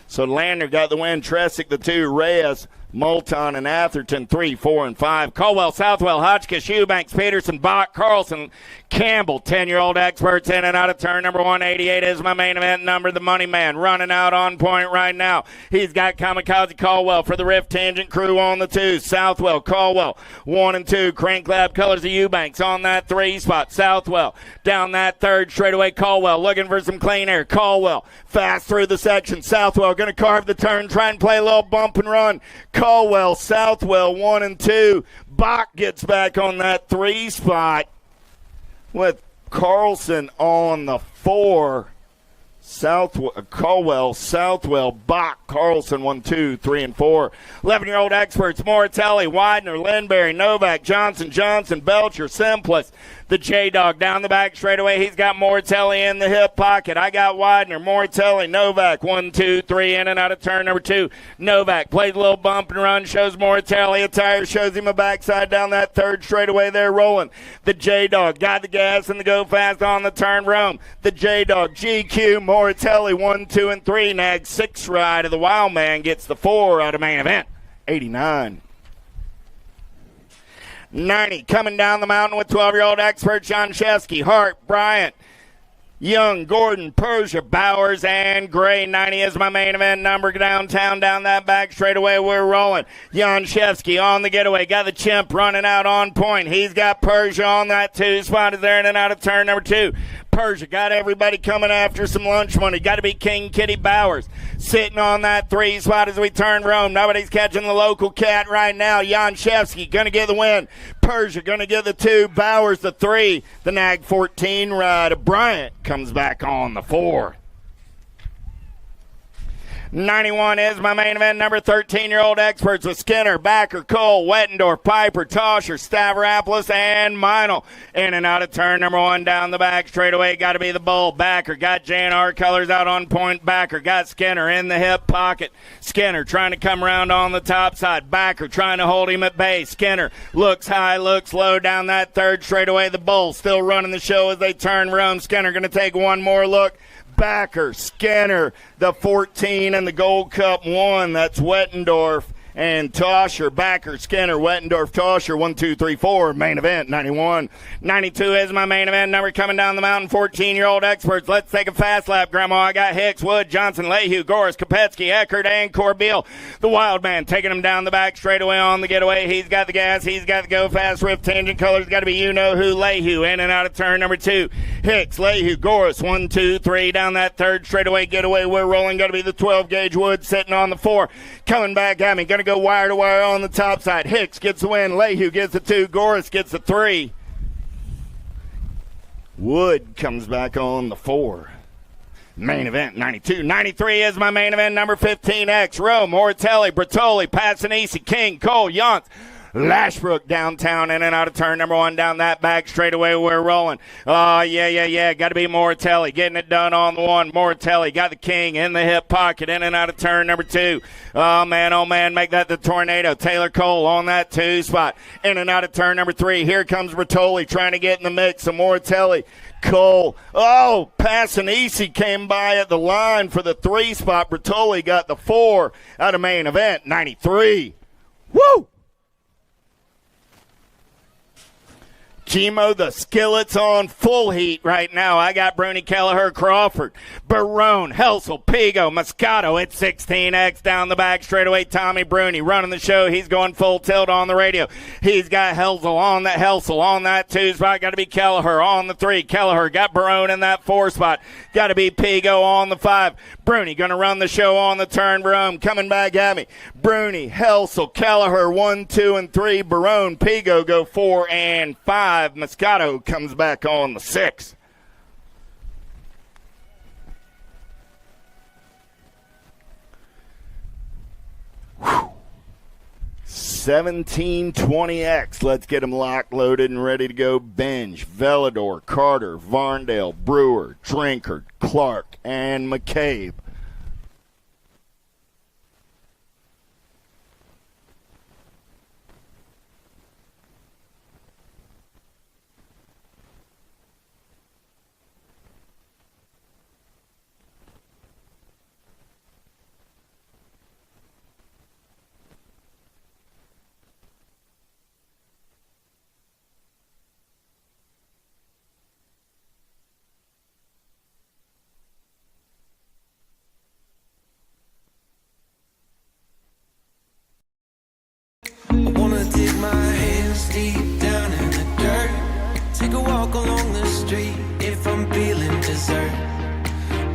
So Landner got the win. Tresick, the 2. Reyes, Moulton, and Atherton, 3, 4, and 5. Caldwell, Southwell, Hotchkiss, Eubanks, Peterson, Bach, Carlson, Campbell, 10-year-old experts in and out of turn number 188 is my main event number. The money man running out on point right now. He's got Kamikaze Caldwell for the Rift Tangent crew on the 2. Southwell, Caldwell, 1 and 2. Crank Lab colors of Eubanks on that 3 spot. Southwell down that 3rd straightaway. Caldwell looking for some clean air. Caldwell fast through the section. Southwell going to carve the turn, try and play a little bump and run. Caldwell, Southwell, 1 and 2. Bach gets back on that 3 spot with Carlson on the 4. Caldwell, Southwell, Bach, Carlson, 1, 2, 3, and 4. 11-year-old experts, Moratelli, Widener, Lindberry, Novak, Johnson, Belcher, Simplest. The J-Dog down the back straightaway. He's got Moratelli in the hip pocket. I got Widener, Moratelli, Novak, 1, 2, 3, in and out of turn number 2. Novak plays a little bump and run, shows Moratelli a tire, shows him a backside down that 3rd straightaway there rolling. The J-Dog got the gas and the go fast on the turn Rome. The J-Dog, GQ, Moratelli, 1, 2, and 3. Nag 6 ride of the Wild Man gets the 4 out of main event. 89. 90 coming down the mountain with 12-year-old expert John Shevsky, Hart, Bryant, Young, Gordon, Persia, Bowers, and Gray. 90 is my main event number. Downtown, down that back straightaway, we're rolling. Jan Shevsky on the getaway. Got the Chimp running out on point. He's got Persia on that 2 spot. Is there in and out of turn number 2. Persia got everybody coming after some lunch money. Got to be King Kitty Bowers sitting on that 3 spot as we turn Rome. Nobody's catching the local cat right now. Jan Shevsky going to get the win. Persia going to get the 2. Bowers the 3. The Nag 14 ride. Bryant comes back on the 4. 91 is my main event number. 13-year-old experts with Skinner, Backer, Cole, Wettendorf, Piper, Toscher, Stavropoulos, and Meinl. In and out of turn number 1 down the back straightaway. Got to be the Bull. Backer got JNR colors out on point. Backer got Skinner in the hip pocket. Skinner trying to come around on the top side. Backer trying to hold him at bay. Skinner looks high, looks low down that 3rd straightaway. The Bull still running the show as they turn Rome. Skinner going to take one more look. Backer, Skinner, the 14 and the Gold Cup 1. That's Wettendorf and Toscher, Backer, Skinner, Wettendorf, Toscher, 1, 2, 3, 4, main event, 91. 92 is my main event number coming down the mountain, 14-year-old experts. Let's take a fast lap, Grandma. I got Hicks, Wood, Johnson, Lehue, Goris, Kopetsky, Eckert, and Corbeil. The wild man taking him down the back straightaway on the getaway. He's got the gas. He's got the go fast. Rift tangent colors got to be you-know-who. Lehue in and out of turn number 2. Hicks, Lehue, Goris, 1, 2, 3 down that third straightaway getaway. We're rolling. Got to be the 12-gauge Wood sitting on the 4. Coming back at me. Going to go wire to wire on the top side. Hicks gets the win. Lehue gets the 2. Goris gets the 3. Wood comes back on the 4. Main event, 92. 93 is my main event, number 15X. Rowe, Mortelli, Bertoli, Passanisi, King, Cole, Yonts, Lashbrook downtown in and out of turn number 1 down that back straightaway. We're rolling. Oh, yeah. Got to be Mortelli getting it done on the 1. Mortelli got the King in the hip pocket in and out of turn number 2. Oh, man, make that the Tornado. Taylor Cole on that 2 spot. In and out of turn number 3. Here comes Bertoli trying to get in the mix of Mortelli. Cole. Oh, Passanisi came by at the line for the 3 spot. Bertoli got the 4 out of main event, 93. Woo! Chemo, the skillet's on full heat right now. I got Bruni, Kelleher, Crawford, Barone, Helsel, Pigo, Moscato. It's 16X down the back straightaway. Tommy Bruni running the show. He's going full tilt on the radio. He's got Helsel on that 2 spot. Got to be Kelleher on the 3. Kelleher got Barone in that 4 spot. Got to be Pigo on the 5. Bruni going to run the show on the turn. Barone coming back at me. Bruni, Helsel, Kelleher, 1, 2, and 3. Barone, Pigo go 4 and 5. Moscato comes back on the 6. Whew. 1720X. Let's get them locked, loaded, and ready to go. Benge, Vellador, Carter, Varndale, Brewer, Drinkard, Clark, and McCabe. I wanna dig my hands deep down in the dirt. Take a walk along the street if I'm feeling dessert.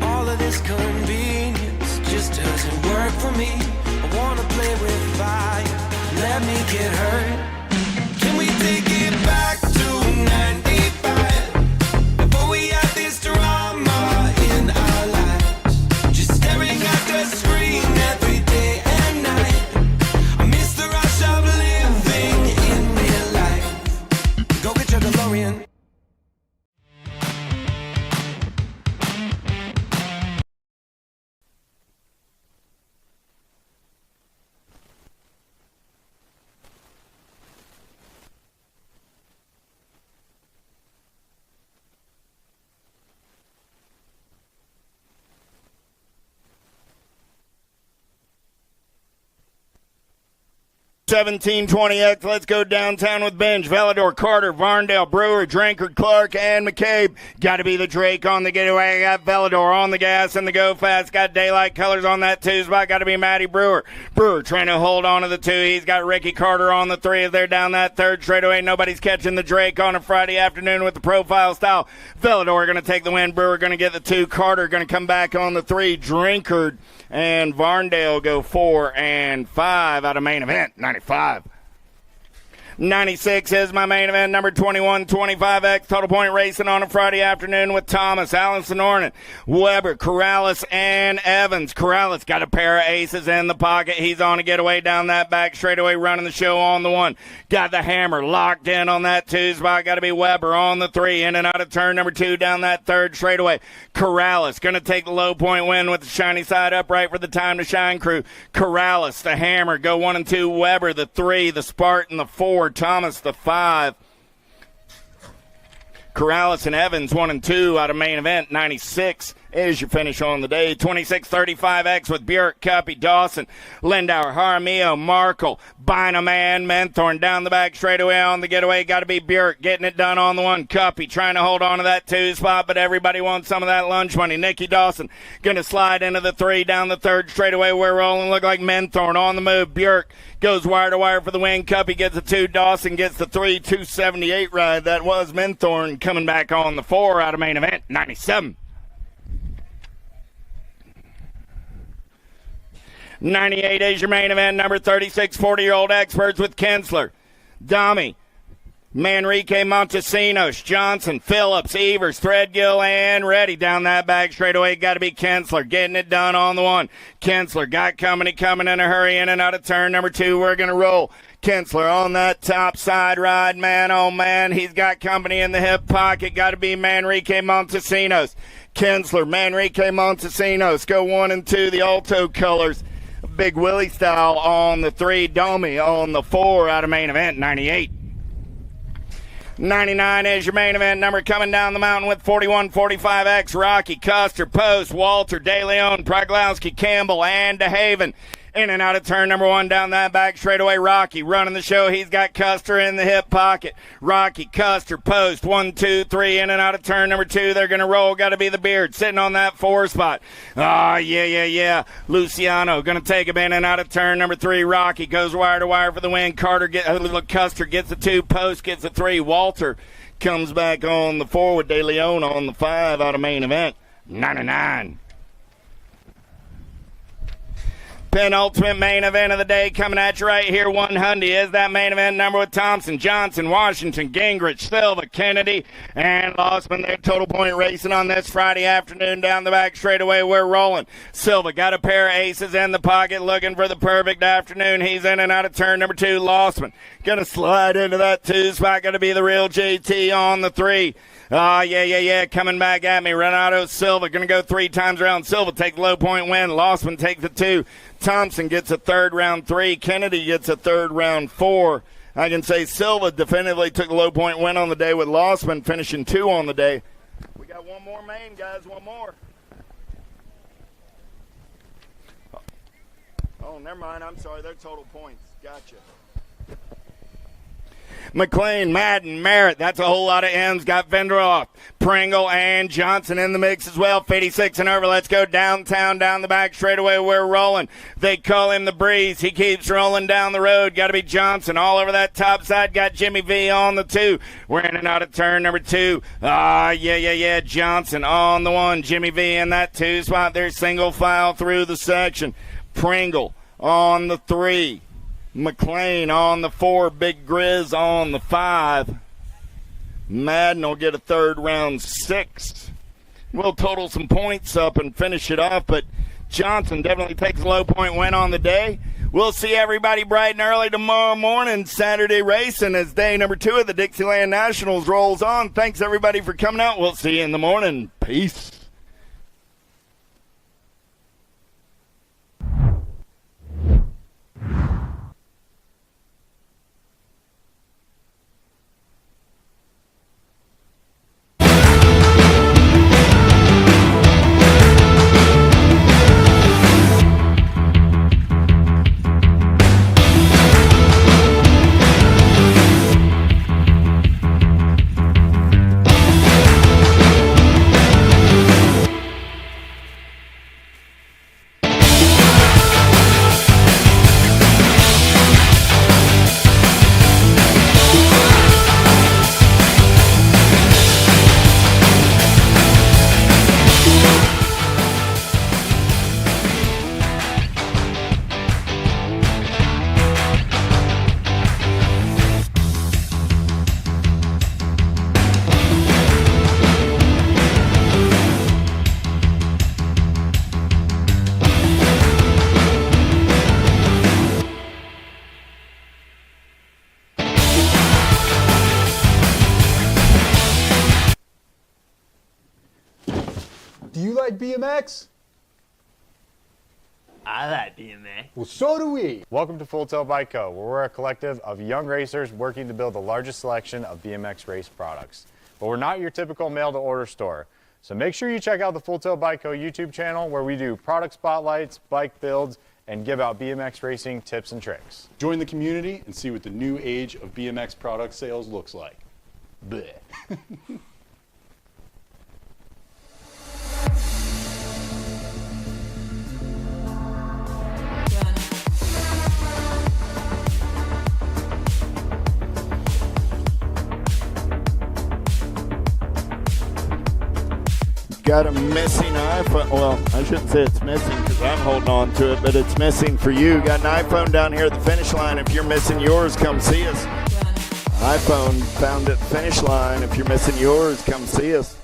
All of this convenience just doesn't work for me. I wanna play with fire, let me get hurt. Can we take it back to 95? Before we had this drama in our lives, just staring at the screen every day and night. I miss the rush of living in real life. Go get your DeLorean. $17.20X. Let's go downtown with Benge, Vellador, Carter, Varndale, Brewer, Drinkard, Clark, and McCabe. Got to be the Drake on the getaway. Got Vellador on the gas and the go fast. Got Daylight Colors on that 2 spot. Got to be Matty Brewer. Brewer trying to hold on to the 2. He's got Ricky Carter on the 3 as they're down that third straightaway. Nobody's catching the Drake on a Friday afternoon with the profile style. Vellador going to take the win. Brewer going to get the 2. Carter going to come back on the 3. Drinkard and Varndale go 4 and 5 out of main event, 95. 96 is my main event, number 21, 25X, Total Point Racing on a Friday afternoon with Thomas, Allison Ornan, Weber, Corrales, and Evans. Corrales got a pair of aces in the pocket. He's on a getaway down that back straightaway, running the show on the 1. Got the hammer locked in on that 2 spot. Got to be Weber on the 3, in and out of turn number 2 down that third straightaway. Corrales going to take the low point win with the shiny side upright for the Time to Shine crew. Corrales, the hammer, go 1 and 2. Weber, the 3, the Spartan, the 4. Thomas, the 5. Corrales and Evans 1 and 2 out of main event, 96 is your finish on the day. 2635X with Burek, Cuppy, Dawson, Lindauer, Jaramillo, Markle, Bynum, and Menthorn down the back straightaway on the getaway. Got to be Burek getting it done on the one. Cuppy trying to hold on to that 2 spot, but everybody wants some of that lunch money. Nicky Dawson going to slide into the 3 down the 3rd straightaway. We're rolling. Look like Menthorn on the move. Burek goes wire to wire for the win. Cuppy gets the 2. Dawson gets the 3. 278 ride. That was Menthorn coming back on the 4 out of main event. 97. 98 is your main event. Number 36, 40-year-old experts with Kinsler, Dami, Manrique, Montesinos, Johnson, Phillips, Evers, Threadgill, and Reddy down that back straightaway. Got to be Kinsler getting it done on the 1. Kinsler got company coming in a hurry in and out of turn number 2. We're going to roll. Kinsler on that top side ride, man, oh man, he's got company in the hip pocket. Got to be Manrique, Montesinos. Kinsler, Manrique, Montesinos go 1 and 2, the Alto colors. Big Willie style on the 3, Domi on the 4 out of main event. 98. 99 is your main event number coming down the mountain with 4145X, Rocky, Custer, Post, Walter, De Leon, Proglowski, Campbell, and DeHaven. In and out of turn number 1 down that back straightaway. Rocky running the show. He's got Custer in the hip pocket. Rocky, Custer, Post, 1, 2, 3. In and out of turn number 2. They're going to roll. Got to be the Beard sitting on that 4 spot. Yeah. Luciano going to take him in and out of turn number 3. Rocky goes wire to wire for the win. Custer gets the 2. Post gets the 3. Walter comes back on the 4 with De Leon on the 5 out of main event. 99. Penultimate main event of the day coming at you right here. 100 is that main event number with Thompson, Johnson, Washington, Gingrich, Silva, Kennedy, and Lossman. They're total point racing on this Friday afternoon down the back straightaway. We're rolling. Silva got a pair of aces in the pocket looking for the perfect afternoon. He's in and out of turn number 2. Lossman going to slide into that 2 spot. Going to be the real JT on the 3. Yeah. Coming back at me. Renato Silva going to go 3 times around. Silva takes the low point win. Lossman takes the 2. Thompson gets a 3rd round 3. Kennedy gets a 3rd round 4. I can say Silva definitively took the low point win on the day with Lossman finishing 2 on the day. We got one more main, guys. One more. Oh, never mind. I'm sorry. They're total points. Gotcha. McLean, Madden, Merritt, that's a whole lot of M's. Got Vendroff, Pringle, and Johnson in the mix as well. 56 and over. Let's go downtown, down the back straightaway. We're rolling. They call him the Breeze. He keeps rolling down the road. Got to be Johnson all over that top side. Got Jimmy V on the 2. We're in and out of turn number 2. Yeah. Johnson on the 1. Jimmy V in that 2 spot. There's single file through the section. Pringle on the 3. McLean on the 4, Big Grizz on the 5. Madden will get a 3rd round 6. We'll total some points up and finish it off, but Johnson definitely takes a low point win on the day. We'll see everybody bright and early tomorrow morning, Saturday racing, as day number 2 of the Dixieland Nationals rolls on. Thanks, everybody, for coming out. We'll see you in the morning. Peace. Do you like BMX? I like BMX. Well, so do we. Welcome to Full Tilt Bike Co., where we're a collective of young racers working to build the largest selection of BMX race products. But we're not your typical mail-to-order store. So make sure you check out the Full Tilt Bike Co. YouTube channel where we do product spotlights, bike builds, and give out BMX racing tips and tricks. Join the community and see what the new age of BMX product sales looks like. Bleh. Got a missing iPhone. Well, I shouldn't say it's missing because I'm holding on to it, but it's missing for you. Got an iPhone down here at the finish line. If you're missing yours, come see us. iPhone found at the finish line. If you're missing yours, come see us.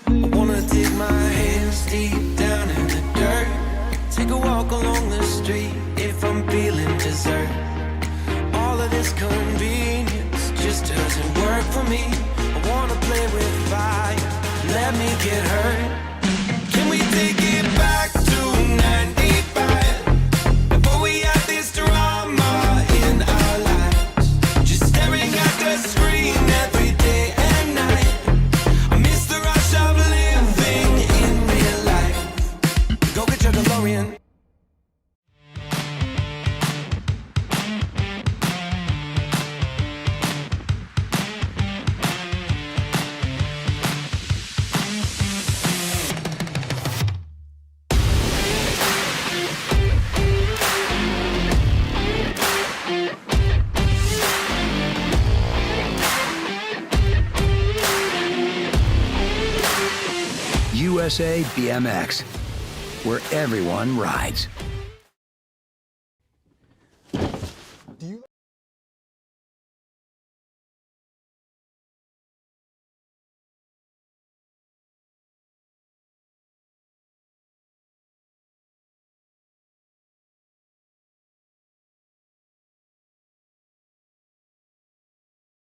I wanna dig my hands deep down in the dirt. Take a walk along the street if I'm feeling dessert. All of this convenience just doesn't work for me. I wanna play with fire, let me get hurt. Can we take it back to 95? Before we had this drama in our lives, just staring at the screen every day and night. I miss the rush of living in real life. Go get your DeLorean. USA BMX, where everyone rides.